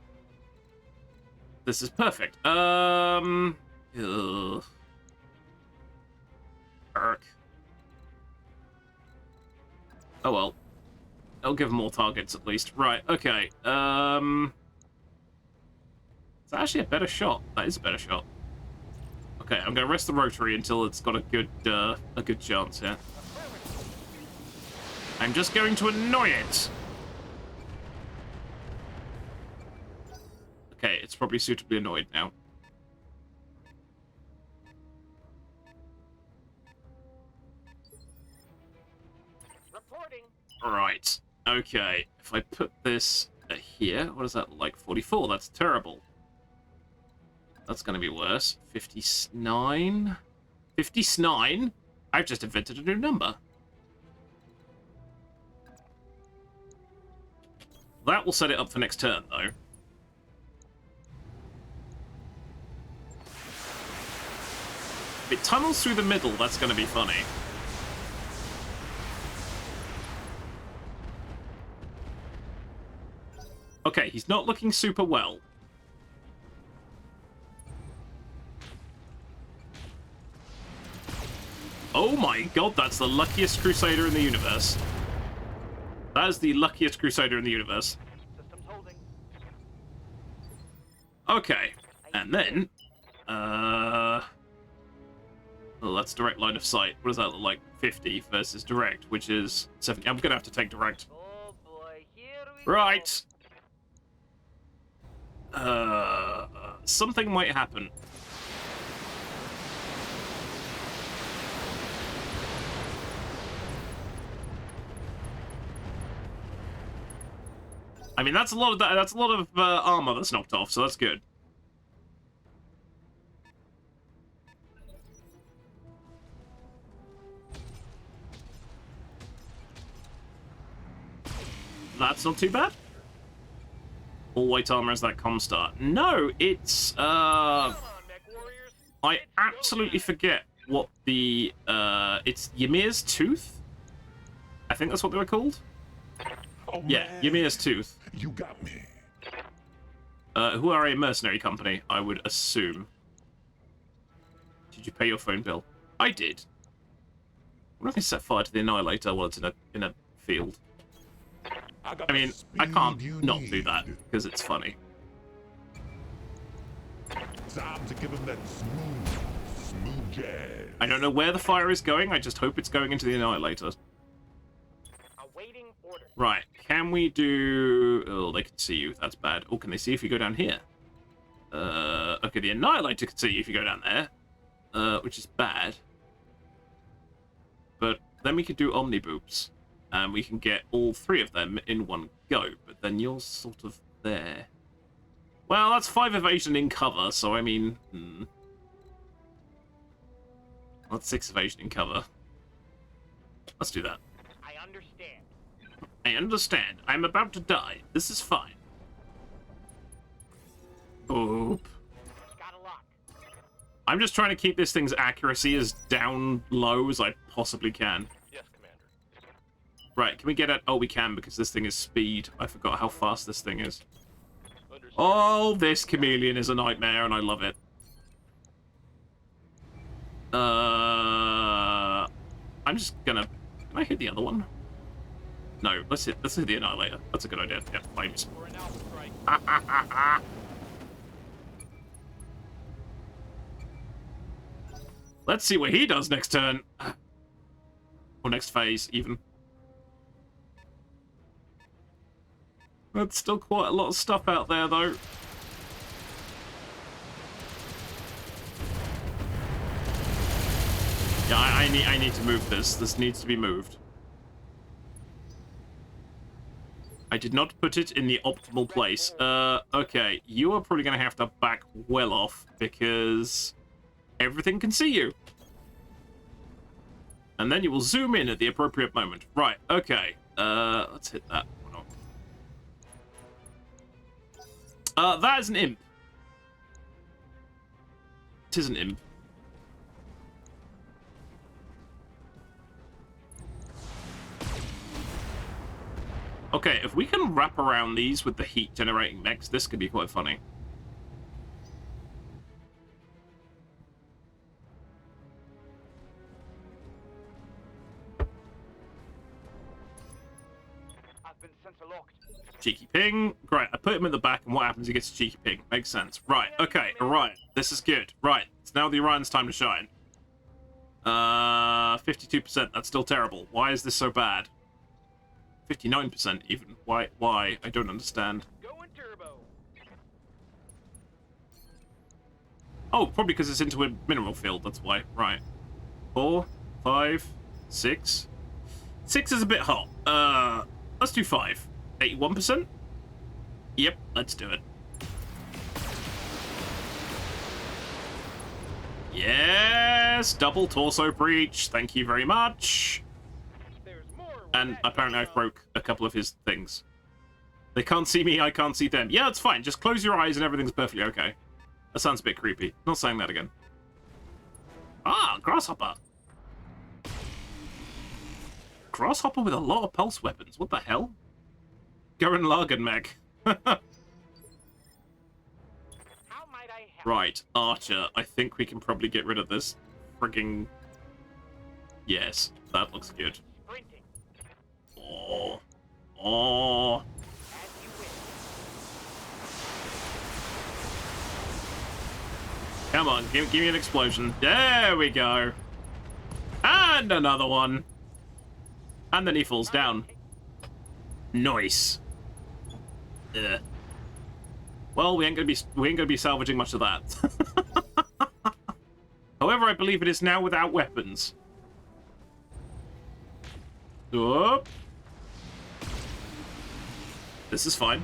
S1: This is perfect. Ugh. Irk. Oh well. I'll give more targets at least. Right, okay. It's actually a better shot. That is a better shot. Okay, I'm gonna rest the rotary until it's got a good chance here. I'm just going to annoy it. Okay, it's probably suitably annoyed now.
S10: Reporting.
S1: Right. Okay. If I put this here, what is that like? 44. That's terrible. That's going to be worse. 59? 59? I've just invented a new number. That will set it up for next turn, though. If it tunnels through the middle, that's going to be funny. Okay, he's not looking super well. Oh my god, that's the luckiest Crusader in the universe. That is the luckiest Crusader in the universe.
S10: Systems holding.
S1: Okay, and then... Oh, that's direct line of sight. What does that look like? 50 versus direct, which is 70. I'm gonna have to take direct.
S7: Oh boy, here we
S1: Right. Something might happen. I mean, that's a lot of armor that's knocked off, so that's good. That's not too bad. All white armor is that Comstar. No, it's I absolutely forget what the it's Ymir's Tooth? I think that's what they were called.
S6: Oh,
S1: Yeah,
S6: man.
S1: Ymir's Tooth.
S6: You got me.
S1: Who are a mercenary company, I would assume. Did you pay your phone bill? I did. I'm not going to set fire to the Annihilator while it's in a field. I mean, I can't not do that, because it's funny.
S6: Time to give him that smooth jazz.
S1: I don't know where the fire is going, I just hope it's going into the Annihilator.
S10: Awaiting order.
S1: Right, can we do... Oh, they can see you, that's bad. Oh, can they see if you go down here? Okay, the Annihilator can see you if you go down there, which is bad. But then we could do Omniboops, and we can get all three of them in one go, but then you're sort of there. Well, that's 5 evasion in cover, so I mean... That's 6 evasion in cover. Let's do that.
S10: I understand.
S1: I understand. I'm about to die. This is fine. Boop.
S10: Got a lock.
S1: I'm just trying to keep this thing's accuracy as down low as I possibly can.
S5: Yes, Commander.
S1: Right, can we get it? Oh, we can, because this thing is speed. I forgot how fast this thing is.
S5: Understood.
S1: Oh, this chameleon is a nightmare, and I love it. I'm just gonna... Can I hit the other one? No, let's hit the Annihilator. That's a good idea. Yeah, flames.
S10: For an alpha strike.
S1: Let's see what he does next turn. Or next phase, even. That's still quite a lot of stuff out there, though. Yeah, I need to move this. This needs to be moved. I did not put it in the optimal place. Okay, you are probably going to have to back well off, because everything can see you. And then you will zoom in at the appropriate moment. Right, okay. Let's hit that. That is an imp. It is an imp. Okay, if we can wrap around these with the heat-generating mechs, this could be quite funny.
S10: I've been sensor locked.
S1: Cheeky ping. Great, I put him in the back, and what happens? He gets a cheeky ping. Makes sense. Right, okay, Orion. This is good. Right, it's now the Orion's time to shine. 52%. That's still terrible. Why is this so bad? 59% even. Why? I don't understand.
S10: Going turbo.
S1: Oh, probably because it's into a mineral field, that's why. Right. 4, 5, 6. 6 is a bit hot. Let's do 5. 81%? Yep, let's do it. Yes! Double torso breach. Thank you very much.
S10: There's more.
S1: And apparently I've broke a couple of his things. They can't see me, I can't see them. Yeah, it's fine. Just close your eyes and everything's perfectly okay. That sounds a bit creepy. Not saying that again. Ah, Grasshopper. Grasshopper with a lot of pulse weapons. What the hell? Gurren Lagann mech.
S10: How might I help?
S1: Right, Archer. I think we can probably get rid of this frigging... Yes, that looks good.
S10: Sprinting.
S1: Oh.
S10: As you wish.
S1: Come on, give me an explosion. There we go. And another one. And then he falls down. Nice. Ugh. Well, we ain't gonna be salvaging much of that. However, I believe it is now without weapons. Whoop. This is fine.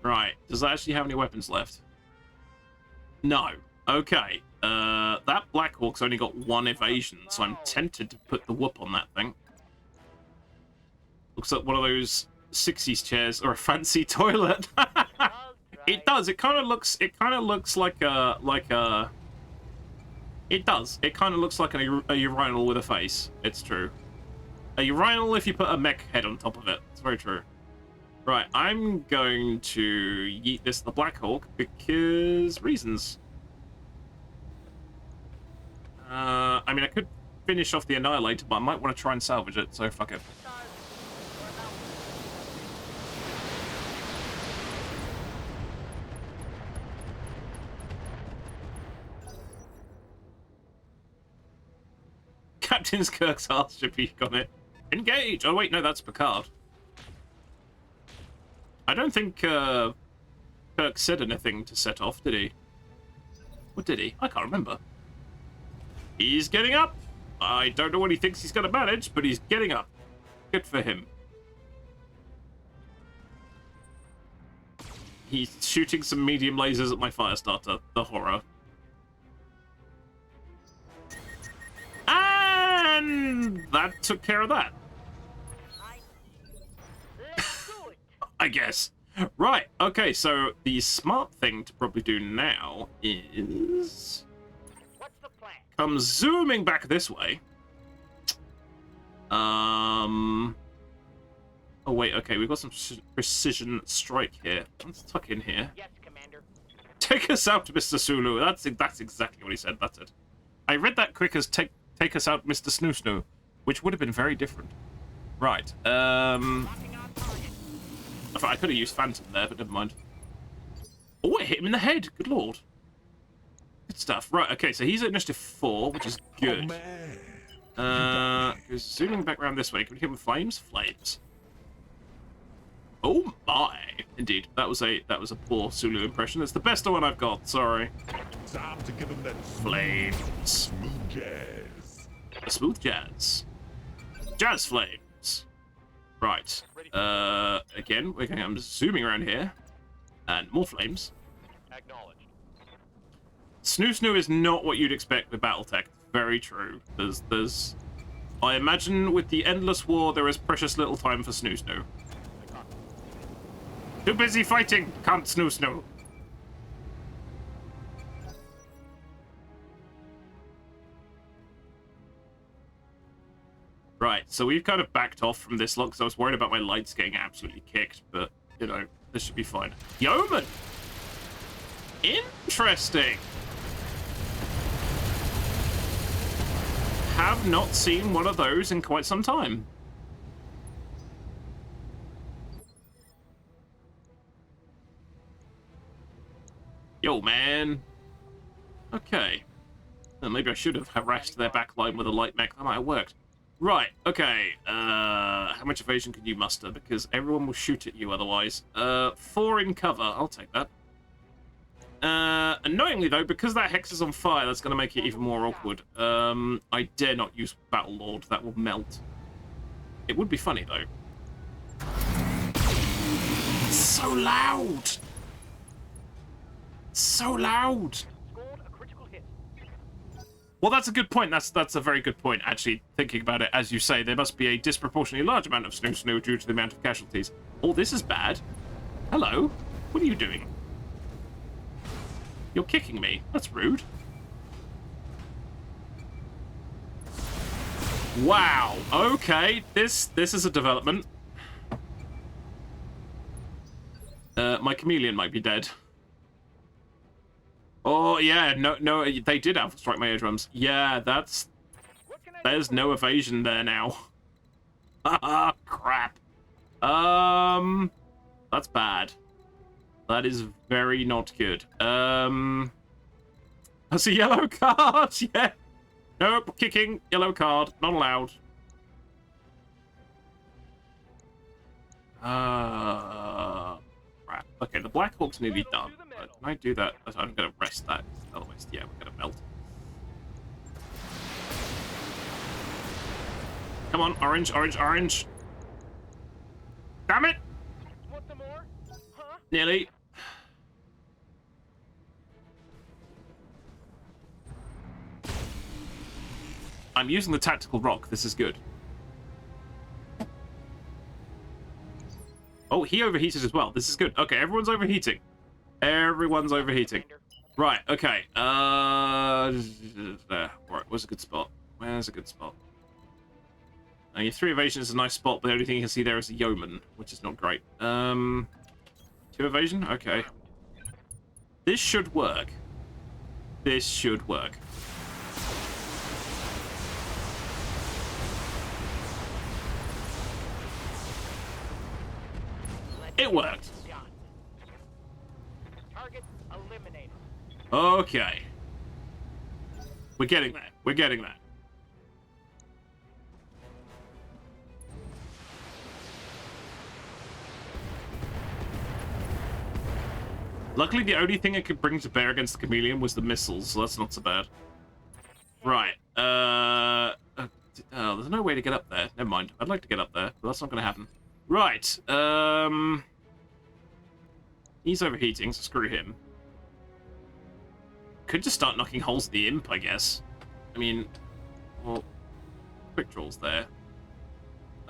S1: Right. Does that actually have any weapons left? No. Okay. That Black Hawk's only got 1 evasion, so I'm tempted to put the whoop on that thing. Looks like one of those 60s chairs or a fancy toilet. It does. It kind of looks like a. It does. It kind of looks like a urinal with a face. It's true. A urinal if you put a mech head on top of it. It's very true. Right, I'm going to yeet this the Black Hawk because reasons. I mean, I could finish off the Annihilator, but I might want to try and salvage it, so fuck it. Captain's Kirk's ass should be on it. Engage! Oh wait, no, that's Picard. I don't think Kirk said anything to set off, did he? What did he? I can't remember. He's getting up! I don't know what he thinks he's going to manage, but he's getting up. Good for him. He's shooting some medium lasers at my fire starter. The horror. And that took care of that. I guess. Right, okay, so the smart thing to probably do now is...
S10: What's the plan?
S1: Come zooming back this way. Oh wait, okay, we've got some precision strike here. Let's tuck in here.
S10: Yes, Commander.
S1: Take us out, Mr. Sulu. That's exactly what he said. That's it. I read that quick as take us out, Mr. Snoo Snoo, which would have been very different. Right. I could have used Phantom there, but never mind. Oh, it hit him in the head. Good lord. Good stuff. Right, okay, so he's at initiative 4, which is good. Zooming back around this way. Can we hit him with flames? Flames. Oh my! Indeed, that was a poor Sulu impression. It's the best one I've got. Sorry.
S6: Time to give him that
S1: Flames.
S6: smooth jazz.
S1: A smooth jazz. Jazz flames. Right. Again, I'm zooming around here. And more flames.
S10: Acknowledged.
S1: Snoo Snoo is not what you'd expect with Battletech. Very true. There's... I imagine with the Endless War, there is precious little time for Snoo Snoo. Too busy fighting! Can't Snoo Snoo! Right, so we've kind of backed off from this lot because I was worried about my lights getting absolutely kicked, but, you know, this should be fine. Yeoman! Interesting! Have not seen one of those in quite some time. Yo, man. Okay. Well, maybe I should have harassed their backline with a light mech. That might have worked. Right, okay. How much evasion can you muster? Because everyone will shoot at you otherwise. 4 in cover. I'll take that. Annoyingly, though, because that hex is on fire, that's going to make it even more awkward. I dare not use Battle Lord. That will melt. It would be funny, though. It's so loud! So loud!
S10: Scored a critical hit.
S1: Well, that's a good point. That's a very good point, actually, thinking about it. As you say, there must be a disproportionately large amount of Snoo Snoo due to the amount of casualties. Oh, this is bad. Hello? What are you doing? You're kicking me. That's rude. Wow. Okay. This is a development. My chameleon might be dead. Oh, yeah. No, they did Alpha Strike my eardrums. Yeah, there's no evasion there now. Ah, crap. That's bad. That is very not good. That's a yellow card. Yeah. Nope. Kicking. Yellow card. Not allowed. Crap. Okay, the Black Hawk's nearly done. But can I do that? I'm going to rest that. Otherwise, yeah, we're going to melt. Come on, orange, orange, orange. Damn it!
S10: Want some more? Huh?
S1: Nearly. I'm using the tactical rock. This is good. Oh, he overheated as well. This is good. Okay, everyone's overheating. Everyone's overheating. Right, okay. There. Right, where's a good spot? Where's a good spot? Your 3 evasion is a nice spot, but the only thing you can see there is a yeoman, which is not great. 2 evasion? Okay. This should work. This should work. It worked.
S10: Target eliminated.
S1: Okay. We're getting there. We're getting there. Luckily, the only thing I could bring to bear against the chameleon was the missiles, so that's not so bad. Right. Oh, there's no way to get up there. Never mind. I'd like to get up there, but that's not going to happen. Right. He's overheating, so screw him. Could just start knocking holes in the imp, I guess. I mean, well, quick draws there.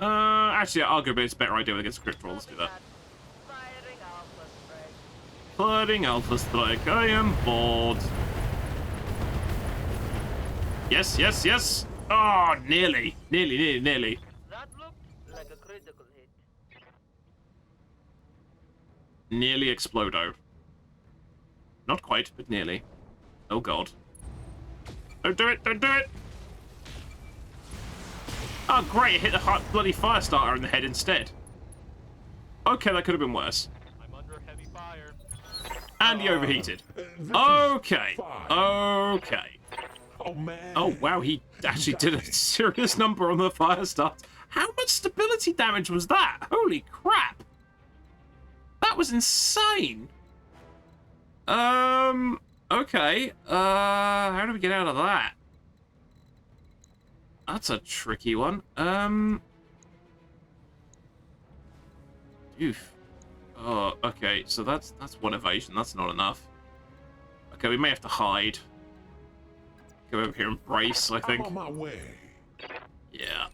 S1: Actually, arguably it's a better idea against quick draw. Let's do that. Firing Alpha Strike. I am bored. Yes, yes, yes. Oh, nearly. Nearly.
S7: That looked like a critical hit.
S1: Nearly Explodo. Not quite, but nearly. Oh, God. Don't do it! Don't do it! Oh, great. It hit the bloody fire starter in the head instead. Okay, that could have been worse.
S10: I'm under heavy fire.
S1: And he overheated. Okay. Okay.
S6: Oh, man.
S1: Oh, wow. He actually did a serious number on the fire start. How much stability damage was that? Holy crap. That was insane. Okay. How do we get out of that? That's a tricky one. Oof. Oh, okay. So that's 1 evasion. That's not enough. Okay, we may have to hide. Go over here and brace, I think.
S6: I'm on my way.
S1: Yeah.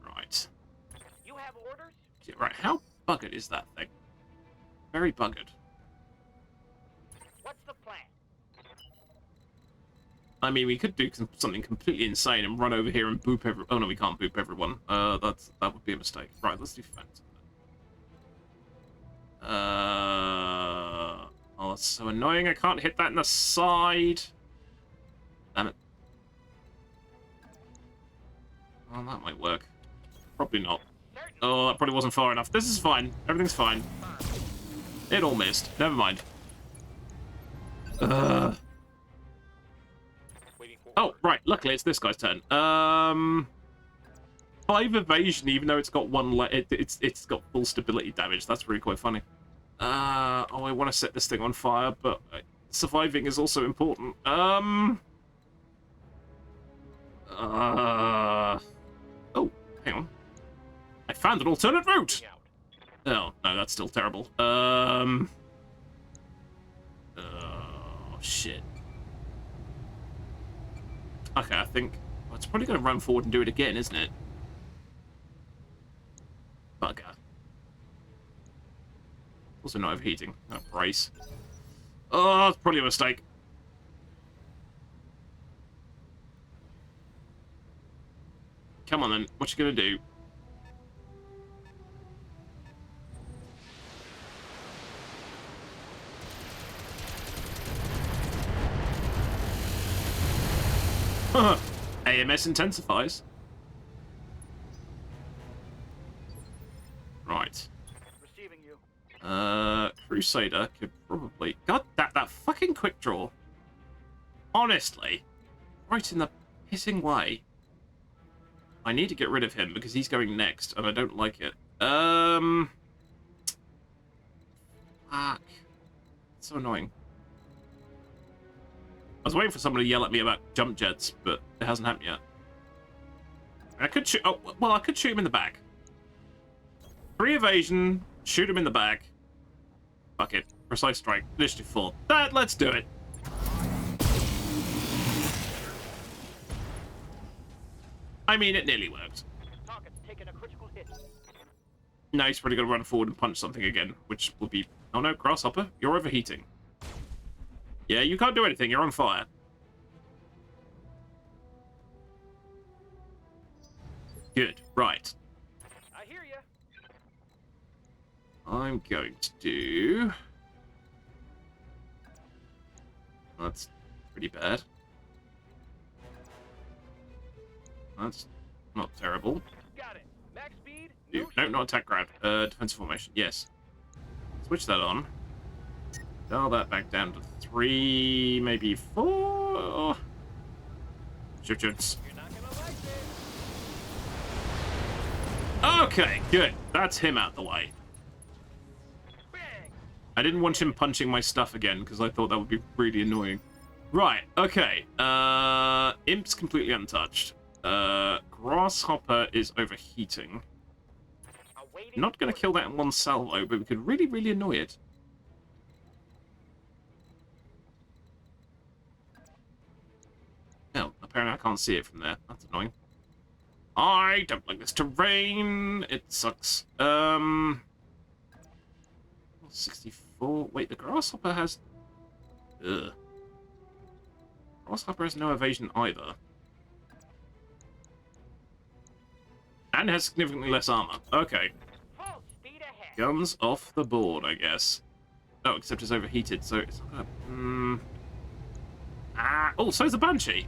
S1: Right.
S10: You have orders?
S1: Right, how buggered is that thing? Very buggered.
S10: What's the plan?
S1: I mean, we could do something completely insane and run over here and boop every... Oh, no, we can't boop everyone. That would be a mistake. Right, let's do Fedsun. Oh, that's so annoying. I can't hit that in the side. Damn it. Well, that might work. Probably not. Oh, that probably wasn't far enough. This is fine. Everything's fine. It all missed. Never mind. Oh, right. Luckily, it's this guy's turn. 5 evasion, even though it's got 1 it's got full stability damage. That's really quite funny. Oh, I want to set this thing on fire, but surviving is also important. Oh, hang on. I found an alternate route. Oh, no, that's still terrible. Oh, shit. Okay, I think... Well, it's probably going to run forward and do it again, isn't it? Bugger. Also not overheating. Oh, brace. Oh, that's probably a mistake. Come on, then. What you going to do? AMS intensifies. Right.
S10: Receiving you.
S1: Crusader could probably... God, that fucking quick draw. Honestly. Right in the pissing way. I need to get rid of him because he's going next, and I don't like it. Fuck. It's so annoying. I was waiting for someone to yell at me about jump jets, but it hasn't happened yet. I could shoot... Oh, well, I could shoot him in the back. 3 evasion, shoot him in the back. Fuck it. Precise strike. Initiative 4. Let's do it. I mean, it nearly worked.
S10: Target's taken a critical hit.
S1: Now he's probably going to run forward and punch something again, which will be... Oh no, Grasshopper, you're overheating. Yeah, you can't do anything. You're on fire. Good. Right.
S10: I hear you.
S1: I'm going to do... That's pretty bad. That's not terrible.
S10: Got it. Max speed.
S1: No, not attack grab. Defensive formation. Yes. Switch that on. Dial that back down to 3, maybe 4. Shoots.
S10: You're not gonna like it.
S1: Okay, good. That's him out the way.
S10: Bang.
S1: I didn't want him punching my stuff again because I thought that would be really annoying. Right, okay. Imp's completely untouched. Grasshopper is overheating.
S10: Awaiting
S1: Not going to kill that in one salvo, but we could really, really annoy it. Oh, apparently I can't see it from there. That's annoying. I don't like this terrain. It sucks. 64. Wait, the Grasshopper has... Ugh. Grasshopper has no evasion either. And has significantly less armor. Okay.
S10: full speed ahead.
S1: Guns off the board, I guess. Oh, except it's overheated, so it's not gonna... Oh, so's the Banshee!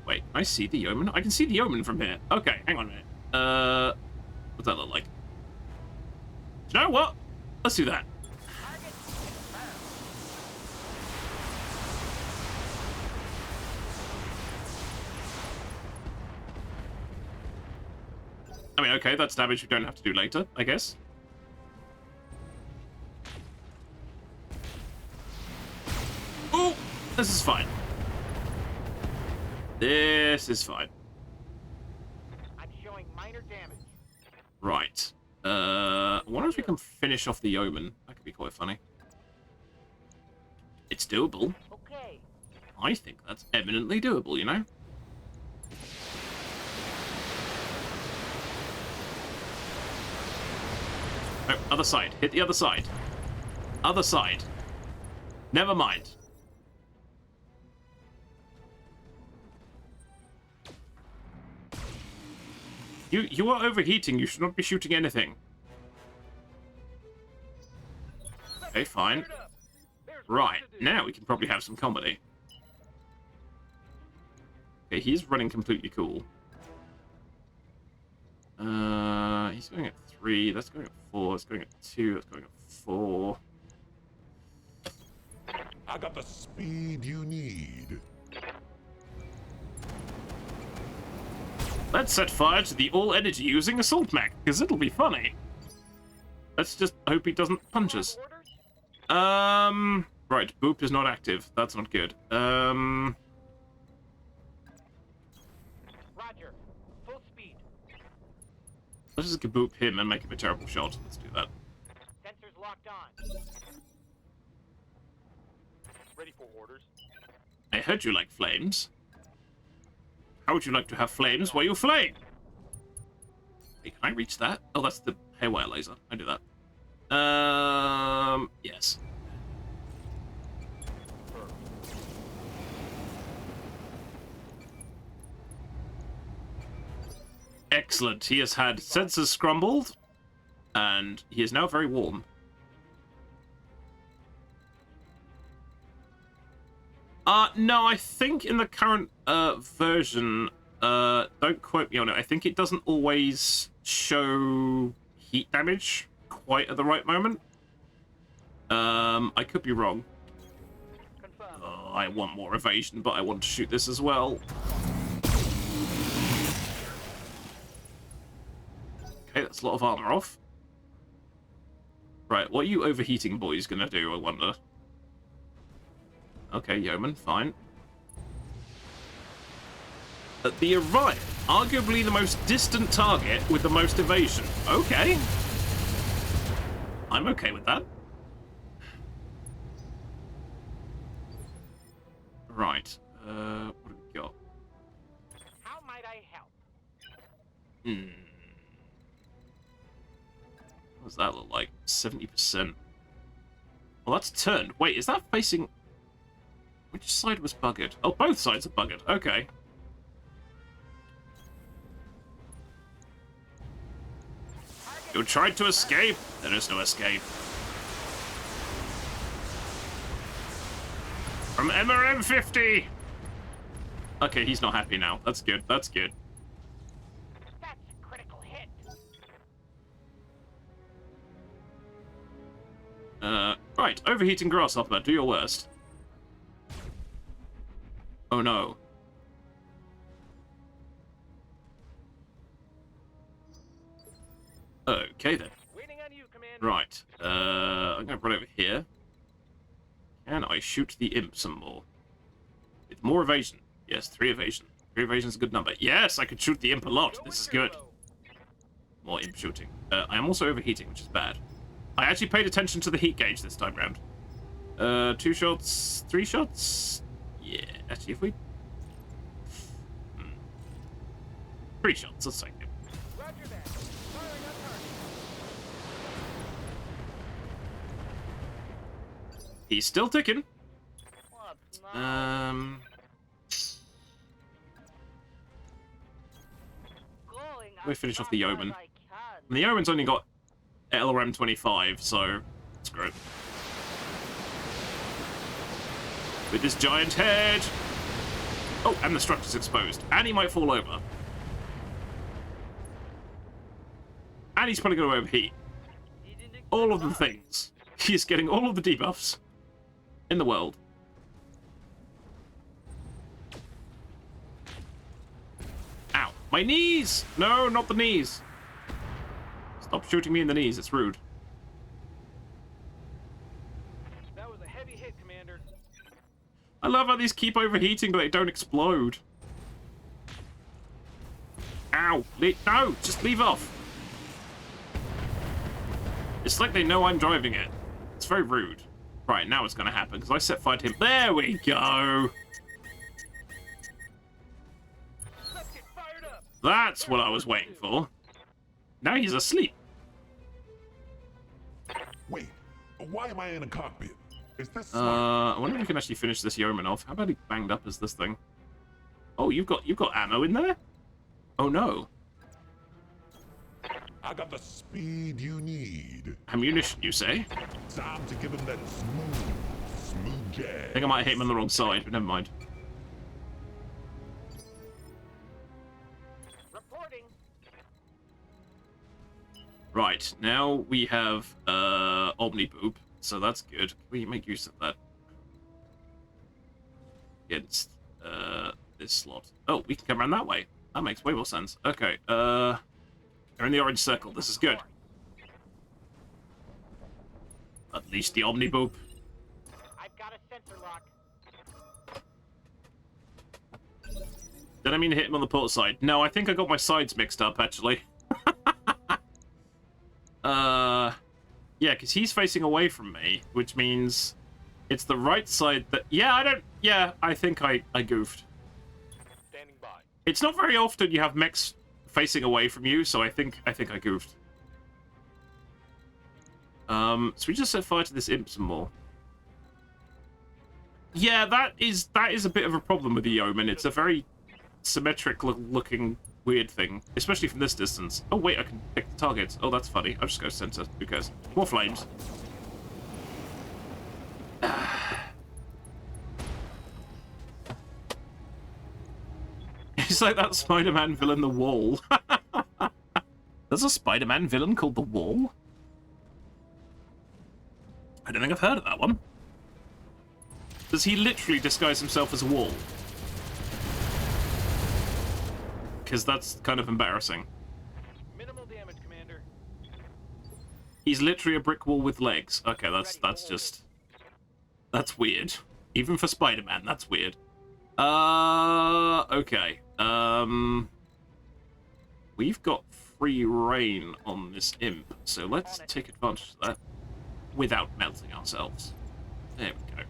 S1: Wait, I see the Yeoman? I can see the Yeoman from here. Okay, hang on a minute. What's that look like? Do you know what? Let's do that.
S10: Target confirmed.
S1: I mean, okay, that's damage we don't have to do later, I guess. Oh, this is fine. This is fine.
S10: I'm showing minor damage.
S1: Right. I wonder if we can finish off the Yeoman. That could be quite funny. It's doable.
S10: Okay.
S1: I think that's eminently doable, you know? Oh, other side. Hit the other side. Other side. Never mind. You are overheating. You should not be shooting anything. Okay, fine.
S10: Fired up. There's
S1: Right,
S10: work to do.
S1: now we can probably have some comedy. Okay, he's running completely cool. He's going at 3, that's going at 4, that's going at 2, that's going at 4.
S6: I got the speed you need.
S1: Let's set fire to the all-energy using assault mech, because it'll be funny. Let's just hope he doesn't punch us.
S10: Orders?
S1: Right, Boop is not active. That's not good.
S10: Roger. Full speed.
S1: Let's just boop him and make him a terrible shot. Let's do that.
S10: Sensors locked on. Ready for orders.
S1: I heard you like flames. How would you like to have flames while you flame? Hey, can I reach that? Oh, that's the haywire laser. I do that. Yes. Excellent. He has had sensors scrambled, and he is now very warm. No, I think in the current version, don't quote me on it, I think it doesn't always show heat damage quite at the right moment. I could be wrong.
S10: Confirm.
S1: Oh, I want more evasion, but I want to shoot this as well. Okay, that's a lot of armor off. Right, what are you overheating boys gonna do, I wonder? Okay, Yeoman, fine. The Orion, arguably the most distant target with the most evasion. Okay. I'm okay with that. Right, what have we got?
S10: How might I help?
S1: What does that look like? 70%. Well, that's turned. Wait, is that facing... Which side was buggered? Oh, both sides are buggered. Okay. You tried to escape? There is no escape. From MRM 50! Okay, he's not happy now. That's good. That's good.
S10: That's a critical hit.
S1: Right. Overheating Grasshopper. Do your worst. Oh, no. Okay, then.
S10: Waiting on you, Commander.
S1: Right. I'm going to run over here. Can I shoot the imp some more? With more evasion. Yes, 3 evasion. 3 evasion is a good number. Yes, I could shoot the imp a lot. This is good. More imp shooting. I am also overheating, which is bad. I actually paid attention to the heat gauge this time round. 2 shots, 3 shots? Yeah, actually, if we... 3 shots, let's take it.
S10: Roger that. Firing on target.
S1: He's still ticking.
S7: What's now? Going
S1: Let me finish off the
S7: as
S1: Yeoman.
S7: fast as I can.
S1: And the Yeoman's only got LRM 25, so it's great. With this giant head. Oh, and the structure's exposed. And he might fall over. And he's probably going to overheat.
S7: Didn't expect
S1: All of the
S7: that.
S1: things. He's getting all of the debuffs in the world. Ow. My knees! No, not the knees. Stop shooting me in the knees. It's rude.
S10: That was a heavy hit, Commander.
S1: I love how these keep overheating, but they don't explode. Ow. No, just leave off. It's like they know I'm driving it. It's very rude. Right, now it's going to happen, because I set fire to him. There we go.
S10: Let's get fired up.
S1: That's what I was waiting for. Now he's asleep.
S6: Wait, why am I in a cockpit? Is this smart?
S1: I wonder if we can actually finish this Yeoman off. How badly banged up is this thing? Oh, you've got ammo in there? Oh no.
S6: I got the speed you need.
S1: Ammunition, you say?
S6: Time to give him that smooth jazz.
S1: I think I might have hit him on the wrong side, but never mind.
S10: Reporting.
S1: Right, now we have Omniboop, so that's good. We make use of that against this slot. Oh, we can come around that way. That makes way more sense. Okay, they're in the orange circle. This is good. At least the Omniboop.
S10: I've got a sensor lock.
S1: Did I mean to hit him on the port side? No, I think I got my sides mixed up, actually. Yeah, because he's facing away from me, which means it's the right side that... Yeah, I think I goofed.
S10: Standing by.
S1: It's not very often you have mechs facing away from you, so I think I goofed. So we just set fire to this imp some more. Yeah, that is a bit of a problem with the Yeoman. It's a very symmetric looking weird thing, especially from this distance. Oh wait, I can pick the targets. Oh, that's funny. I'll just go center. Who cares? More flames. It's like that Spider-Man villain, The Wall. There's a Spider-Man villain called The Wall? I don't think I've heard of that one. Does he literally disguise himself as a wall? Because that's kind of embarrassing.
S10: Minimal damage, Commander.
S1: He's literally a brick wall with legs. Okay, that's weird. Even for Spider-Man, that's weird. Okay. We've got free reign on this imp, so let's take advantage of that without melting ourselves. There we go.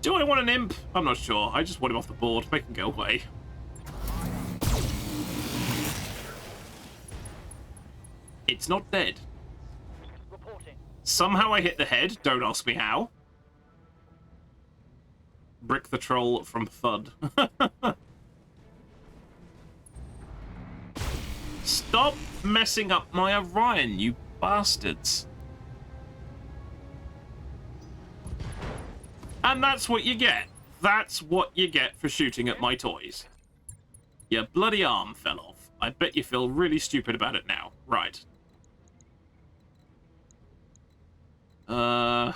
S1: Do I want an imp? I'm not sure. I just want him off the board. Make him go away. It's not dead.
S10: Reporting.
S1: Somehow I hit the head. Don't ask me how. Brick the troll from Thud. Stop messing up my Orion, you bastards. And that's what you get. That's what you get for shooting at my toys. Your bloody arm fell off. I bet you feel really stupid about it now. Right. Nah,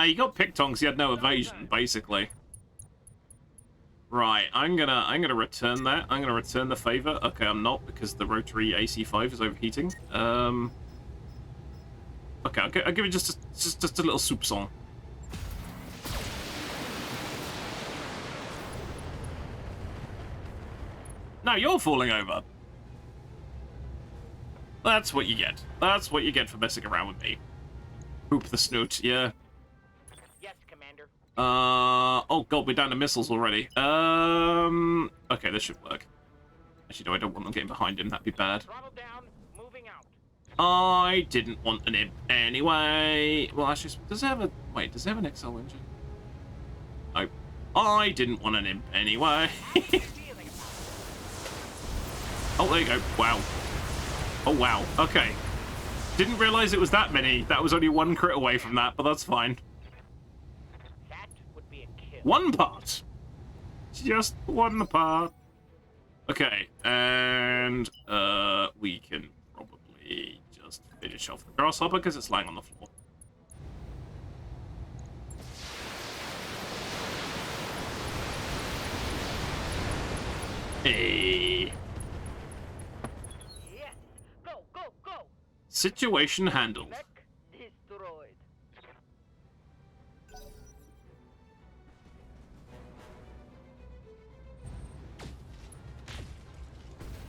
S1: you got picked on because you had no evasion, basically. Right, I'm gonna return that. I'm gonna return the favor. Okay, I'm not because the rotary AC5 is overheating. Okay, I'll give it just a little soupçon. Now you're falling over. That's what you get. That's what you get for messing around with me. Poop the snoot, yeah.
S10: Yes, Commander.
S1: Oh god, we're down to missiles already. Okay, this should work. Actually, no, I don't want them getting behind him. That'd be bad.
S10: Throttle down, moving out.
S1: I didn't want an imp anyway. Well, actually, does it have a... Wait, does it have an XL engine? No. I didn't want an imp anyway. Oh, there you go. Wow. Oh, wow. Okay. Didn't realize it was that many. That was only one crit away from that, but that's fine.
S10: That would be a kill.
S1: One part. Just one part. Okay, and we can probably just finish off the grasshopper because it's lying on the floor. Hey.
S10: Yes. Go, go, go.
S1: Situation handled.
S10: Mech destroyed.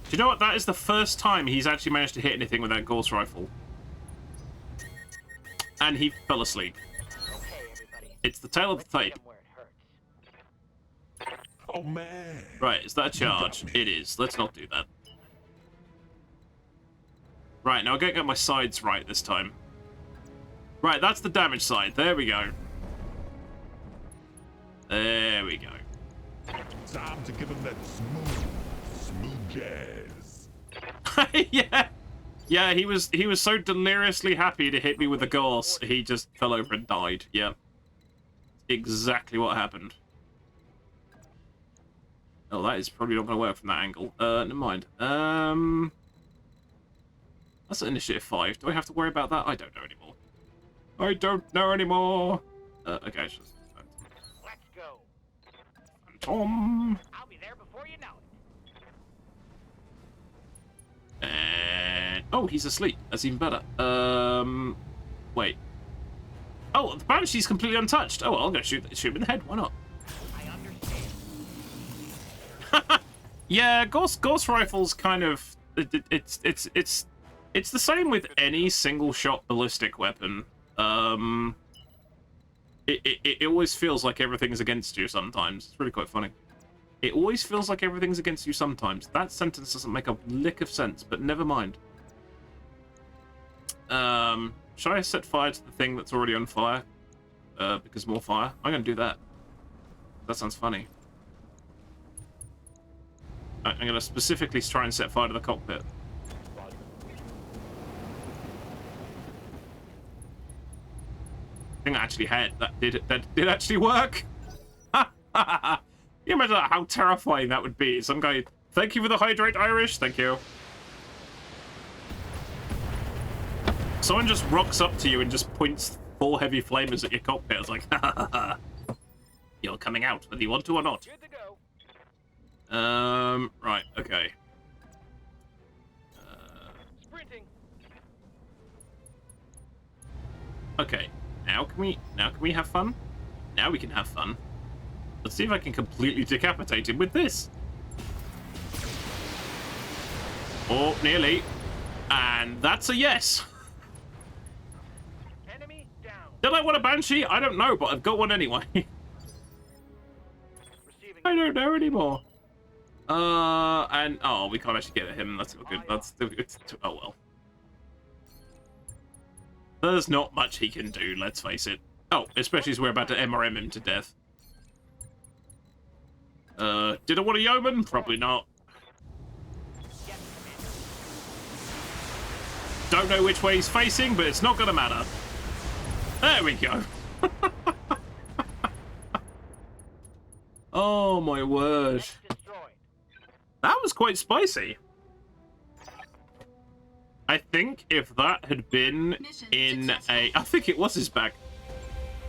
S1: Do you know what? That is the first time he's actually managed to hit anything with that Gauss rifle. And he fell asleep.
S10: Okay, everybody.
S1: It's the tail of the tape.
S10: Hit 'em where it hurts.
S6: Oh man.
S1: Right, is that a charge? It is. Let's not do that. Right, now I'm going to get my sides right this time. Right, that's the damage side. There we go. There we go.
S6: Time to give him that smooth jazz.
S1: Yeah. Yeah, he was so deliriously happy to hit me with the Gauss, he just fell over and died. Yeah. Exactly what happened. Oh, that is probably not going to work from that angle. Never mind. That's an initiative 5. Do I have to worry about that? I don't know anymore. I don't know anymore. Okay, it's just...
S10: Let's go.
S1: Phantom.
S10: I'll be there before you know it.
S1: And... Oh, he's asleep. That's even better. Wait. Oh, the Banshee's completely untouched. Oh, well, I'm going to shoot him in the head. Why not?
S10: I understand.
S1: Yeah, Gauss rifles kind of... It's the same with any single-shot ballistic weapon. It always feels like everything's against you sometimes. It's really quite funny. It always feels like everything's against you sometimes. That sentence doesn't make a lick of sense, but never mind. Should I set fire to the thing that's already on fire? Because more fire? I'm going to do that. That sounds funny. I'm going to specifically try and set fire to the cockpit. I think I actually had that did actually work. You imagine how terrifying that would be. Some guy, thank you for the hydrate, Irish. Thank you. Someone just rocks up to you and just points 4 heavy flamers at your cockpit. It's like, ha ha ha. You're coming out, whether you want to or not.
S10: Good to go.
S1: Right, okay.
S10: Sprinting.
S1: Okay, now can we have fun? Now we can have fun. Let's see if I can completely decapitate him with this. Oh, nearly. And that's a yes.
S10: Enemy down.
S1: Did I want a Banshee? I don't know, but I've got one anyway.
S10: Receiving.
S1: I don't know anymore. And oh, we can't actually get at him. That's not good. It's oh well. There's not much he can do. Let's face it. Oh, especially as we're about to MRM him to death. Did I want a yeoman? Probably not.
S10: Yes, Commander.
S1: Don't know which way he's facing, but it's not gonna matter. There we go. Oh my word.
S10: Destroyed.
S1: That was quite spicy. I think if that had been in a... I think it was his back.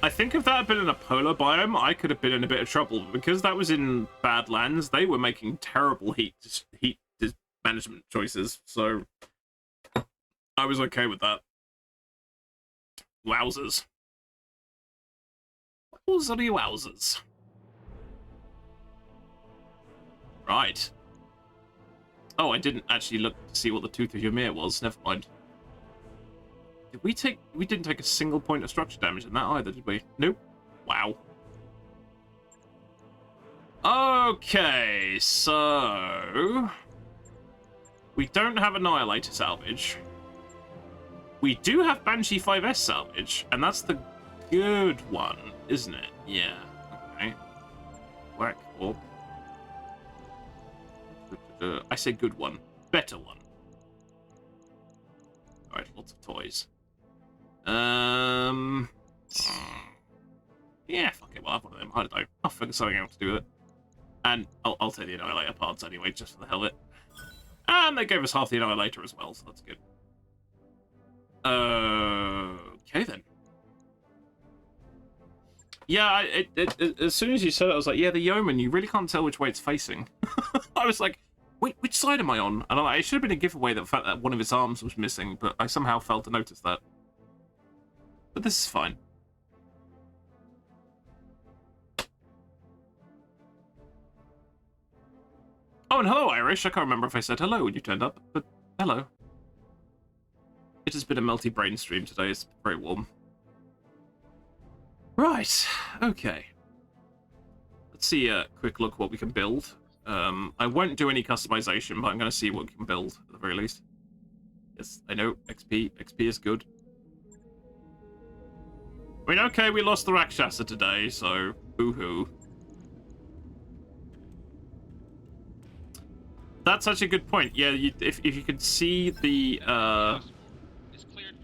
S1: I think if that had been in a polar biome, I could have been in a bit of trouble. But because that was in Badlands, they were making terrible heat management choices. So I was okay with that. Wowzers. Wowzery wowzers. Right. Oh, I didn't actually look to see what the Tooth of Ymir was. Never mind. Did we take... We didn't take a single point of structure damage in that either, did we? Nope. Wow. Okay, so... We don't have Annihilator salvage. We do have Banshee 5S salvage, and that's the good one, isn't it? Yeah. Okay. Whack orb. I say good one. Better one. Alright, lots of toys. Yeah, fuck it, we'll have one of them. I don't know. I'll figure something out to do with it. And I'll take the Annihilator parts anyway, just for the hell of it. And they gave us half the Annihilator as well, so that's good. Okay then. Yeah, as soon as you said it, I was like, yeah, the Yeoman, you really can't tell which way it's facing. I was like, wait, which side am I on? And it should have been a giveaway that the fact that one of his arms was missing, but I somehow failed to notice that. But this is fine. Oh, and hello, Irish. I can't remember if I said hello when you turned up, but hello. It has been a melty brain stream today. It's very warm. Right. Okay. Let's see a quick look what we can build. I won't do any customization, but I'm going to see what we can build at the very least. Yes, I know. XP is good. I mean, okay, we lost the Rakshasa today, so boo-hoo. That's such a good point. Yeah, if you can see the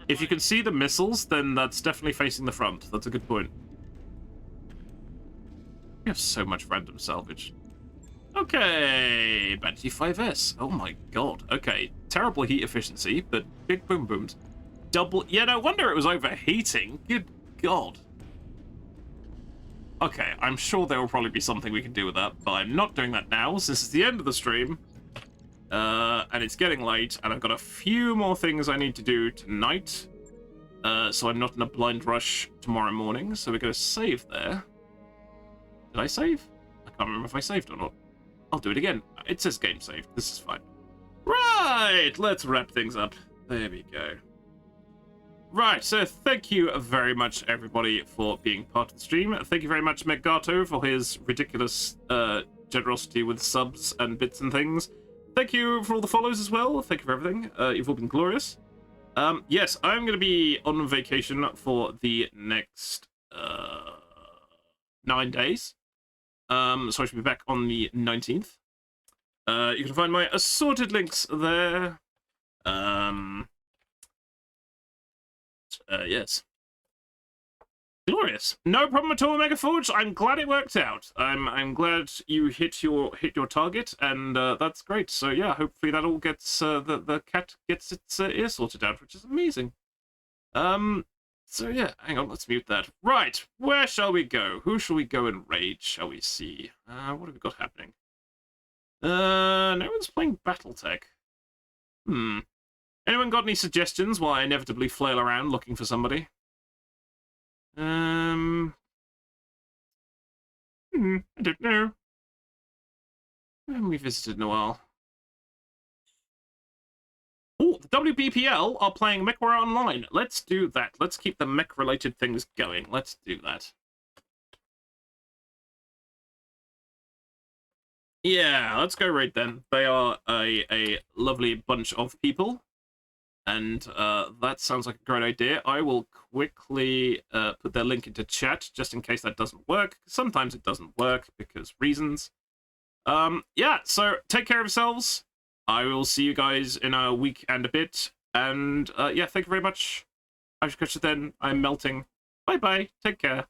S1: if you can see the missiles, then that's definitely facing the front. That's a good point. We have so much random salvage. Okay, Banshee 5S. Oh my god. Okay, terrible heat efficiency, but big boom booms. Double. Yeah, no wonder it was overheating. Good god. Okay, I'm sure there will probably be something we can do with that, but I'm not doing that now since it's the end of the stream. And it's getting late, and I've got a few more things I need to do tonight. So I'm not in a blind rush tomorrow morning, so we're going to save there. Did I save? I can't remember if I saved or not. I'll do it again. It says game saved. This is fine. Right, let's wrap things up. There we go. Right, so thank you very much, everybody, for being part of the stream. Thank you very much, Megato, for his ridiculous generosity with subs and bits and things. Thank you for all the follows as well. Thank you for everything. You've all been glorious. Yes, I'm going to be on vacation for the next 9 days. So I should be back on the 19th. You can find my assorted links there. Yes. Glorious. No problem at all, Megaforge. I'm glad it worked out. I'm glad you hit your target, and that's great. So yeah, hopefully that all gets the cat gets its ear sorted out, which is amazing. So yeah, hang on, let's mute that. Right, where shall we go? Who shall we go and raid, shall we see? What have we got happening? No one's playing Battletech. Anyone got any suggestions while I inevitably flail around looking for somebody? I don't know. I haven't we visited in a while. Oh, the WBPL are playing MechWarrior Online. Let's do that. Let's keep the mech-related things going. Let's do that. Yeah, let's go raid them. They are a lovely bunch of people. And that sounds like a great idea. I will quickly put their link into chat, just in case that doesn't work. Sometimes it doesn't work, because reasons. Yeah, so take care of yourselves. I will see you guys in a week and a bit. And yeah, thank you very much. I shall catch you then. I'm melting. Bye-bye. Take care.